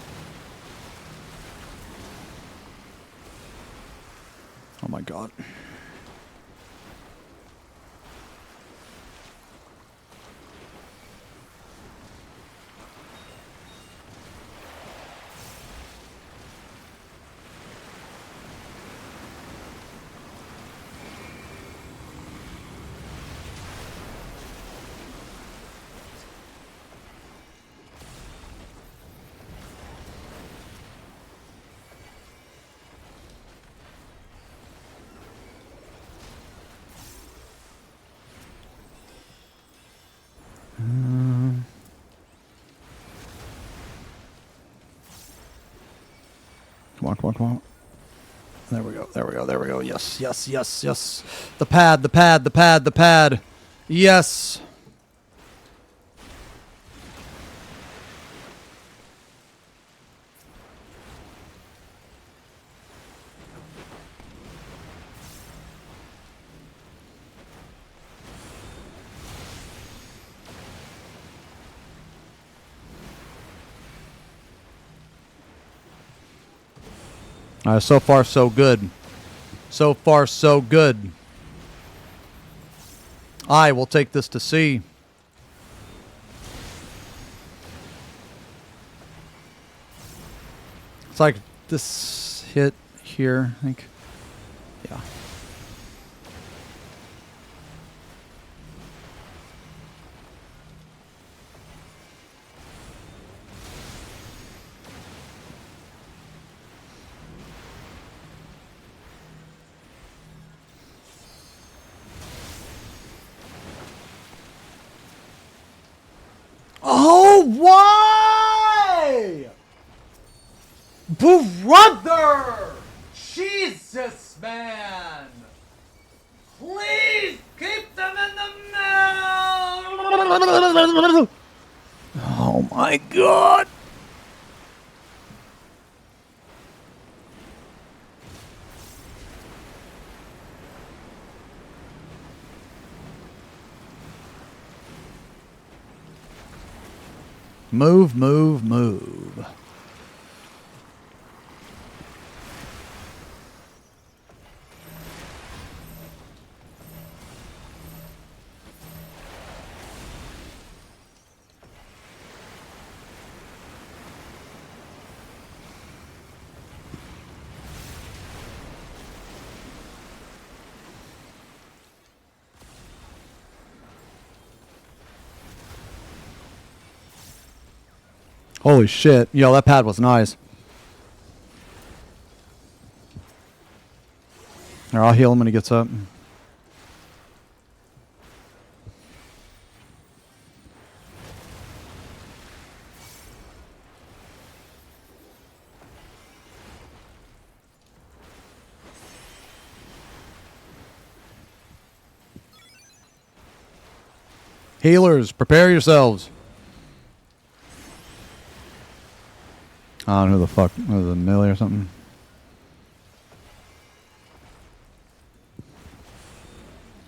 S9: Oh my god. Come on, come on, come on. There we go, there we go, there we go. Yes, yes, yes, yes. The pad, the pad, the pad, the pad. Yes. So far, so good. So far, so good. I will take this to sea. It's like this hit here, I think. Yeah. Oh, why? Brother! Jesus, man! Please keep them in the mouth! Oh my god! Move, move, move. Holy shit. Yo, that pad was nice. Here, I'll heal him when he gets up. Healers, prepare yourselves. I don't know who the fuck. Was it Millie or something?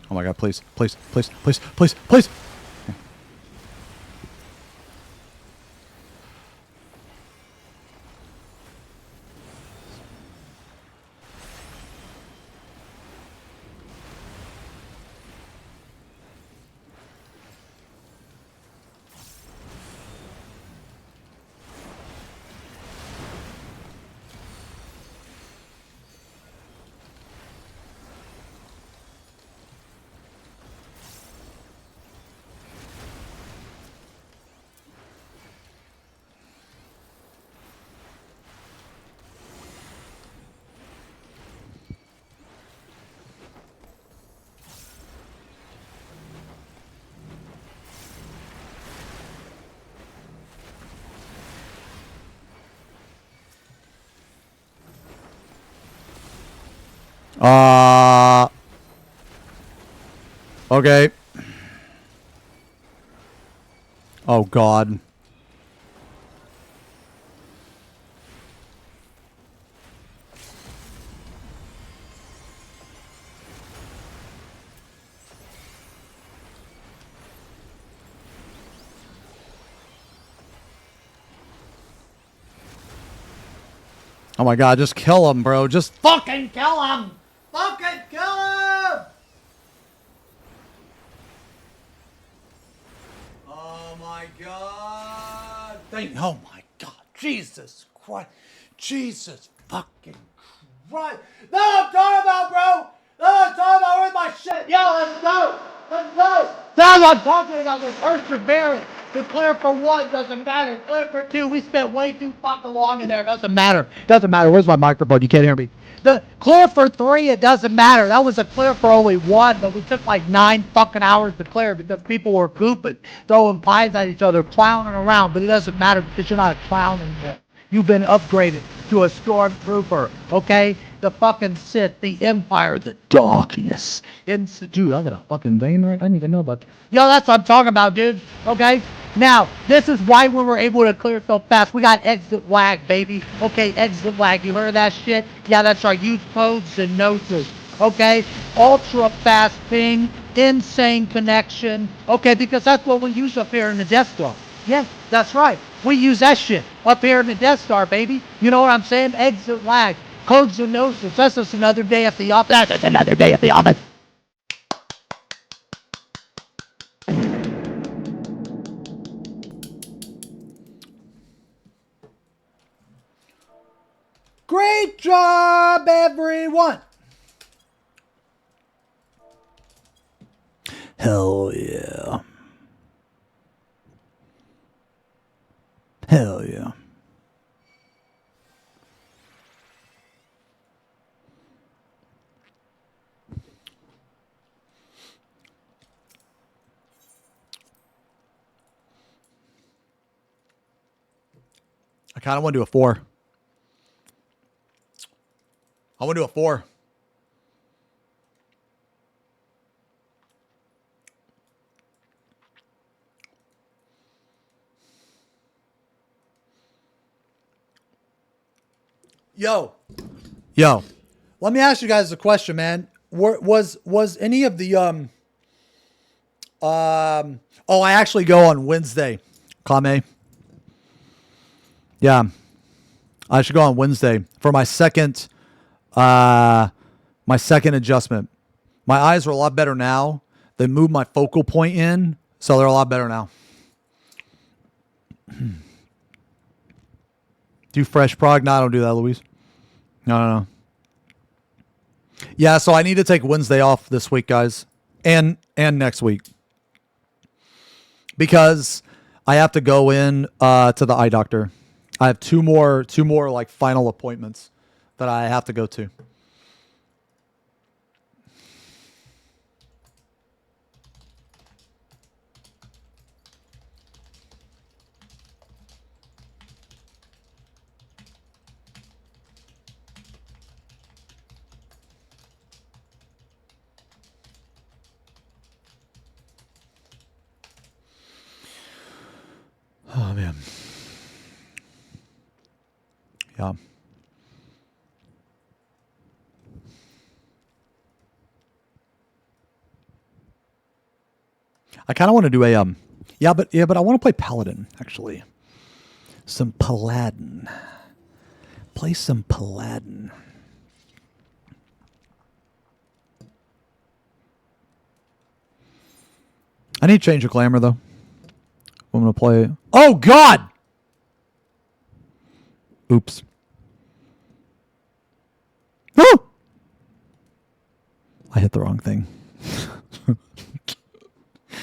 S9: Oh my god, please, please, please, please, please, please! Okay. Oh, God. Oh, my God. Just kill him, bro. Just fucking kill him. Fucking kill him. Oh, my God. Oh, my God. Jesus Christ. Jesus fucking Christ. That's what I'm talking about, bro. That's what I'm talking about. Where's my shit? Yo, let's go. Let's go. That's what I'm talking about. The perseverance. The clear for 1 doesn't matter. Clear for 2, we spent way too fucking long in there. Doesn't matter. Doesn't matter. Where's my microphone? You can't hear me. The clear for 3, it doesn't matter. That was a clear for only 1, but we took like 9 fucking hours to clear because people were goofing, throwing pies at each other, clowning around. But it doesn't matter because you're not a clown anymore. You've been upgraded to a stormtrooper, okay? The fucking Sith, the Empire, the darkness. Dude, I got a fucking vein right. I didn't even know about that. Yo, that's what I'm talking about, dude. Okay? Now, this is why we were able to clear so fast. We got exit lag, baby. Okay, exit lag. You heard that shit? Yeah, that's right. Use codes and Xenosys. Okay? Ultra fast ping. Insane connection. Okay, because that's what we use up here in the Death Star. Yeah, that's right. We use that shit up here in the Death Star, baby. You know what I'm saying? Exit lag. Codes and Xenosys. That's just another day at the office. That's just another day at the office. Great job, everyone.
S2: Hell yeah. Hell yeah.
S9: I kind of want to do a 4. I want to do a 4. Yo, let me ask you guys a question, man. Was any of the I actually go on Wednesday, Kame. Yeah, I should go on Wednesday for my second adjustment. My eyes are a lot better now. They moved my focal point in, so they're a lot better now. Do fresh prog? No, I don't do that, Luis. No. Yeah, so I need to take Wednesday off this week, guys, and next week, because I have to go in to the eye doctor. I have two more like final appointments that I have to go to. Oh, man. Yeah. I kind of want to do a but I want to play Paladin actually. Some Paladin. Play some Paladin. I need to change the glamour though. I'm going to play. Oh, God! Oops. Oh! I hit the wrong thing.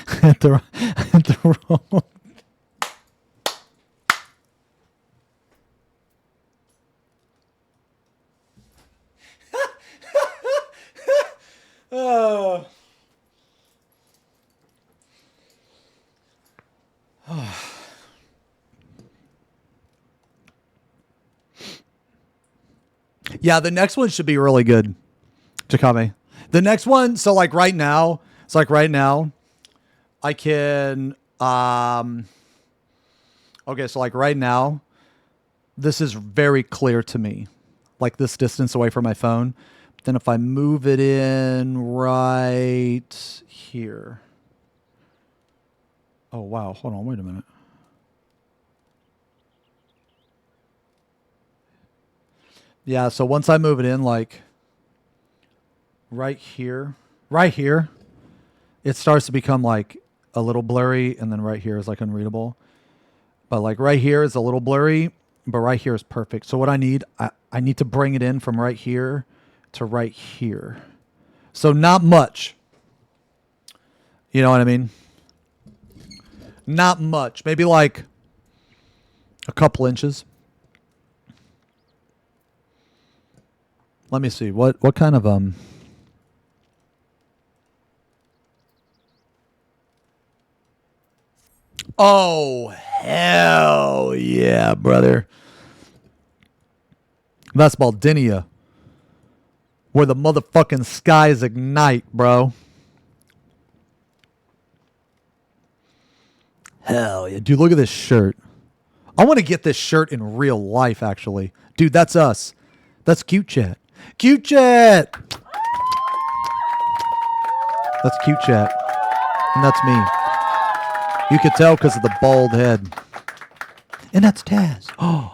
S9: I hit the wrong. Oh. Yeah, the next one should be really good, Jakame. The next one, so like right now, It's like right now, I can, okay, so like right now, this is very clear to me, like this distance away from my phone. But then if I move it in right here. Oh, wow. Hold on. Wait a minute. Yeah, so once I move it in, like right here, it starts to become like a little blurry, and then right here is like unreadable. But like right here is a little blurry, but right here is perfect. So what I need to bring it in from right here to right here. So not much. You know what I mean? Not much. Maybe like a couple inches. Let me see. What kind of Oh, hell yeah, brother. That's Baldinia. Where the motherfucking skies ignite, bro. Hell yeah. Dude, look at this shirt. I want to get this shirt in real life, actually. Dude, that's us. That's Cute Chat. Cute Chat! That's Cute Chat. And that's me. You could tell because of the bald head. And that's Taz. Oh.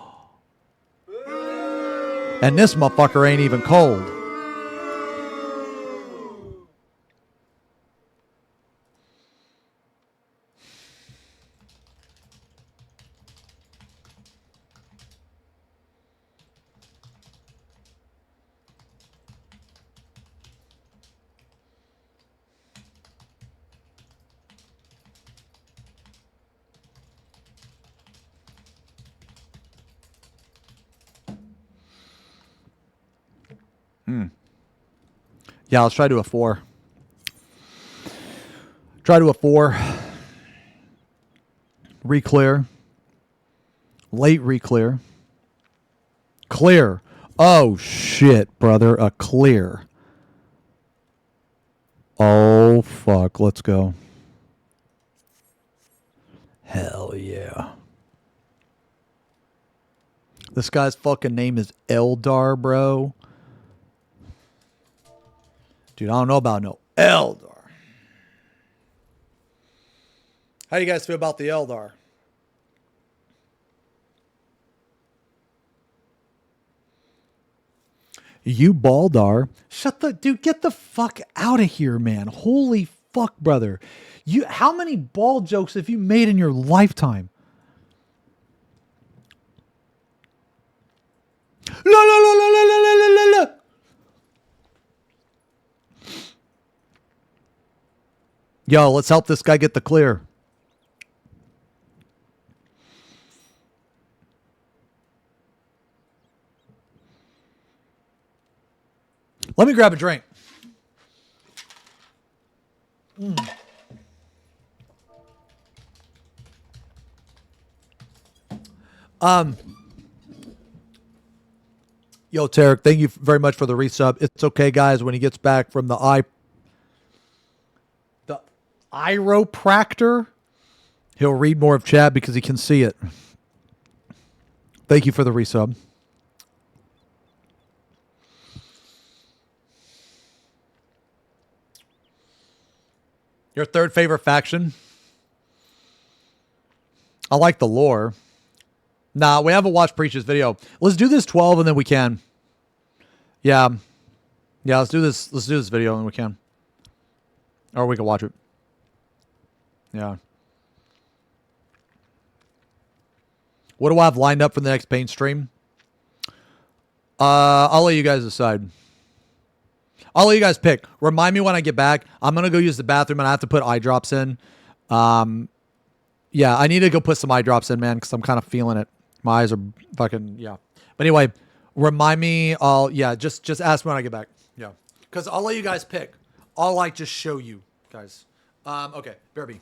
S9: And this motherfucker ain't even cold. Yeah, let's try to a 4. Try to a 4. Reclear. Late reclear. Clear. Oh, shit, brother. A clear. Oh, fuck. Let's go. Hell yeah. This guy's fucking name is Eldar, bro. Dude, I don't know about no Eldar. How do you guys feel about the Eldar? You Baldar. Shut the... Dude, get the fuck out of here, man. Holy fuck, brother. How many ball jokes have you made in your lifetime? La la la la la la la la la. Yo, let's help this guy get the clear. Let me grab a drink. Yo, Tarek, thank you very much for the resub. It's okay, guys. When he gets back from the chiropractor, he'll read more of chat because he can see it. Thank you for the resub. Your third favorite faction? I like the lore. Nah, we haven't watched Preach's video. Let's do this 12 and then we can. Yeah. Yeah, let's do this. Let's do this video and we can. Or we can watch it. Yeah. What do I have lined up for the next paint stream? I'll let you guys decide. I'll let you guys pick. Remind me when I get back. I'm going to go use the bathroom and I have to put eye drops in. Yeah, I need to go put some eye drops in, man, because I'm kind of feeling it. My eyes are fucking, yeah. But anyway, remind me. Just ask me when I get back. Yeah. Because I'll let you guys pick. I'll like just show you guys. Okay, BRB.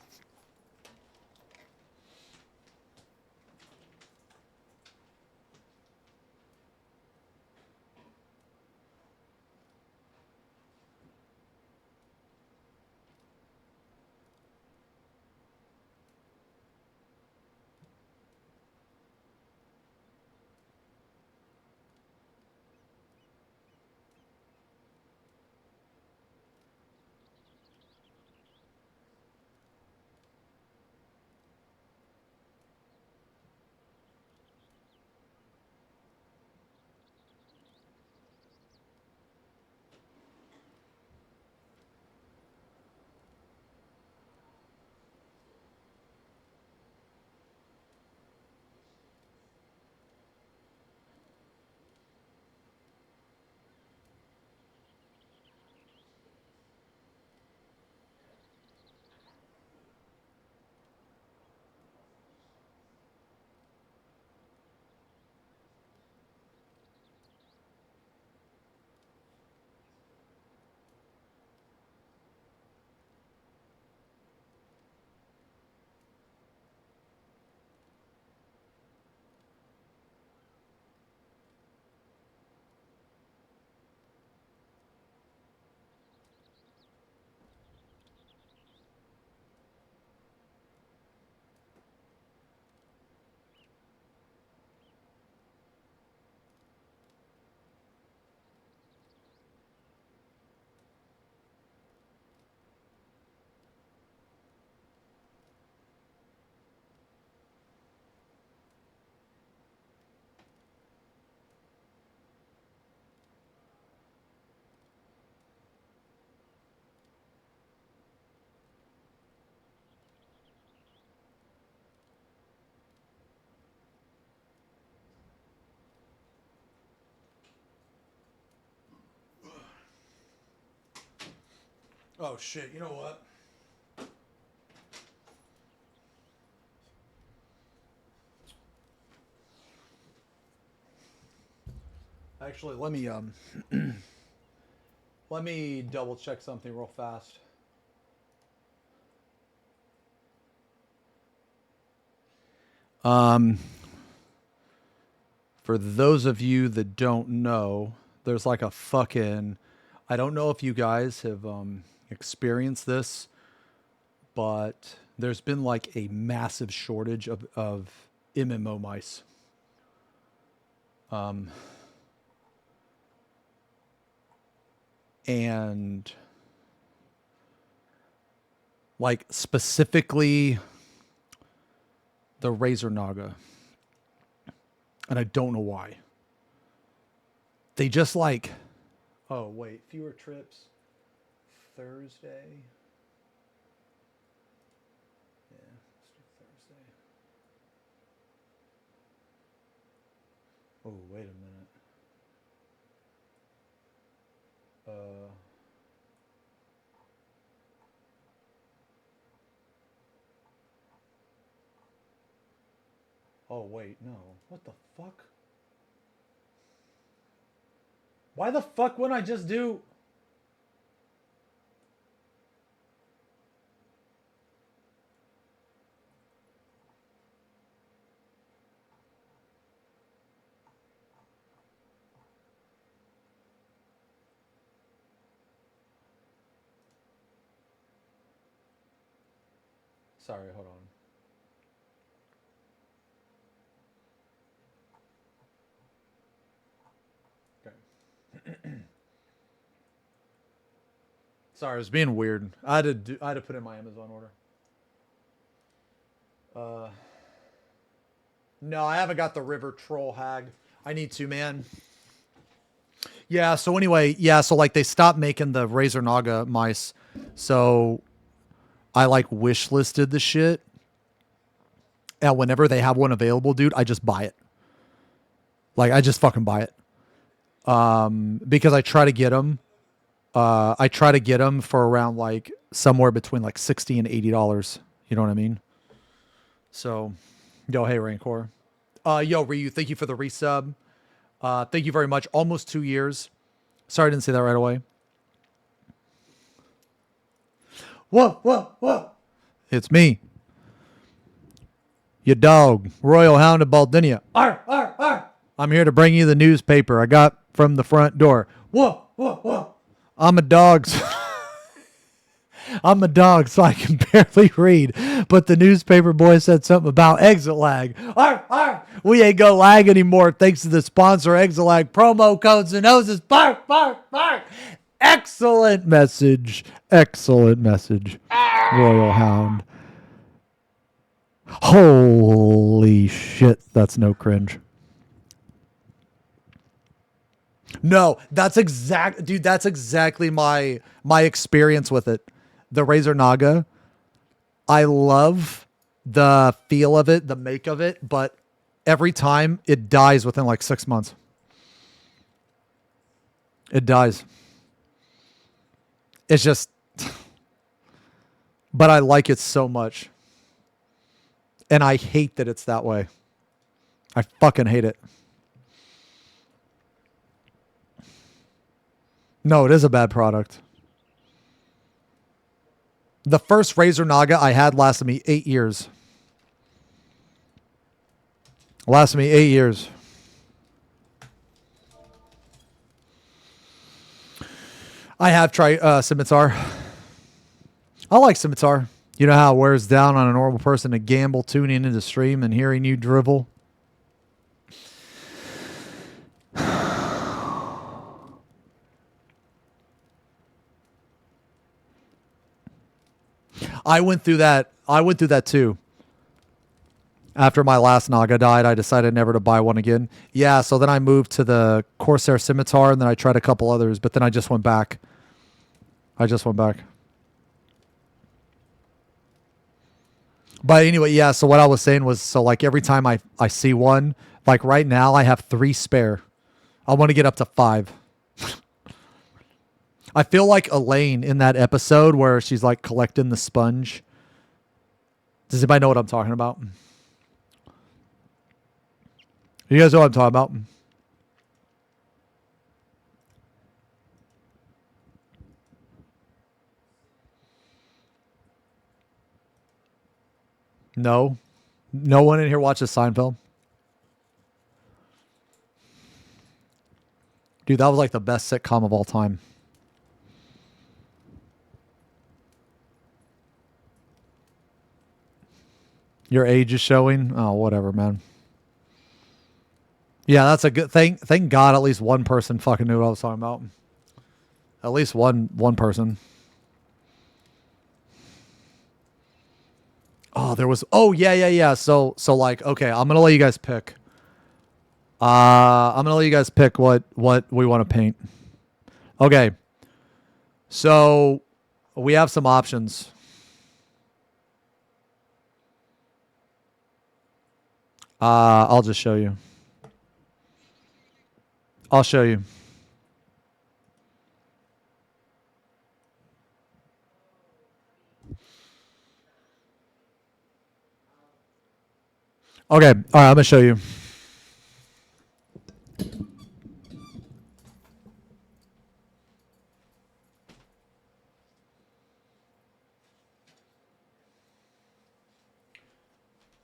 S2: Oh shit! You know what? Actually, let me let me double check something real fast. For those of you that don't know, there's like a fucking, I don't know if you guys have experienced this, but there's been like a massive shortage of MMO mice. And like specifically the Razor Naga. And I don't know why. They just like, oh wait, fewer trips Thursday. Yeah, let's do Thursday. Oh, wait a minute. Oh, wait, no. What the fuck? Why the fuck wouldn't I just do... Sorry, hold on. Sorry, it was being weird. I had to put in my Amazon order. No, I haven't got the River Troll Hag. I need to, man. Yeah, so anyway, so like they stopped making the Razor Naga mice. So I like wish listed the shit. And whenever they have one available, dude, I just buy it. Like I just fucking buy it. Because I try to get them. I try to get them for around like somewhere between like $60 and $80. You know what I mean? So, yo, hey, Rancor. Yo, Ryu, thank you for the resub. Thank you very much. Almost 2 years. Sorry I didn't say that right away. Whoa. It's me. Your dog, Royal Hound of Baldinia. Arr. I'm here to bring you the newspaper I got from the front door. Whoa. I'm a dog. I'm a dog, so I can barely read. But the newspaper boy said something about exit lag. Arr. We ain't gonna lag anymore thanks to the sponsor, Exit Lag. Promo code Xenosis. Bark. Excellent message. Royal Hound. Holy shit, that's no cringe. No, that's exactly my experience with it. The Razor Naga. I love the feel of it, the make of it, but every time it dies within like 6 months. It dies. It's just, but I like it so much. And I hate that it's that way. I fucking hate it. No, it is a bad product. The first Razor Naga I had lasted me 8 years. Lasted me 8 years. I have tried Scimitar. I like Scimitar. You know how it wears down on a normal person to gamble, tuning into the stream, and hearing you drivel? I went through that too. After my last Naga died, I decided never to buy one again. Yeah, so then I moved to the Corsair Scimitar, and then I tried a couple others, but then I just went back. But anyway, yeah, so what I was saying was, so like every time I see one, like right now I have 3 spare. I want to get up to 5.
S9: I feel like Elaine in that episode where she's like collecting the sponge. Does anybody know what I'm talking about? You guys know what I'm talking about? No. No one in here watches Seinfeld? Dude, that was like the best sitcom of all time. Your age is showing? Oh, whatever, man. Yeah, that's a good thing. Thank God at least one person fucking knew what I was talking about. At least one person. Oh, there was... Oh, yeah. So like, okay, I'm going to let you guys pick. I'm going to let you guys pick what we want to paint. Okay. So we have some options. I'll just show you. I'll show you. Okay. All right, I'm going to show you.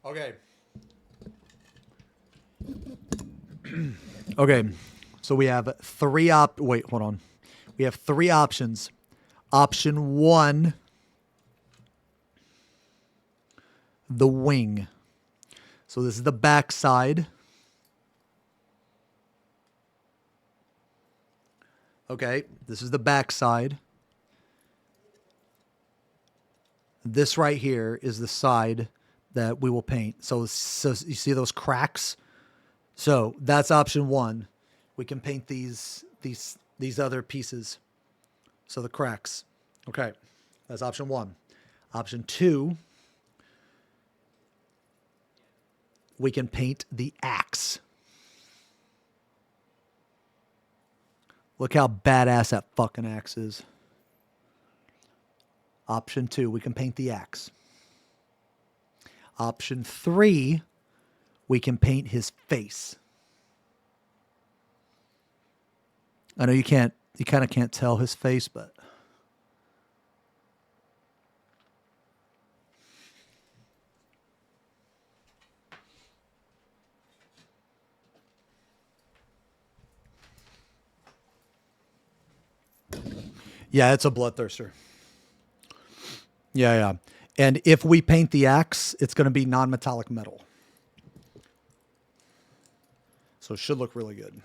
S9: Okay. Okay. So we have wait, hold on. We have 3 options. Option 1, the wing. So this is the back side. Okay, this is the back side. This right here is the side that we will paint. So you see those cracks? So that's option 1. We can paint these other pieces. So the cracks. Okay, that's option 1. Option 2, we can paint the axe. Look how badass that fucking axe is. Option 2, we can paint the axe. Option 3, we can paint his face. I know you kind of can't tell his face, but yeah, it's a bloodthirster. Yeah. And if we paint the axe, it's going to be non-metallic metal. So it should look really good.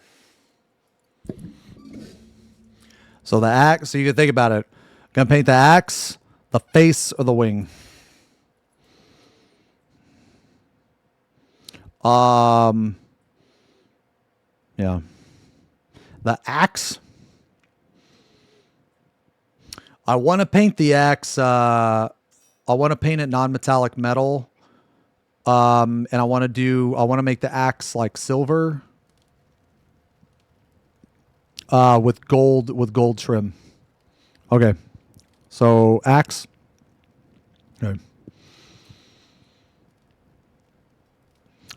S9: So the axe, so you can think about it. Going to paint the axe, the face, or the wing. Yeah. The axe. I want to paint the axe. I want to paint it non-metallic metal. And I want to make the axe like silver. With gold trim. Okay. So axe. Okay.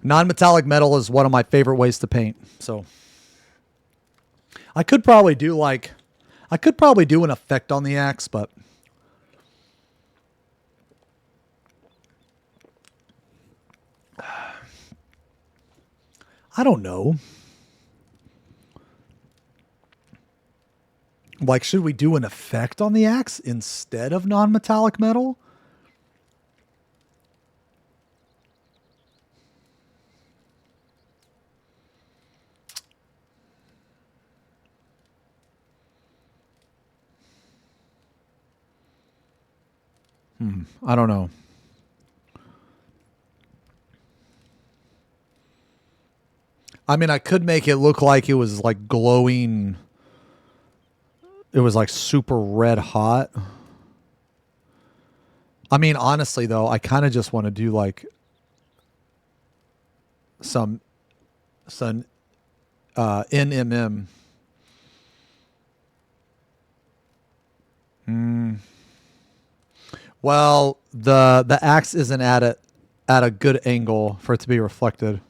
S9: Non-metallic metal is one of my favorite ways to paint. So I could probably do an effect on the axe, but I don't know. Like, should we do an effect on the axe instead of non-metallic metal? I don't know. I mean, I could make it look like it was like glowing. It was like super red hot. I mean, honestly though, I kind of just want to do like some NMM. Well, the axe isn't at a good angle for it to be reflected.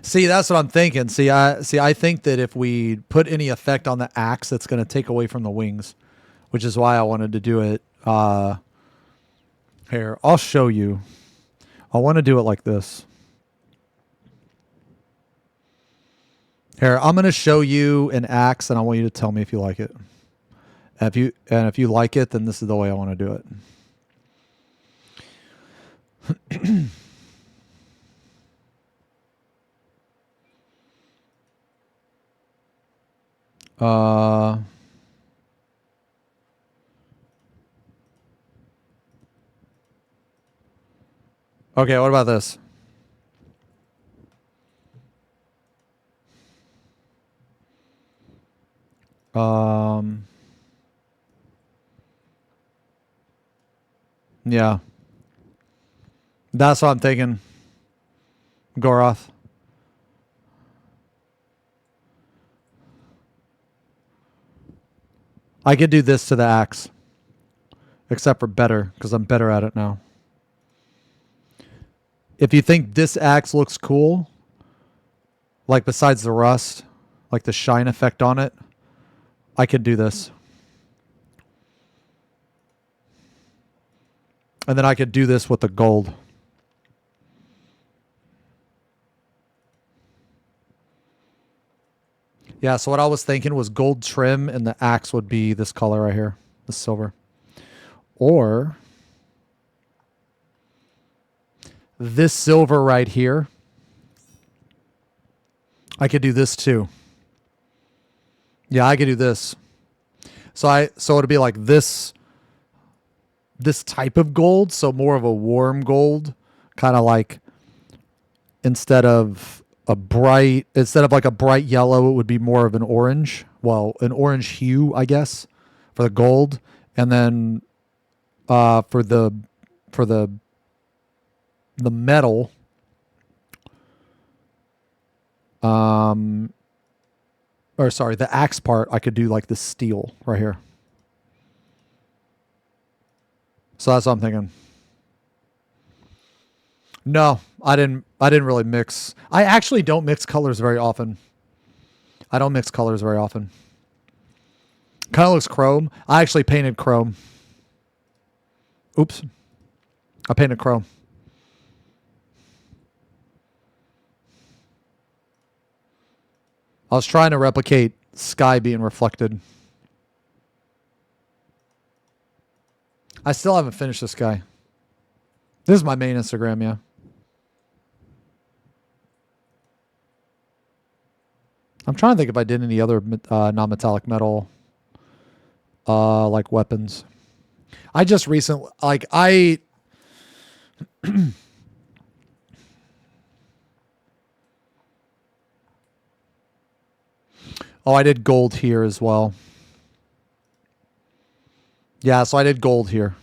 S9: See, that's what I'm thinking. I think that if we put any effect on the axe, it's going to take away from the wings, which is why I wanted to do it. Here, I'll show you. I want to do it like this. Here, I'm going to show you an axe, and I want you to tell me if you like it. And if you like it, then this is the way I want to do it. Okay, what about this? Yeah. That's what I'm thinking. Goroth. I could do this to the axe. Except for better, because I'm better at it now. If you think this axe looks cool, like besides the rust, like the shine effect on it, I could do this. And then I could do this with the gold. Yeah, so what I was thinking was gold trim and the axe would be this color right here, the silver. Or this silver right here. I could do this too. Yeah, I could do this. So it'd be like this type of gold, so more of a warm gold, kind of like instead of like a bright yellow, it would be more of an orange. Well, an orange hue, I guess, for the gold, and then for the metal, or sorry, the axe part, I could do like the steel right here. So that's what I'm thinking. No, I didn't really mix. I actually don't mix colors very often. Kind of looks chrome. I actually painted chrome. Oops. I painted chrome. I was trying to replicate sky being reflected. I still haven't finished this guy. This is my main Instagram, yeah. I'm trying to think if I did any other non-metallic metal like weapons. I just recently, like oh, I did gold here as well. Yeah, so I did gold here.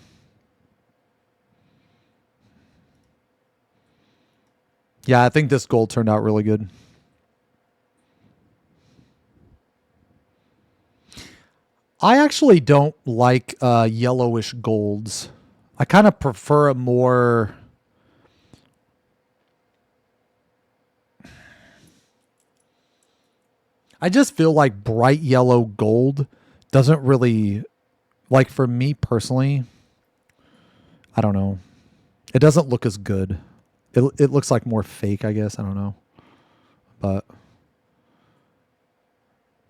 S9: Yeah, I think this gold turned out really good. I actually don't like yellowish golds. I kind of prefer a more... I just feel like bright yellow gold doesn't really... Like, for me personally, I don't know. It doesn't look as good. It looks like more fake, I guess. I don't know. But...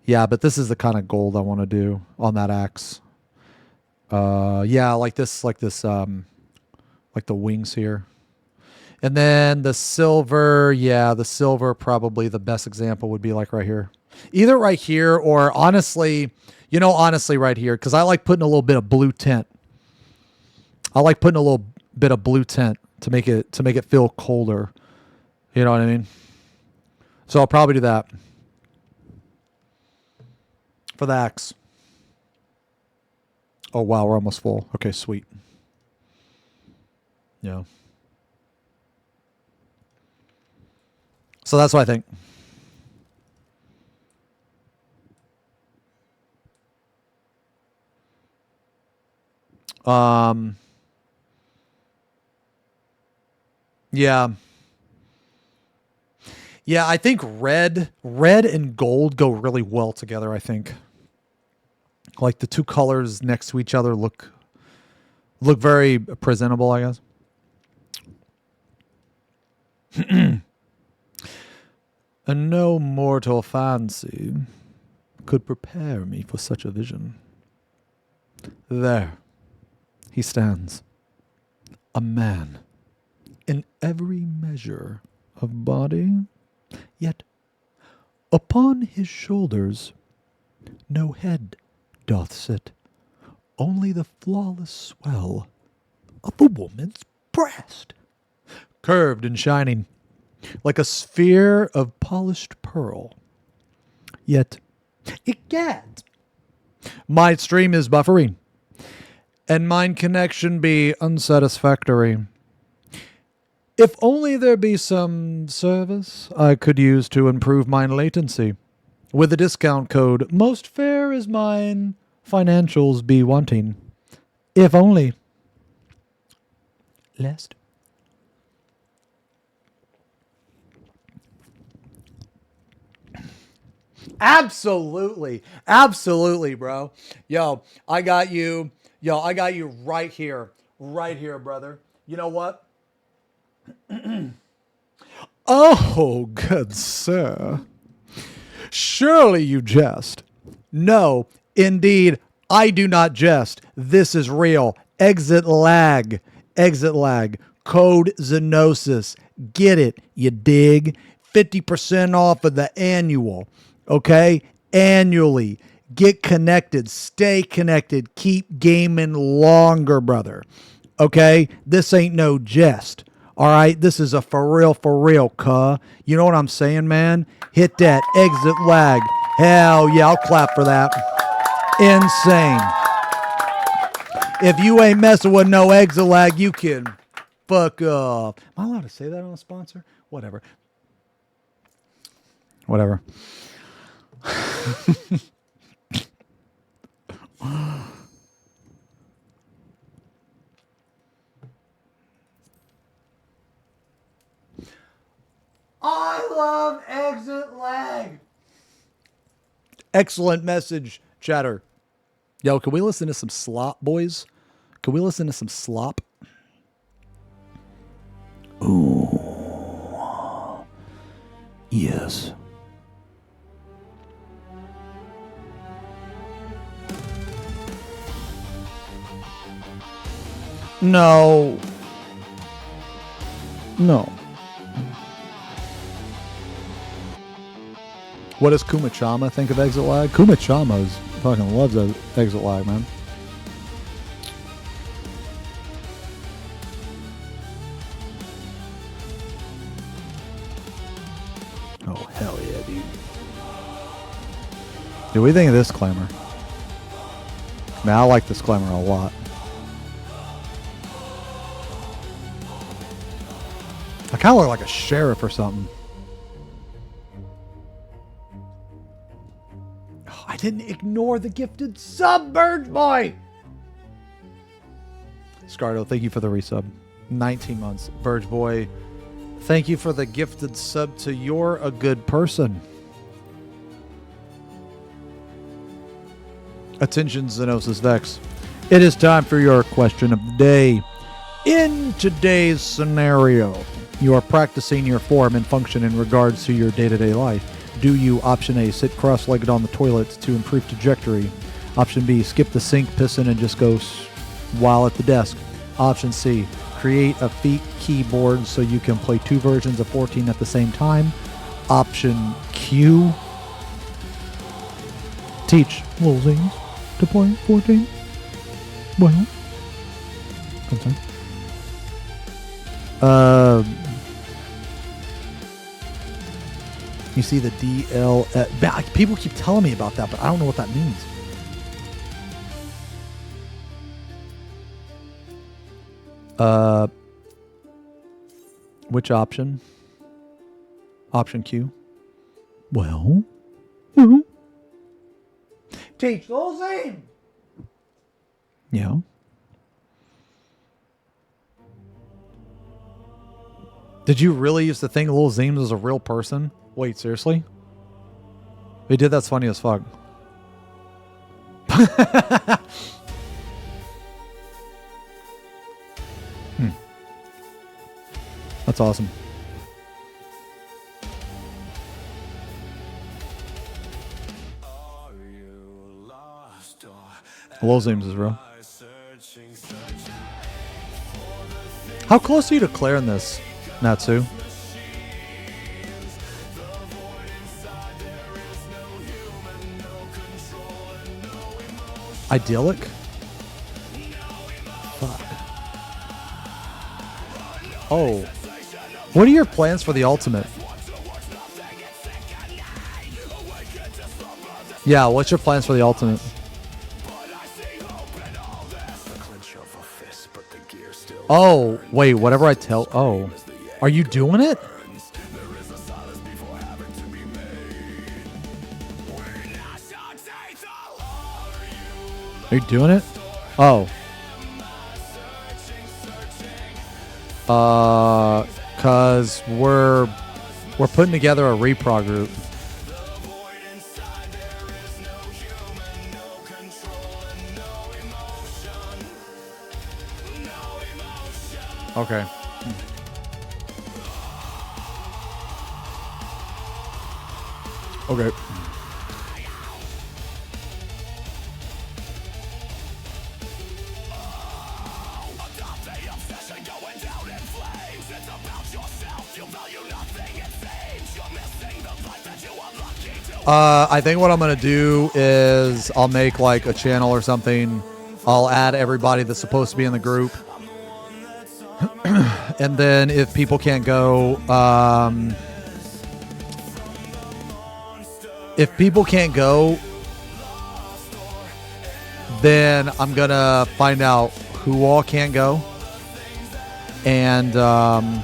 S9: Yeah, but this is the kind of gold I want to do on that axe. Yeah, like the wings here. And then the silver, yeah, the silver, probably the best example would be like right here. Either right here or honestly right here, because I like putting a little bit of blue tint. I like putting a little bit of blue tint to make it feel colder. You know what I mean? So I'll probably do that. For the axe. Oh, wow, we're almost full. Okay, sweet. Yeah. So that's what I think. Yeah. Yeah, I think red and gold go really well together, I think. Like the two colors next to each other look very presentable, I guess. And no mortal fancy could prepare me for such a vision. There he stands, a man in every measure of body, yet upon his shoulders no head doth sit, only the flawless swell of a woman's breast, curved and shining, like a sphere of polished pearl. Yet, egad, my stream is buffering, and mine connection be unsatisfactory. If only there be some service I could use to improve mine latency. With the discount code, most fair is mine financials be wanting. If only. Lest. Absolutely. Absolutely, bro. Yo, I got you. I got you right here. Right here, brother. You know what? Oh, good sir. Surely you jest. No, indeed, I do not jest. This is real. Exit lag. Exit lag. Code Xenosis. Get it, you dig? 50% off of the annual. Okay? Annually. Get connected. Stay connected. Keep gaming longer, brother. Okay? This ain't no jest. All right? This is a for real, cuh. You know what I'm saying, man? Hit that exit lag. Hell yeah, I'll clap for that. Insane. If you ain't messing with no exit lag, you can fuck off. Am I allowed to say that on a sponsor? Whatever. Whatever. I love exit lag. Excellent message, chatter. Yo, can we listen to some slop, boys? Can we listen to some slop?
S4: Ooh. Yes.
S9: No. No. What does Kumachama think of exit lag? Kumachama fucking loves exit lag, man. Oh, hell yeah, dude. What do you think of this disclaimer? Man, I like this disclaimer a lot. I kind of look like a sheriff or something. Oh, I didn't ignore the gifted sub, Bird Boy. Scardo, thank you for the resub. 19 months. Bird Boy, thank you for the gifted sub to You're a Good Person. Attention, XenosysVex. It is time for your question of the day. In today's scenario, you are practicing your form and function in regards to your day-to-day life. Do you, option A, sit cross-legged on the toilet to improve trajectory? Option B, skip the sink, piss in, and just go while at the desk? Option C, create a feet keyboard so you can play 2 versions of 14 at the same time? Option Q, teach little things to play 14? Well, I'm sorry. You see the DL. People keep telling me about that, but I don't know what that means. Which option? Option Q. Well. Teach the whole thing. Yeah. Did you really used to think Lil Zeems was a real person? Wait, seriously? He did. That's funny as fuck. That's awesome. Lil Zeems is real. How close are you to clearing this, Natsu? Idyllic? Fuck. Oh. What are your plans for the ultimate? Yeah, what's your plans for the ultimate? Oh, wait, whatever I tell... Oh. Are you doing it? Are you doing it? Oh. Cause we're putting together a reprog group. Okay. Okay. I think what I'm going to do is I'll make like a channel or something. I'll add everybody that's supposed to be in the group. And then if people can't go, then I'm going to find out who all can't go. And, and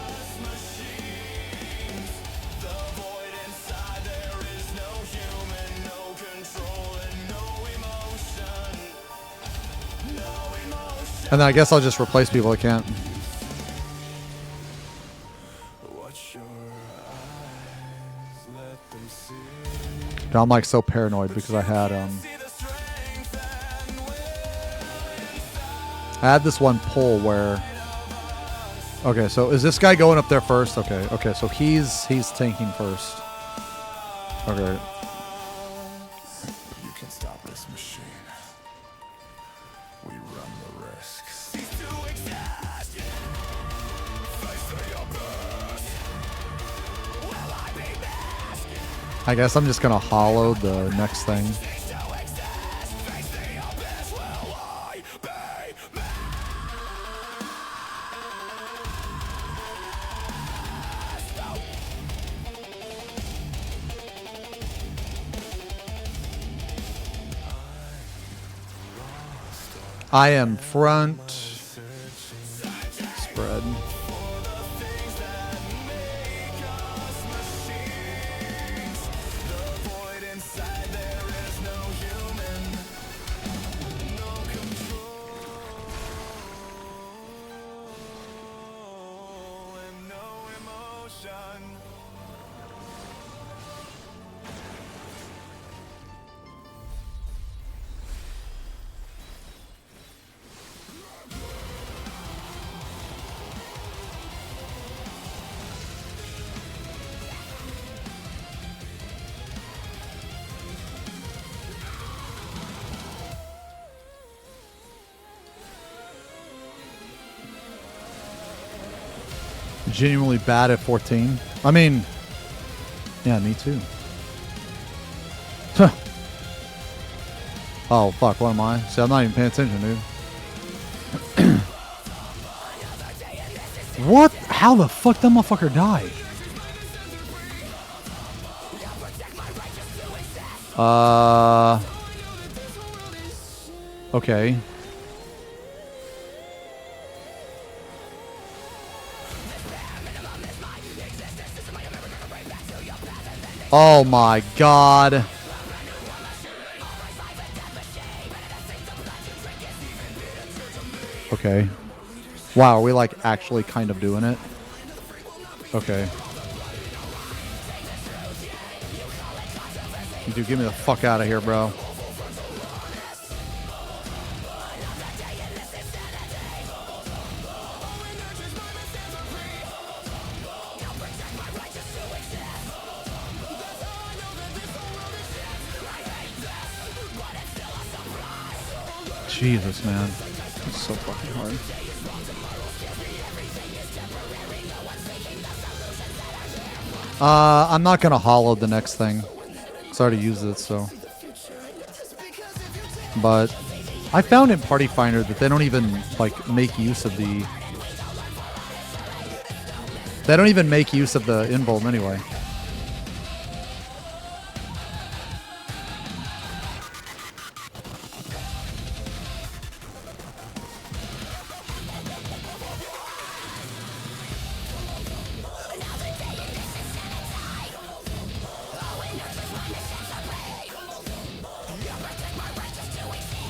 S9: then I guess I'll just replace people that can't. I'm like so paranoid because I had this one pull where, okay, so is this guy going up there first? Okay, so he's tanking first. Okay.
S3: You can stop this machine. We run the risks.
S9: I guess I'm just gonna hollow the next thing. I am front spread. Genuinely bad at 14. I mean, yeah, me too. Huh. Oh, fuck, what am I? See, I'm not even paying attention, dude. What? How the fuck that motherfucker died? Okay. Oh my god. Okay. Wow, are we like actually kind of doing it? Okay. Dude, get me the fuck out of here, bro. Jesus, man. It's so fucking hard. I'm not gonna hollow the next thing. It's already used it, so. But I found in Party Finder that they don't even like make use of the. They don't even make use of the invuln anyway.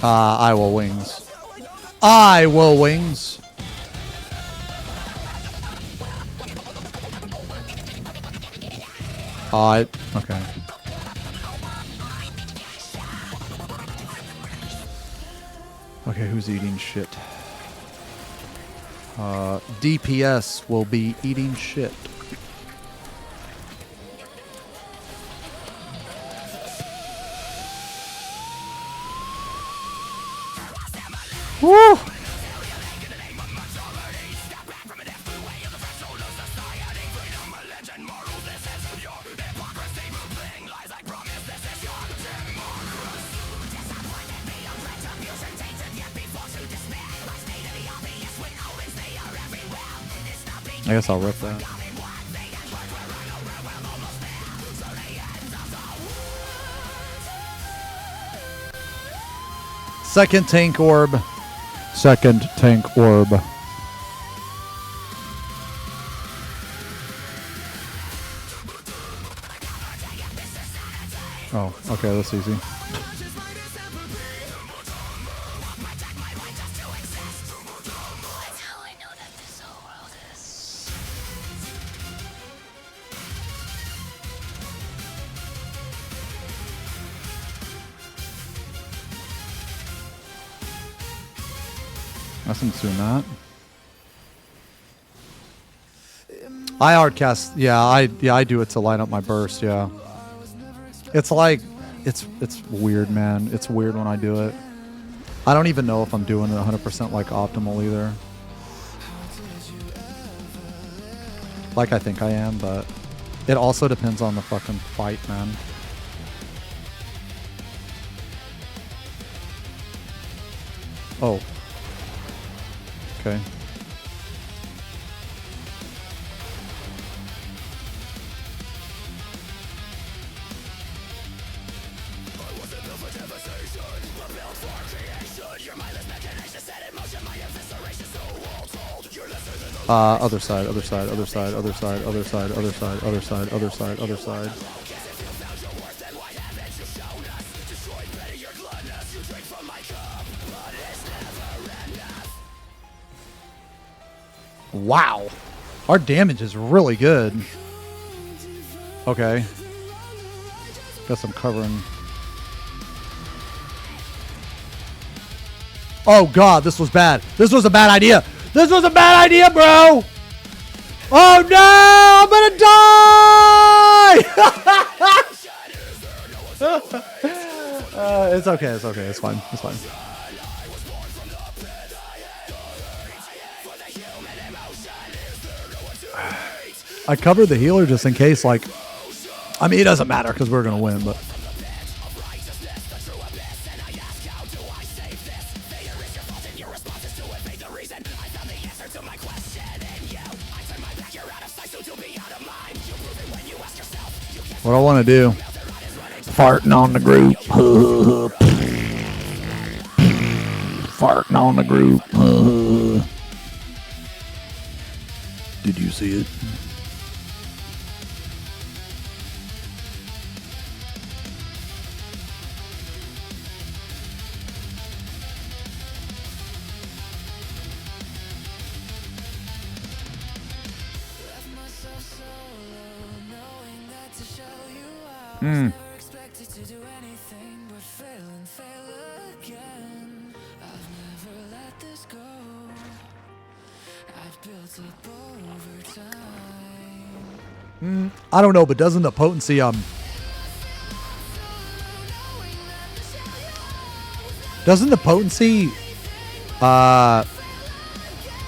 S9: I will wings. I will wings. Okay. Okay, who's eating shit? DPS will be eating shit. Woo! I guess I'll rip that. Second tank orb. Second tank orb. Oh, okay, that's easy. Nothing's doing that. I hardcast. Yeah, I do it to line up my burst. Yeah, it's like it's weird, man. It's weird when I do it. I don't even know if I'm doing it 100% like optimal either. Like I think I am, but it also depends on the fucking fight, man. Oh. Okay. Other side, other side, other side, other side, other side, other side, other side, other side, other side. Wow. Our damage is really good. Okay. Got some covering. Oh god, this was bad. This was a bad idea. This was a bad idea, bro. Oh no, I'm gonna die. It's okay, it's okay, it's fine, it's fine. I covered the healer just in case, like, I mean, it doesn't matter because we're going to win, but. What I want to do.
S4: Farting on the group. Farting on the group. Did you see it?
S9: I don't know, but doesn't the potency doesn't the potency I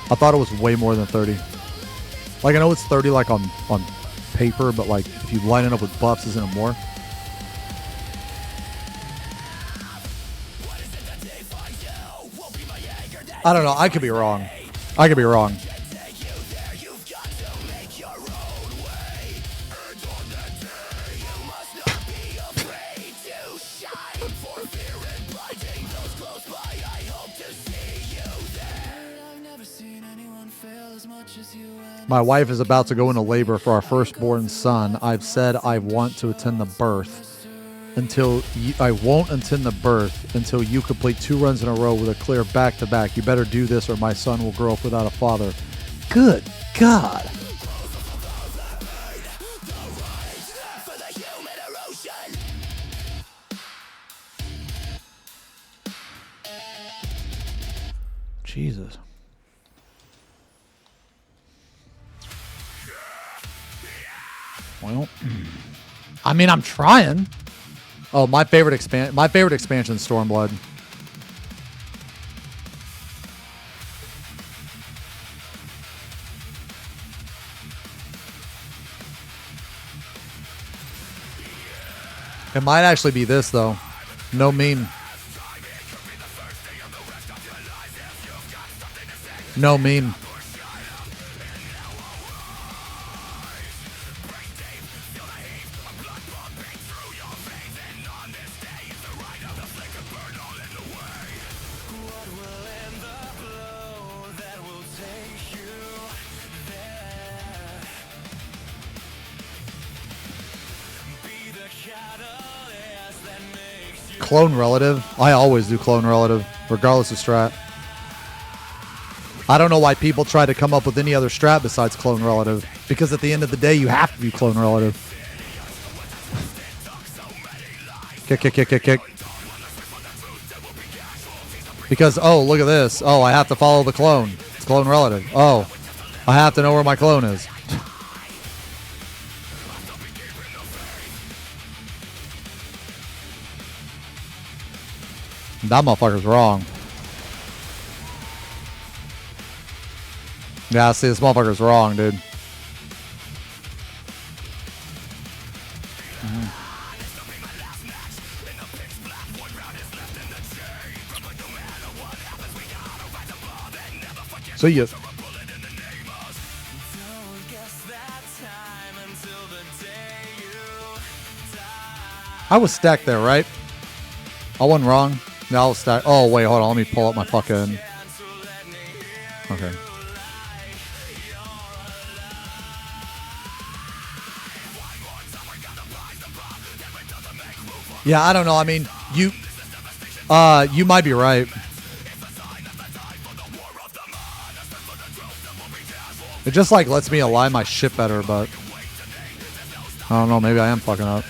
S9: thought it was way more than 30. Like I know it's 30 like on paper, but like if you line it up with buffs, isn't it more? I don't know. I could be wrong. I could be wrong. My wife is about to go into labor for our firstborn son. I've said I want to attend the birth I won't attend the birth until you complete 2 runs in a row with a clear back-to-back. You better do this or my son will grow up without a father. Good God. Jesus. Well, I mean, I'm trying. Oh, my favorite expansion, Stormblood. It might actually be this though. No meme. No meme. Clone relative. I always do clone relative, regardless of strat. I don't know why people try to come up with any other strat besides clone relative, because at the end of the day, you have to do clone relative. Kick, kick, kick, kick, kick. Because, oh, look at this. Oh, I have to follow the clone. It's clone relative. Oh, I have to know where my clone is. That motherfucker's wrong. Yeah, see, this motherfucker's wrong, dude. See ya. I was stacked there, right? I wasn't wrong. No, I was stacked. Oh, wait, hold on. Let me pull up my fucking... Okay. Yeah, I don't know. I mean, you might be right. It just like lets me align my shit better, but I don't know. Maybe I am fucking up.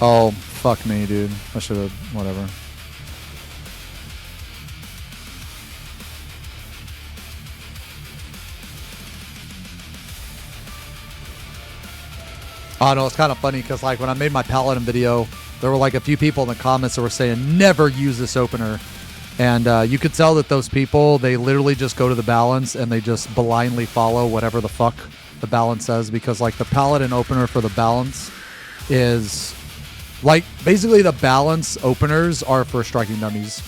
S9: Oh, fuck me, dude. I should have, whatever. Oh, no, it's kind of funny because, like, when I made my Paladin video, there were, like, a few people in the comments that were saying, never use this opener. And you could tell that those people, they literally just go to the balance and they just blindly follow whatever the fuck the balance says. Because, like, the Paladin opener for the balance is... Like, basically the balance openers are for striking dummies.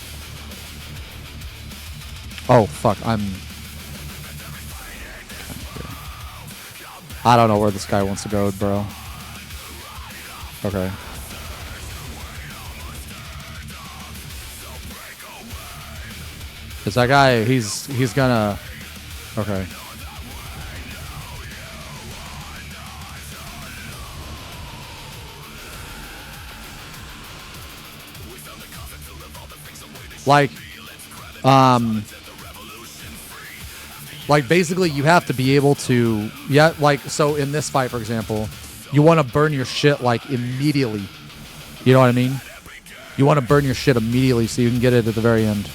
S9: Oh, fuck. I don't know where this guy wants to go, bro. Okay. Is that guy, he's gonna... Okay. Like, Like, basically, you have to be able to, yeah, like, so in this fight, for example, you want to burn your shit, like, immediately. You know what I mean? You want to burn your shit immediately so you can get it at the very end.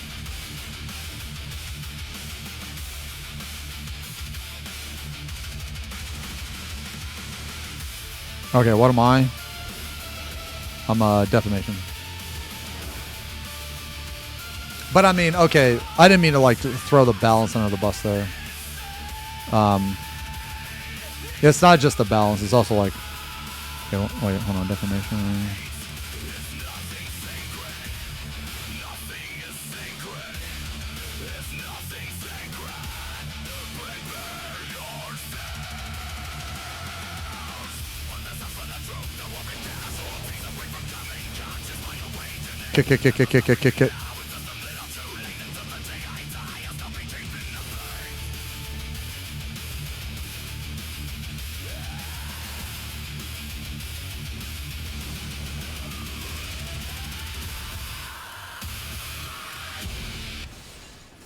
S9: Okay, what am I? I'm defamation. But I mean, okay, I didn't mean to like to throw the balance under the bus there. It's not just the balance; it's also like, okay, wait, hold on, defamation. Kick.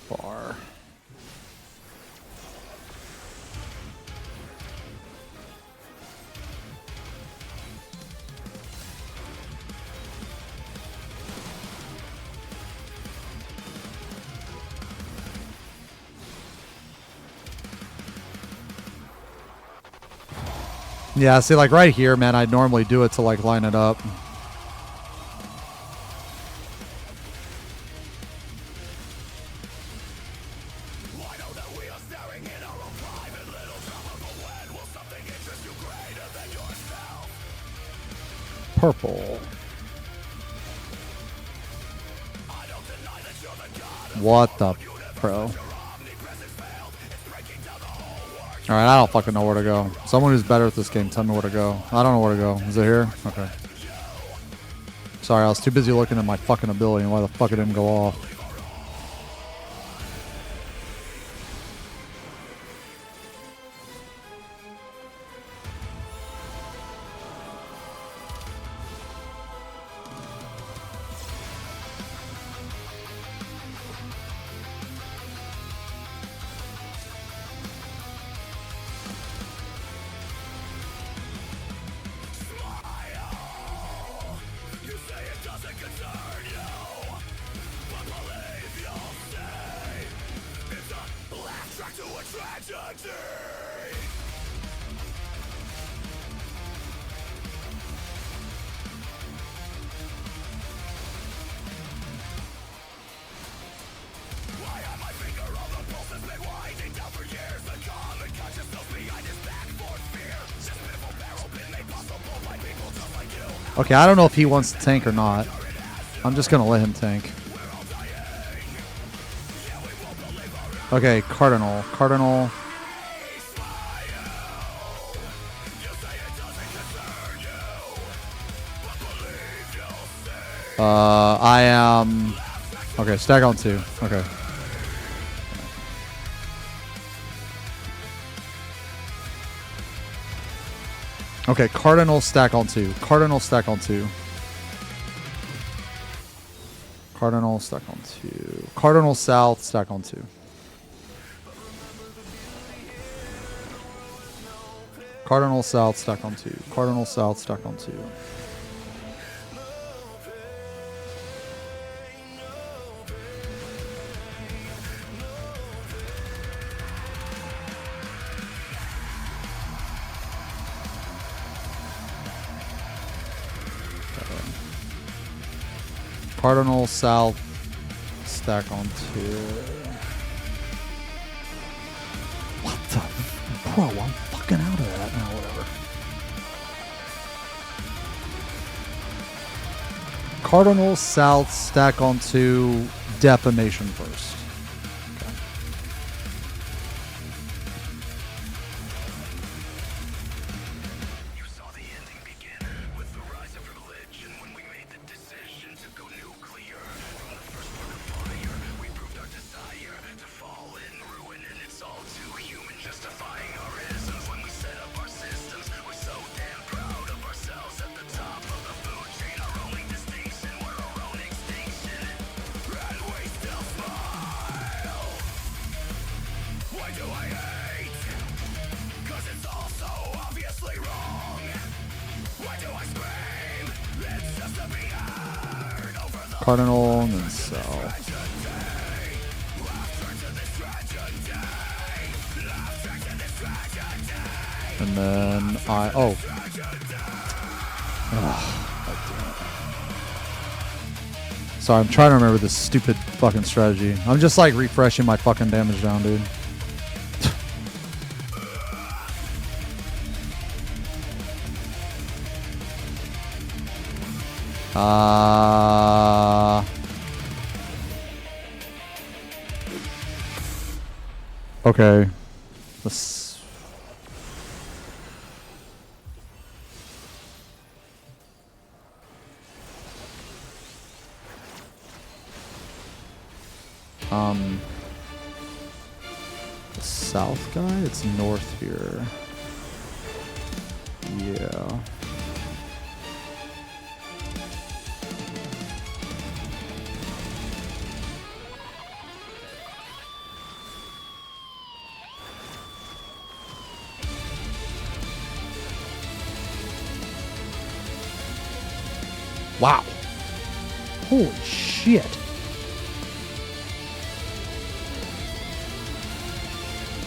S9: Bar. Yeah, see, like right here, man, I'd normally do it to like line it up. Purple. What the pro? Alright, I don't fucking know where to go. Someone who's better at this game, tell me where to go. I don't know where to go. Is it here? Okay. Sorry, I was too busy looking at my fucking ability and why the fuck it didn't go off. Okay, I don't know if he wants to tank or not. I'm just gonna let him tank. Okay, Cardinal. I am... Okay, stack on 2. Okay. Okay, Cardinal stack on 2. Cardinal stack on 2. Cardinal stack on 2. Cardinal South stack on 2. Cardinal South stack on 2. Cardinal South stack on 2. Cardinal South stack on 2. What the? Bro, I'm fucking out of that now, whatever. Cardinal South stack on 2. Defamation first. Okay.
S6: You saw the ending begin with the rise of religion when we made the decision to go nuclear. From the first spark of fire, we proved our desire to fall in ruin, and it's all too human, justifying our isms. When we set up our systems, we're so damn proud of ourselves at the top of the food chain. Our only distinction, we're our own extinction, and we still smile.
S9: Cardinal and then Cell. And then I... Oh. Sorry, I'm trying to remember this stupid fucking strategy. I'm just like refreshing my fucking damage down, dude. Okay. Let's... The south guy? It's north here. Yeah. Wow. Holy shit.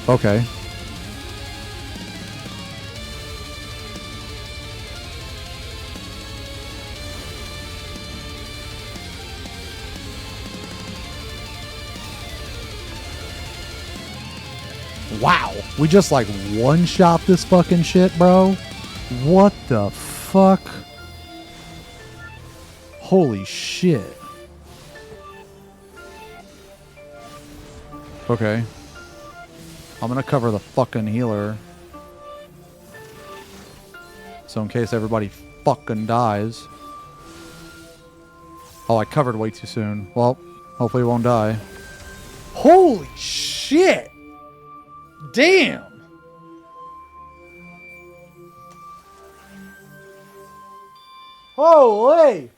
S9: Okay. Wow. We just like one-shot this fucking shit, bro. What the fuck? Holy shit. Okay. I'm gonna cover the fucking healer. So in case everybody fucking dies. Oh, I covered way too soon. Well, hopefully it won't die. Holy shit! Damn! Holy!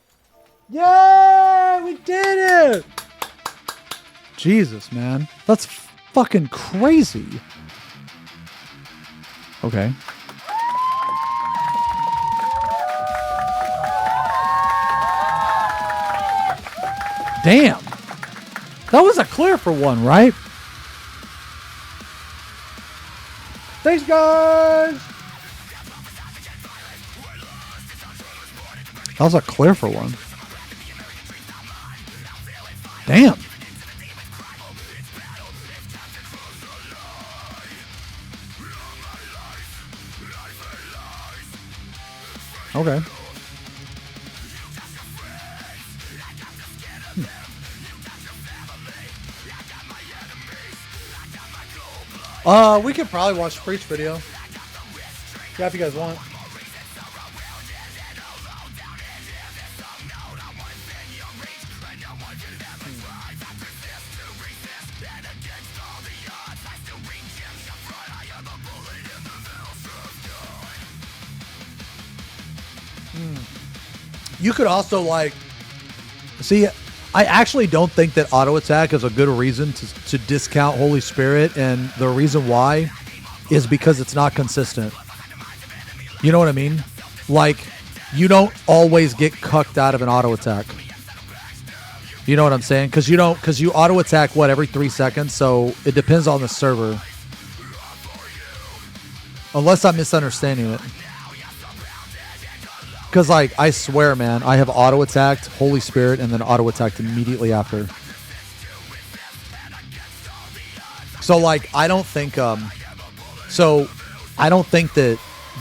S9: Yeah! We did it! Jesus, man. That's fucking crazy. Okay. Damn. That was a clear for one, right? Thanks, guys. That was a clear for one. Damn. Okay. We could probably watch the Preach video. Yeah, if you guys want. You could also like see. I actually don't think that auto attack is a good reason to discount Holy Spirit, and the reason why is because it's not consistent. You know what I mean? Like, you don't always get cucked out of an auto attack. You know what I'm saying? Because you auto attack every 3 seconds, so it depends on the server. Unless I'm misunderstanding it. Because, like, I swear, man, I have auto-attacked Holy Spirit and then auto-attacked immediately after. So, like, I don't think that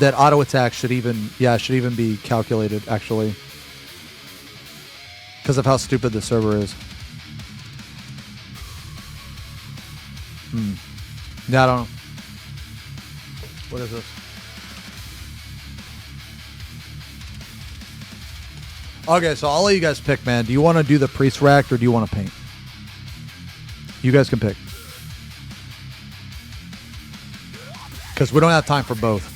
S9: auto-attack should even be calculated, actually. Because of how stupid the server is. Yeah, I don't know. What is this? Okay, so I'll let you guys pick, man. Do you want to do the priest rack or do you want to paint? You guys can pick. Because we don't have time for both.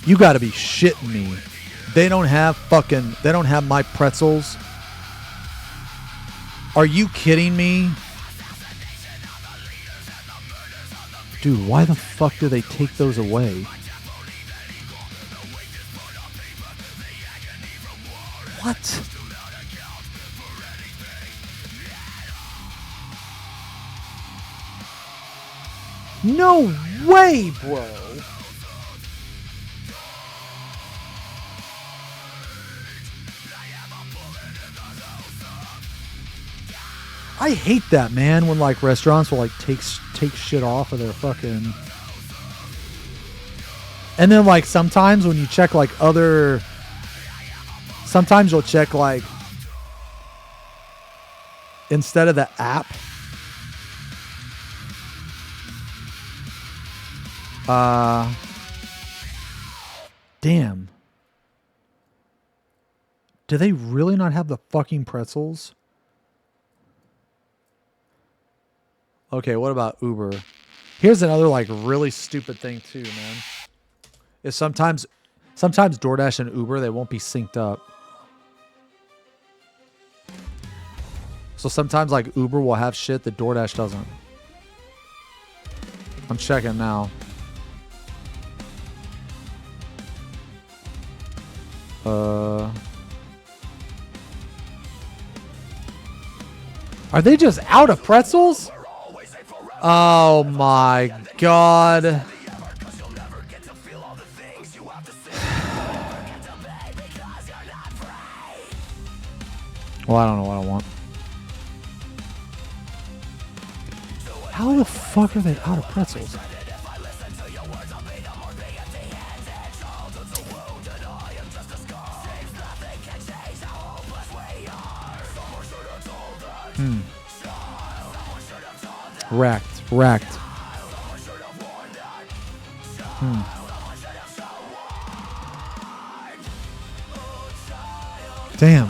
S9: You got to be shitting me. They don't have my pretzels. Are you kidding me? Dude, why the fuck do they take those away? What? No way, bro. I hate that, man, when like restaurants will like take shit off of their fucking. And then like sometimes when you check like other, sometimes you'll check like instead of the app, damn. Do they really not have the fucking pretzels? Okay, what about Uber? Here's another like really stupid thing too, man. Is sometimes DoorDash and Uber, they won't be synced up. So sometimes like Uber will have shit that DoorDash doesn't. I'm checking now. Are they just out of pretzels? Oh my god. Well, I don't know what I want. How the fuck are they out of pretzels? Racked. Damn.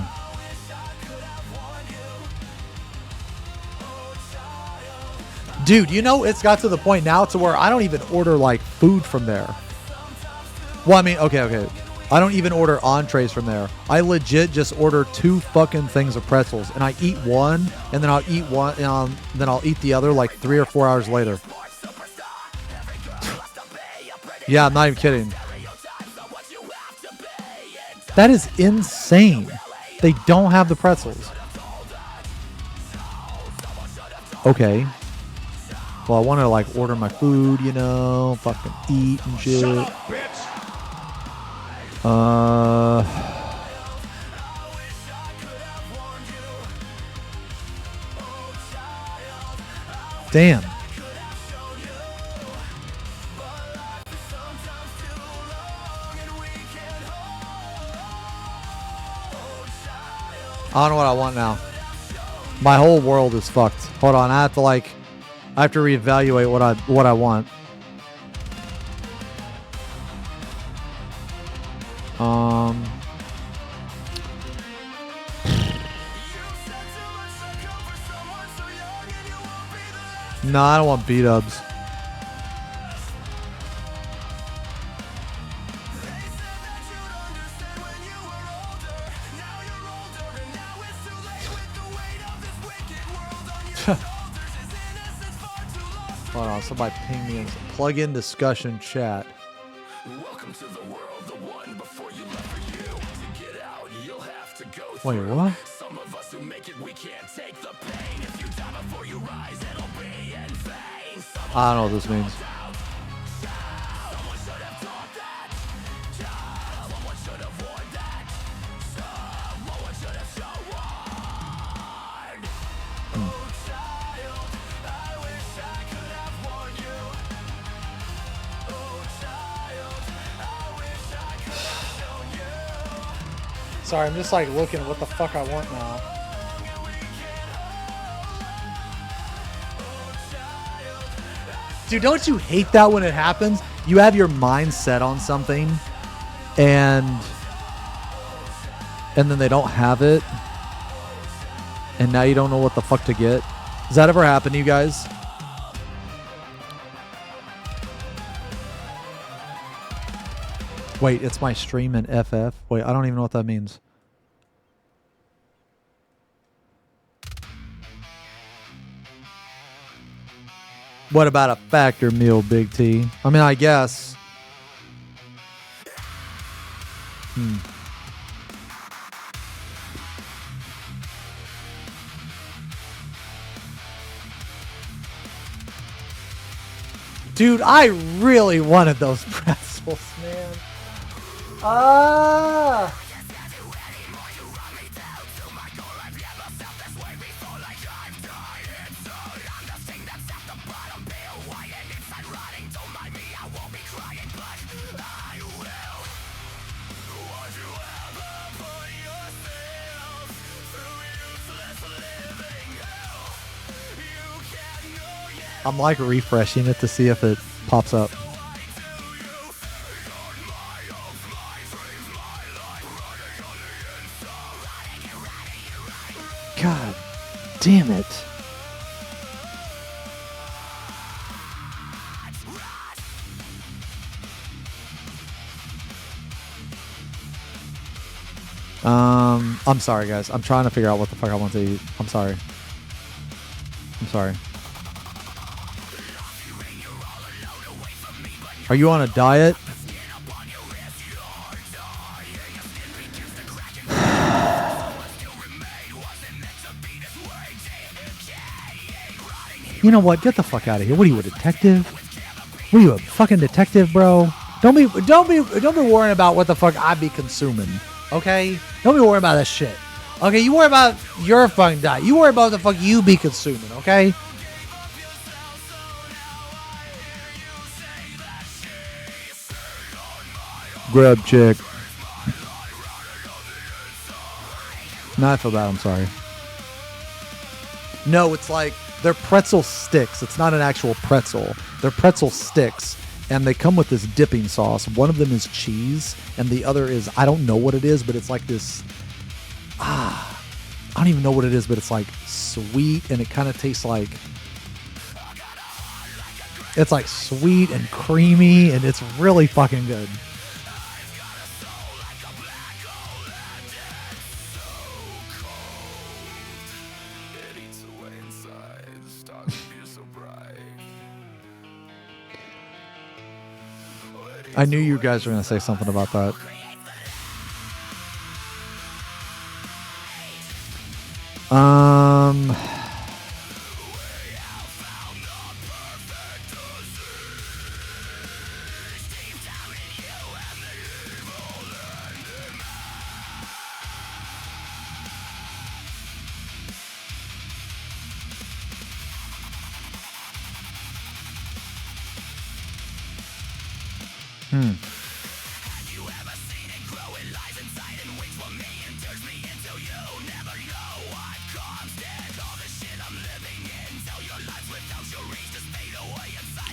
S9: Dude, you know, it's got to the point now to where I don't even order like food from there. Well, I mean, okay. I don't even order entrees from there. I legit just order 2 fucking things of pretzels, and I eat one, and then I'll eat one, and then I'll eat the other like 3 or 4 hours later. Yeah, I'm not even kidding. That is insane. They don't have the pretzels. Okay. Well, I want to like order my food, you know, fucking eat and shit. Shut up, bitch. Damn. I don't know what I want now. My whole world is fucked. Hold on, I have to reevaluate what I want. No, I don't want B-dubs. Hold on, somebody ping me in. Plug in discussion chat.
S3: Welcome to the world, the one before you left for you. To get out, you'll have to go
S9: Wait,
S3: through.
S9: what?
S3: Some of us who make it, we can't take the pain. If you die before you rise, it'll be in vain.
S9: I don't know what this means.
S3: Someone should have taught that. Someone should have warned that. Someone should have shown. Oh, child, I wish I could have warned you. Oh, child, I wish I could have shown you.
S9: Sorry, I'm just like looking at what the fuck I want now. Dude, don't you hate that when it happens? You have your mind set on something and then they don't have it. And now you don't know what the fuck to get. Does that ever happen to you guys? Wait, it's my stream in FF? Wait, I don't even know what that means. What about a factor meal, Big T? I mean, I guess. Dude, I really wanted those pretzels, man. Ah! I'm like refreshing it to see if it pops up. God damn it. I'm sorry, guys. I'm trying to figure out what the fuck I want to eat. I'm sorry. I'm sorry. Are you on a diet? You know what? Get the fuck out of here. What are you, a detective? What are you, a fucking detective, bro? Don't be worrying about what the fuck I be consuming. Okay? Don't be worrying about that shit. Okay, you worry about your fucking diet. You worry about what the fuck you be consuming, okay? Grab chick. No, I feel bad. I'm sorry. No, it's like they're pretzel sticks. It's not an actual pretzel. They're pretzel sticks, and they come with this dipping sauce. One of them is cheese, and the other is, I don't know what it is, but it's like this, I don't even know what it is, but it's like sweet, and it kind of tastes like, it's like sweet and creamy, and it's really fucking good. I knew you guys were going to say something about that.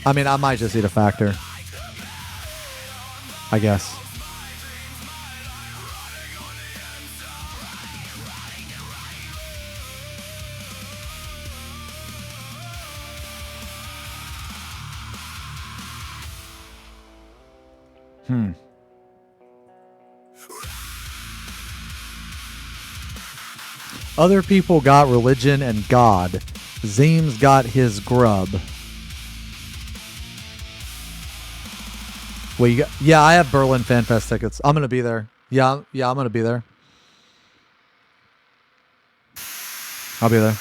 S9: I mean, I might just eat a factor. I guess. Other people got religion and God. Zeem's got his grub. Well, you got, yeah, I have Berlin Fan Fest tickets. I'm gonna be there. Yeah, I'm gonna be there. I'll be there.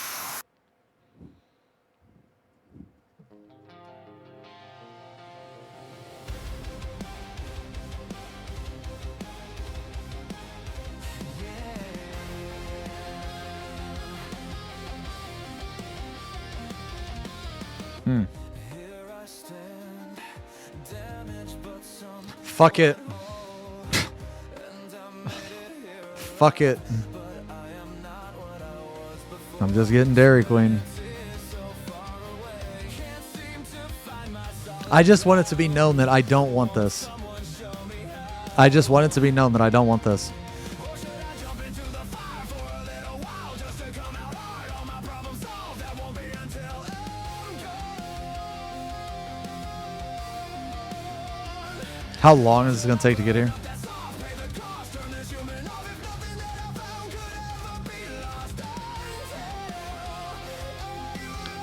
S9: Fuck it. Fuck it. I'm just getting Dairy Queen. I just want it to be known that I don't want this. I just want it to be known that I don't want this. How long is this gonna take to get here?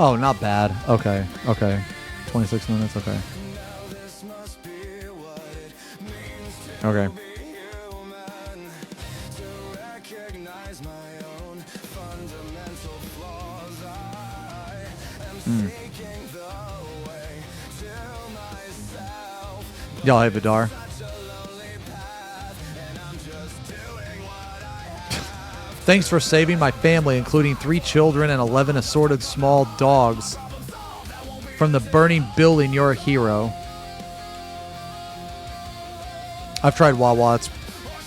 S9: Oh, not bad. Okay, okay. 26 minutes, okay. Okay. Y'all have Vidar. Thanks for saving my family, including 3 children and 11 assorted small dogs. From the burning building, you're a hero. I've tried Wawa.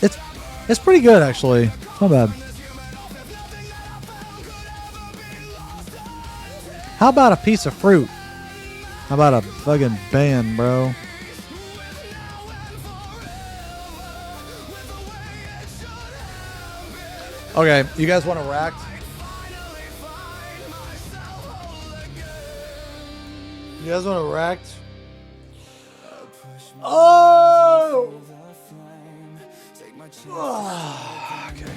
S9: It's pretty good, actually. It's not bad. How about a piece of fruit? How about a fucking band, bro? Okay, you guys want to rack? You guys want to rack? Oh! Okay.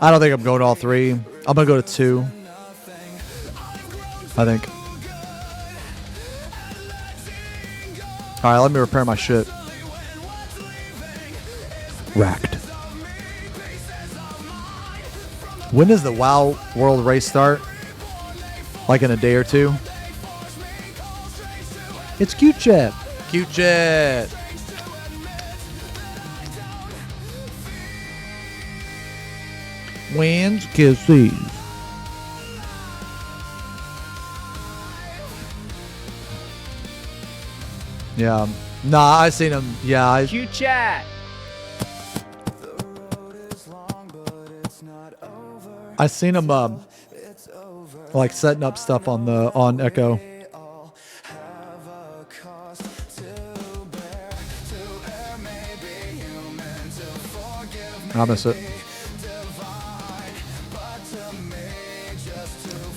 S9: I don't think I'm going to all 3. I'm gonna go to 2. I think. All right, let me repair my shit. Racked. When does the WoW World Race start? Like in a day or 2? It's Cute Chat. Cute Chat. When's kisses? Yeah. Nah, I seen him. Yeah.
S8: Cute chat.
S9: I seen him like setting up stuff on Echo. I miss it.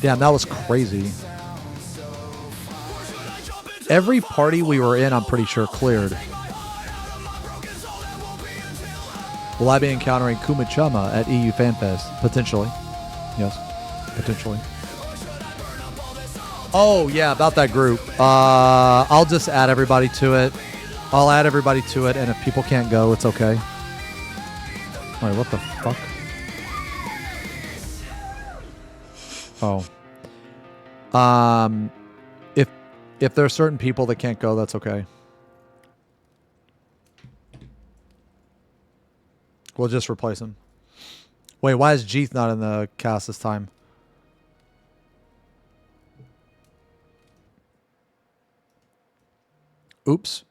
S9: Damn, that was crazy. Every party we were in, I'm pretty sure, cleared. Will I be encountering Kumachama at EU FanFest? Potentially. Yes. Potentially. Oh, yeah, about that group. I'll just add everybody to it. I'll add everybody to it, and if people can't go, it's okay. Wait, what the fuck? Oh. If there are certain people that can't go, that's okay. We'll just replace them. Wait, why is Jeeth not in the cast this time? Oops.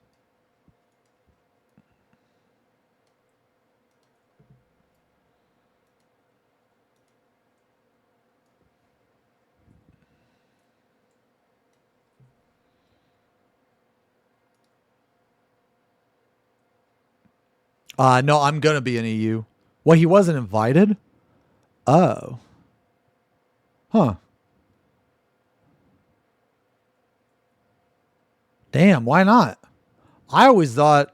S9: No, I'm going to be in EU. Well, he wasn't invited? Oh. Huh. Damn, why not? I always thought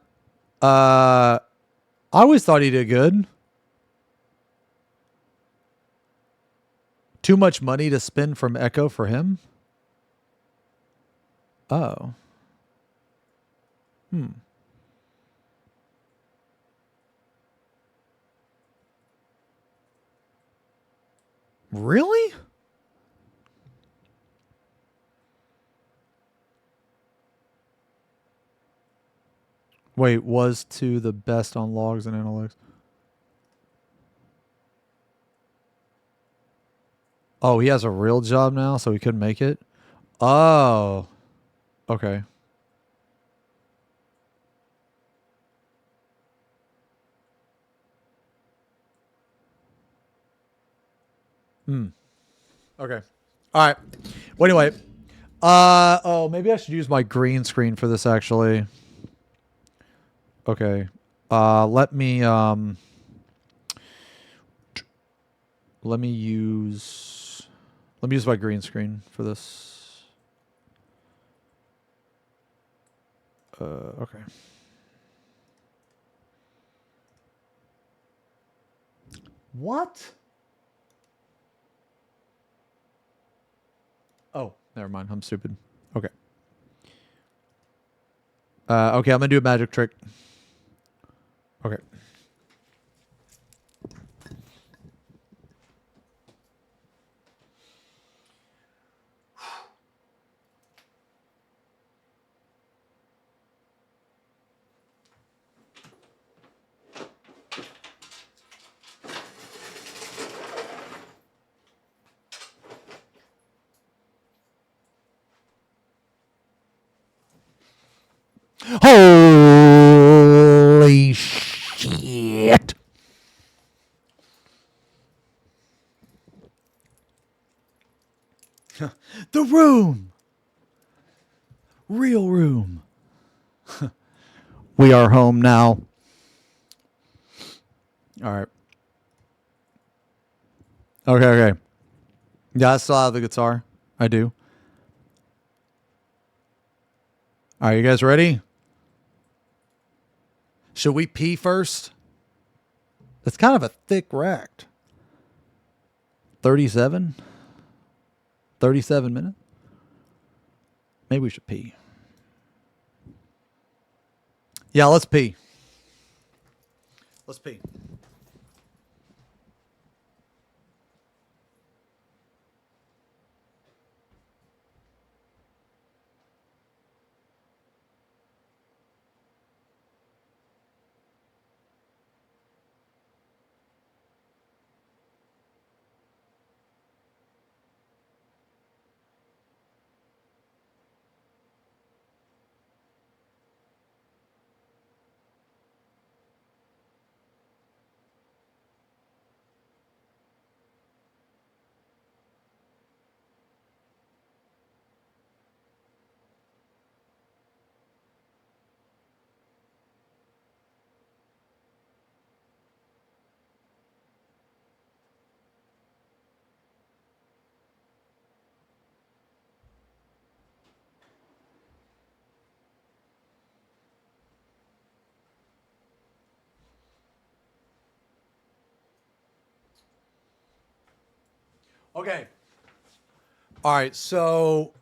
S9: he did good. Too much money to spend from Echo for him? Oh. Really? Wait, was to the best on logs and analytics. Oh, he has a real job now, so he couldn't make it? Oh. Okay. Okay. All right. Well, anyway. Oh, maybe I should use my green screen for this, actually. Okay. Let me use my green screen for this. Okay. What? Oh, never mind. I'm stupid. Okay. Okay, I'm gonna do a magic trick. Okay. Holy shit. The room. Real room. We are home now. All right. Okay. Yeah, I still have the guitar. I do. All right, you guys ready? Should we pee first? It's kind of a thick rack. 37? 37 minutes? Maybe we should pee. Yeah, let's pee. Let's pee. Okay. All right, so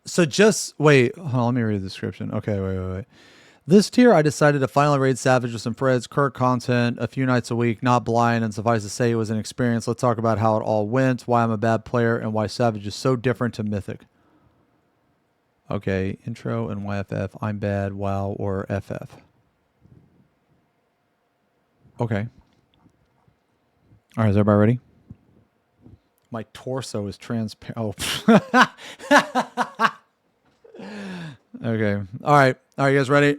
S9: so just wait, hold on, let me read the description. Okay, wait. This tier, I decided to finally raid Savage with some Fred's Kirk content a few nights a week, not blind, and suffice to say it was an experience. Let's talk about how it all went, why I'm a bad player, and why Savage is so different to Mythic. Okay, intro and YFF, I'm bad, WoW, or FF. Okay. All right, is everybody ready? My torso is transparent. Oh. Okay. All right. Are you guys ready?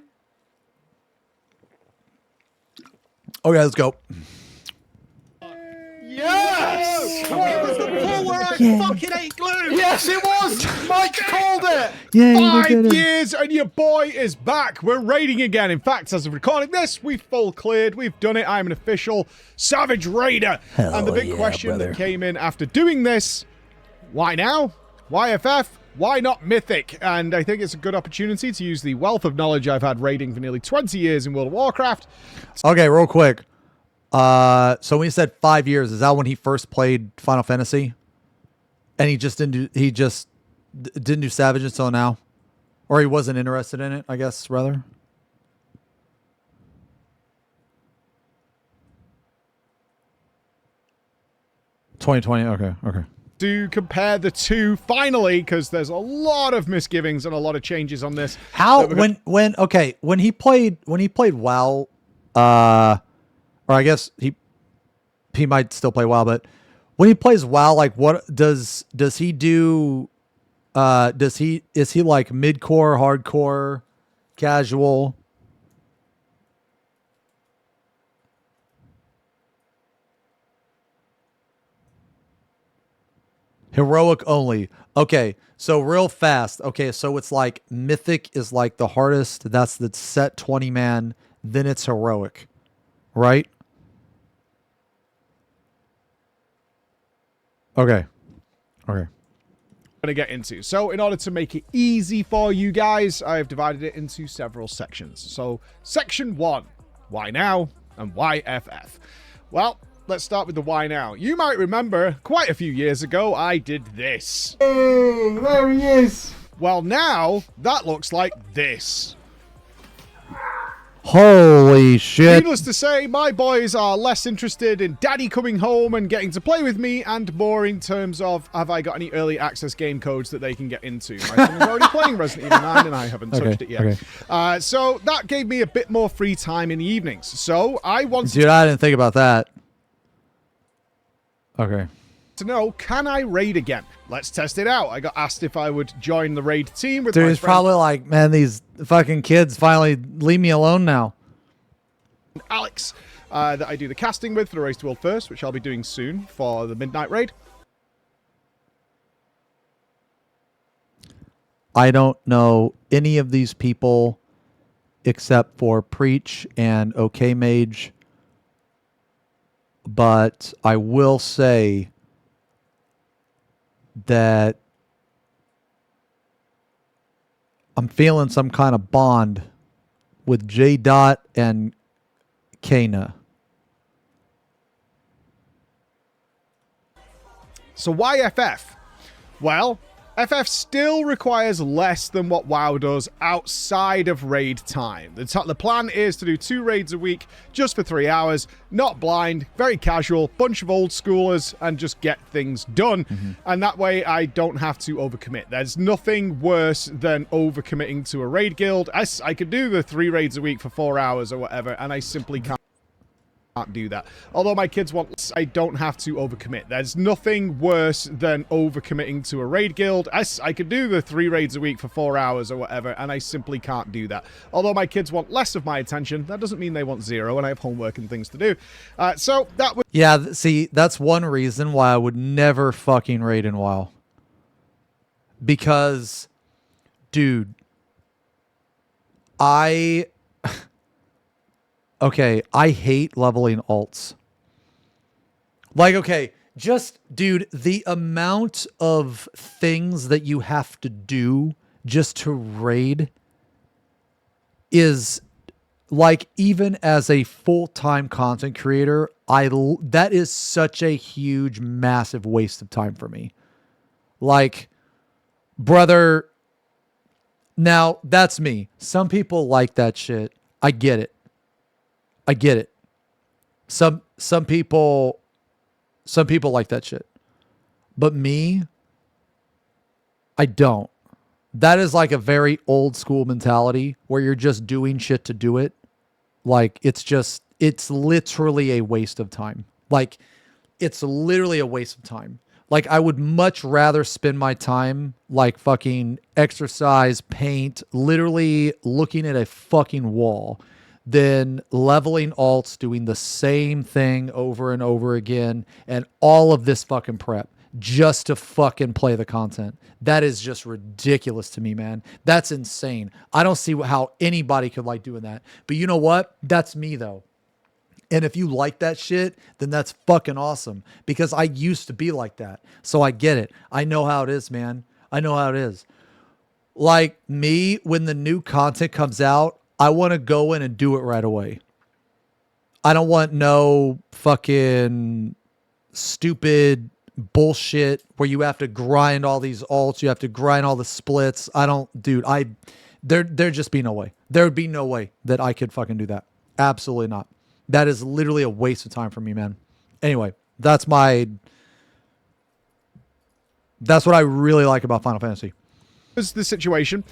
S9: Okay, let's go.
S10: Yes! It was the pull where I fucking ate glue!
S11: Yes, it was! Mike called it!
S9: Yay,
S11: 5 years and your boy is back. We're raiding again. In fact, as of recording this, we've full cleared. We've done it. I'm an official Savage Raider. And the big question that came in after doing this, why now? Why FF? Why not Mythic? And I think it's a good opportunity to use the wealth of knowledge I've had raiding for nearly 20 years in World of Warcraft.
S9: Okay, real quick. So when he said 5 years, is that when he first played Final Fantasy? And he just didn't do Savage until now? Or he wasn't interested in it, I guess, rather? $2020, okay.
S11: To compare the two finally, because there's a lot of misgivings and a lot of changes on this.
S9: How when he played WoW, or I guess he might still play WoW, but when he plays WoW, like what does he do? Is he like mid-core, hardcore, casual? Heroic only. Okay, so real fast. Okay, so it's like Mythic is like the hardest. That's the set 20 man. Then it's heroic, right?
S1: Okay. Okay.
S11: To get into. So in order to make it easy for you guys, I have divided it into several sections. So section 1, why now and why FF? Well, let's start with the why now. You might remember quite a few years ago I did this.
S10: Hey, there he is.
S11: Well, now that looks like this.
S1: Holy shit.
S11: Needless to say, my boys are less interested in daddy coming home and getting to play with me and more in terms of, have I got any early access game codes that they can get into? My son is already playing Resident Evil 9 and I haven't touched it yet.
S1: Okay.
S11: So that gave me a bit more free time in the evenings. So I wanted
S1: Dude, I didn't think about that. Okay.
S11: to know, can I raid again? Let's test it out. I got asked if I would join the raid team with
S1: Dude,
S11: my
S1: he's
S11: friend
S1: probably like, man, these fucking kids finally leave me alone now.
S11: Alex, that I do the casting with for the Race to World First, which I'll be doing soon for the Midnight Raid.
S1: I don't know any of these people except for Preach and OK Mage. But I will say that I'm feeling some kind of bond with J. Dot and Kana.
S11: So why FF? Well, FF still requires less than what WoW does outside of raid time. The plan is to do 2 raids a week just for 3 hours, not blind, very casual, bunch of old schoolers, and just get things done. And that way I don't have to overcommit. There's nothing worse than overcommitting to a raid guild. I could do the 3 raids a week for 4 hours or whatever, and I simply can't do that. Although my kids want, I don't have to overcommit. There's nothing worse than overcommitting to a raid guild. I could do the 3 raids a week for 4 hours or whatever, and I simply can't do that. Although my kids want less of my attention, that doesn't mean they want 0, and I have homework and things to do. So that would...
S1: Yeah, see, that's one reason why I would never fucking raid in WoW. Because, dude, okay, I hate leveling alts. Like, okay, just, dude, the amount of things that you have to do just to raid is, like, even as a full-time content creator, that is such a huge, massive waste of time for me. Like, brother, now, that's me. Some people like that shit. I get it. I get it. Some people like that shit. But me, I don't. That is like a very old school mentality where you're just doing shit to do it. Like it's literally a waste of time. Like it's literally a waste of time. Like I would much rather spend my time like fucking exercise, paint, literally looking at a fucking wall than leveling alts, doing the same thing over and over again, and all of this fucking prep just to fucking play the content. That is just ridiculous to me, man. That's insane. I don't see how anybody could like doing that. But you know what? That's me, though. And if you like that shit, then that's fucking awesome. Because I used to be like that. So I get it. I know how it is, man. I know how it is. Like me, when the new content comes out, I want to go in and do it right away. I don't want no fucking stupid bullshit where you have to grind all these alts, you have to grind all the splits. There'd just be no way. There would be no way that I could fucking do that. Absolutely not. That is literally a waste of time for me, man. Anyway, that's what I really like about Final Fantasy.
S11: Is the situation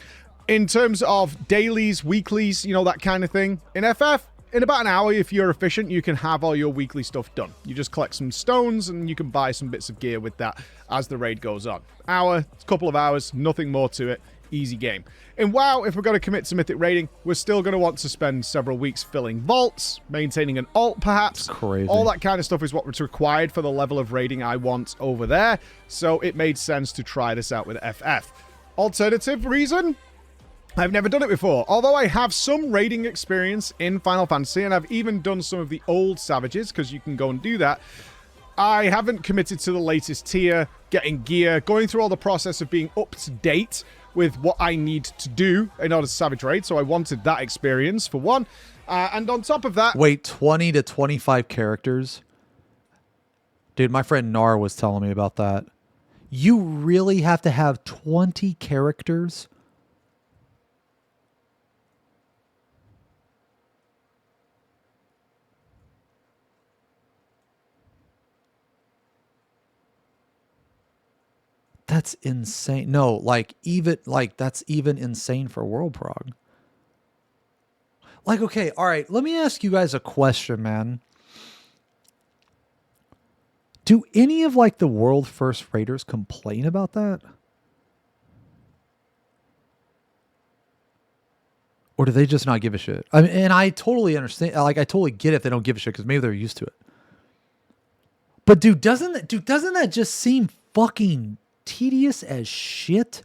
S11: in terms of dailies, weeklies, you know, that kind of thing. In FF, in about an hour, if you're efficient, you can have all your weekly stuff done. You just collect some stones and you can buy some bits of gear with that as the raid goes on. Hour, a couple of hours, nothing more to it. Easy game. In WoW, if we're going to commit to mythic raiding, we're still going to want to spend several weeks filling vaults, maintaining an alt perhaps.
S1: That's crazy.
S11: All that kind of stuff is what's required for the level of raiding I want over there. So it made sense to try this out with FF. Alternative reason? I've never done it before, although I have some raiding experience in Final Fantasy, and I've even done some of the old Savages, because you can go and do that. I haven't committed to the latest tier, getting gear, going through all the process of being up to date with what I need to do in order to Savage Raid, so I wanted that experience, for one. And on top of that...
S9: Wait, 20 to 25 characters? Dude, my friend Nar was telling me about that. You really have to have 20 characters? That's insane. No, like that's even insane for World Prog. Like, okay, all right, let me ask you guys a question, man. Do any of like the world first raiders complain about that? Or do they just not give a shit? I mean, and I totally understand, like I totally get it if they don't give a shit because maybe they're used to it. But dude, doesn't that just seem fucking tedious as shit?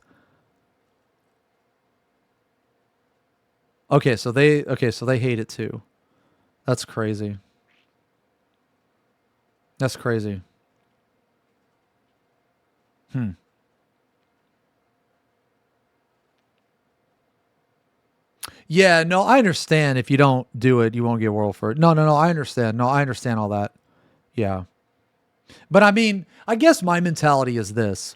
S9: Okay, so they hate it too. That's crazy. That's crazy. Yeah, no, I understand if you don't do it, you won't get world for it. No, I understand. No, I understand all that. Yeah. But I mean, I guess my mentality is this.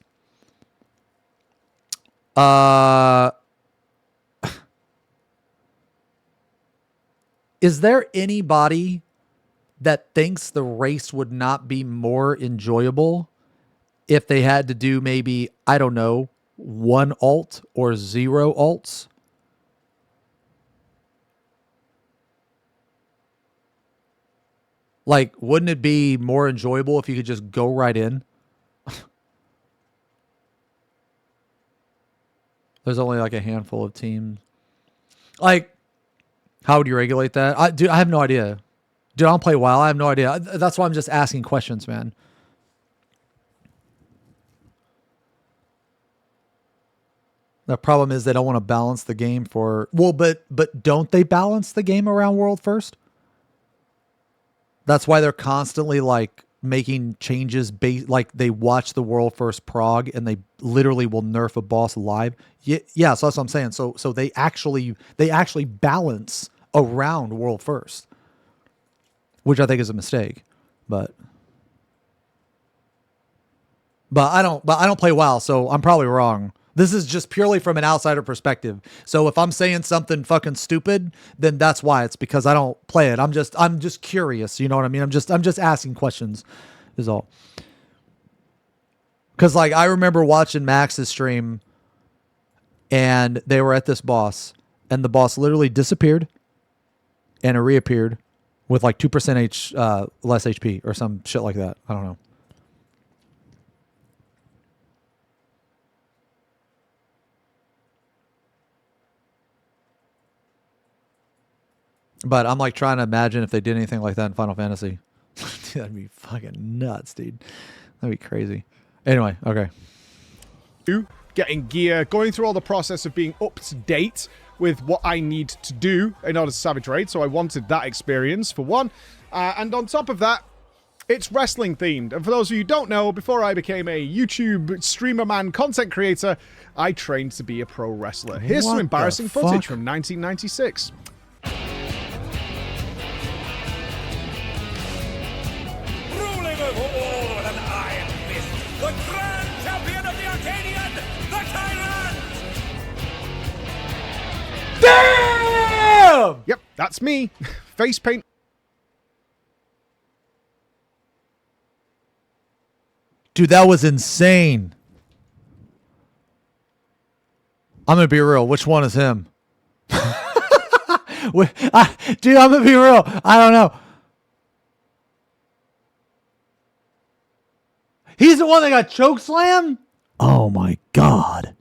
S9: Is there anybody that thinks the race would not be more enjoyable if they had to do maybe, I don't know, 1 alt or 0 alts? Like, wouldn't it be more enjoyable if you could just go right in? There's only like a handful of teams. Like, how would you regulate that? Dude, I have no idea. Dude, I don't play WoW. I have no idea. That's why I'm just asking questions, man. The problem is they don't want to balance the game for... Well, but don't they balance the game around World First? That's why they're constantly like making changes like they watch the World First prog and they literally will nerf a boss live. Yeah, so that's what I'm saying. So they actually balance around World First, which I think is a mistake. But I don't play WoW, so I'm probably wrong. This is just purely from an outsider perspective. So if I'm saying something fucking stupid, then that's why. It's because I don't play it. I'm just curious. You know what I mean? I'm just asking questions is all. Cause like I remember watching Max's stream and they were at this boss and the boss literally disappeared and it reappeared with like 2% less HP or some shit like that. I don't know. But I'm like trying to imagine if they did anything like that in Final Fantasy. Dude, that'd be fucking nuts, dude. That'd be crazy. Anyway, okay.
S11: Getting gear, going through all the process of being up to date with what I need to do in order to Savage Raid, so I wanted that experience, for one. And on top of that, it's wrestling themed. And for those of you who don't know, before I became a YouTube streamer man content creator, I trained to be a pro wrestler. Here's some embarrassing footage from 1996.
S9: Damn!
S11: Yep, that's me. Face paint.
S9: Dude, that was insane. I'm going to be real. Which one is him? Dude, I'm going to be real. I don't know. He's the one that got chokeslammed? Oh my God.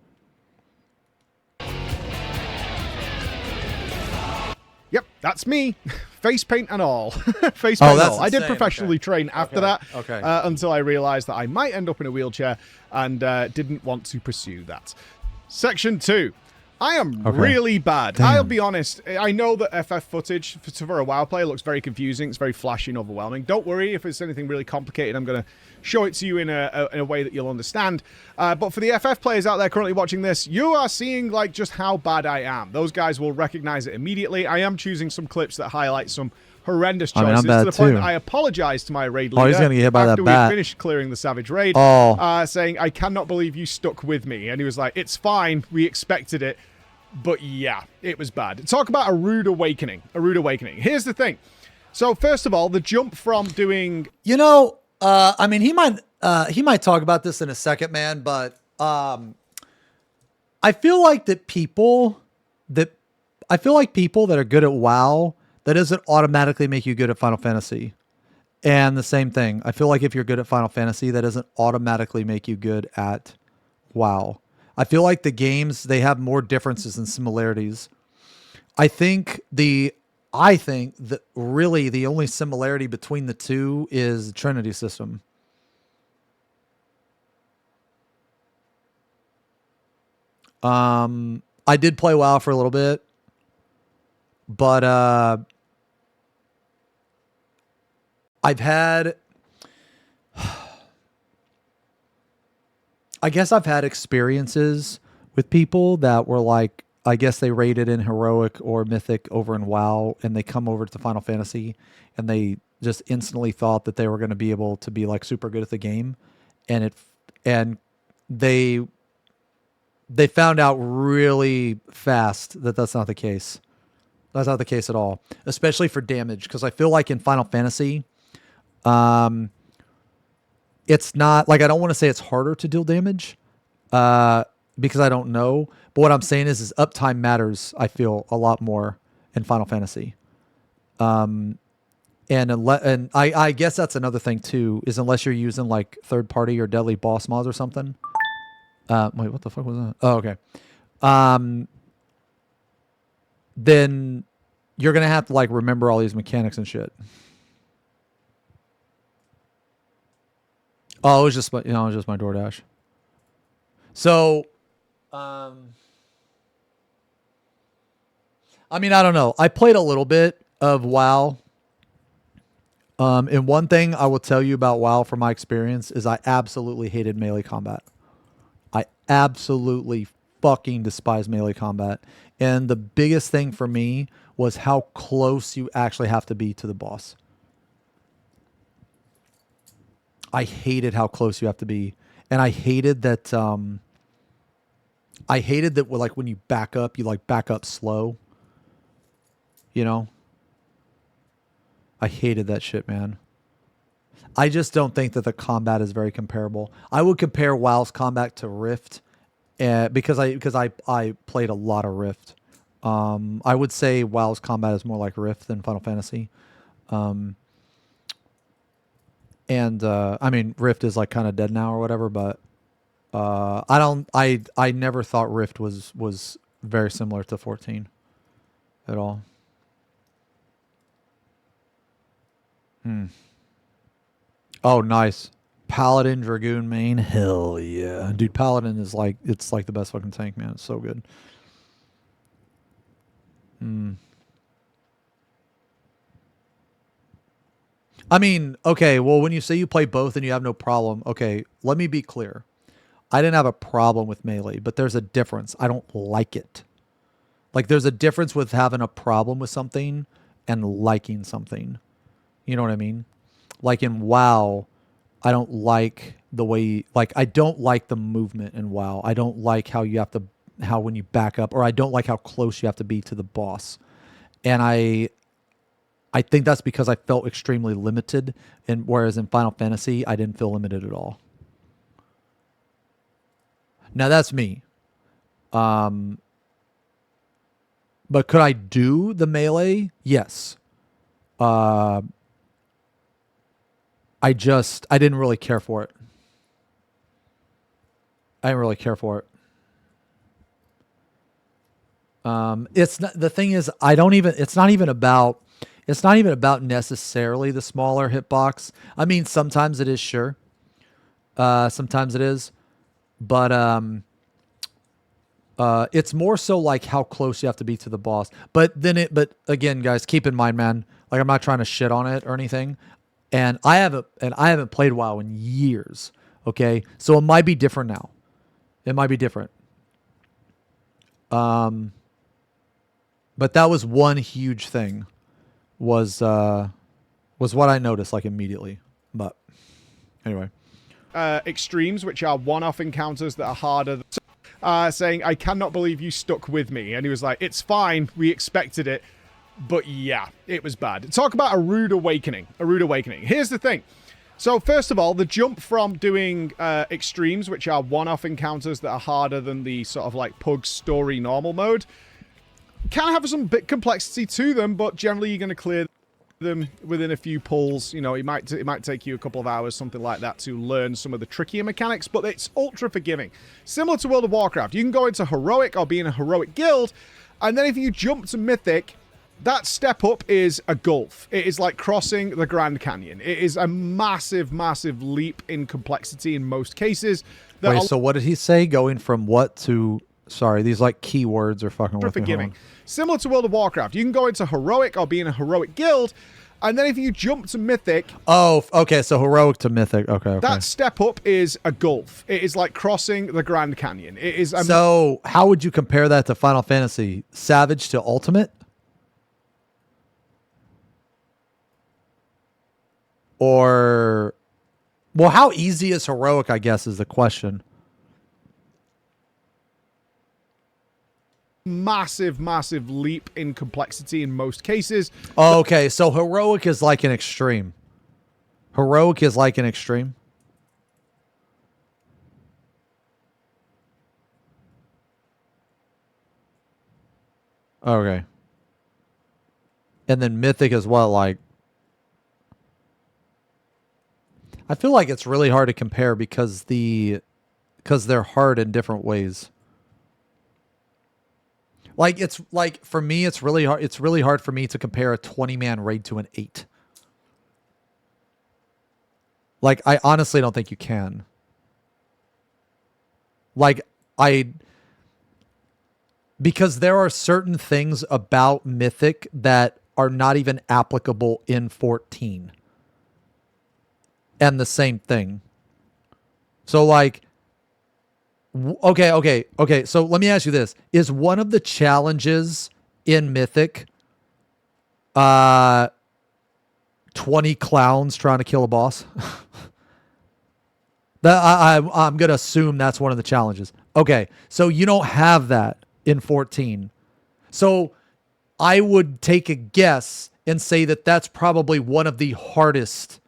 S11: Yep, that's me. Face paint and all. Face paint and all. I did professionally train after that until I realized that I might end up in a wheelchair and didn't want to pursue that. Section 2. I am
S9: Okay.
S11: really bad.
S9: Damn.
S11: I'll be honest. I know that FF footage for a WoW player looks very confusing. It's very flashy and overwhelming. Don't worry if it's anything really complicated. I'm going to show it to you in a way that you'll understand. But for the FF players out there currently watching this, you are seeing like just how bad I am. Those guys will recognize it immediately. I am choosing some clips that highlight some horrendous choices
S9: I'm bad
S11: to the point
S9: too.
S11: that I apologized to my raid leader
S9: Oh, he's gonna get hit by
S11: after
S9: that
S11: we had
S9: bat.
S11: finished clearing the Savage raid, saying, I cannot believe you stuck with me. And he was like, it's fine. We expected it. But yeah, it was bad. Talk about a rude awakening. A rude awakening. Here's the thing. So first of all, the jump from doing...
S9: You know, I mean, he might talk about this in a second, man, but I feel like people that are good at WoW, that doesn't automatically make you good at Final Fantasy. And the same thing. I feel like if you're good at Final Fantasy, that doesn't automatically make you good at WoW. I feel like the games, they have more differences than similarities. I think that really the only similarity between the two is the Trinity system. I did play WoW for a little bit, but I guess I've had experiences with people that were like, I guess they rated in heroic or mythic over in WoW, and they come over to Final Fantasy and they just instantly thought that they were going to be able to be like super good at the game, and they found out really fast that that's not the case. That's not the case at all, especially for damage, because I feel like in Final Fantasy, it's not like, I don't want to say it's harder to deal damage, because I don't know. But what I'm saying is uptime matters, I feel, a lot more in Final Fantasy. And I guess that's another thing too, is unless you're using like third party or deadly boss mods or something. Wait, what the fuck was that? Oh, okay. Then you're gonna have to like remember all these mechanics and shit. Oh, it was just my DoorDash. So, I mean, I don't know. I played a little bit of WoW. And one thing I will tell you about WoW from my experience is I absolutely hated melee combat. I absolutely fucking despise melee combat. And the biggest thing for me was how close you actually have to be to the boss. I hated how close you have to be. And I hated that like when you back up, you like back up slow. You know? I hated that shit, man. I just don't think that the combat is very comparable. I would compare WoW's combat to Rift, because I played a lot of Rift. I would say WoW's combat is more like Rift than Final Fantasy. I mean, Rift is like kind of dead now or whatever, but I never thought Rift was very similar to 14 at all. Oh, nice. Paladin Dragoon main. Hell yeah. Dude, Paladin is like, it's like the best fucking tank, man. It's so good. I mean, okay, well, when you say you play both and you have no problem, okay, let me be clear. I didn't have a problem with melee, but there's a difference. I don't like it. Like, there's a difference with having a problem with something and liking something. You know what I mean? Like in WoW, I don't like the way, like, I don't like the movement in WoW. I don't like how when you back up, or I don't like how close you have to be to the boss. And I think that's because I felt extremely limited, and whereas in Final Fantasy, I didn't feel limited at all. Now that's me. But could I do the melee? Yes. I didn't really care for it. I didn't really care for it. It's not, the thing is, it's not even about necessarily the smaller hitbox. I mean, sometimes it is, sure. Sometimes it is. But It's more so like how close you have to be to the boss. But again, guys, keep in mind, man, like I'm not trying to shit on it or anything. And I haven't played WoW in years. Okay. So it might be different now. It might be different. But that was one huge thing was what I noticed like immediately. But anyway.
S11: Extremes, which are one-off encounters that are harder. Saying, I cannot believe you stuck with me. And he was like, it's fine. We expected it. But yeah, it was bad. Talk about a rude awakening. A rude awakening. Here's the thing. So first of all, the jump from doing extremes, which are one-off encounters that are harder than the sort of like Pug story normal mode, can have some bit complexity to them, but generally you're going to clear them within a few pulls. You know, it might take you a couple of hours, something like that, to learn some of the trickier mechanics, but it's ultra forgiving. Similar to World of Warcraft, you can go into heroic or be in a heroic guild, and then if you jump to mythic, that step up is a gulf. It is like crossing the Grand Canyon. It is a massive, massive leap in complexity in most cases.
S9: Wait, so what did he say? Going from what to... Sorry, these like keywords are fucking with me.
S11: Forgiving. Similar to World of Warcraft, you can go into heroic or be in a heroic guild, and then if you jump to mythic...
S9: Oh, okay, so heroic to mythic. Okay.
S11: That step up is a gulf. It is like crossing the Grand Canyon. It is...
S9: So how would you compare that to Final Fantasy? Savage to Ultimate? Or... Well, how easy is heroic, I guess, is the question.
S11: Massive, massive leap in complexity in most cases.
S9: Oh, okay, so heroic is like an extreme. Heroic is like an extreme. Okay. And then mythic is what, like... I feel like it's really hard to compare because they're hard in different ways. Like it's like for me, it's really hard. It's really hard for me to compare a 20-man raid to an 8. Like I honestly don't think you can. Because there are certain things about Mythic that are not even applicable in 14. And the same thing. So like, okay. So let me ask you this. Is one of the challenges in Mythic 20 clowns trying to kill a boss? I'm going to assume that's one of the challenges. Okay, so you don't have that in 14. So I would take a guess and say that that's probably one of the hardest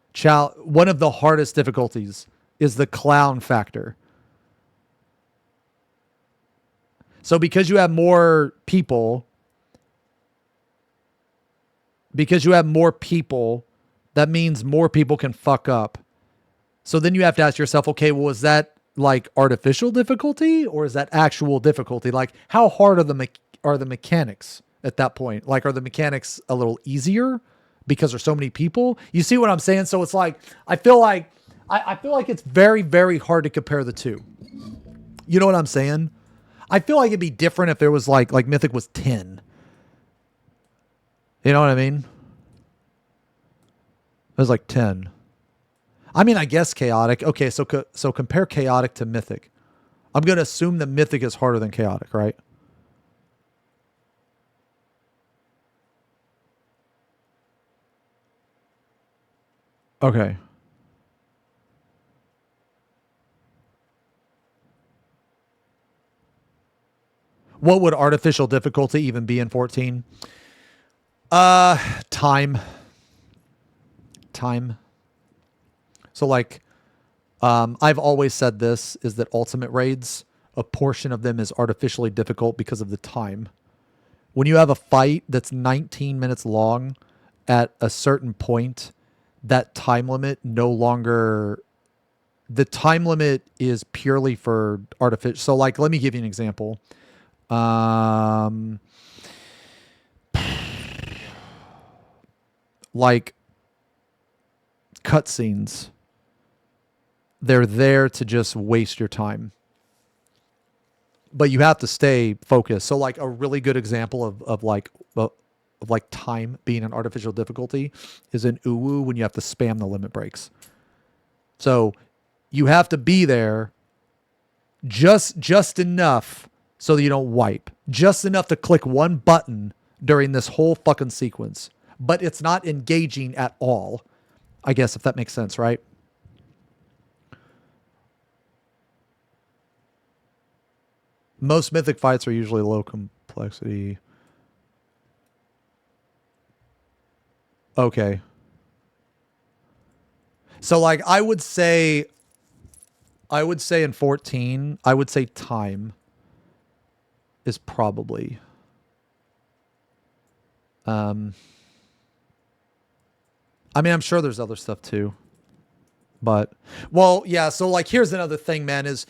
S9: difficulties is the clown factor. So because you have more people, that means more people can fuck up. So then you have to ask yourself, okay, well, is that like artificial difficulty or is that actual difficulty? Like how hard are the mechanics at that point? Like are the mechanics a little easier because there's so many people? You see what I'm saying? So it's like, I feel like it's very, very hard to compare the two. You know what I'm saying? I feel like it'd be different if there was like Mythic was 10. You know what I mean? It was like 10. I mean, I guess chaotic. Okay, so compare chaotic to Mythic. I'm going to assume that Mythic is harder than chaotic, right? Okay. What would artificial difficulty even be in 14? Time. So like, I've always said this, is that ultimate raids, a portion of them is artificially difficult because of the time. When you have a fight that's 19 minutes long, at a certain point, that time limit the time limit is purely for artificial. So like, let me give you an example. Like cutscenes, they're there to just waste your time. but you have to stay focused. So like a really good example of like time being an artificial difficulty is in Uwu when you have to spam the limit breaks. So you have to be there just enough so that you don't wipe. Just enough to click one button during this whole fucking sequence. But it's not engaging at all. I guess if that makes sense, right? Most mythic fights are usually low complexity. Okay. So like I would say in 14, I would say time is probably I mean, I'm sure there's other stuff too. But well, yeah, so like here's another thing, man, is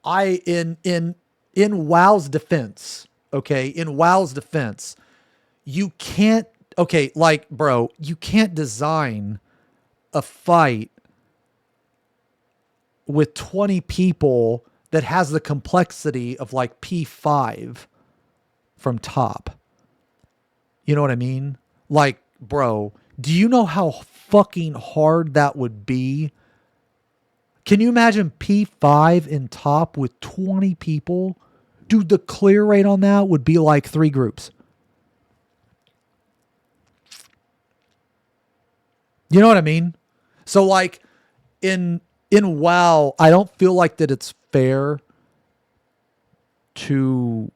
S9: I in WoW's defense, okay? In WoW's defense, you can't like bro, you can't design a fight with 20 people that has the complexity of like P5 from top. You know what I mean? Like, bro, do you know how fucking hard that would be? Can you imagine P5 in top with 20 people? Dude, the clear rate on that would be like 3 groups. You know what I mean? So like in WoW, I don't feel like that it's fair to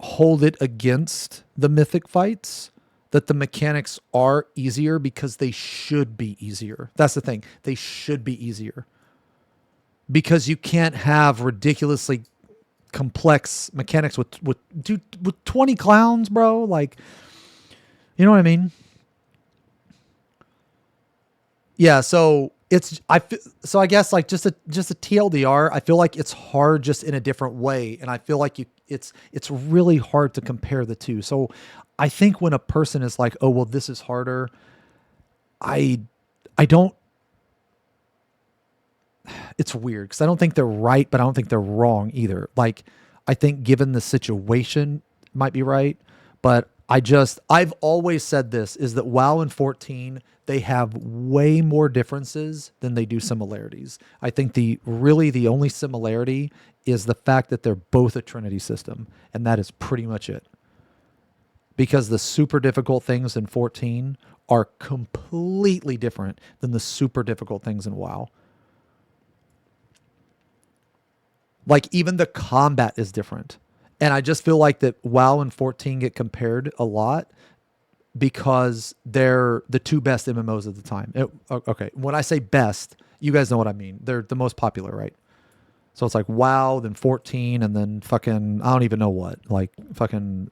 S9: hold it against the mythic fights, that the mechanics are easier because they should be easier. That's the thing. They should be easier. Because you can't have ridiculously complex mechanics with 20 clowns, bro. Like, you know what I mean? Yeah, so I guess like just a TLDR, I feel like it's hard just in a different way, and I feel like it's really hard to compare the two. So I think when a person is like, "Oh, well, this is harder," I don't. It's weird because I don't think they're right, but I don't think they're wrong either. Like, I think given the situation, it might be right, but I've always said this, is that WoW and 14, they have way more differences than they do similarities. I think the only similarity is the fact that they're both a Trinity system, and that is pretty much it. Because the super difficult things in 14 are completely different than the super difficult things in WoW. Like, even the combat is different. And I just feel like that WoW and 14 get compared a lot because they're the two best MMOs at the time. Okay, when I say best, you guys know what I mean. They're the most popular, right? So it's like WoW, then 14, and then fucking, I don't even know what. Like, fucking,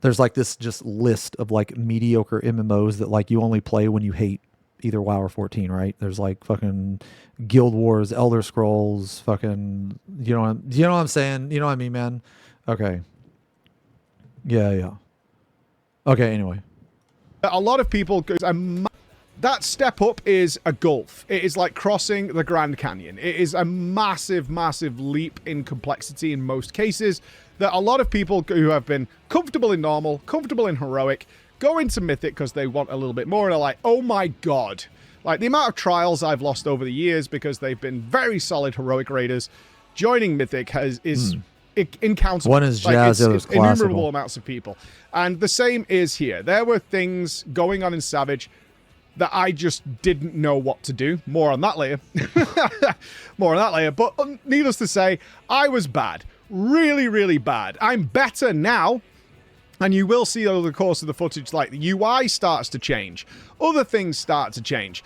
S9: there's like this just list of like mediocre MMOs that like you only play when you hate either WoW or 14, right? There's like fucking Guild Wars, Elder Scrolls, fucking, you know what I'm saying? You know what I mean, man? Okay. Yeah. Okay, anyway.
S11: A lot of people go, that step up is a gulf. It is like crossing the Grand Canyon. It is a massive, massive leap in complexity in most cases that a lot of people who have been comfortable in normal, comfortable in heroic, go into Mythic because they want a little bit more and are like, oh my god. Like, the amount of trials I've lost over the years because they've been very solid heroic raiders, joining Mythic is incountable.
S9: One is jazz, the other is classical.
S11: Innumerable amounts of people. And the same is here. There were things going on in Savage that I just didn't know what to do. More on that later. But needless to say, I was bad. Really, really bad. I'm better now. And you will see over the course of the footage, like, the UI starts to change. Other things start to change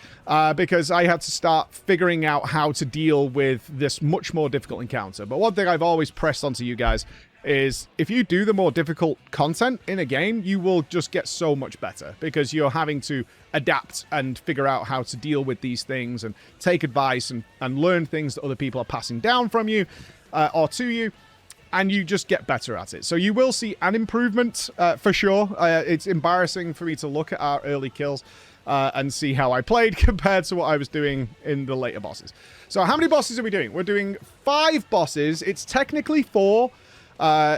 S11: because I had to start figuring out how to deal with this much more difficult encounter. But one thing I've always pressed onto you guys is if you do the more difficult content in a game, you will just get so much better because you're having to adapt and figure out how to deal with these things and take advice and learn things that other people are passing down from you or to you. And you just get better at it. So you will see an improvement for sure. It's embarrassing for me to look at our early kills and see how I played compared to what I was doing in the later bosses. So how many bosses are we doing? We're doing 5 bosses. It's technically 4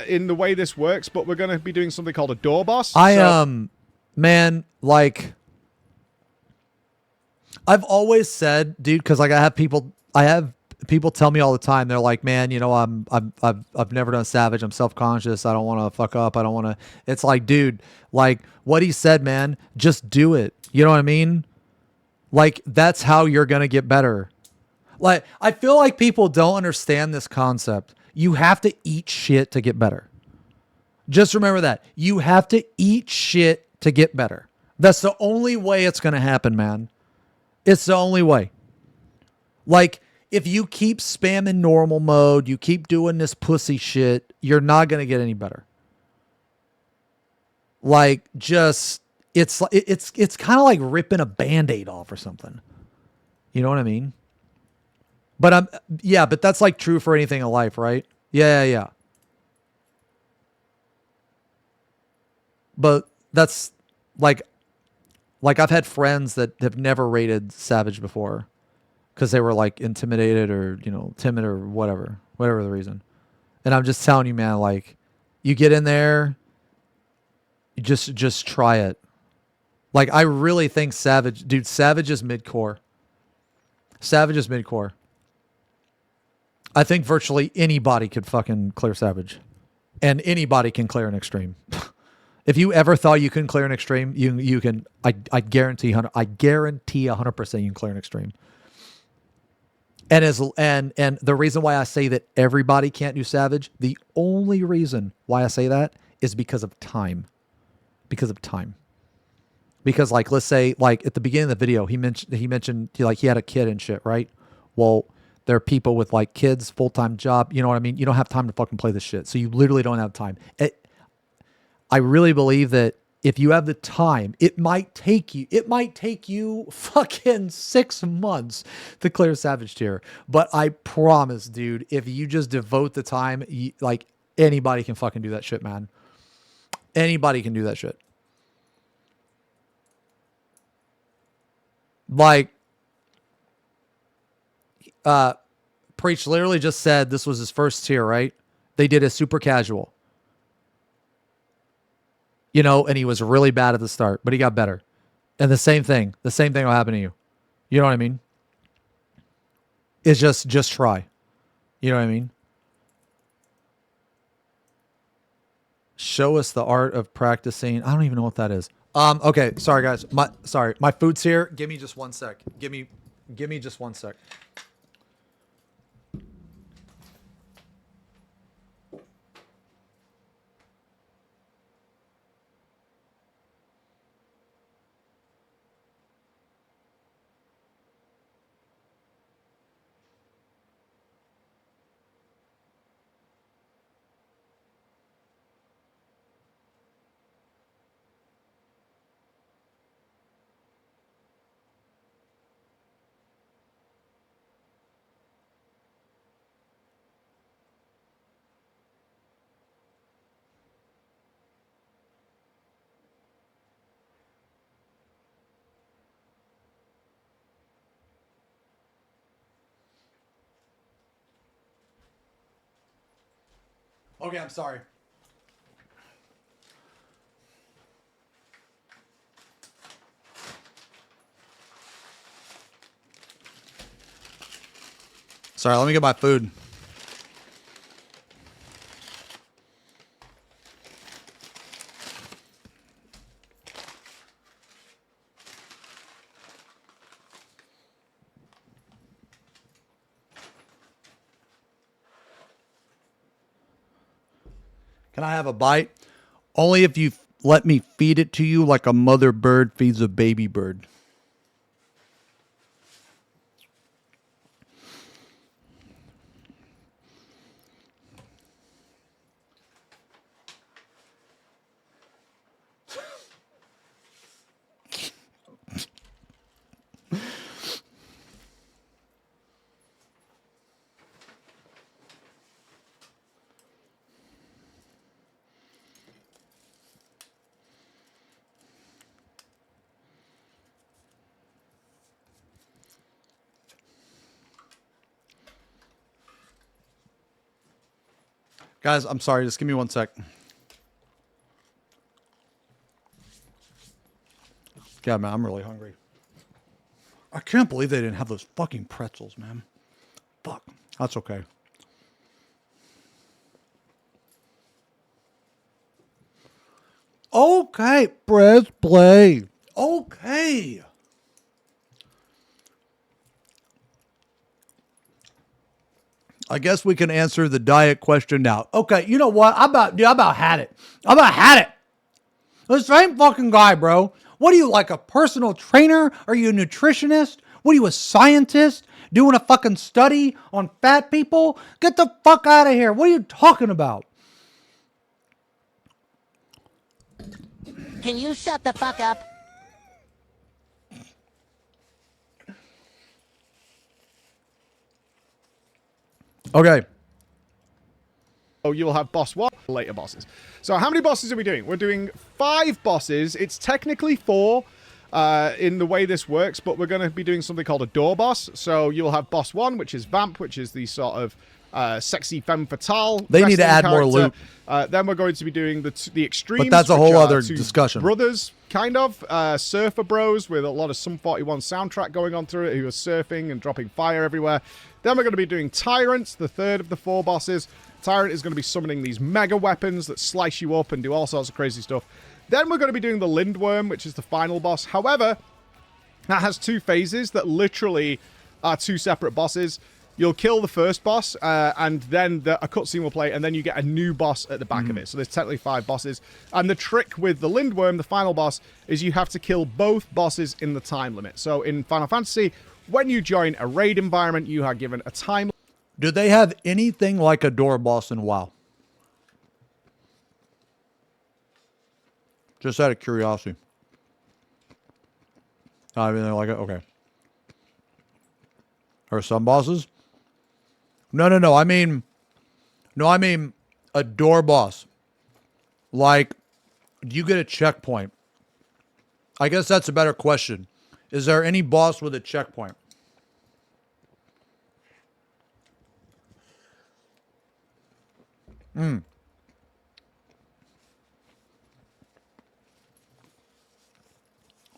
S11: in the way this works, but we're going to be doing something called a door boss.
S9: Man, like, I've always said, dude, because like I have people tell me all the time. They're like, man, you know, I've never done Savage. I'm self-conscious. I don't want to fuck up. I don't want to. It's like, dude, like what he said, man, just do it. You know what I mean? Like that's how you're gonna get better. Like I feel like people don't understand this concept. You have to eat shit to get better. Just remember that. You have to eat shit to get better. That's the only way it's going to happen, man. It's the only way. Like, if you keep spamming normal mode, you keep doing this pussy shit, you're not going to get any better. Like, just, it's kind of like ripping a Band-Aid off or something. You know what I mean? But but that's like true for anything in life, right? Yeah. But that's like I've had friends that have never rated Savage before because they were like intimidated or, you know, timid or whatever the reason. And I'm just telling you, man, like you get in there, you just try it. Like I really think Savage is mid-core. Savage is mid-core. I think virtually anybody could fucking clear Savage. And anybody can clear an extreme. If you ever thought you couldn't clear an extreme, you can. I guarantee 100% you can clear an extreme. And the reason why I say that everybody can't do Savage, the only reason why I say that is because of time. Because like let's say like at the beginning of the video he mentioned like he had a kid and shit, right? Well, there are people with like kids, full-time job, you know what I mean? You don't have time to fucking play this shit. So you literally don't have time. I really believe that if you have the time, it might take you fucking 6 months to clear Savage tier. But I promise, dude, if you just devote the time, like anybody can fucking do that shit, man. Anybody can do that shit. Like, Preach literally just said this was his first tier, right? They did a super casual. You know, and he was really bad at the start, but he got better. And the same thing will happen to you. You know what I mean? It's just try. You know what I mean? Show us the art of practicing. I don't even know what that is. Okay, sorry guys. My food's here. Give me just 1 sec. Give me just 1 sec. Okay, I'm sorry. Sorry, let me get my food. Can I have a bite? Only if you let me feed it to you like a mother bird feeds a baby bird.
S1: Guys, I'm sorry. Just give me 1 sec. God, man, I'm really hungry. I can't believe they didn't have those fucking pretzels, man. Fuck. That's okay. Okay.
S9: Press play.
S1: Okay. I guess we can answer the diet question now. Okay, you know what? I about had it. I about had it. The same fucking guy, bro. What are you, like a personal trainer? Are you a nutritionist? What are you, a scientist? Doing a fucking study on fat people? Get the fuck out of here. What are you talking about?
S5: Can you shut the fuck up?
S1: Okay.
S11: Oh, you'll have boss 1, later bosses. So how many bosses are we doing? We're doing 5 bosses. It's technically 4 in the way this works, but we're going to be doing something called a door boss. So you'll have boss 1, which is Vamp, which is the sort of sexy femme fatale.
S1: They need to add more loot.
S11: Then we're going to be doing the extremes.
S1: But that's a whole other
S11: two
S1: discussion.
S11: Brothers, kind of. Surfer bros with a lot of Sum 41 soundtrack going on through it, who are surfing and dropping fire everywhere. Then we're going to be doing Tyrants, the third of the 4 bosses. Tyrant is going to be summoning these mega weapons that slice you up and do all sorts of crazy stuff. Then we're going to be doing the Lindworm, which is the final boss. However, that has 2 phases that literally are 2 separate bosses. You'll kill the first boss, and then a cutscene will play, and then you get a new boss at the back of it. So there's technically 5 bosses. And the trick with the Lindworm, the final boss, is you have to kill both bosses in the time limit. So in Final Fantasy, when you join a raid environment, you are given a time limit.
S1: Do they have anything like a door boss in WoW? Just out of curiosity. I mean, like, okay. Or some bosses? No. I mean a door boss. Like, do you get a checkpoint? I guess that's a better question. Is there any boss with a checkpoint?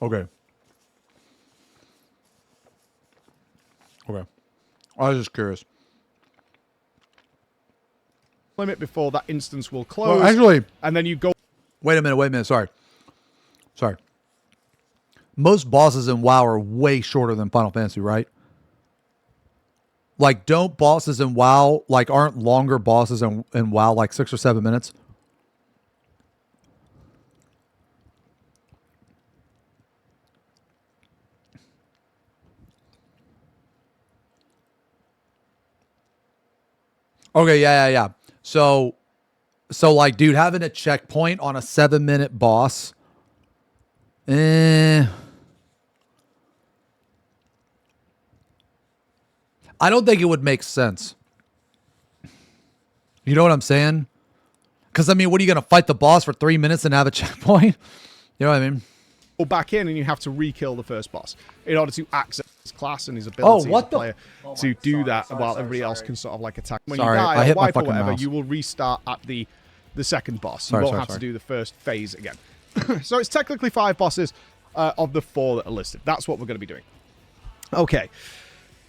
S1: Okay. I was just curious.
S11: Limit before that instance will close.
S1: Well, actually,
S11: and then you go.
S1: Wait a minute. Sorry. Most bosses in WoW are way shorter than Final Fantasy, right? Like, don't bosses in WoW, like, aren't longer bosses in WoW like 6 or 7 minutes? Okay, yeah. So like, dude, having a checkpoint on a 7-minute boss, I don't think it would make sense. You know what I'm saying? Because, I mean, what are you going to fight the boss for 3 minutes and have a checkpoint? You know what I mean?
S11: Go back in and you have to re-kill the first boss in order to access his class and his ability as a player to do that while everybody else can sort of like attack. When you die
S1: I hit
S11: or
S1: my
S11: wipe or
S1: fucking
S11: whatever,
S1: mouse.
S11: you will restart at the second boss. You won't have to do the first phase again. So it's technically 5 bosses of the 4 that are listed. That's what we're going to be doing. Okay.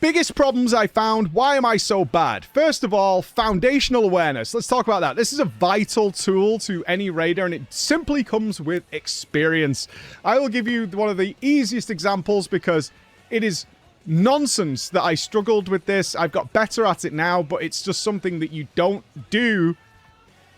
S11: Biggest problems I found. Why am I so bad? First of all, foundational awareness. Let's talk about that. This is a vital tool to any raider, and it simply comes with experience. I will give you one of the easiest examples because it is nonsense that I struggled with this. I've got better at it now, but it's just something that you don't do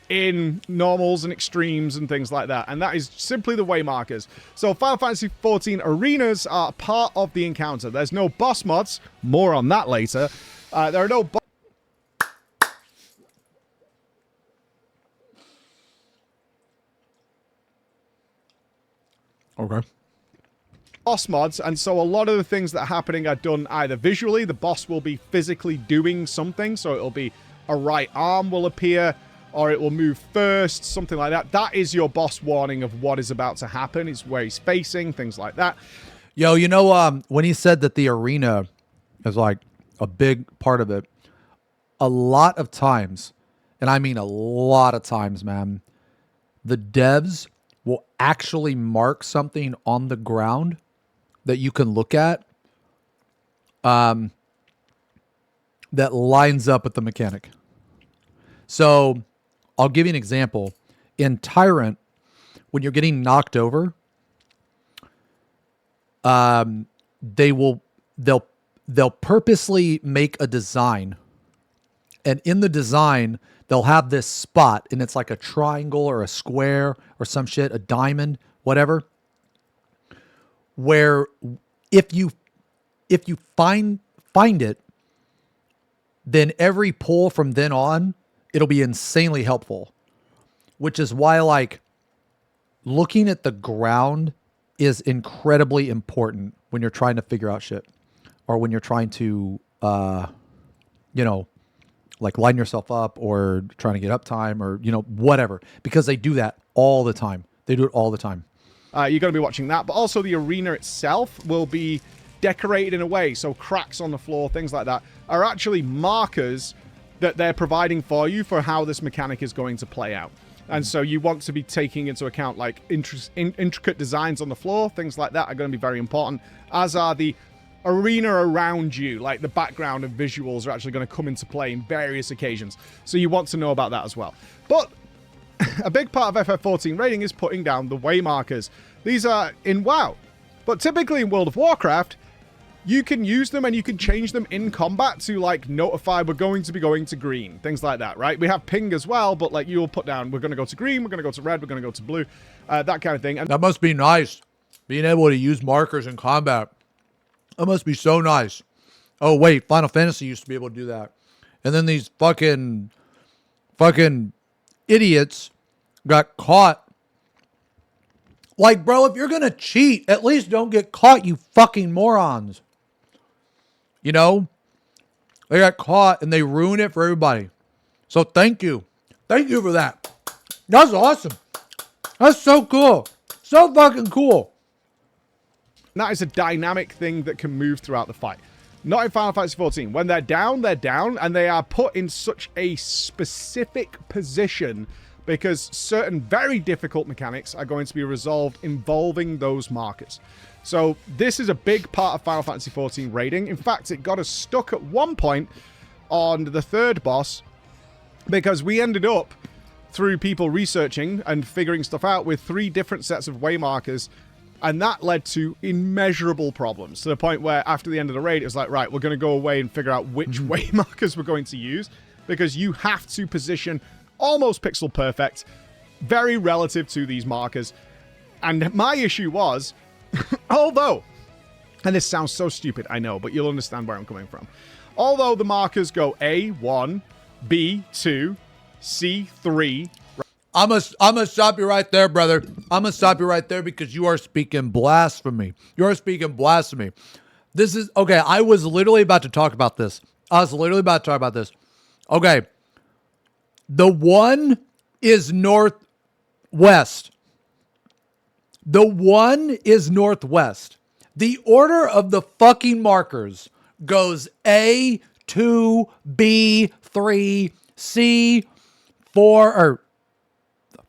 S11: in normals and extremes and things like that, and that is simply the way markers. So Final Fantasy XIV arenas are part of the encounter. There's no boss mods, more on that later. There are no boss mods, and so a lot of the things that are happening are done either visually. The boss will be physically doing something, so it'll be a right arm will appear, or it will move first, something like that. That is your boss warning of what is about to happen. It's where he's facing, things like that.
S1: Yo, you know, when he said that the arena is like a big part of it, a lot of times
S9: and I mean a lot of times, man, the devs will actually mark something on the ground that you can look at that lines up with the mechanic. So I'll give you an example. In Tyrant, when you're getting knocked over, they'll purposely make a design, and in the design they'll have this spot, and it's like a triangle or a square or some shit, a diamond, whatever, where if you find it, then every pull from then on, it'll be insanely helpful. Which is why, like, looking at the ground is incredibly important when you're trying to figure out shit, or when you're trying to, like line yourself up, or trying to get uptime, or, whatever, because they do that all the time. They do it all the time.
S11: You're going to be watching that, but also the arena itself will be decorated in a way, so cracks on the floor, things like that, are actually markers that they're providing for you for how this mechanic is going to play out. And so you want to be taking into account, like, intricate designs on the floor, things like that are going to be very important, as are the arena around you, like the background and visuals are actually going to come into play in various occasions. So you want to know about that as well. But a big part of FF14 raiding is putting down the way markers. These are in WoW, but typically in World of Warcraft, you can use them and you can change them in combat to, like, notify we're going to be going to green, things like that, right? We have ping as well, but, like, you'll put down we're going to go to green, we're going to go to red, we're going to go to blue, that kind of thing. And
S1: that must be nice, being able to use markers in combat. That must be so nice. Oh, wait, Final Fantasy used to be able to do that. And then these fucking idiots got caught. Like, bro, if you're going to cheat, at least don't get caught, you fucking morons. They got caught and they ruined it for everybody. So thank you. Thank you for that. That's awesome. That's so cool. So fucking cool.
S11: That is a dynamic thing that can move throughout the fight. Not in Final Fantasy XIV. When they're down, and they are put in such a specific position because certain very difficult mechanics are going to be resolved involving those markers. So this is a big part of Final Fantasy XIV raiding. In fact, it got us stuck at one point on the third boss because we ended up, through people researching and figuring stuff out, with 3 different sets of way markers. And that led to immeasurable problems, to the point where after the end of the raid, it was like, right, we're going to go away and figure out which way markers we're going to use, because you have to position almost pixel perfect, very relative to these markers. And my issue was, although, and this sounds so stupid, I know, but you'll understand where I'm coming from. Although the markers go A1, B2, C3...
S1: I'm gonna stop you right there, brother. I'm gonna stop you right there because you are speaking blasphemy. You are speaking blasphemy. This is, okay, I was literally about to talk about this. Okay. The one is northwest. The order of the fucking markers goes A, 2, B, 3, C, 4,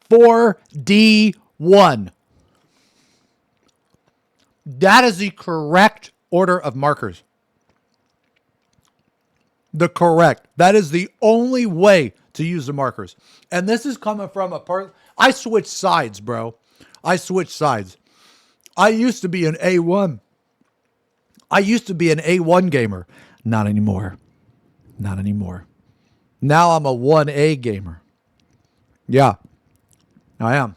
S1: 4D1. That is the correct order of markers. That is the only way to use the markers. And this is coming from a part. I switched sides, bro. I used to be an A1. Gamer. Not anymore. Now I'm a 1A gamer. Yeah. I am.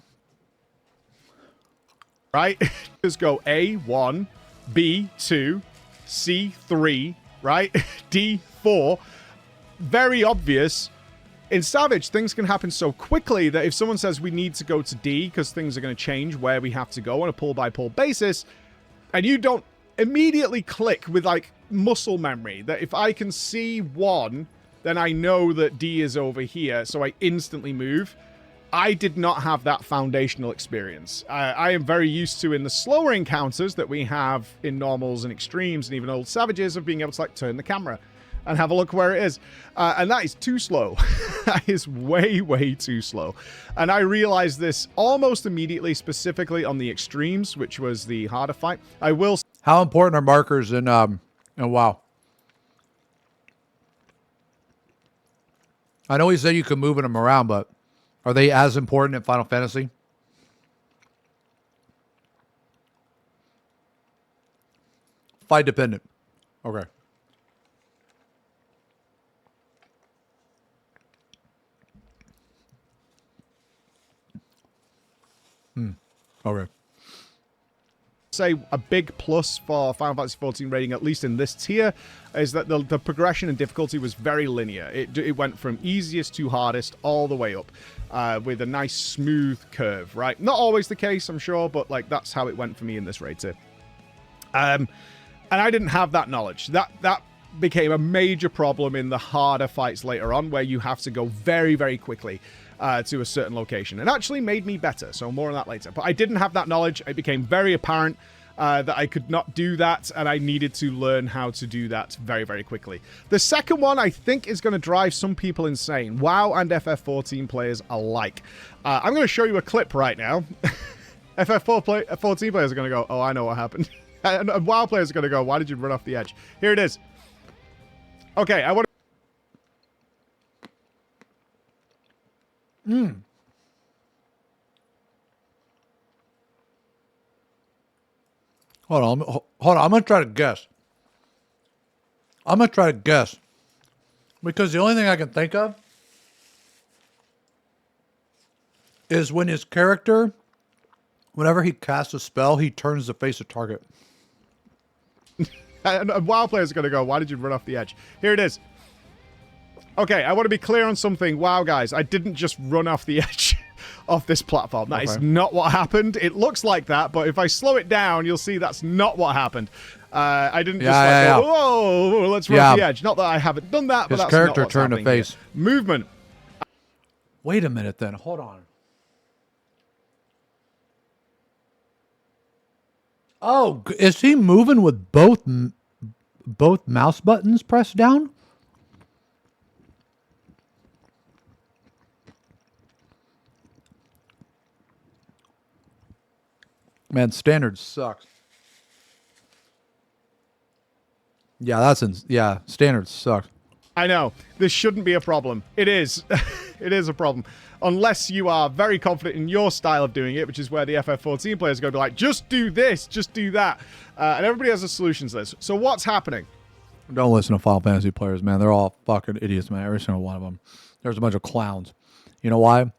S11: Right? Just go A1, B2, C3, right? D4. Very obvious. In Savage, things can happen so quickly that if someone says we need to go to D because things are going to change where we have to go on a pull-by-pull basis, and you don't immediately click with, like, muscle memory that if I can see 1, then I know that D is over here, so I instantly move. I did not have that foundational experience. I am very used to, in the slower encounters that we have in normals and extremes and even old Savages, of being able to, like, turn the camera and have a look where it is. And that is too slow. That is way, way too slow. And I realized this almost immediately, specifically on the extremes, which was the harder fight. I will...
S1: How important are markers in WoW? I know he said you can move them around, but are they as important in Final Fantasy? Fight dependent. Okay. Okay.
S11: Say a big plus for Final Fantasy XIV rating, at least in this tier, is that the progression and difficulty was very linear. It went from easiest to hardest all the way up with a nice smooth curve, right? Not always the case, I'm sure, but like that's how it went for me in this raid tier. And I didn't have that knowledge. That became a major problem in the harder fights later on, where you have to go very, very quickly to a certain location. It actually made me better, so more on that later. But I didn't have that knowledge. It became very apparent that I could not do that, and I needed to learn how to do that very, very quickly. The second one, I think, is going to drive some people insane. WoW and FF14 players alike. I'm going to show you a clip right now. FF14 players are going to go, oh, I know what happened. And WoW players are going to go, why did you run off the edge? Here it is. Okay, I want to...
S1: Hold on. I'm going to try to guess. Because the only thing I can think of is when his character, whenever he casts a spell, he turns to face a target.
S11: And WoW players are going to go, why did you run off the edge? Here it is. Okay, I want to be clear on something. WoW, guys, I didn't just run off the edge of this platform. That is not what happened. It looks like that, but if I slow it down, you'll see that's not what happened. I didn't just go, whoa, let's run off the edge. Not that I haven't done that, but that's not what's happening. His character turned to face.
S1: Movement. Wait a minute then. Hold on. Oh, is he moving with both mouse buttons pressed down? Man, standard sucks. Yeah, standard sucks.
S11: I know. This shouldn't be a problem. It is. It is a problem. Unless you are very confident in your style of doing it, which is where the FF14 players are going to be like, just do this, just do that. And everybody has a solution to this. So what's happening?
S1: Don't listen to Final Fantasy players, man. They're all fucking idiots, man. Every single one of them. There's a bunch of clowns. You know why?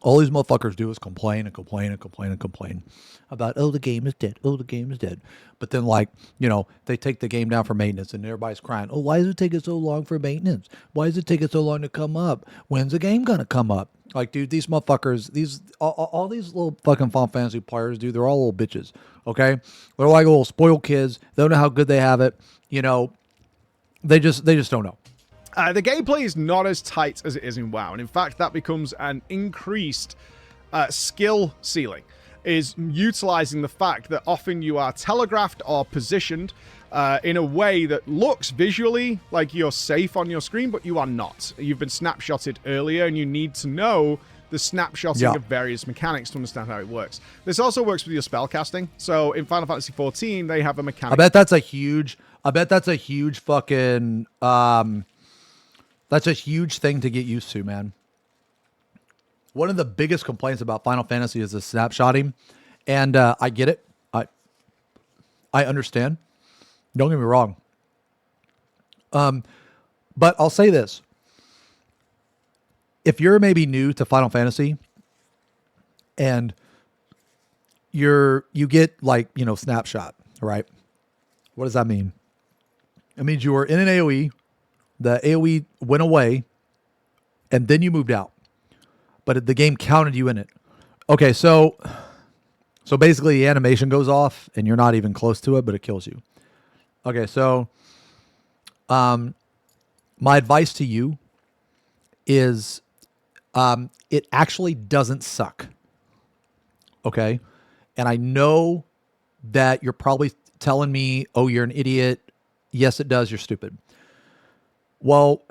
S1: All these motherfuckers do is complain and complain and complain and complain about, oh, the game is dead. Oh, the game is dead. But then, like, you know, they take the game down for maintenance and everybody's crying. Oh, why does it take it so long for maintenance? Why does it take it so long to come up? When's the game going to come up? Like, dude, these motherfuckers, all these little fucking Final Fantasy players, dude, they're all little bitches, okay? They're like little spoiled kids. They don't know how good they have it. You know, they just don't know.
S11: The gameplay is not as tight as it is in WoW, and in fact, that becomes an increased skill ceiling, is utilizing the fact that often you are telegraphed or positioned in a way that looks visually like you're safe on your screen, but you are not. You've been snapshotted earlier, and you need to know the snapshotting of various mechanics to understand how it works. This also works with your spell casting. So in Final Fantasy XIV, they have a mechanic.
S1: I bet that's a huge fucking... That's a huge thing to get used to, man. One of the biggest complaints about Final Fantasy is the snapshotting. And I get it. I understand. Don't get me wrong. But I'll say this. If you're maybe new to Final Fantasy and you get like, you know, snapshot, right? What does that mean? It means you were in an AoE. The AoE went away, and then you moved out. But the game counted you in it. Okay, so basically the animation goes off, and you're not even close to it, but it kills you. Okay, so my advice to you is it actually doesn't suck. Okay? And I know that you're probably telling me, oh, you're an idiot. Yes, it does. You're stupid.
S9: Well,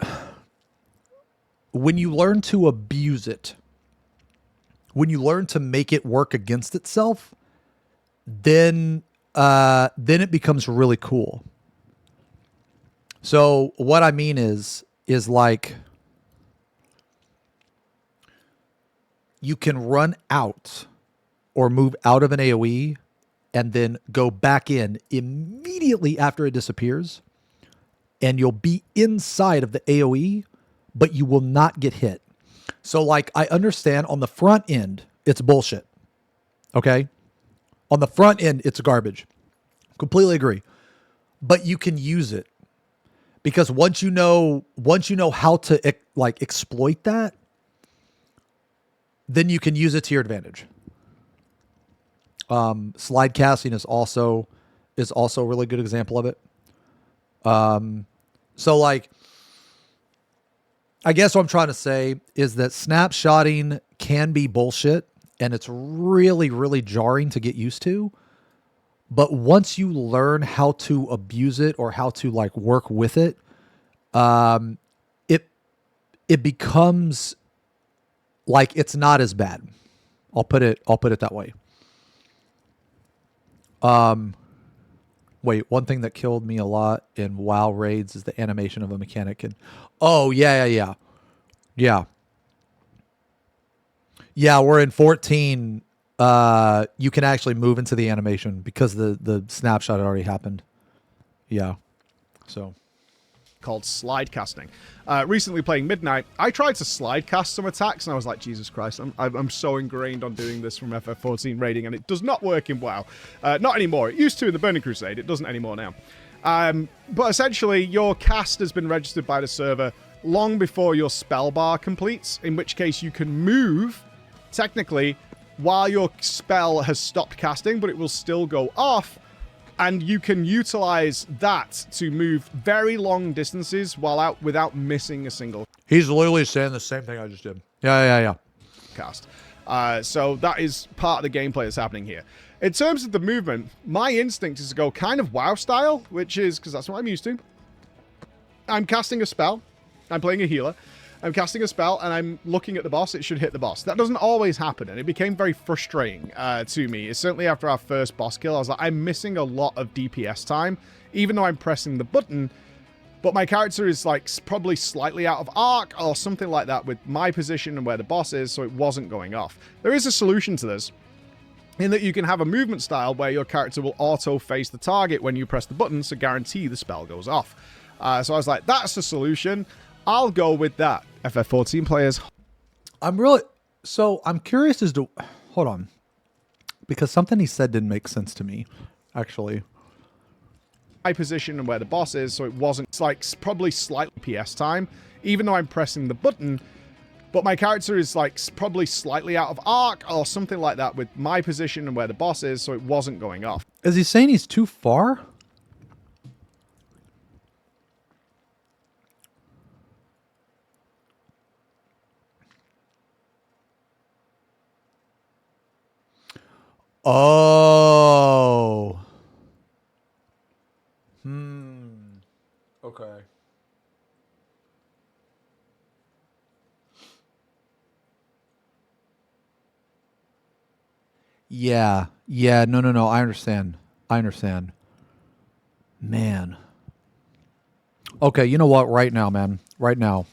S9: when you learn to abuse it, when you learn to make it work against itself, then it becomes really cool. So what I mean is like you can run out or move out of an AoE and then go back in immediately after it disappears, and you'll be inside of the AoE, but you will not get hit. So like, I understand on the front end, it's bullshit. Okay? On the front end, it's garbage. Completely agree. But you can use it. Because once you know how to like exploit that, then you can use it to your advantage. Slide casting is also a really good example of it. So like, I guess what I'm trying to say is that snapshotting can be bullshit, and it's really, really jarring to get used to. But once you learn how to abuse it or how to like work with it, it becomes like it's not as bad. I'll put it that way. Wait, one thing that killed me a lot in WoW raids is the animation of a mechanic. And yeah, we're in 14. You can actually move into the animation because the snapshot had already happened. Yeah. So.
S11: Called slide casting. Recently playing Midnight, I tried to slide cast some attacks and I was like, Jesus Christ, I'm so ingrained on doing this from FF14 raiding, and it does not work in WoW. Not anymore. It used to in the Burning Crusade. It doesn't anymore now. But essentially, your cast has been registered by the server long before your spell bar completes, in which case you can move, technically, while your spell has stopped casting, but it will still go off. And you can utilize that to move very long distances without missing a single.
S9: He's literally saying the same thing I just did. Yeah.
S11: Cast. So that is part of the gameplay that's happening here. In terms of the movement, my instinct is to go kind of WoW style, which is, because that's what I'm used to. I'm casting a spell. I'm playing a healer. I'm casting a spell and I'm looking at the boss. It should hit the boss. That doesn't always happen, and it became very frustrating to me. Certainly after our first boss kill, I was like, I'm missing a lot of DPS time, even though I'm pressing the button. But my character is like probably slightly out of arc or something like that with my position and where the boss is, so it wasn't going off. There is a solution to this, in that you can have a movement style where your character will auto-face the target when you press the button, so guarantee the spell goes off. So I was like, that's the solution. I'll go with that. FF14 players.
S9: I'm curious as to, hold on, because something he said didn't make sense to me, actually.
S11: My position and where the boss is, so it wasn't, it's like probably slightly PS time, even though I'm pressing the button, but my character is like probably slightly out of arc or something like that with my position and where the boss is, so it wasn't going off.
S9: Is he saying he's too far? Oh. Okay. Yeah. No. I understand. Man. Okay, you know what? Right now, man. Right now.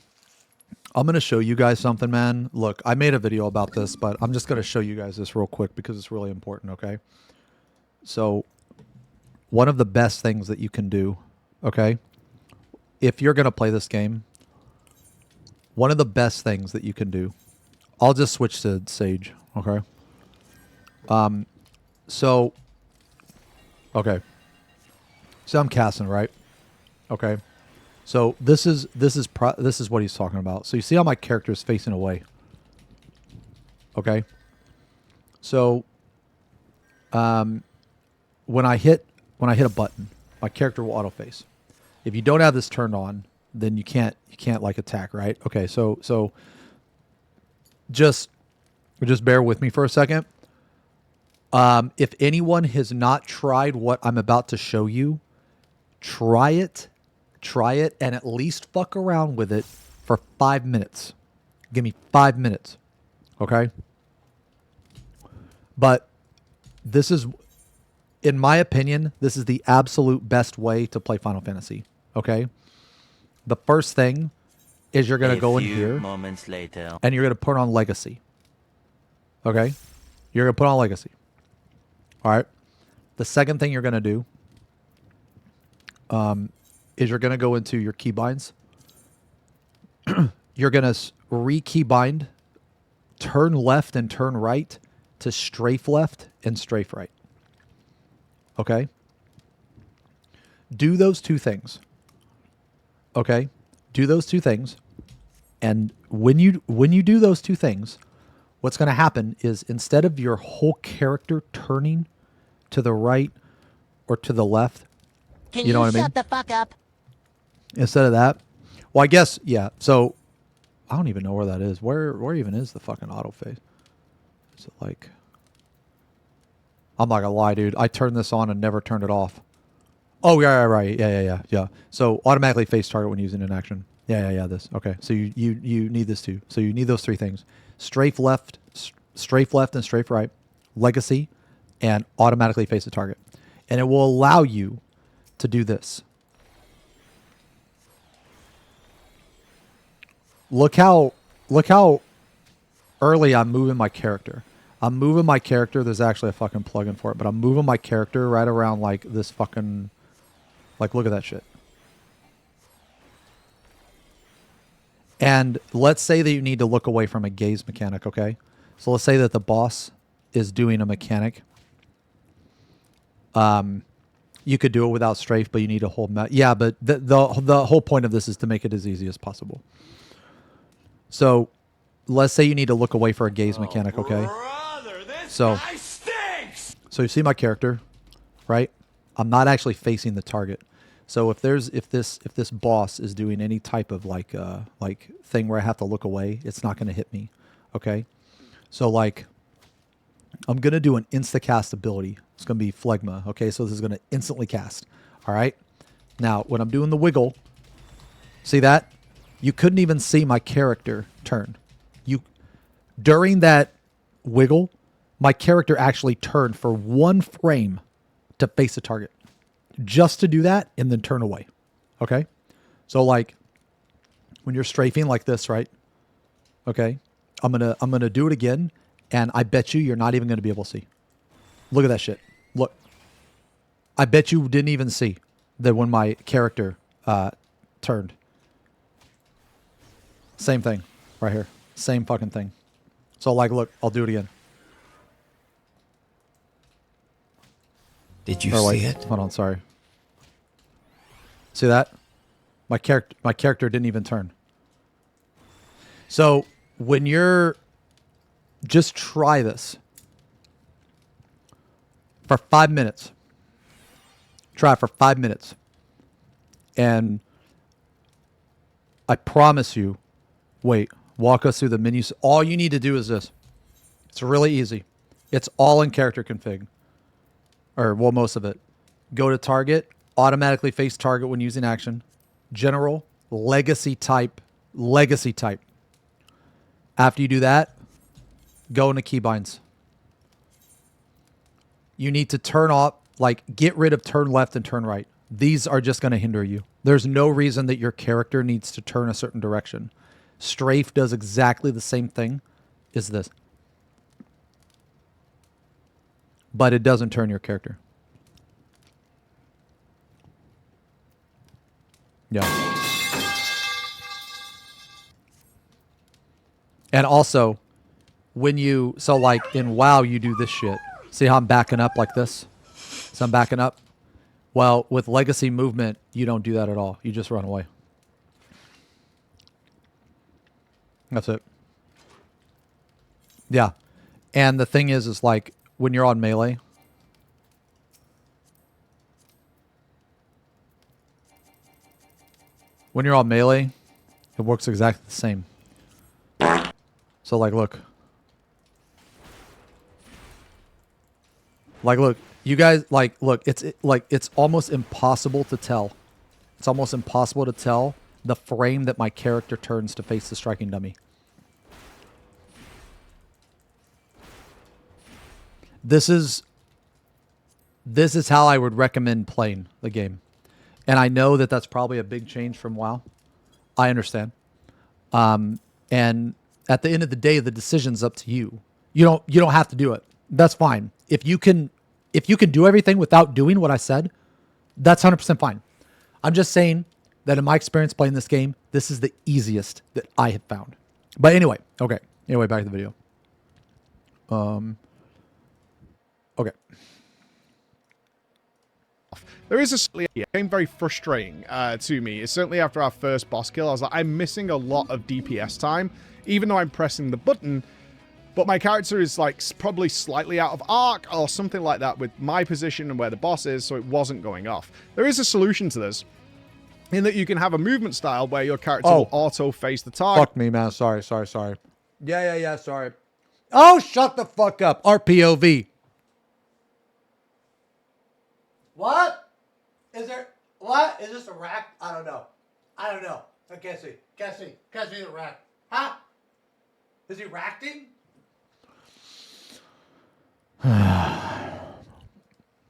S9: I'm going to show you guys something, man. Look, I made a video about this, but I'm just going to show you guys this real quick because it's really important, okay? So, one of the best things that you can do, okay? If you're going to play this game, one of the best things that you can do, I'll just switch to Sage, okay? So I'm casting, right? Okay. So this is what he's talking about. So you see how my character is facing away. Okay. So when I hit a button, my character will auto face. If you don't have this turned on, then you can't like attack, right? Okay. So just bear with me for a second. If anyone has not tried what I'm about to show you, try it try it and at least fuck around with it for 5 minutes. Give me 5 minutes. Okay? But this is, in my opinion, this is the absolute best way to play Final Fantasy. Okay? The first thing is you're going to go in here
S3: moments later.
S9: and you're going to put on Legacy. Okay? You're going to put on Legacy. All right? The second thing you're going to do is you're going to go into your keybinds. You're going to re-keybind, turn left and turn right to strafe left and strafe right. Okay? Do those two things. Okay? Do those two things. And when you do those two things, what's going to happen is instead of your whole character turning to the right or to the left,
S5: Can
S9: you know what I mean?
S5: shut the fuck up?
S9: Instead of that, well, I guess, yeah. So I don't even know where that is. Where even is the fucking autofade? Is it like, I'm not gonna lie, dude. I turned this on and never turned it off. Oh, yeah, right. Yeah. So automatically face target when using an action. Yeah. This. Okay. So you need this too. So you need those three things: strafe left and strafe right, legacy, and automatically face the target. And it will allow you to do this. Look how early I'm moving my character. I'm moving my character. There's actually a fucking plugin for it, but I'm moving my character right around like this fucking, like, look at that shit. And let's say that you need to look away from a gaze mechanic, okay? So let's say that the boss is doing a mechanic. You could do it without strafe, but you need to hold. Yeah, but the whole point of this is to make it as easy as possible. So let's say you need to look away for a gaze mechanic, okay?
S7: Brother, this
S9: So-
S7: guy stinks!
S9: So you see my character, right? I'm not actually facing the target. So if this boss is doing any type of like thing where I have to look away, it's not going to hit me. Okay? So like I'm going to do an insta-cast ability. It's going to be Phlegma. Okay? So this is going to instantly cast. All right? Now, when I'm doing the wiggle, see that? You couldn't even see my character turn. During that wiggle, my character actually turned for 1 frame to face the target. Just to do that and then turn away. Okay? So like when you're strafing like this, right? Okay? I'm going to do it again, and I bet you're not even going to be able to see. Look at that shit. Look. I bet you didn't even see that when my character turned. Same thing right here. Same fucking thing. So like, look, I'll do it again.
S4: Did you
S9: wait,
S4: see it?
S9: Hold on, sorry. See that? My character didn't even turn. So when you're, just try this for 5 minutes. Try it for 5 minutes. And I promise you, wait, walk us through the menus. All you need to do is this. It's really easy. It's all in character config. Or, well, most of it. Go to target, automatically face target when using action. General, legacy type. After you do that, go into keybinds. You need to turn off, like, get rid of turn left and turn right. These are just going to hinder you. There's no reason that your character needs to turn a certain direction. Strafe does exactly the same thing as this. But it doesn't turn your character. Yeah. And also, when you, so like in WoW, you do this shit. See how I'm backing up like this? So I'm backing up. Well, with legacy movement, you don't do that at all. You just run away. That's it. Yeah. And the thing is like, when you're on melee, it works exactly the same. So like, look. Like, look, you guys, like, look, it's almost impossible to tell it's almost impossible to tell the frame that my character turns to face the striking dummy. This is how I would recommend playing the game. And I know that that's probably a big change from WoW. I understand. And at the end of the day, the decision's up to you. You don't have to do it. That's fine. If you can do everything without doing what I said, that's 100% fine. I'm just saying that in my experience playing this game, this is the easiest that I have found. But anyway, okay. Anyway, back to the video. Okay.
S11: There is it became very frustrating to me. It's certainly after our first boss kill. I was like, I'm missing a lot of DPS time, even though I'm pressing the button. But my character is like probably slightly out of arc or something like that with my position and where the boss is, so it wasn't going off. There is a solution to this, in that you can have a movement style where your character will auto face the target.
S9: Fuck me, man. Sorry. Yeah, sorry. Oh, shut the fuck up. RPOV.
S2: What? Is there... What? Is this a rack? I don't know. I can't see. Can't see the rack. Huh? Is he racking?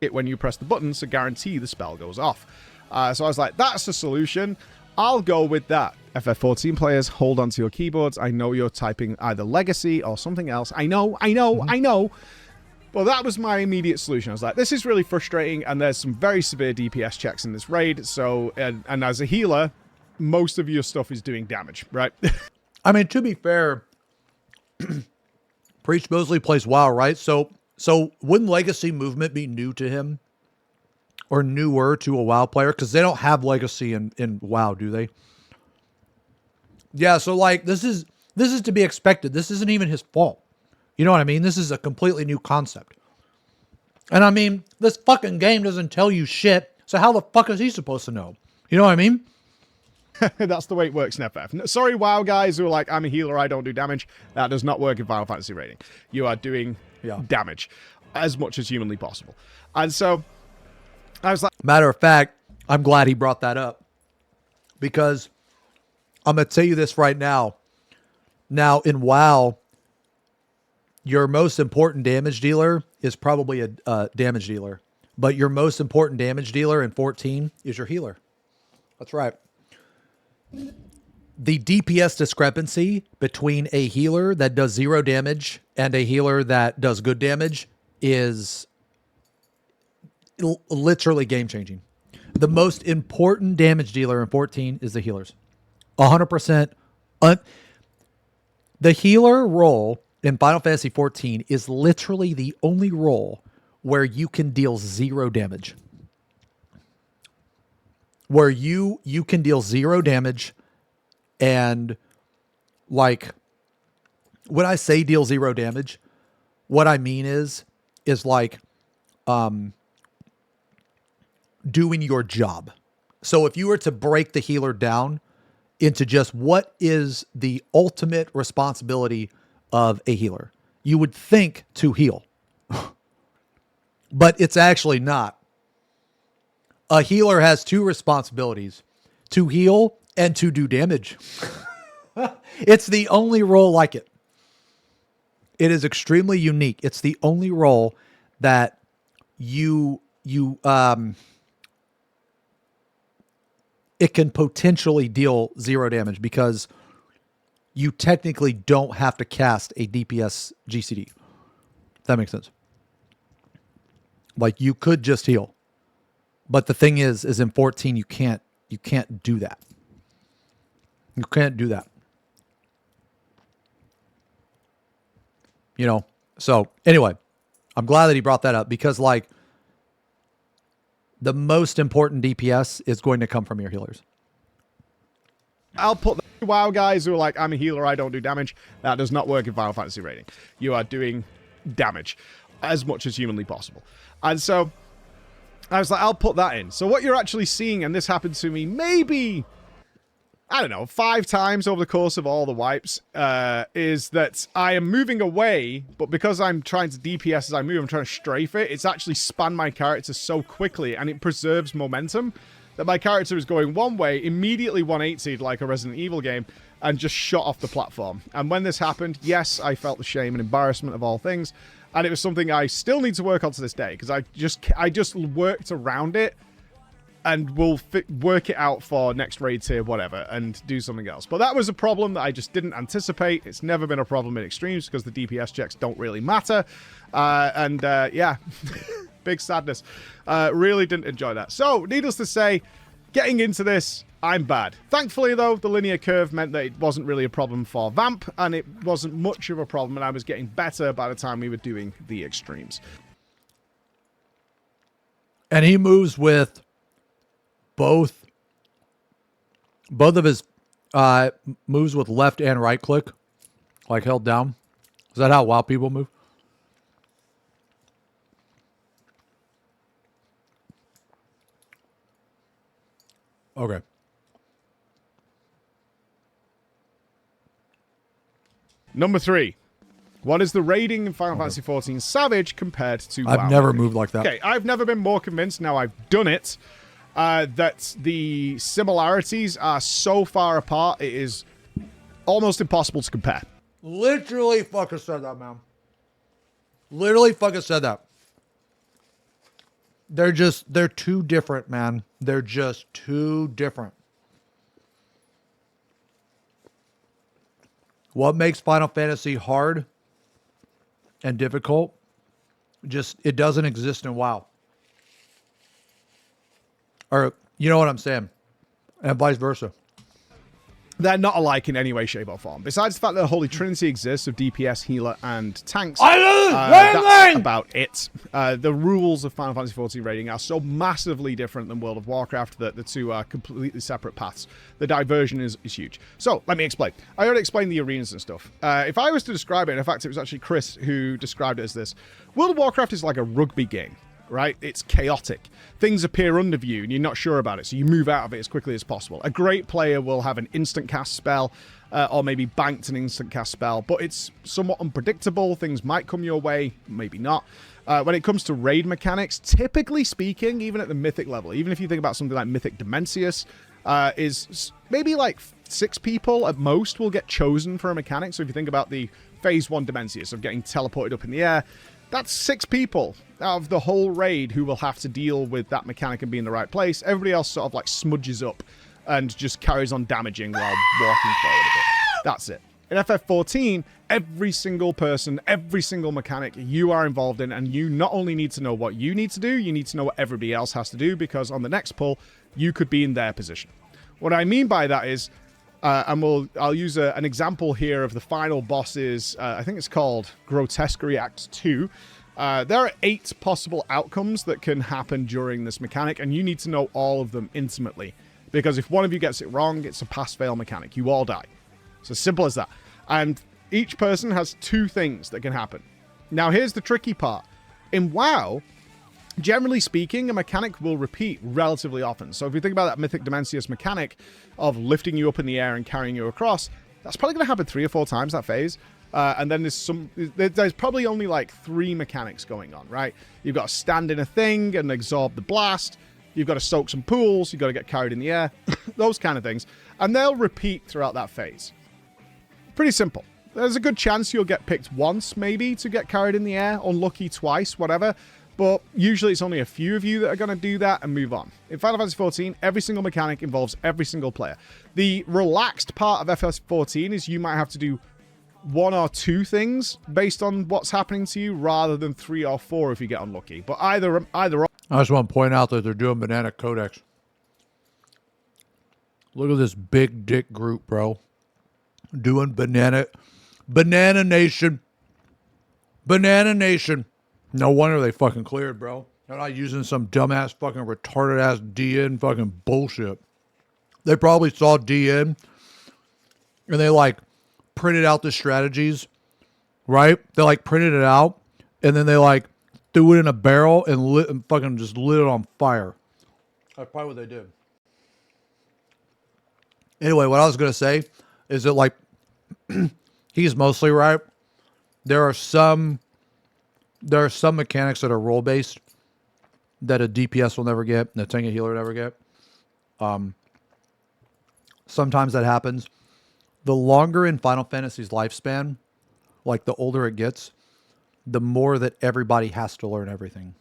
S11: It when you press the button, so guarantee the spell goes off. So I was like, that's the solution. I'll go with that. FF14 players, hold onto your keyboards. I know you're typing either Legacy or something else. I know. Well, that was my immediate solution. I was like, this is really frustrating, and there's some very severe DPS checks in this raid. So, and as a healer, most of your stuff is doing damage, right?
S9: I mean, to be fair, Preach mostly plays WoW, right? So wouldn't Legacy movement be new to him? Or newer to a WoW player? Because they don't have Legacy in WoW, do they? Yeah, so like, this is to be expected. This isn't even his fault. You know what I mean? This is a completely new concept. And I mean, this fucking game doesn't tell you shit, so how the fuck is he supposed to know? You know what I mean?
S11: That's the way it works in FF. Sorry, WoW guys who are like, I'm a healer, I don't do damage. That does not work in Final Fantasy raiding. You are doing damage as much as humanly possible. And so, I was like...
S9: Matter of fact, I'm glad he brought that up. Because I'm going to tell you this right now. Now, in WoW, your most important damage dealer is probably a damage dealer. But your most important damage dealer in 14 is your healer. That's right. The DPS discrepancy between a healer that does 0 damage and a healer that does good damage is literally game-changing. The most important damage dealer in 14 is the healers. 100%. The healer role in Final Fantasy 14 is literally the only role where you can deal 0 damage. Where you can deal 0 damage, and like, when I say deal 0 damage, what I mean is like doing your job. So if you were to break the healer down into just what is the ultimate responsibility of a healer, you would think to heal. But it's actually not. A healer has 2 responsibilities: to heal and to do damage. It's the only role like it. It is extremely unique. It's the only role that it can potentially deal 0 damage, because you technically don't have to cast a DPS GCD. If that makes sense. Like, you could just heal. But the thing is in 14 you can't do that. You can't do that. You know. So anyway, I'm glad that he brought that up, because like, the most important DPS is going to come from your healers.
S11: I'll put the WoW guys who are like, I'm a healer, I don't do damage. That does not work in Final Fantasy raiding. You are doing damage as much as humanly possible. And so I was like, I'll put that in. So what you're actually seeing, and this happened to me maybe, I don't know, 5 times over the course of all the wipes, is that I am moving away, but because I'm trying to DPS as I move, I'm trying to strafe it, it's actually spanned my character so quickly, and it preserves momentum. that my character was going one way, immediately 180'd like a Resident Evil game, and just shot off the platform. And when this happened, yes, I felt the shame and embarrassment of all things, and it was something I still need to work on to this day, because I just worked around it, and will work it out for next raid tier, whatever, and do something else. But that was a problem that I just didn't anticipate. It's never been a problem in extremes because the DPS checks don't really matter. Yeah, big sadness. Really didn't enjoy that. So, needless to say, getting into this, I'm bad. Thankfully, though, the linear curve meant that it wasn't really a problem for Vamp, and it wasn't much of a problem, and I was getting better by the time we were doing the extremes.
S9: And he moves with both of his moves with left and right click, like held down. Is that how WoW people move? Okay.
S11: Number 3. What is the raiding in Final Fantasy XIV Savage compared to WoW?
S9: I've never moved like that.
S11: Okay, I've never been more convinced, now I've done it, that the similarities are so far apart, it is almost impossible to compare.
S9: Literally fucking said that, man. Literally fucking said that. They're too different, man. They're just too different. What makes Final Fantasy hard and difficult, it doesn't exist in WoW. Or, you know what I'm saying? And vice versa.
S11: They're not alike in any way, shape, or form. Besides the fact that the Holy Trinity exists of DPS, healer, and tanks, that's about it. The rules of Final Fantasy XIV raiding are so massively different than World of Warcraft that the two are completely separate paths. The diversion is huge. So, let me explain. I already explained the arenas and stuff. If I was to describe it, in fact, it was actually Chris who described it as this. World of Warcraft is like a rugby game. Right? It's chaotic. Things appear under you and you're not sure about it, so you move out of it as quickly as possible. A great player will have an instant cast spell, or maybe banked an instant cast spell, but it's somewhat unpredictable. Things might come your way, maybe not. When it comes to raid mechanics, typically speaking, even at the mythic level, even if you think about something like Mythic Dimensius, is maybe like 6 people at most will get chosen for a mechanic. So if you think about the Phase 1 Dimensius of getting teleported up in the air, that's 6 people out of the whole raid who will have to deal with that mechanic and be in the right place. Everybody else sort of like smudges up and just carries on damaging while walking forward a bit. That's it. In FF14, every single person, every single mechanic you are involved in, and you not only need to know what you need to do, you need to know what everybody else has to do, because on the next pull, you could be in their position. What I mean by that is, I'll use an example here of the final bosses. I think it's called Grotesquerie Act 2. There are 8 possible outcomes that can happen during this mechanic, and you need to know all of them intimately. Because if one of you gets it wrong, it's a pass-fail mechanic. You all die. It's as simple as that. And each person has 2 things that can happen. Now, here's the tricky part. In WoW, generally speaking, a mechanic will repeat relatively often. So if you think about that Mythic Dimensius mechanic of lifting you up in the air and carrying you across, that's probably going to happen 3 or 4 times, that phase. And then there's probably only like 3 mechanics going on, right? You've got to stand in a thing and absorb the blast. You've got to soak some pools. You've got to get carried in the air. Those kind of things. And they'll repeat throughout that phase. Pretty simple. There's a good chance you'll get picked once, maybe, to get carried in the air. Unlucky twice, whatever. But usually it's only a few of you that are going to do that and move on. In Final Fantasy XIV, every single mechanic involves every single player. The relaxed part of FF14 is you might have to do 1 or 2 things based on what's happening to you, rather than 3 or 4 if you get unlucky. But either or.
S9: I just want to point out that they're doing Banana Codex. Look at this big dick group, bro. Doing Banana Nation. Banana Nation. No wonder they fucking cleared, bro. They're not using some dumbass fucking retarded ass DN fucking bullshit. They probably saw DN and they like printed out the strategies, right? They like printed it out and then they like threw it in a barrel and fucking just lit it on fire. That's probably what they did. Anyway, what I was going to say is that like he's mostly right. There are some mechanics that are role based that a DPS will never get and a tank and healer will never get. Sometimes that happens. The longer in Final Fantasy's lifespan, like the older it gets, the more that everybody has to learn everything.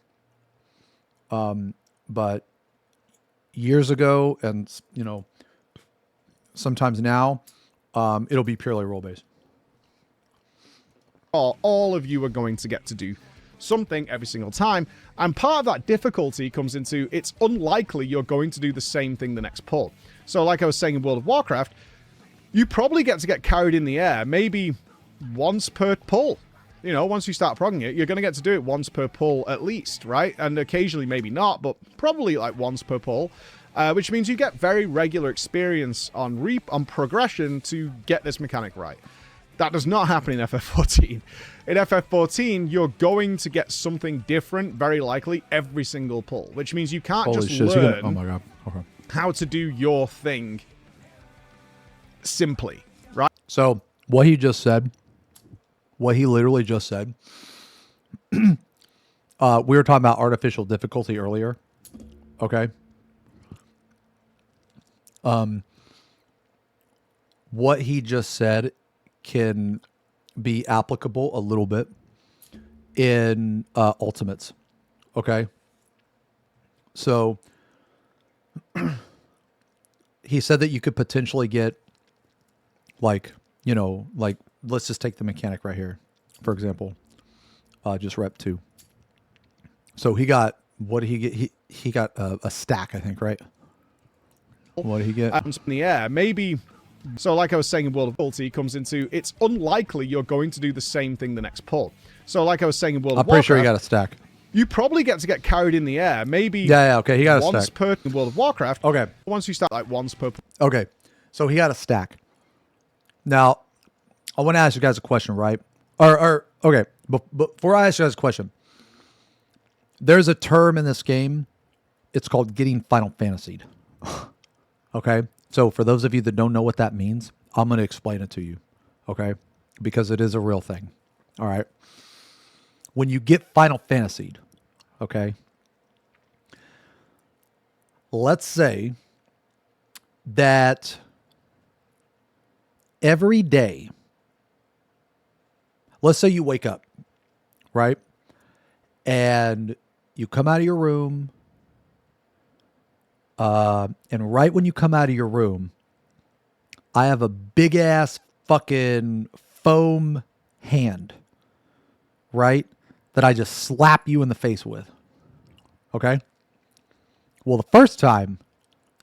S9: But years ago, and you know, sometimes now, it'll be purely role-based.
S11: All of you are going to get to do something every single time, and part of that difficulty comes into it's unlikely you're going to do the same thing the next pull. So like I was saying in World of Warcraft, you probably get to get carried in the air maybe once per pull. You know, once you start progging it, you're going to get to do it once per pull at least, right? And occasionally maybe not, but probably like once per pull, which means you get very regular experience on progression to get this mechanic right. That does not happen in FF14. In FF14, you're going to get something different, very likely, every single pull, which means you can't just learn
S9: oh my God. Okay.
S11: how to do your thing simply, right?
S9: So what he just said, what he literally just said, we were talking about artificial difficulty earlier. Okay. What he just said can be applicable a little bit in Ultimates. Okay. So he said that you could potentially get like, you know, like, let's just take the mechanic right here, for example, just rep 2. So he got, what did he get? He got a stack, I think, right? What did he get?
S11: In the air, maybe. So like I was saying in World of Warcraft, comes into it's unlikely you're going to do the same thing the next pull. So like I was saying in World of Warcraft,
S9: I'm pretty sure he got a stack.
S11: You probably get to get carried in the air, maybe.
S9: Yeah, okay, he got a
S11: once
S9: stack.
S11: per in World of Warcraft.
S9: Okay.
S11: Once you start like once per.
S9: Okay, so he got a stack. Now, I want to ask you guys a question, right? Or okay, before I ask you guys a question, there's a term in this game. It's called getting Final Fantasied. Okay, so for those of you that don't know what that means, I'm going to explain it to you. Okay, because it is a real thing. All right. When you get Final Fantasied, okay, let's say that every day, let's say you wake up, right? And you come out of your room, and right when you come out of your room, I have a big ass fucking foam hand, right? That I just slap you in the face with. Okay? Well, the first time,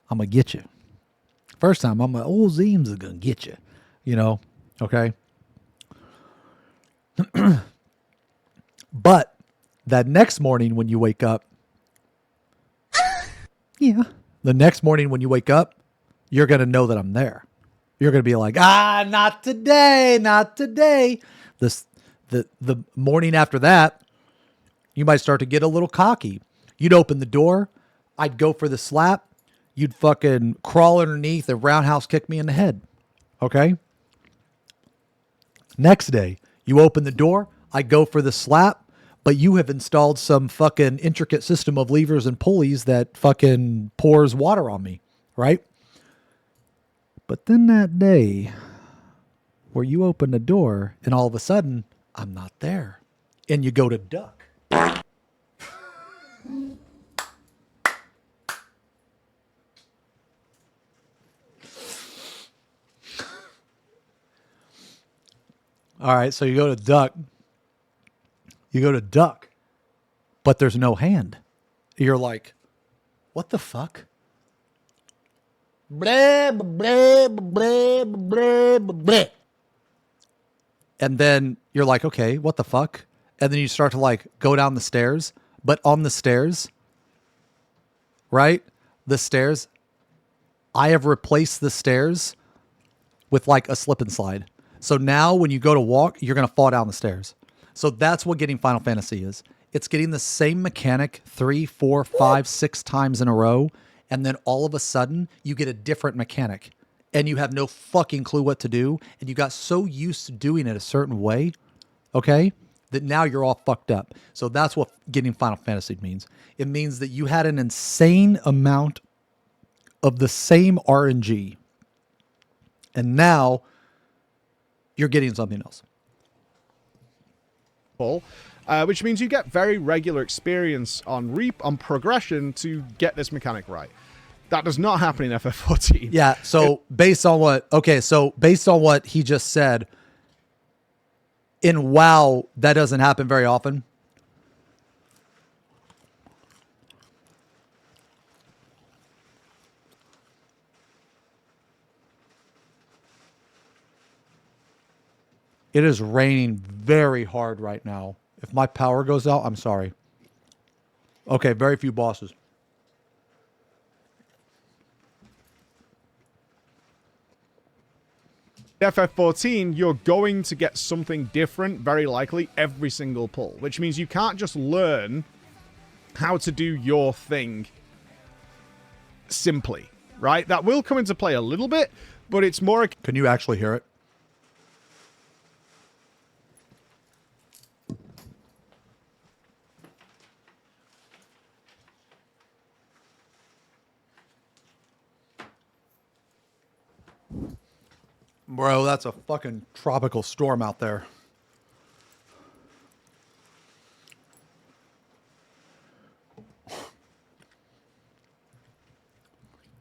S9: I'm going to get you. First time, I'm like, old Zeem's going to get you. You know? Okay? But that next morning when you wake up, yeah. The next morning when you wake up, you're going to know that I'm there. You're going to be like, not today, not today. The morning after that, you might start to get a little cocky. You'd open the door. I'd go for the slap. You'd fucking crawl underneath and roundhouse kick me in the head. Okay? Next day, you open the door. I go for the slap, but you have installed some fucking intricate system of levers and pulleys that fucking pours water on me. Right? But then that day where you open the door and all of a sudden, I'm not there. And you go to duck. All right, so you go to duck. You go to duck, but there's no hand. You're like, what the fuck? Blah, blah, blah, blah, blah. And then you're like, okay, what the fuck? And then you start to like go down the stairs, but on the stairs, right? The stairs, I have replaced the stairs with like a slip and slide. So now when you go to walk, you're going to fall down the stairs. So that's what getting Final Fantasy is. It's getting the same mechanic 3, 4, 5, 6 times in a row. And then all of a sudden you get a different mechanic and you have no fucking clue what to do. And you got so used to doing it a certain way. Okay. That now you're all fucked up. So that's what getting Final Fantasy means. It means that you had an insane amount of the same RNG. And now you're getting something else.
S11: Which means you get very regular experience on progression to get this mechanic right. That does not happen in FF14.
S9: Yeah, so based on what he just said, in WoW, that doesn't happen very often. It is raining very hard right now. If my power goes out, I'm sorry. Okay, very few bosses.
S11: FF14, you're going to get something different, very likely, every single pull. Which means you can't just learn how to do your thing simply, right? That will come into play a little bit, but it's more...
S9: Can you actually hear it? Bro, that's a fucking tropical storm out there.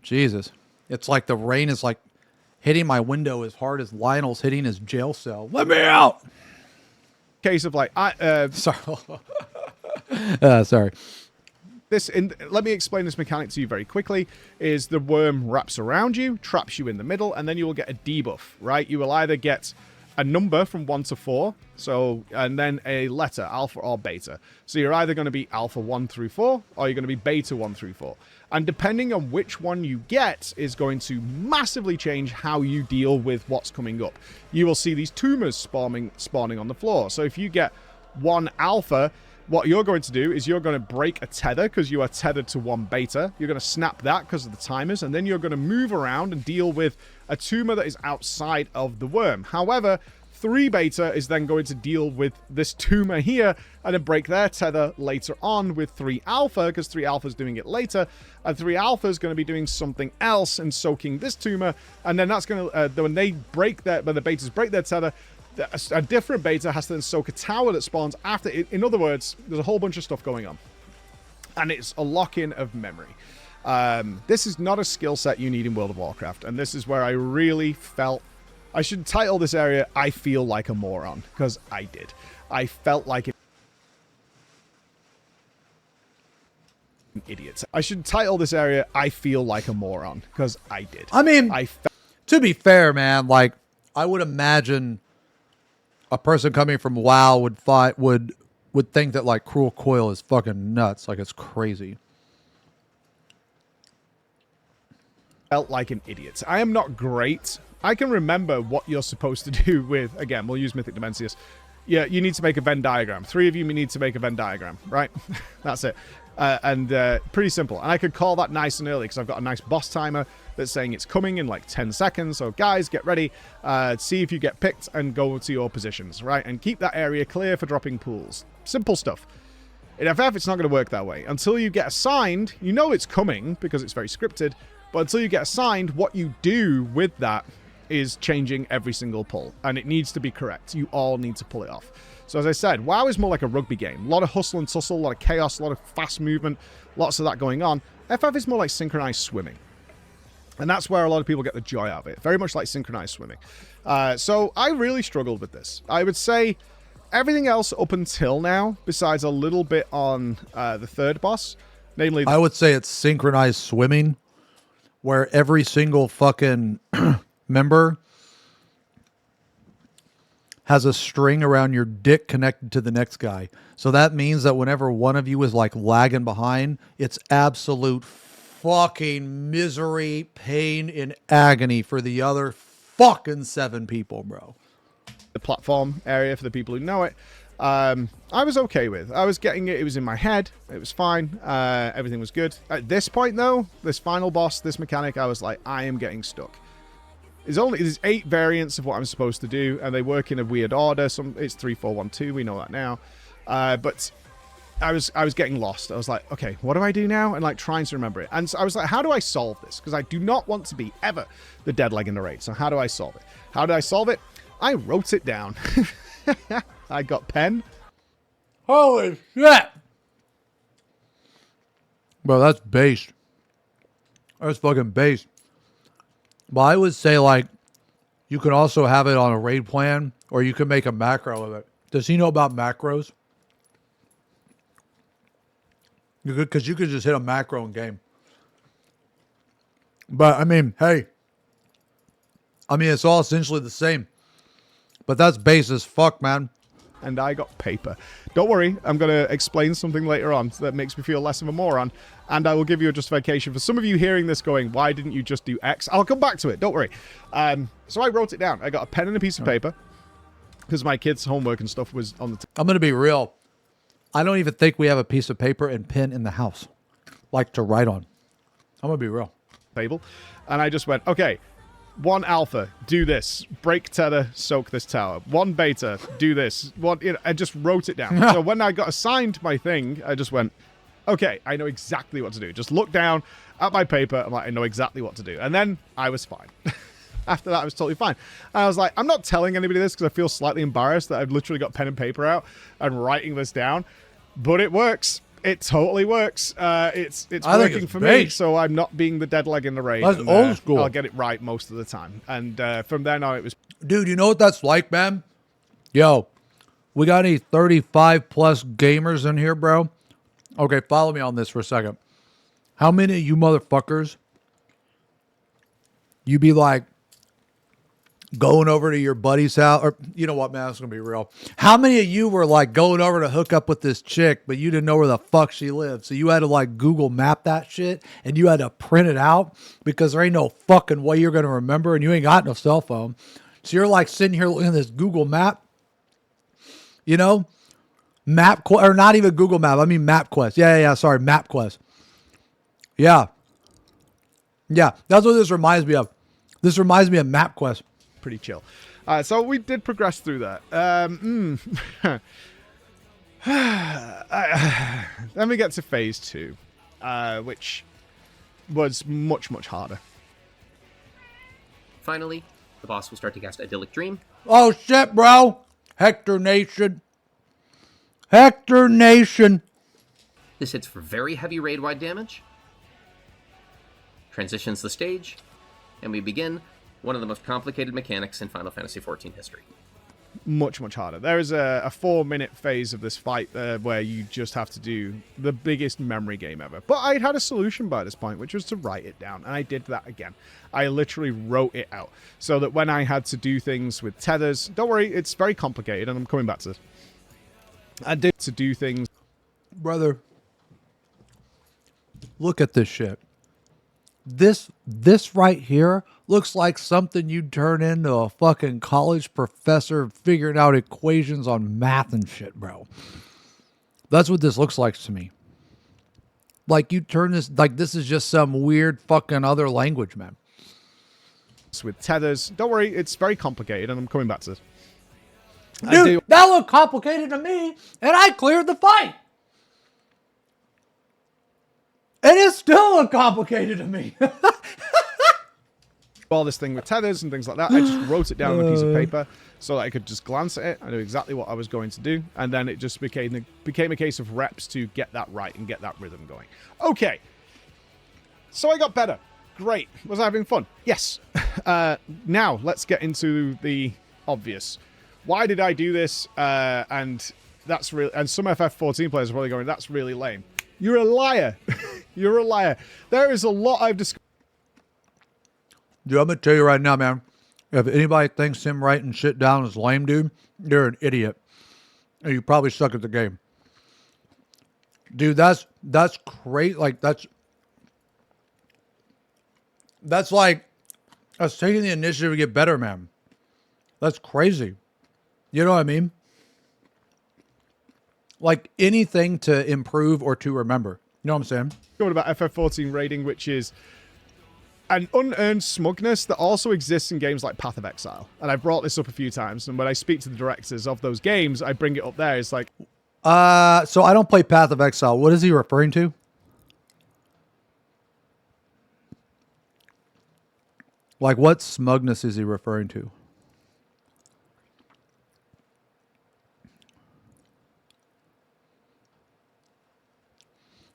S9: Jesus. It's like the rain is like hitting my window as hard as Lionel's hitting his jail cell. Let me out!
S11: Case of like...
S9: Sorry. Sorry.
S11: Let me explain this mechanic to you very quickly, is the worm wraps around you, traps you in the middle, and then you will get a debuff, right? You will either get a number from 1 to 4, and then a letter, alpha or beta. So you're either going to be alpha 1 through 4, or you're going to be beta 1 through 4. And depending on which one you get is going to massively change how you deal with what's coming up. You will see these tumors spawning on the floor. So if you get 1 alpha... what you're going to do is you're going to break a tether because you are tethered to 1 beta. You're going to snap that because of the timers, and then you're going to move around and deal with a tumor that is outside of the worm. However, 3 beta is then going to deal with this tumor here and then break their tether later on with 3 alpha because 3 alpha is doing it later, and 3 alpha is going to be doing something else and soaking this tumor, and then that's going to when the betas break their tether, a different beta has to then soak a tower that spawns after it. In other words, there's a whole bunch of stuff going on. And it's a lock-in of memory. This is not a skill set you need in World of Warcraft. And this is where I really felt... I should title this area, I Feel Like a Moron. Because I did. I felt like an idiot. I should title this area, I Feel Like a Moron. Because I did.
S9: I mean, to be fair, man, like, I would imagine... a person coming from WoW would think that like Cruel Coil is fucking nuts, like it's crazy.
S11: Felt like an idiot. I am not great. I can remember what you're supposed to do with, again, we'll use Mythic Dimensius. Yeah, you need to make a Venn diagram. 3 of you need to make a Venn diagram, right? That's it. Pretty simple. And I could call that nice and early because I've got a nice boss timer that's saying it's coming in like 10 seconds. So guys, get ready. See if you get picked and go to your positions, right? And keep that area clear for dropping pools. Simple stuff. In FF, it's not going to work that way. Until you get assigned, you know it's coming because it's very scripted. But until you get assigned, what you do with that is changing every single pull. And it needs to be correct. You all need to pull it off. So as I said, WoW is more like a rugby game. A lot of hustle and tussle, a lot of chaos, a lot of fast movement, lots of that going on. FF is more like synchronized swimming. And that's where a lot of people get the joy out of it. Very much like synchronized swimming. So I really struggled with this. I would say everything else up until now, besides a little bit on the third boss, namely...
S9: I would say it's synchronized swimming, where every single fucking member has a string around your dick connected to the next guy. So that means that whenever one of you is like lagging behind, it's absolute fucking misery, pain, and agony for the other fucking 7 people, bro.
S11: The platform area, for the people who know it, I was okay with. I was getting it. It was in my head. It was fine. Everything was good. At this point, though, this final boss, this mechanic, I was like, I am getting stuck. There's 8 variants of what I'm supposed to do, and they work in a weird order. It's 3, 4, 1, 2. We know that now. But I was getting lost. I was like, okay, what do I do now? And like trying to remember it. And so I was like, how do I solve this? Because I do not want to be ever the dead leg in the raid. So how do I solve it? How did I solve it? I wrote it down. I got pen.
S9: Holy shit! Bro, that's based. That's fucking based. But I would say, like, you can also have it on a raid plan, or you can make a macro of it. Does he know about macros? Because you could just hit a macro in game. But, I mean, hey. I mean, it's all essentially the same. But that's base as fuck, man.
S11: And I got paper. Don't worry, I'm going to explain something later on that makes me feel less of a moron. And I will give you a justification. For some of you hearing this going, why didn't you just do X? I'll come back to it, don't worry. So I wrote it down. I got a pen and a piece of paper. Because my kids' homework and stuff was on the...
S9: I'm going to be real. I don't even think we have a piece of paper and pen in the house. Like to write on. I'm going to be real.
S11: Table. And I just went, okay... 1 alpha, do this. Break tether, soak this tower. 1 beta, do this. I just wrote it down. So when I got assigned my thing, I just went, okay, I know exactly what to do. Just look down at my paper. I'm like, I know exactly what to do. And then I was fine. After that, I was totally fine. And I was like, I'm not telling anybody this because I feel slightly embarrassed that I've literally got pen and paper out and writing this down. But it works. It totally works. It's working for me, so I'm not being the dead leg in the raid.
S9: That's old school.
S11: I'll get it right most of the time. And from then on, it was...
S9: Dude, you know what that's like, man? Yo, we got any 35-plus gamers in here, bro? Okay, follow me on this for a second. How many of you motherfuckers, you be like, going over to your buddy's house, or you know what, man, it's gonna be real. How many of you were like going over to hook up with this chick, but you didn't know where the fuck she lived? So you had to like Google map that shit and you had to print it out because there ain't no fucking way you're gonna remember and you ain't got no cell phone. So you're like sitting here looking at this Google map, you know, or not even Google Map. I mean MapQuest. Yeah. Sorry, MapQuest. Yeah. That's what this reminds me of. This reminds me of MapQuest.
S11: Pretty chill. So we did progress through that. Then we get to phase 2, which was much, much harder.
S12: Finally, the boss will start to cast Idyllic Dream.
S9: Oh shit, bro! Hector Nation. Hector Nation.
S12: This hits for very heavy raid-wide damage. Transitions the stage, and we begin one of the most complicated mechanics in Final Fantasy XIV history.
S11: Much, much harder. There is a 4-minute phase of this fight where you just have to do the biggest memory game ever. But I had a solution by this point, which was to write it down. And I did that again. I literally wrote it out. So that when I had to do things with tethers... Don't worry, it's very complicated, and I'm coming back to this. I did to do things...
S9: Brother, look at this shit. This right here looks like something you'd turn into a fucking college professor figuring out equations on math and shit, bro. That's what this looks like to me. Like you turn this, like this is just some weird fucking other language, man.
S11: With tethers. Don't worry, it's very complicated, and I'm coming back to this.
S9: Dude, that looked complicated to me, and I cleared the fight. And it still looked complicated to me.
S11: All this thing with tethers and things like that, I just wrote it down on a piece of paper so that I could just glance at it. I knew exactly what I was going to do. And then it just became a case of reps to get that right and get that rhythm going. Okay. So I got better. Great. Was I having fun? Yes. Now, let's get into the obvious. Why did I do this? And that's really... And some FF14 players are probably going, that's really lame. You're a liar. You're a liar. There is a lot I've discovered.
S9: Dude, I'm going to tell you right now, man. If anybody thinks him writing shit down is lame, dude, you're an idiot. And you probably suck at the game. Dude, that's great. Like, that's like us taking the initiative to get better, man. That's crazy. You know what I mean? Like anything to improve or to remember. You know what I'm saying?
S11: Going about FF14 raiding, which is an unearned smugness that also exists in games like Path of Exile. And I've brought this up a few times, and when I speak to the directors of those games, I bring it up there. It's like,
S9: So I don't play Path of Exile. What is he referring to? Like, what smugness is he referring to?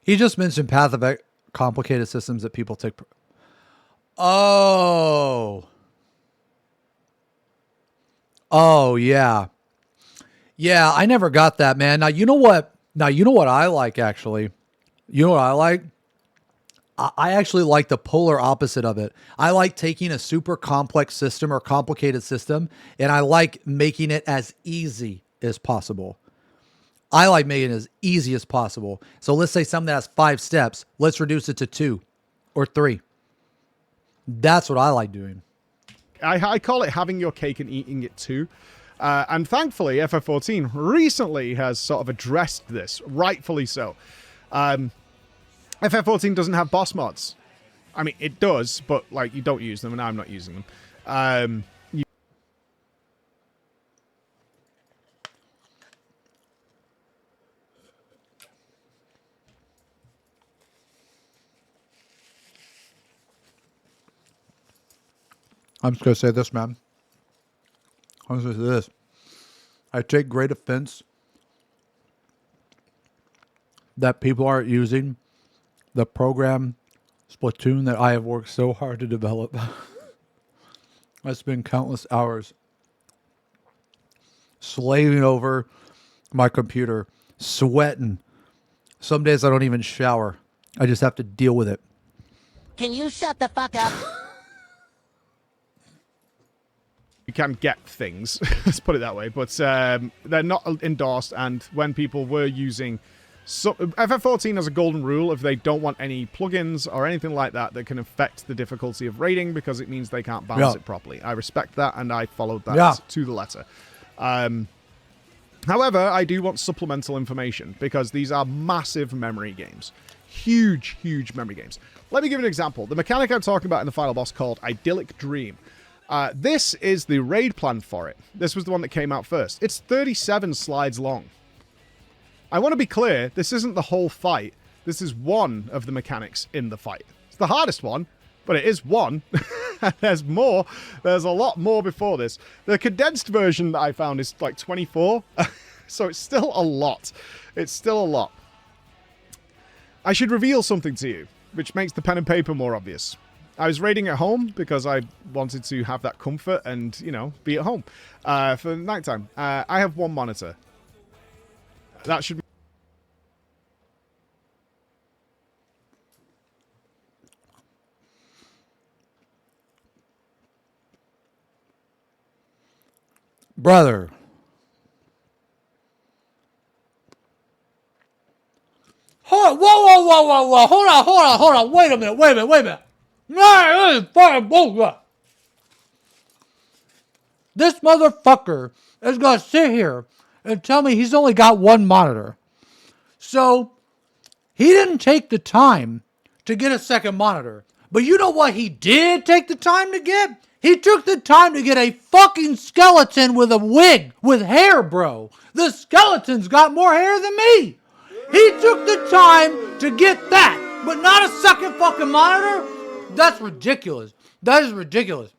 S9: He just mentioned Path of complicated systems that people take. Oh. Oh, yeah. Yeah, I never got that, man. Now, you know what? I like, actually. You know what I like? I actually like the polar opposite of it. I like taking a super complex system or complicated system, and I like making it as easy as possible. I like making it as easy as possible. So let's say something that has 5 steps. Let's reduce it to 2 or 3. That's what I like doing.
S11: I call it having your cake and eating it too. And thankfully, FF14 recently has sort of addressed this, rightfully so. FF14 doesn't have boss mods. I mean, it does, but like you don't use them, and I'm not using them. I'm
S9: just going to say this, man. I'm going to say this. I take great offense that people aren't using the program Splatoon that I have worked so hard to develop. I spend countless hours slaving over my computer, sweating. Some days I don't even shower. I just have to deal with it.
S5: Can you shut the fuck up?
S11: You can get things, let's put it that way, but they're not endorsed, and when people were using... So, FF14 has a golden rule if they don't want any plugins or anything like that that can affect the difficulty of raiding because it means they can't balance it properly. I respect that, and I followed that to the letter. However, I do want supplemental information because these are massive memory games. Huge, huge memory games. Let me give you an example. The mechanic I'm talking about in the final boss called Idyllic Dream. This is the raid plan for it. This was the one that came out first. It's 37 slides long. I want to be clear, this isn't the whole fight. This is one of the mechanics in the fight. It's the hardest one, but it is one. There's more. There's a lot more before this. The condensed version that I found is like 24, so it's still a lot. It's still a lot. I should reveal something to you, which makes the pen and paper more obvious. I was raiding at home because I wanted to have that comfort and, you know, be at home for nighttime. I have one monitor. That should be...
S9: Brother. Hold on. Whoa. Hold on. Wait a minute. No, this is fucking bullshit. This motherfucker is going to sit here and tell me he's only got one monitor. So, he didn't take the time to get a second monitor. But you know what he did take the time to get? He took the time to get a fucking skeleton with a wig, with hair, bro. The skeleton's got more hair than me. He took the time to get that, but not a second fucking monitor? That's ridiculous. That is ridiculous.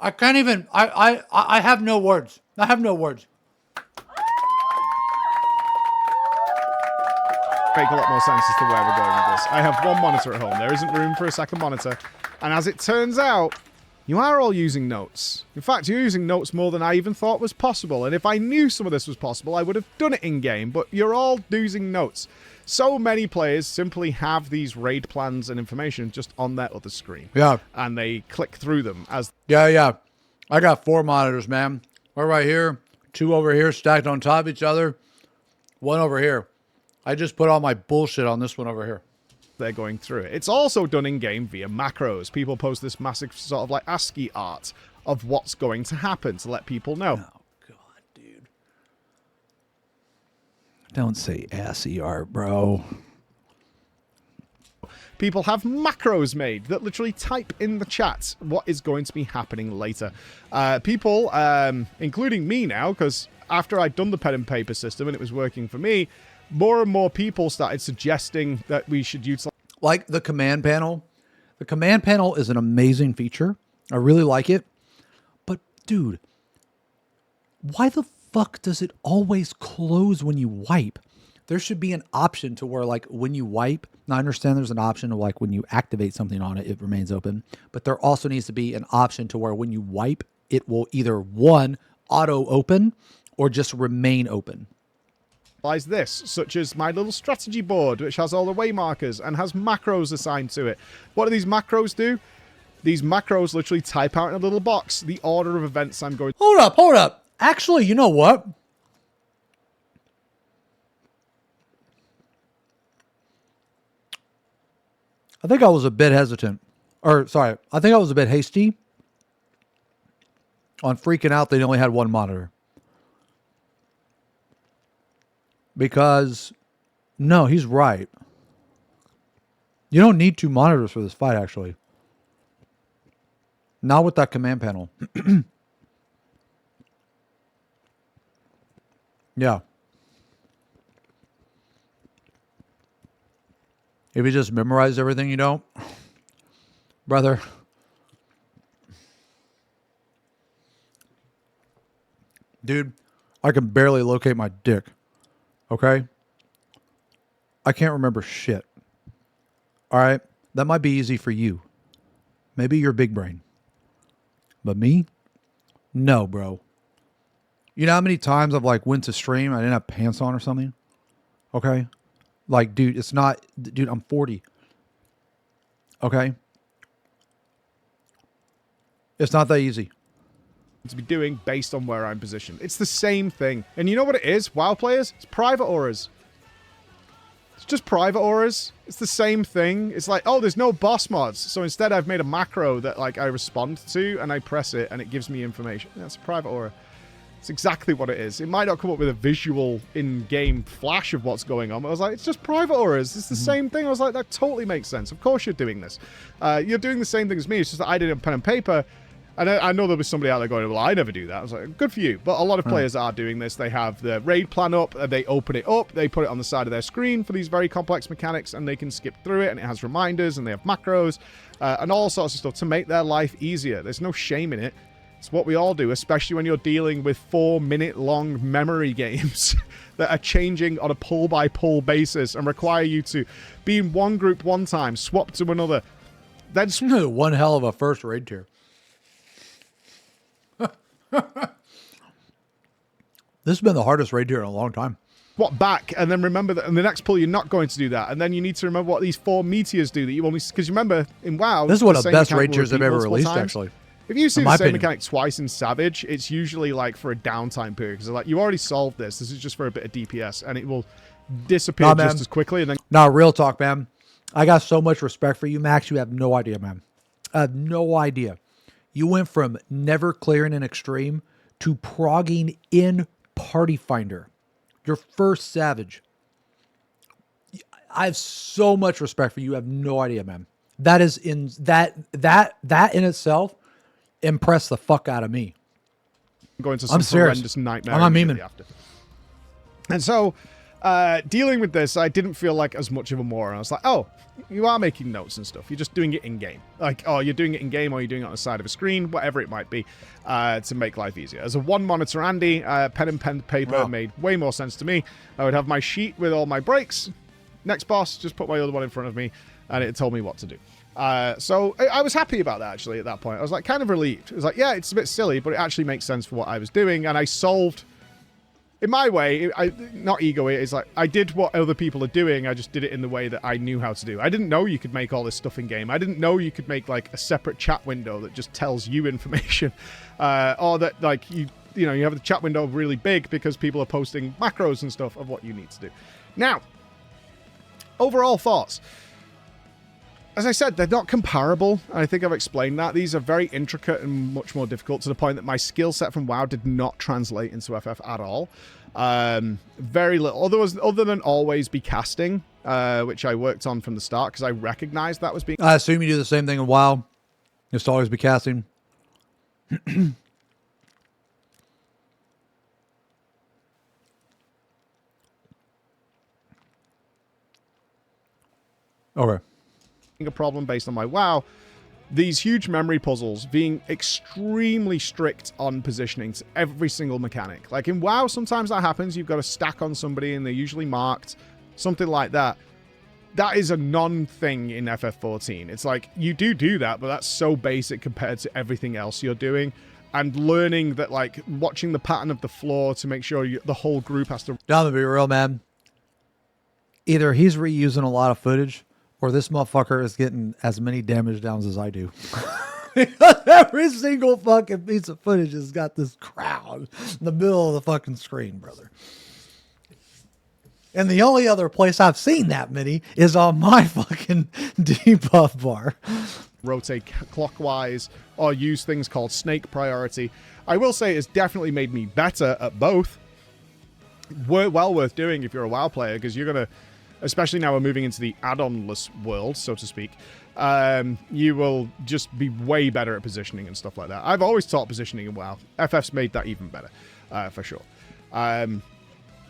S9: I can't even, I have no words. I have no words.
S11: Make a lot more sense as to where we're going with this. I have one monitor at home. There isn't room for a second monitor. And as it turns out, you are all using notes. In fact, you're using notes more than I even thought was possible. And if I knew some of this was possible, I would have done it in-game. But you're all using notes. So many players simply have these raid plans and information just on their other screen.
S9: Yeah.
S11: And they click through them as...
S9: Yeah. I got 4 monitors, man. One right here, 2 over here stacked on top of each other, 1 over here. I just put all my bullshit on this one over here.
S11: They're going through it. It's also done in-game via macros. People post this massive sort of like ASCII art of what's going to happen to let people know.
S2: Oh, God, dude. Don't say ASCII art, bro.
S11: People have macros made that literally type in the chat what is going to be happening later. People, including me now, because after I'd done the pen and paper system and it was working for me, more and more people started suggesting that we should utilize
S9: like the command panel. The command panel is an amazing feature. I really like it. But dude, why the fuck does it always close when you wipe? There should be an option to where, like, when you wipe, now I understand there's an option of like when you activate something on it, it remains open, but there also needs to be an option to where when you wipe, it will either one, auto open or just remain open.
S11: This, such as my little strategy board, which has all the way markers and has macros assigned to it. What do these macros do? These macros literally type out in a little box the order of events I'm going.
S9: Hold up. Actually, you know what? I think I was a bit hesitant. Or, sorry, I think I was a bit hasty on freaking out they only had one monitor. Because, no, he's right. You don't need 2 monitors for this fight, actually. Not with that command panel. Yeah. If you just memorize everything you don't, brother. Dude, I can barely locate my dick. Okay? I can't remember shit. All right? That might be easy for you. Maybe you're big brain. But me? No, bro. You know how many times I've like went to stream, I didn't have pants on or something? Okay? Like, dude, it's not... Dude, I'm 40. Okay? It's not that easy.
S11: To be doing based on where I'm positioned. It's the same thing. And you know what it is, WoW players? It's private auras. It's just private auras. It's the same thing. It's like, oh, there's no boss mods. So instead I've made a macro that like I respond to and I press it and it gives me information. That's a private aura. It's exactly what it is. It might not come up with a visual in-game flash of what's going on, but I was like, it's just private auras. It's the same thing. I was like, that totally makes sense. Of course you're doing this. You're doing the same thing as me. It's just that I did it on pen and paper. And I know there was somebody out there going, well, I never do that. I was like, good for you. But a lot of players are doing this. They have the raid plan up, they open it up, they put it on the side of their screen for these very complex mechanics, and they can skip through it, and it has reminders, and they have macros, and all sorts of stuff to make their life easier. There's no shame in it. It's what we all do, especially when you're dealing with 4-minute-long memory games that are changing on a pull-by-pull basis and require you to be in one group one time, swap to another. That's
S9: one hell of a first raid tier. This has been the hardest raid tier in a long time.
S11: What back, and then remember that in the next pull you're not going to do that, and then you need to remember what these 4 meteors do that you only, because you remember in WoW
S9: this is one of the best raid tiers I've ever released times. Actually,
S11: if you see the same mechanic twice in Savage, it's usually like for a downtime period, because like you already solved this is just for a bit of DPS and it will disappear just as quickly. And then
S9: real talk, man, I got so much respect for you, Max. You have no idea, man. I have no idea. You went from never clearing an extreme to progging in Party Finder. Your first Savage. I have so much respect for you. You have no idea, man. That is in that in itself impressed the fuck out of me.
S11: Going to some horrendous nightmare.
S9: I'm not memeing.
S11: And so dealing with this, I didn't feel like as much of a moron. I was like, oh, you are making notes and stuff. You're just doing it in-game. Like, oh, you're doing it in-game or you're doing it on the side of a screen, whatever it might be, to make life easier. As a one-monitor Andy, pen and paper made way more sense to me. I would have my sheet with all my breaks. Next boss, just put my other one in front of me, and it told me what to do. So I was happy about that, actually, at that point. I was like kind of relieved. It was like, yeah, it's a bit silly, but it actually makes sense for what I was doing, and I solved... In my way, not ego, it's like I did what other people are doing. I just did it in the way that I knew how to do. I didn't know you could make all this stuff in game. I didn't know you could make like a separate chat window that just tells you information, or that like you have the chat window really big because people are posting macros and stuff of what you need to do. Now, overall thoughts. As I said, they're not comparable. I think I've explained that. These are very intricate and much more difficult to the point that my skill set from WoW did not translate into FF at all. Very little. Other than always be casting, which I worked on from the start because I recognized that was being...
S9: I assume you do the same thing in WoW. You just always be casting.
S1: Okay.
S11: A problem based on my WoW. These huge memory puzzles being extremely strict on positioning to every single mechanic. Like in WoW, sometimes that happens. You've got a stack on somebody and they're usually marked. Something like that. That is a non-thing in FF14. It's like, you do that, but that's so basic compared to everything else you're doing. And learning that, like, watching the pattern of the floor to make sure the whole group has to...
S1: I'm gonna be real, man. Either he's reusing a lot of footage, or this motherfucker is getting as many damage downs as I do. Because every single fucking piece of footage has got this crowd in the middle of the fucking screen, brother. And the only other place I've seen that many is on my fucking debuff bar.
S11: Rotate clockwise or use things called snake priority. I will say it's definitely made me better at both. Well worth doing if you're a WoW player, because you're going to, especially now we're moving into the add-on-less world, so to speak, you will just be way better at positioning and stuff like that. I've always taught positioning in WoW. FF's made that even better, for sure.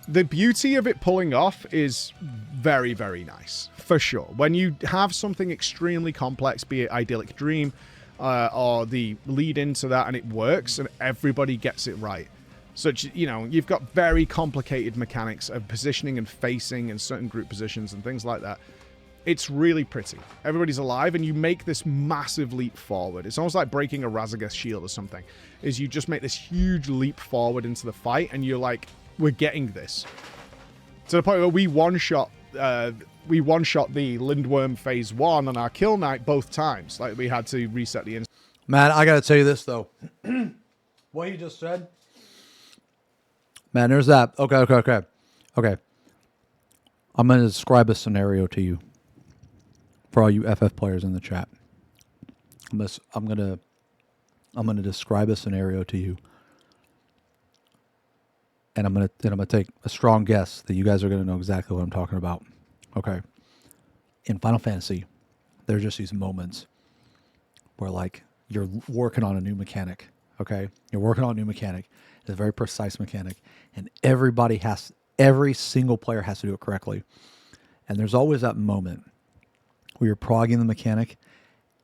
S11: The beauty of it pulling off is very, very nice, for sure. When you have something extremely complex, be it Idyllic Dream, or the lead into that, and it works, and everybody gets it right. Such, you know, you've got very complicated mechanics of positioning and facing and certain group positions and things like that. It's really pretty. Everybody's alive, and you make this massive leap forward. It's almost like breaking a Razageth shield or something. Is you just make this huge leap forward into the fight, and you're like, we're getting this. To the point where we one-shot the Lindworm Phase 1 on our kill night both times. Like, we had to reset the...
S1: Man, I gotta tell you this, though. What you just said... Man, there's that. Okay. I'm going to describe a scenario to you for all you FF players in the chat. I'm going to describe a scenario to you, and I'm going to take a strong guess that you guys are going to know exactly what I'm talking about. Okay. In Final Fantasy, there's just these moments where, like, you're working on a new mechanic. Okay, you're working on a new mechanic. It's a very precise mechanic, and every single player has to do it correctly. And there's always that moment where you're progging the mechanic,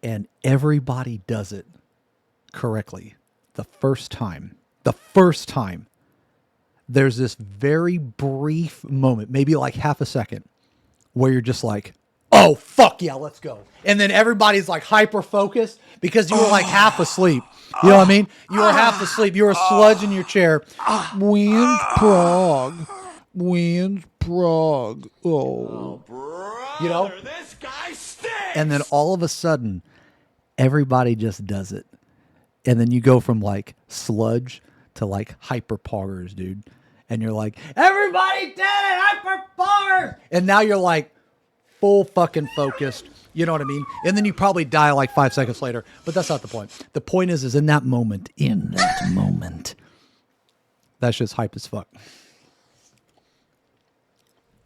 S1: and everybody does it correctly the first time. There's this very brief moment, maybe like half a second, where you're just like, oh, fuck yeah, let's go. And then everybody's like hyper focused because you were like half asleep. You know what I mean? You were half asleep. You were a sludge in your chair. When's Prague? Oh, you know?
S7: This guy stinks!
S1: And then all of a sudden, everybody just does it. And then you go from like sludge to like hyper poggers, dude. And you're like, everybody did it! Hyper poggers! And now you're like full fucking focused. You know what I mean? And then you probably die like 5 seconds later. But that's not the point. The point is in that moment. That's just hype as fuck.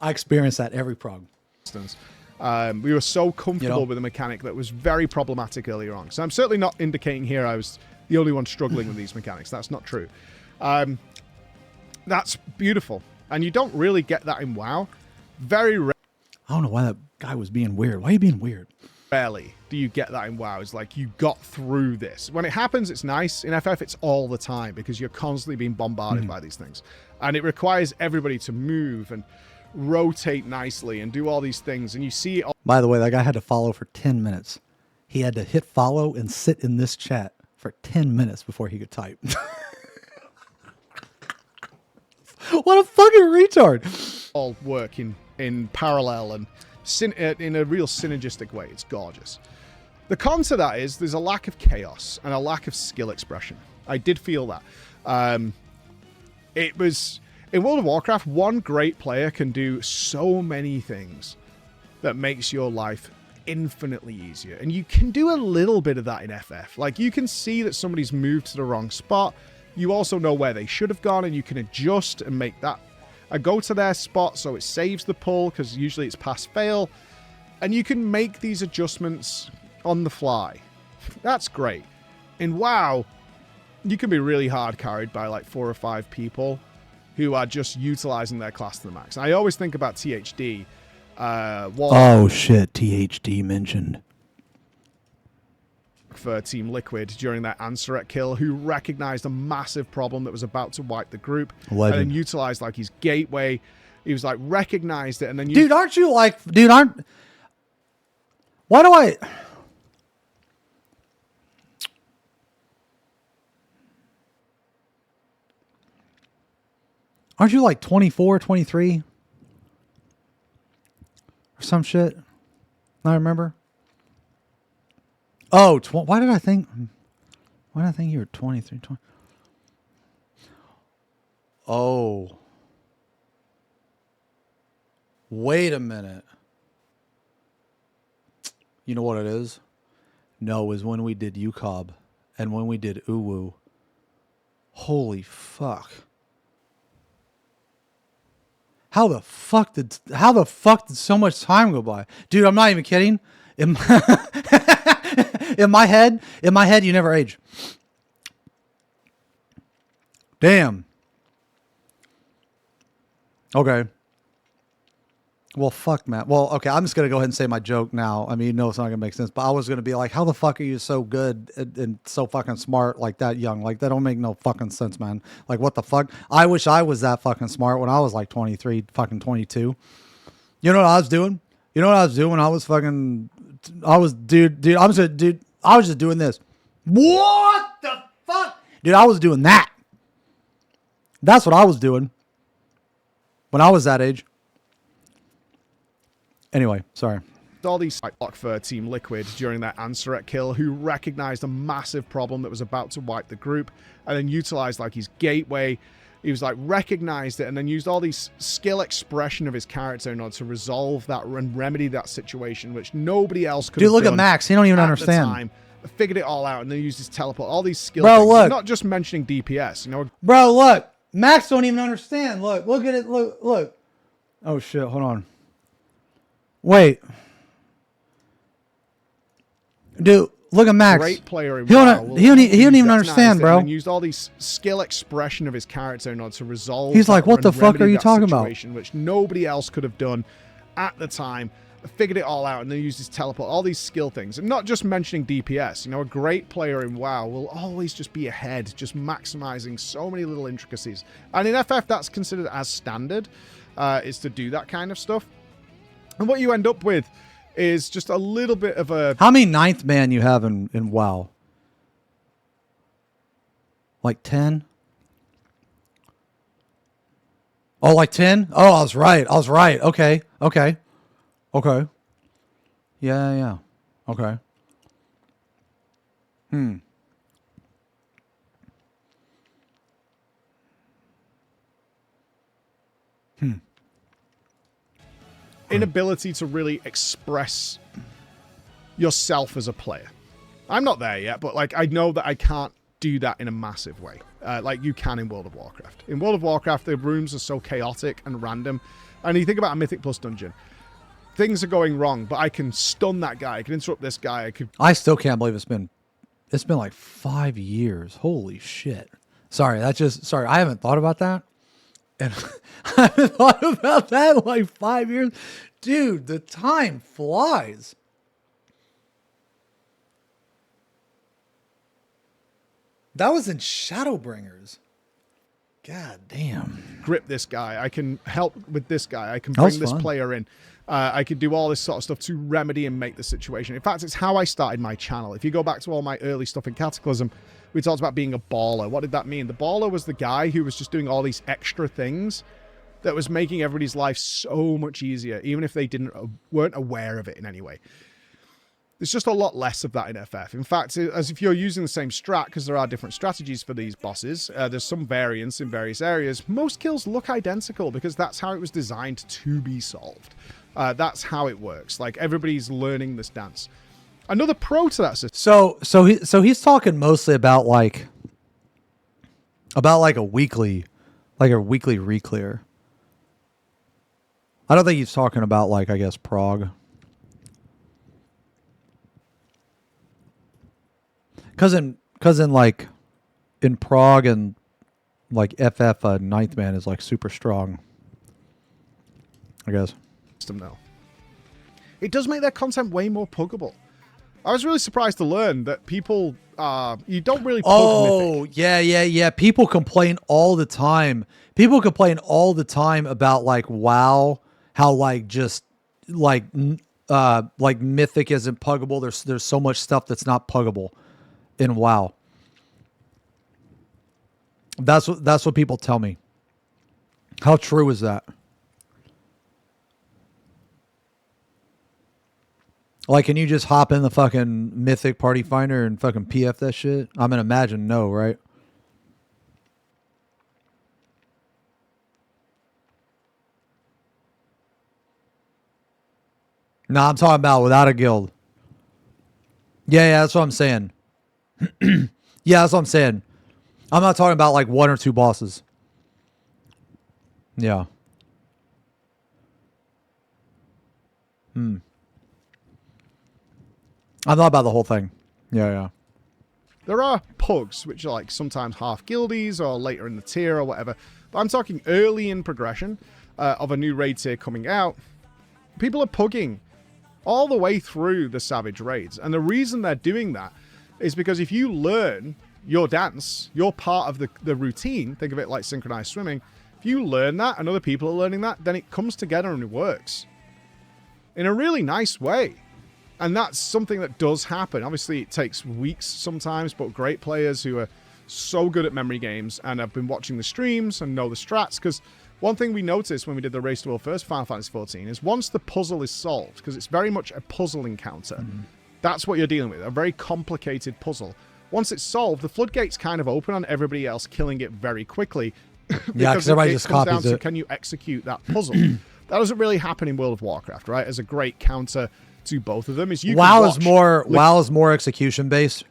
S1: I experienced that every prog.
S11: We were so comfortable with a mechanic that was very problematic earlier on. So I'm certainly not indicating here I was the only one struggling with these mechanics. That's not true. That's beautiful. And you don't really get that in WoW. Very rarely.
S1: I don't know why that guy was being weird. Why are you being weird?
S11: Rarely do you get that in WoW. It's like, you got through this. When it happens, it's nice. In FF, it's all the time because you're constantly being bombarded by these things. And it requires everybody to move and rotate nicely and do all these things. And you see it all.
S1: By the way, that guy had to follow for 10 minutes. He had to hit follow and sit in this chat for 10 minutes before he could type. What a fucking retard.
S11: All work in parallel and in a real synergistic way. It's gorgeous. The con to that is there's a lack of chaos and a lack of skill expression. I did feel that. It was... In World of Warcraft, one great player can do so many things that makes your life infinitely easier. And you can do a little bit of that in FF. Like, you can see that somebody's moved to the wrong spot. You also know where they should have gone, and you can adjust and make that go to their spot so it saves the pull, because usually it's pass-fail. And you can make these adjustments on the fly. That's great. In WoW, you can be really hard carried by like 4 or 5 people who are just utilizing their class to the max. I always think about THD.
S1: Oh, shit.
S2: THD mentioned.
S11: For Team Liquid during their Anseret kill, who recognized a massive problem that was about to wipe the group,
S2: Legend.
S11: and then utilized like his gateway. He was like recognized it, and then
S9: Dude, aren't you like, dude, aren't, why do I, aren't you like 24, 23? Or some shit? I remember. Oh, why did I think you were 23, 20? Oh. Wait a minute. You know what it is? No, it was when we did UCOB and when we did Uwu. Holy fuck. How the fuck did so much time go by? Dude, I'm not even kidding. In my head, you never age. Damn. Okay. Well, fuck, Matt. Well, okay, I'm just going to go ahead and say my joke now. I mean, no, it's not going to make sense, but I was going to be like, how the fuck are you so good and so fucking smart like that young? Like, that don't make no fucking sense, man. Like, what the fuck? I wish I was that fucking smart when I was like 23, fucking 22. You know what I was doing? You know what I was doing when I was fucking... I was just doing this. What the fuck? Dude, I was doing that. That's what I was doing when I was that age. Anyway, sorry.
S11: All these block for Team Liquid during their Anseret kill, who recognized a massive problem that was about to wipe the group, and then utilized like his gateway. He was like recognized it, and then used all these skill expression of his character in order to resolve that and remedy that situation, which nobody else could.
S9: Dude, look at Max. He don't even understand.
S11: Time, figured it all out, and then used his teleport. All these skill.
S9: Bro,
S11: things.
S9: look.
S11: I'm not just mentioning DPS. You know.
S9: Bro, look. Max don't even understand. Look at it. Look. Oh shit. Hold on. Wait. Dude, look at Max.
S11: Great player in
S9: he don't even understand, bro.
S11: And used all these skill expression of his character in order to resolve.
S9: He's like, what the fuck are you talking about?
S11: Which nobody else could have done at the time. Figured it all out, and then used his teleport. All these skill things. And not just mentioning DPS. You know, a great player in WoW will always just be ahead, just maximizing so many little intricacies. And in FF, that's considered as standard, is to do that kind of stuff. And what you end up with is just a little bit of a...
S9: How many ninth man you have in WoW? Like 10? Oh, like 10? Oh, I was right. Okay. Yeah. Okay.
S11: Inability to really express yourself as a player. I'm not there yet, but like I know that I can't do that in a massive way, like you can in World of Warcraft. In World of Warcraft, the rooms are so chaotic and random, and you think about a Mythic Plus dungeon, things are going wrong, but I can stun that guy, I can interrupt this guy,
S9: I still can't believe it's been like 5 years. Holy shit. Sorry, I haven't thought about that. And I haven't thought about that in like 5 years. Dude, the time flies. That was in Shadowbringers. God damn.
S11: Grip this guy. I can help with this guy. I can bring this player in. I could do all this sort of stuff to remedy and make the situation. In fact, it's how I started my channel. If you go back to all my early stuff in Cataclysm, we talked about being a baller. What did that mean? The baller was the guy who was just doing all these extra things that was making everybody's life so much easier, even if they weren't aware of it in any way. There's just a lot less of that in FF. In fact, as if you're using the same strat, because there are different strategies for these bosses, there's some variance in various areas. Most kills look identical because that's how it was designed to be solved. That's how it works. Like, everybody's learning this dance. Another pro to that system.
S9: So he's talking mostly about like a weekly reclear. I don't think he's talking about like, I guess, prog. Cause in like in prog and like FF, ninth man is like super strong, I guess.
S11: System though. it does make their content way more puggable. I was really surprised to learn that people, you don't really pug Mythic.
S9: Yeah. People complain all the time. People complain all the time about like WoW, how like just like Mythic isn't puggable. There's so much stuff that's not puggable in WoW. That's what people tell me. How true is that? Like, can you just hop in the fucking Mythic Party Finder and fucking PF that shit? I'm gonna imagine no, right? No, I'm talking about without a guild. Yeah, that's what I'm saying. Yeah, that's what I'm saying. I'm not talking about like 1 or 2 bosses. Yeah. I'm not about the whole thing. Yeah.
S11: There are pugs, which are like sometimes half guildies or later in the tier or whatever. But I'm talking early in progression of a new raid tier coming out. People are pugging all the way through the Savage raids. And the reason they're doing that is because if you learn your dance, your part of the routine, think of it like synchronized swimming, if you learn that and other people are learning that, then it comes together and it works in a really nice way. And that's something that does happen. Obviously, it takes weeks sometimes, but great players who are so good at memory games and have been watching the streams and know the strats. Because one thing we noticed when we did the Race to World First Final Fantasy XIV is once the puzzle is solved, because it's very much a puzzle encounter, that's what you're dealing with, a very complicated puzzle. Once it's solved, the floodgates kind of open on everybody else, killing it very quickly.
S9: Yeah, because everybody just
S11: comes
S9: copies
S11: down
S9: it.
S11: to, can you execute that puzzle? That doesn't really happen in World of Warcraft, right? As a great counter to both of them is you
S9: WoW
S11: can
S9: is WoW is more execution based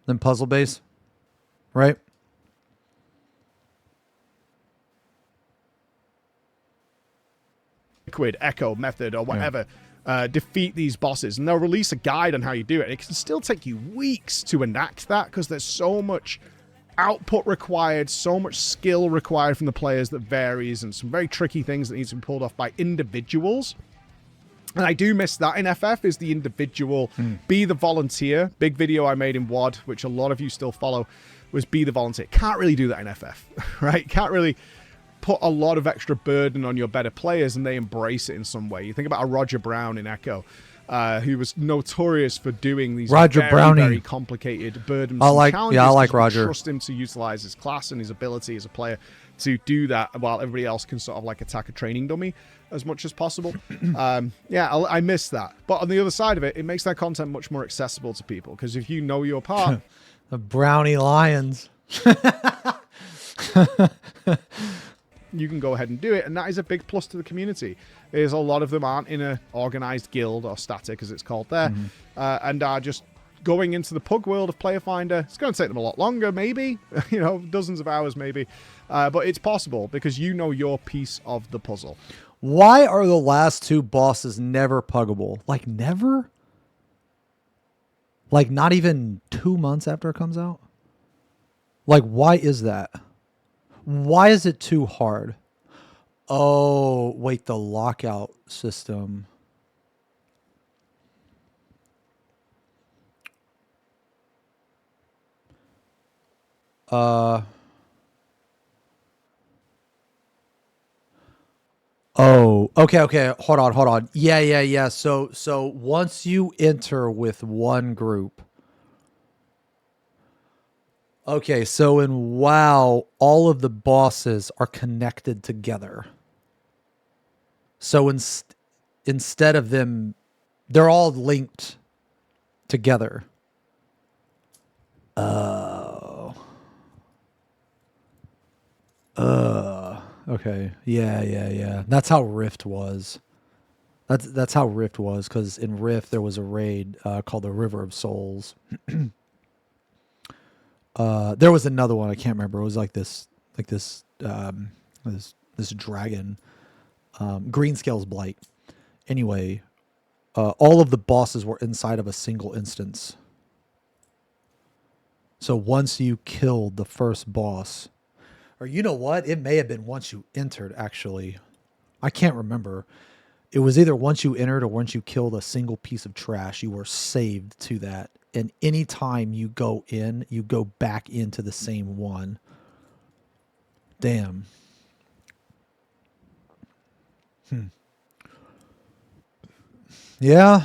S9: than puzzle based, right?
S11: Liquid, Echo, Method, or whatever, defeat these bosses, and they'll release a guide on how you do it. It can still take you weeks to enact that because there's so much output required, so much skill required from the players that varies, and some very tricky things that need to be pulled off by individuals. And I do miss that in FF, is the individual, be the volunteer. Big video I made in WOD, which a lot of you still follow, was be the volunteer. Can't really do that in FF, right? Can't really put a lot of extra burden on your better players and they embrace it in some way. You think about a Roger Brown in Echo, who was notorious for doing these very complicated, burdensome challenges.
S9: Yeah, I like Roger.
S11: Trust him to utilize his class and his ability as a player to do that while everybody else can sort of like attack a training dummy as much as possible. Yeah, I miss that. But on the other side of it, it makes that content much more accessible to people because if you know your part...
S9: The Brownie Lions.
S11: You can go ahead and do it, and that is a big plus to the community. Is a lot of them aren't in an organized guild or static, as it's called there, and are just going into the pug world of Player Finder. It's going to take them a lot longer, maybe, dozens of hours, maybe, but it's possible because you know your piece of the puzzle.
S9: Why are the last 2 bosses never puggable? Like never? Like not even 2 months after it comes out? Like why is that? Why is it too hard? Oh, wait, the lockout system. Oh, okay. Hold on. Yeah. So once you enter with one group, okay, so in WoW, all of the bosses are connected together. So instead of them, they're all linked together. Okay. Yeah. That's how Rift was. That's how Rift was, because in Rift there was a raid called the River of Souls. There was another one I can't remember. It was like this dragon, Greenscale's Blight. Anyway, all of the bosses were inside of a single instance. So once you killed the first boss, or you know what, it may have been once you entered. Actually, I can't remember. It was either once you entered or once you killed a single piece of trash, you were saved to that. And anytime you go in, you go back into the same one. Damn. Yeah.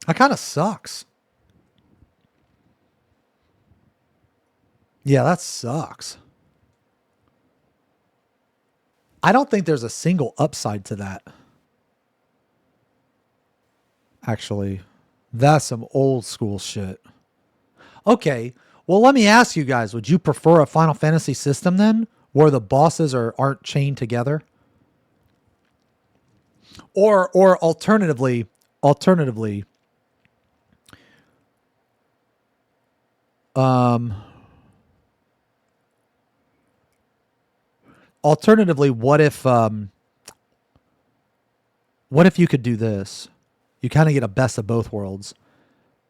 S9: That kind of sucks. Yeah, that sucks. I don't think there's a single upside to that. Actually, that's some old school shit. Okay, well, let me ask you guys, would you prefer a Final Fantasy system then, where the bosses aren't chained together? Or alternatively, what if you could do this? You kind of get a best of both worlds.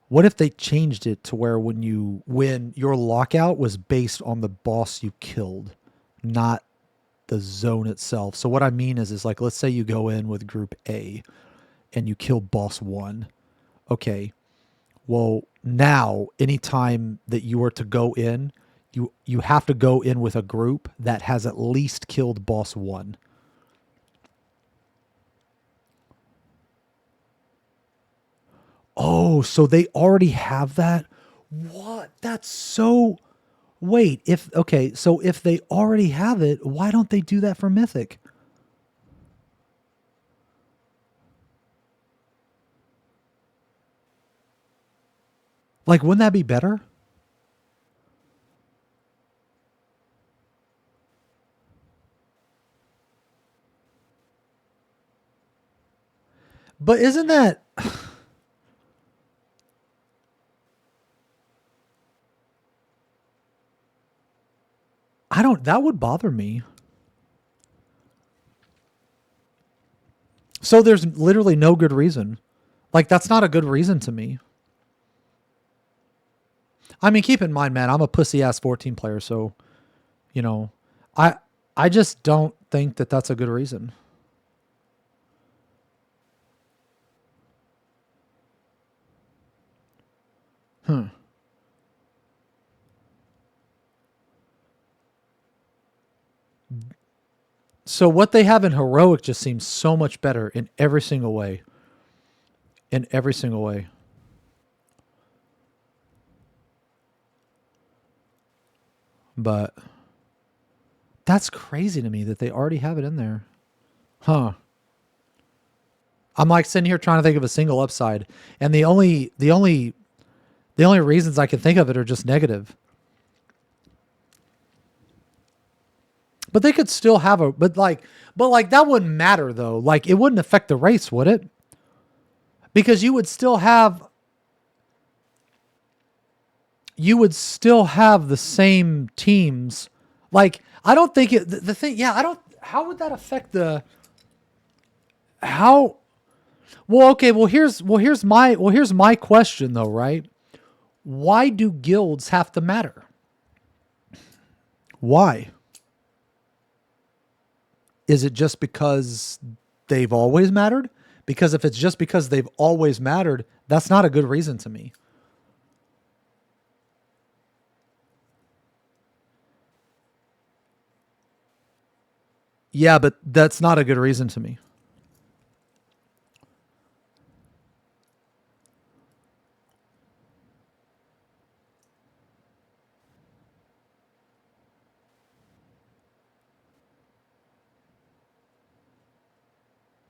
S9: What if they changed it to where when your lockout was based on the boss you killed, not the zone itself? So what I mean is like, let's say you go in with group A and you kill boss 1. Okay. Well, now anytime that you were to go in, you have to go in with a group that has at least killed boss 1. Oh, so they already have that? What? That's so... Wait, so if they already have it, why don't they do that for Mythic? Like, wouldn't that be better? But isn't that... that would bother me. So there's literally no good reason. Like, that's not a good reason to me. I mean, keep in mind, man, I'm a pussy-ass 14 player, so, you know, I just don't think that that's a good reason. So what they have in Heroic just seems so much better in every single way. In every single way. But that's crazy to me that they already have it in there. Huh. I'm like sitting here trying to think of a single upside, and the only reasons I can think of it are just negative. But they could still have but that wouldn't matter though. Like, it wouldn't affect the race, would it? Because you would still have the same teams. Like, I don't think the thing, yeah, how would that affect well, okay, here's my question though, right? Why do guilds have to matter? Why? Is it just because they've always mattered? Because if it's just because they've always mattered, that's not a good reason to me. Yeah, but that's not a good reason to me.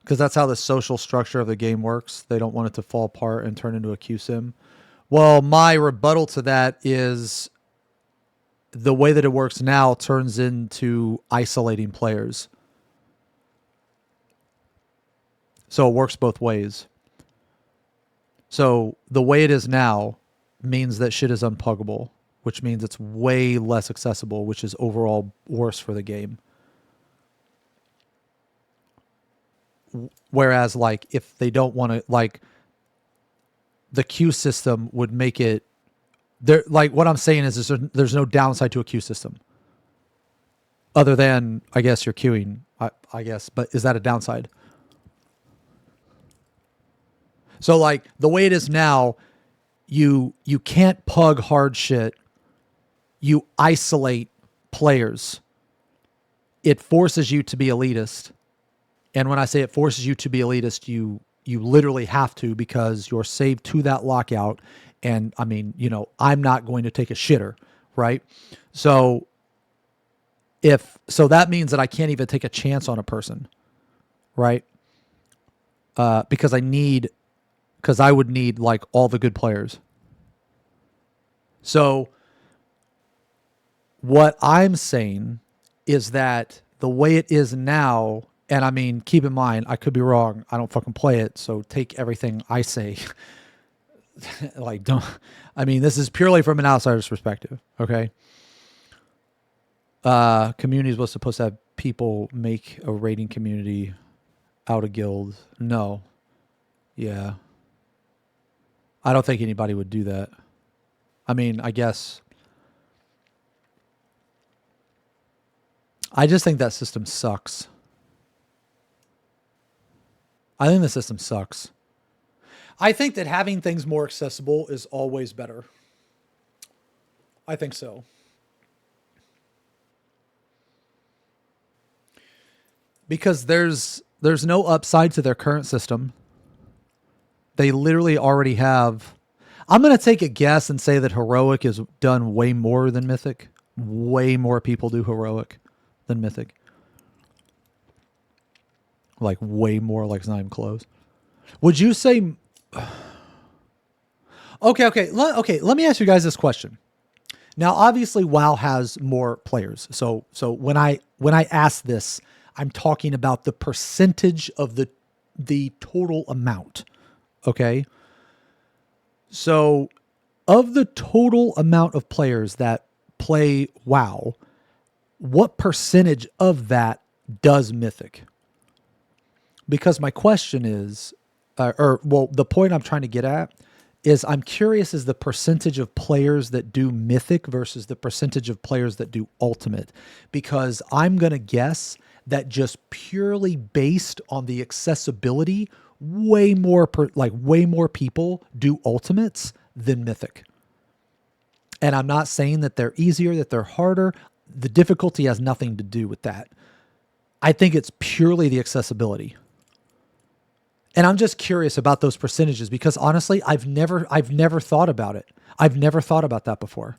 S9: Because that's how the social structure of the game works. They don't want it to fall apart and turn into a QSIM. Well, my rebuttal to that is the way that it works now turns into isolating players. So it works both ways. So the way it is now means that shit is unpuggable, which means it's way less accessible, which is overall worse for the game. Whereas, like, if they don't want to, like, the queue system would make it there. Like, what I'm saying is there's no downside to a queue system. Other than, I guess, you're queuing, I guess. But is that a downside? So, like, the way it is now, you can't pug hard shit. You isolate players. It forces you to be elitist. And when I say it forces you to be elitist, you literally have to, because you're saved to that lockout. And, I mean, you know, I'm not going to take a shitter, right? So that means that I can't even take a chance on a person, right? Because I would need like all the good players. So what I'm saying is that the way it is now, and I mean, keep in mind, I could be wrong. I don't fucking play it. So take everything I say. Like, this is purely from an outsider's perspective. Okay. Communities was supposed to have people make a raiding community out of guilds. No. Yeah. I don't think anybody would do that. I mean, I guess. I just think that system sucks. I think the system sucks. I think that having things more accessible is always better. I think so. Because there's no upside to their current system. They literally already have. I'm going to take a guess and say that Heroic is done way more than Mythic. Way more people do Heroic than Mythic. Like way more, like it's not even close. Would you say... Okay. Let me ask you guys this question. Now, obviously, WoW has more players. So when I ask this, I'm talking about the percentage of the total amount. Okay. So of the total amount of players that play WoW, what percentage of that does Mythic? Because my question is, the point I'm trying to get at is I'm curious is the percentage of players that do Mythic versus the percentage of players that do Ultimate. Because I'm going to guess that just purely based on the accessibility, way more people do Ultimates than Mythic. And I'm not saying that they're easier, that they're harder. The difficulty has nothing to do with that. I think it's purely the accessibility. And I'm just curious about those percentages because honestly, I've never thought about it. I've never thought about that before.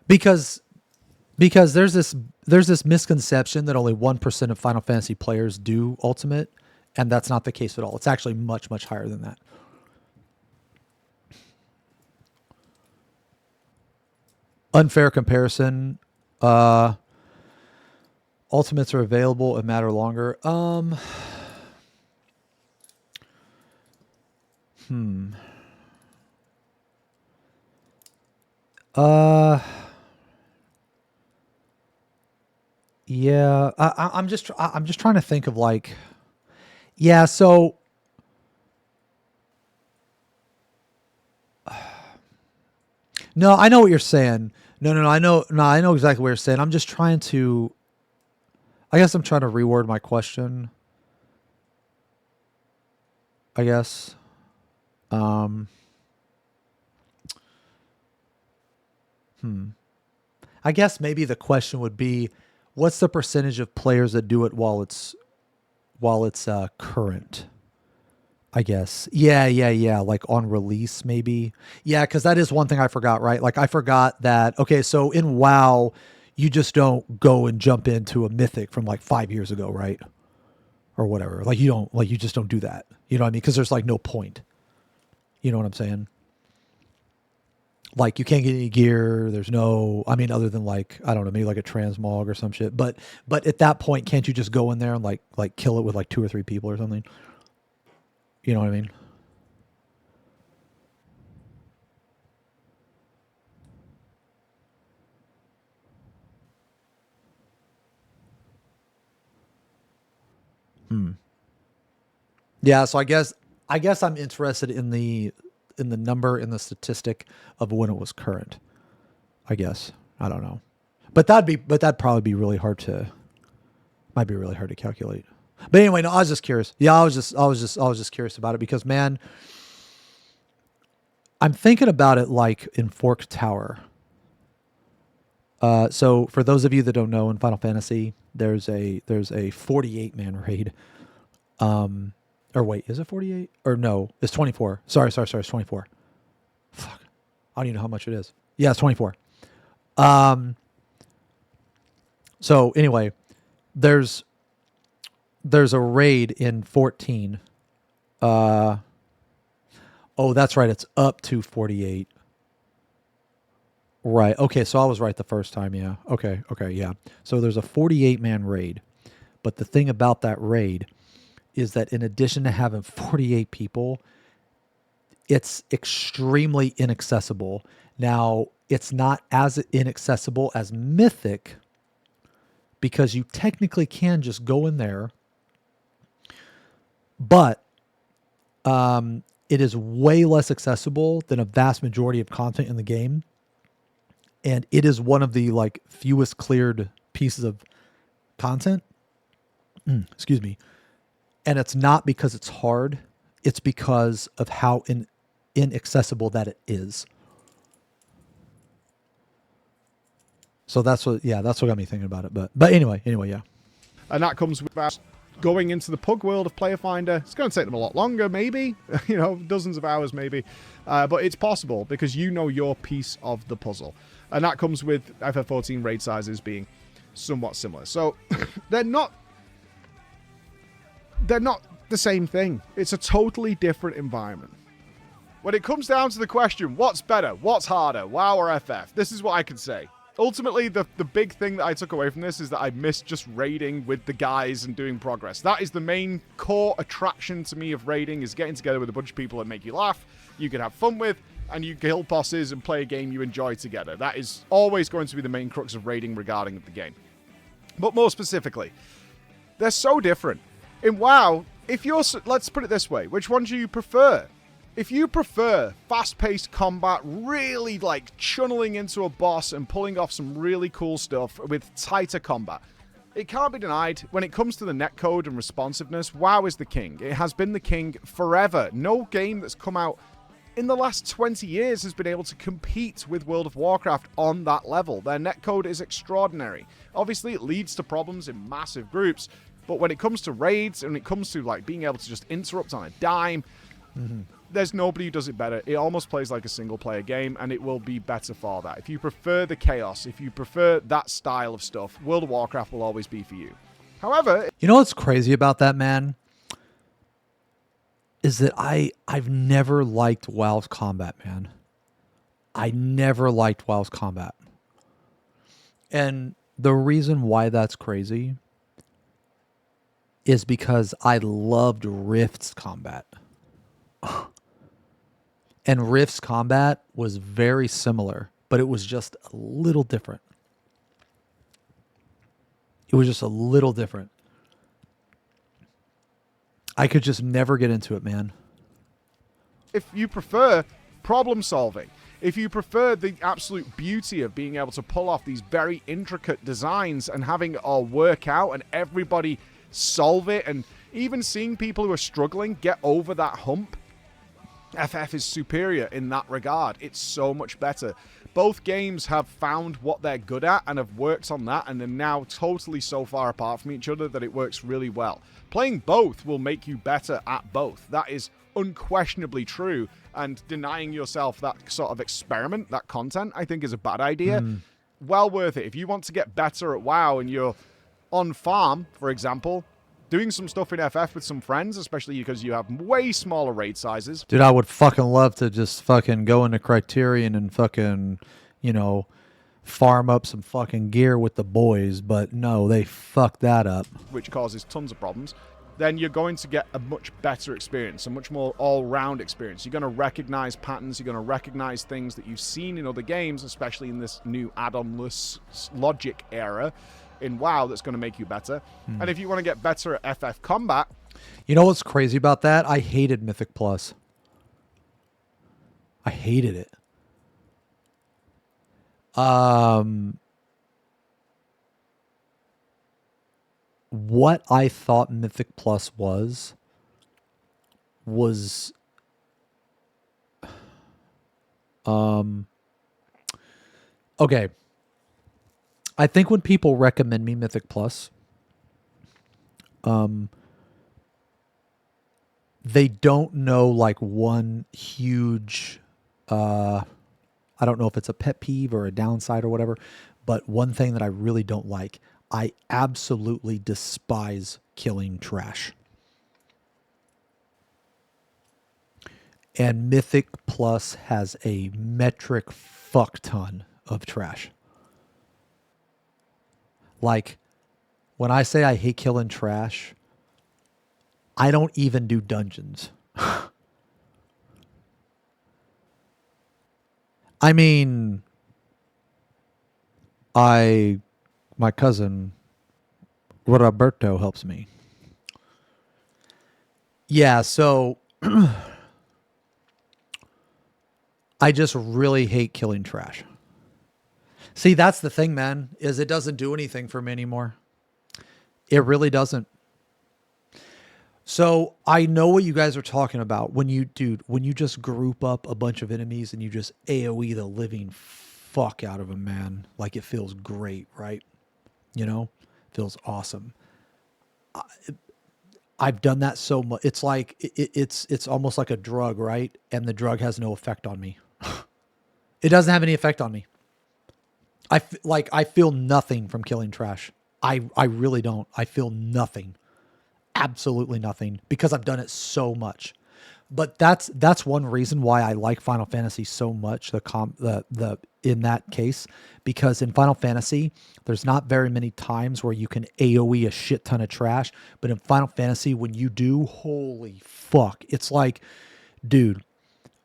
S9: Because there's this misconception that only 1% of Final Fantasy players do Ultimate, and that's not the case at all. It's actually much, much higher than that. Unfair comparison. Ultimates are available and matter longer. Yeah. I'm just trying to think of like. Yeah. So. No, I know what you're saying. No, I know exactly what you're saying. I'm just trying to. I guess I'm trying to reword my question. I guess. I guess maybe the question would be, what's the percentage of players that do it while it's current? I guess. Yeah. Like on release, maybe. Yeah, because that is one thing I forgot, right? Like I forgot that. Okay, so in WoW, you just don't go and jump into a Mythic from like 5 years ago, right? Or whatever. Like you just don't do that. You know what I mean? Because there's like no point. You know what I'm saying? Like you can't get any gear. There's no, I mean, other than like, I don't know, maybe like a transmog or some shit. But at that point, can't you just go in there and like kill it with like 2 or 3 people or something? You know what I mean? Yeah, so I guess I'm interested in the in the number, in the statistic of when it was current. I guess. I don't know. But that'd probably be really hard to, might be really hard to calculate. But anyway, no, I was just curious. Yeah, I was just curious about it because, man, I'm thinking about it like in Forked Tower. So for those of you that don't know, in Final Fantasy, there's a 48-man raid. Or wait, is it 48? Or no, it's 24. Sorry, it's 24. Fuck. I don't even know how much it is. Yeah, it's 24. So anyway, there's a raid in 14. Oh, that's right. It's up to 48. Right. Okay. So I was right the first time. Yeah. Okay. Yeah. So there's a 48-man raid. But the thing about that raid is that in addition to having 48 people, it's extremely inaccessible. Now, it's not as inaccessible as Mythic because you technically can just go in there, but it is way less accessible than a vast majority of content in the game. And it is one of the like fewest cleared pieces of content. Excuse me. And it's not because it's hard. It's because of how inaccessible that it is. So that's what got me thinking about it. But anyway, yeah.
S11: And that comes with going into the pug world of Player Finder. It's going to take them a lot longer, maybe, dozens of hours, maybe. But it's possible because you know your piece of the puzzle. And that comes with FF14 raid sizes being somewhat similar. So they're not the same thing. It's a totally different environment. When it comes down to the question, what's better, what's harder, WoW or FF? This is what I can say. Ultimately, the big thing that I took away from this is that I missed just raiding with the guys and doing progress. That is the main core attraction to me of raiding, is getting together with a bunch of people that make you laugh, you can have fun with, and you kill bosses and play a game you enjoy together. That is always going to be the main crux of raiding regarding the game. But more specifically, they're so different. In WoW, let's put it this way, which one do you prefer? If you prefer fast-paced combat, really like chunneling into a boss and pulling off some really cool stuff with tighter combat, it can't be denied, when it comes to the netcode and responsiveness, WoW is the king. It has been the king forever. No game that's come out in the last 20 years has been able to compete with World of Warcraft on that level. Their netcode is extraordinary. Obviously, it leads to problems in massive groups, but when it comes to raids, and when it comes to like being able to just interrupt on a dime, there's nobody who does it better. It almost plays like a single-player game, and it will be better for that. If you prefer the chaos, if you prefer that style of stuff, World of Warcraft will always be for you. However...
S9: You know what's crazy about that, man? Is that I've never liked WoW's combat, man. I never liked WoW's combat. And the reason why that's crazy is because I loved Rift's combat. And Rift's combat was very similar, but it was just a little different. It was just a little different. I could just never get into it, man.
S11: If you prefer problem solving, if you prefer the absolute beauty of being able to pull off these very intricate designs and having it all work out and everybody solve it, and even seeing people who are struggling get over that hump, FF is superior in that regard. It's so much better. Both games have found what they're good at and have worked on that, and are now totally so far apart from each other that it works really well. Playing both will make you better at both. That is unquestionably true, and denying yourself that sort of experiment, that content, I think is a bad idea. Well worth it. If you want to get better at WoW and you're on farm, for example, doing some stuff in FF with some friends, especially because you have way smaller raid sizes.
S9: Dude, I would fucking love to just fucking go into Criterion and fucking, farm up some fucking gear with the boys, but no, they fucked that up.
S11: Which causes tons of problems. Then you're going to get a much better experience, a much more all-round experience. You're going to recognize patterns, you're going to recognize things that you've seen in other games, especially in this new add-on-less logic era in WoW that's going to make you better. And if you want to get better at FF combat...
S9: You know what's crazy about that? I hated Mythic Plus. I hated it. What I thought Mythic Plus was okay. I think when people recommend me Mythic Plus, they don't know like one huge I don't know if it's a pet peeve or a downside or whatever, but one thing that I really don't like, I absolutely despise killing trash. And Mythic Plus has a metric fuck ton of trash. Like, when I say I hate killing trash, I don't even do dungeons. I mean, my cousin Roberto helps me. Yeah, so I just really hate killing trash. See, that's the thing, man, is it doesn't do anything for me anymore. It really doesn't. So I know what you guys are talking about when you just group up a bunch of enemies and you just AoE the living fuck out of them, man. Like, it feels great, right? You know, feels awesome. I've done that so much. It's like it's almost like a drug, right? And the drug has no effect on me. It doesn't have any effect on me. I feel nothing from killing trash. I really don't. I feel nothing. Absolutely nothing, because I've done it so much. But that's one reason why I like Final Fantasy so much, the in that case, because in Final Fantasy there's not very many times where you can AoE a shit ton of trash, but in Final Fantasy when you do, holy fuck. It's like, dude,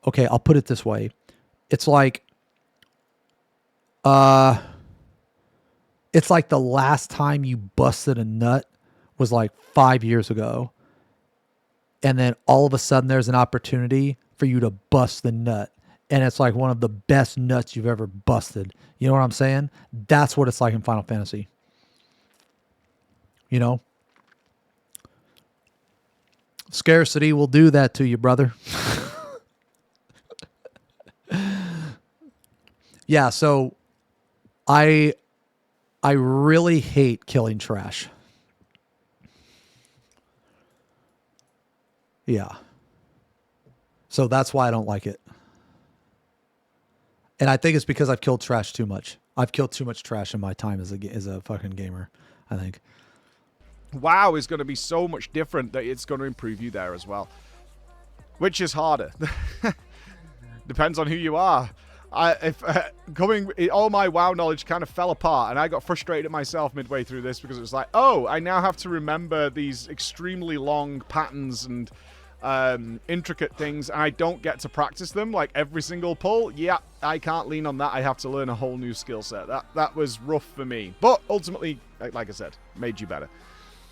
S9: okay, I'll put it this way. It's like the last time you busted a nut was like 5 years ago. And then all of a sudden there's an opportunity for you to bust the nut. And it's like one of the best nuts you've ever busted. You know what I'm saying? That's what it's like in Final Fantasy. You know? Scarcity will do that to you, brother. Yeah, so I really hate killing trash. Yeah. So that's why I don't like it. And I think it's because I've killed trash too much. I've killed too much trash in my time as a fucking gamer, I think.
S11: WoW is going to be so much different that it's going to improve you there as well. Which is harder. Depends on who you are. All my WoW knowledge kind of fell apart, and I got frustrated at myself midway through this because it was like, oh, I now have to remember these extremely long patterns and intricate things, and I don't get to practice them like every single pull. Yeah, I can't lean on that. I have to learn a whole new skill set. That was rough for me, but ultimately, like I said, made you better.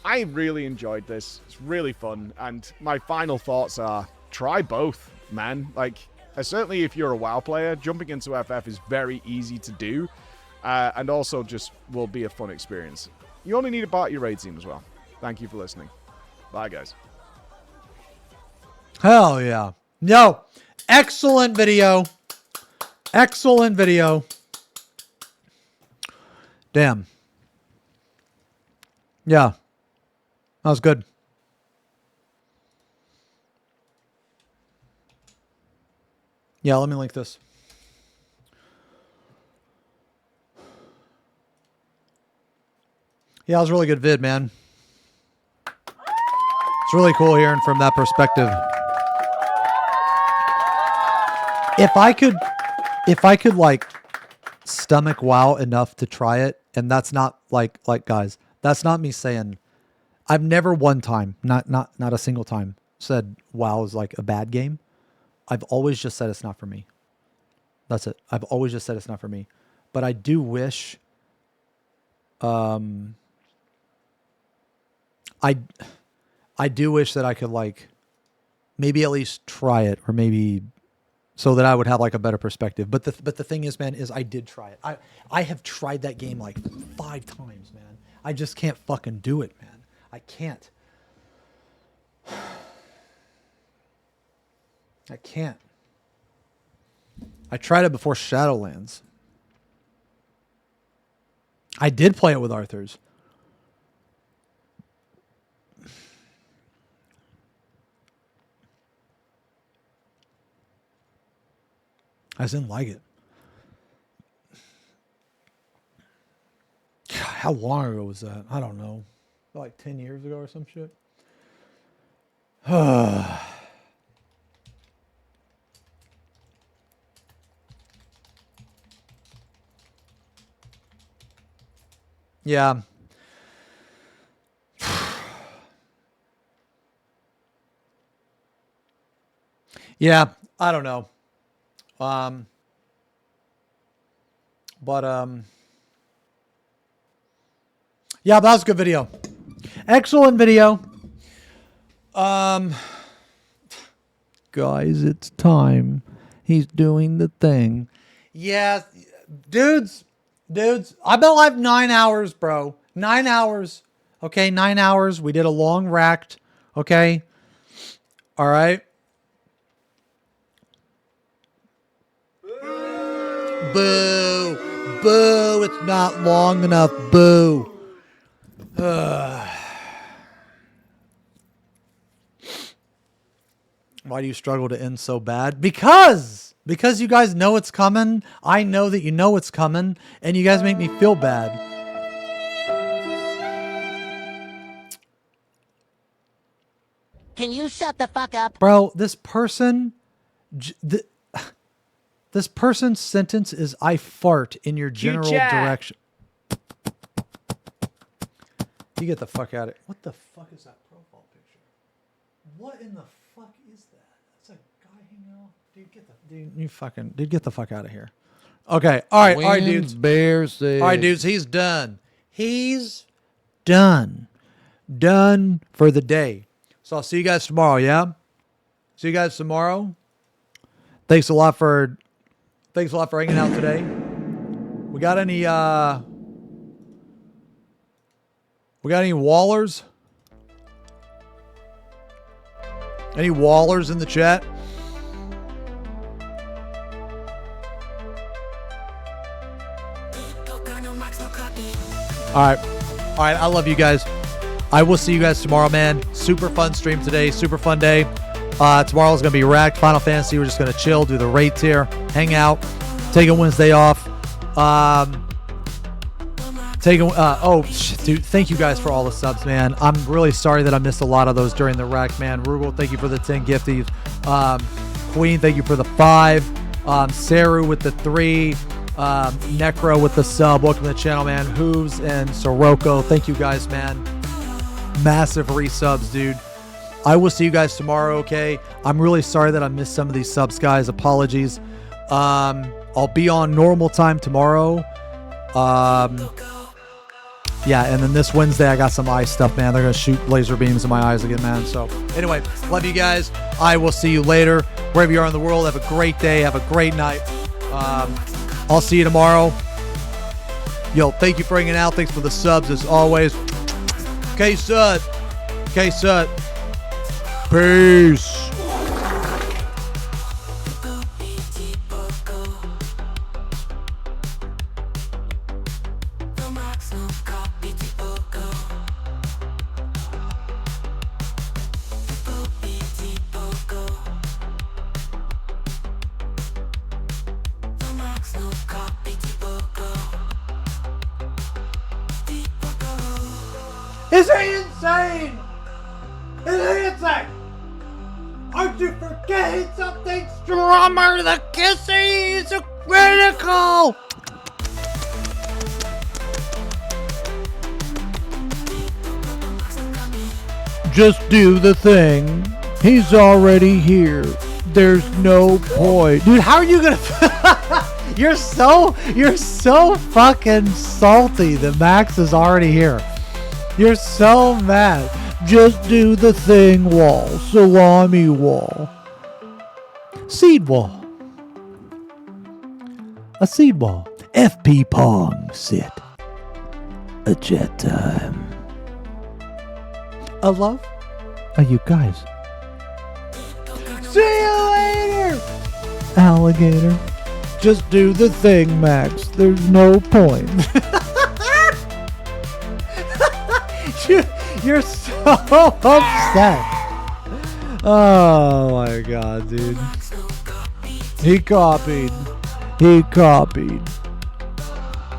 S11: I really enjoyed this. It's really fun, and my final thoughts are try both, man. Like, certainly if you're a WoW player, jumping into FF is very easy to do, and also just will be a fun experience. You only need to part your raid team as well. Thank you for listening. Bye, guys.
S9: Hell yeah. No. Excellent video. Excellent video. Damn. Yeah. That was good. Yeah, let me link this. Yeah, it was a really good vid, man. It's really cool hearing from that perspective. If I could like stomach WoW enough to try it, and that's not like guys, that's not me saying, I've never one time, not a single time, said WoW is like a bad game. I've always just said it's not for me. That's it. I've always just said it's not for me. But I do wish I do wish that I could like maybe at least try it, or maybe so that I would have like a better perspective. But the thing is, man, is I did try it. I have tried that game like 5 times, man. I just can't fucking do it, man. I can't. I can't. I tried it before Shadowlands. I did play it with Arthur's. I just didn't like it. God, how long ago was that? I don't know. Like 10 years ago or some shit. Yeah. Yeah, I don't know. Yeah, that was a good video. Excellent video. Guys, it's time. He's doing the thing. Yeah, dudes, I've been alive 9 hours, bro. 9 hours. Okay, 9 hours. We did a long racked. Okay. All right. Boo. Boo. It's not long enough. Boo. Why do you struggle to end so bad? Because you guys know it's coming. I know that you know it's coming, and you guys make me feel bad.
S5: Can you shut the fuck up?
S9: Bro, this person's sentence is I fart in your general direction. You get the fuck out of it. What the fuck is that profile picture? What in the fuck is that? That's a guy hanging out. Dude, get the fuck out of here. Okay. All right, dudes.
S2: Bears.
S9: All right, dudes. He's done. He's done. Done for the day. So I'll see you guys tomorrow. Yeah. See you guys tomorrow. Thanks a lot for hanging out today. We got any wallers? Any wallers in the chat? All right. I love you guys. I will see you guys tomorrow, man. Super fun stream today. Super fun day. Tomorrow's going to be racked. Final Fantasy. We're just going to chill, do the raid tier, hang out, take a Wednesday off. Dude, thank you guys for all the subs, man. I'm really sorry that I missed a lot of those during the rack, man. Rugal, thank you for the 10 gifties. Queen, thank you for the 5. Saru with the 3. Necro with the sub. Welcome to the channel, man. Hooves and Sirocco, thank you guys, man. Massive resubs, dude. I will see you guys tomorrow, okay? I'm really sorry that I missed some of these subs, guys. Apologies. I'll be on normal time tomorrow. Yeah, and then this Wednesday, I got some eye stuff, man. They're going to shoot laser beams in my eyes again, man. So, anyway, love you guys. I will see you later. Wherever you are in the world, have a great day. Have a great night. I'll see you tomorrow. Yo, thank you for hanging out. Thanks for the subs, as always. K-Sut. K-Sut. Peace. Is he insane? Is he insane? Aren't you forgetting something? Strummer the kissy is critical. Just do the thing. He's already here. There's no point. Dude, how are you gonna You're so fucking salty that Max is already here. You're so mad. Just do the thing wall. Salami wall. Seed wall.
S4: A seed wall. FP Pong. Sit. A jet time. A love? Are you guys? See you later! Alligator. Just do the thing, Max. There's no point. You're so upset. Oh my god, dude. He copied. He copied.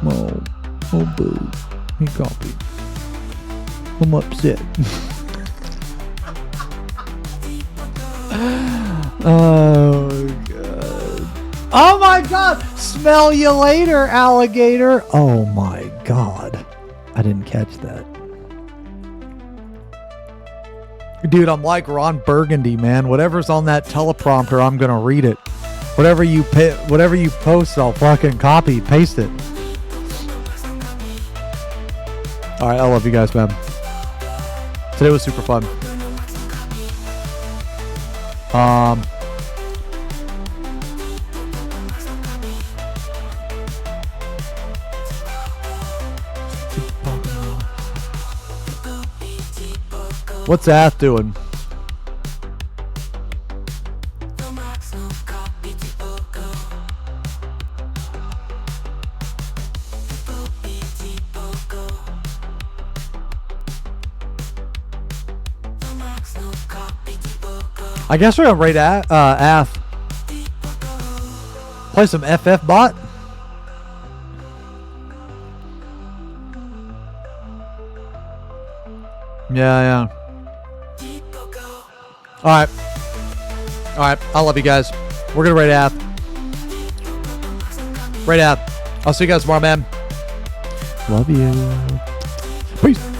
S4: Oh boo. He copied. I'm upset. Oh god. Oh my god! Smell you later, alligator! Oh my god. I didn't catch that. Dude, I'm like Ron Burgundy, man. Whatever's on that teleprompter, I'm gonna read it. Whatever you post, I'll fucking copy, paste it. All right, I love you guys, man. Today was super fun. What's Ath doing? I guess we're gonna raid Ath. Play some FF bot. Yeah. Alright. I love you guys. We're gonna raid Ath. Raid Ath. I'll see you guys tomorrow, man. Love you. Peace.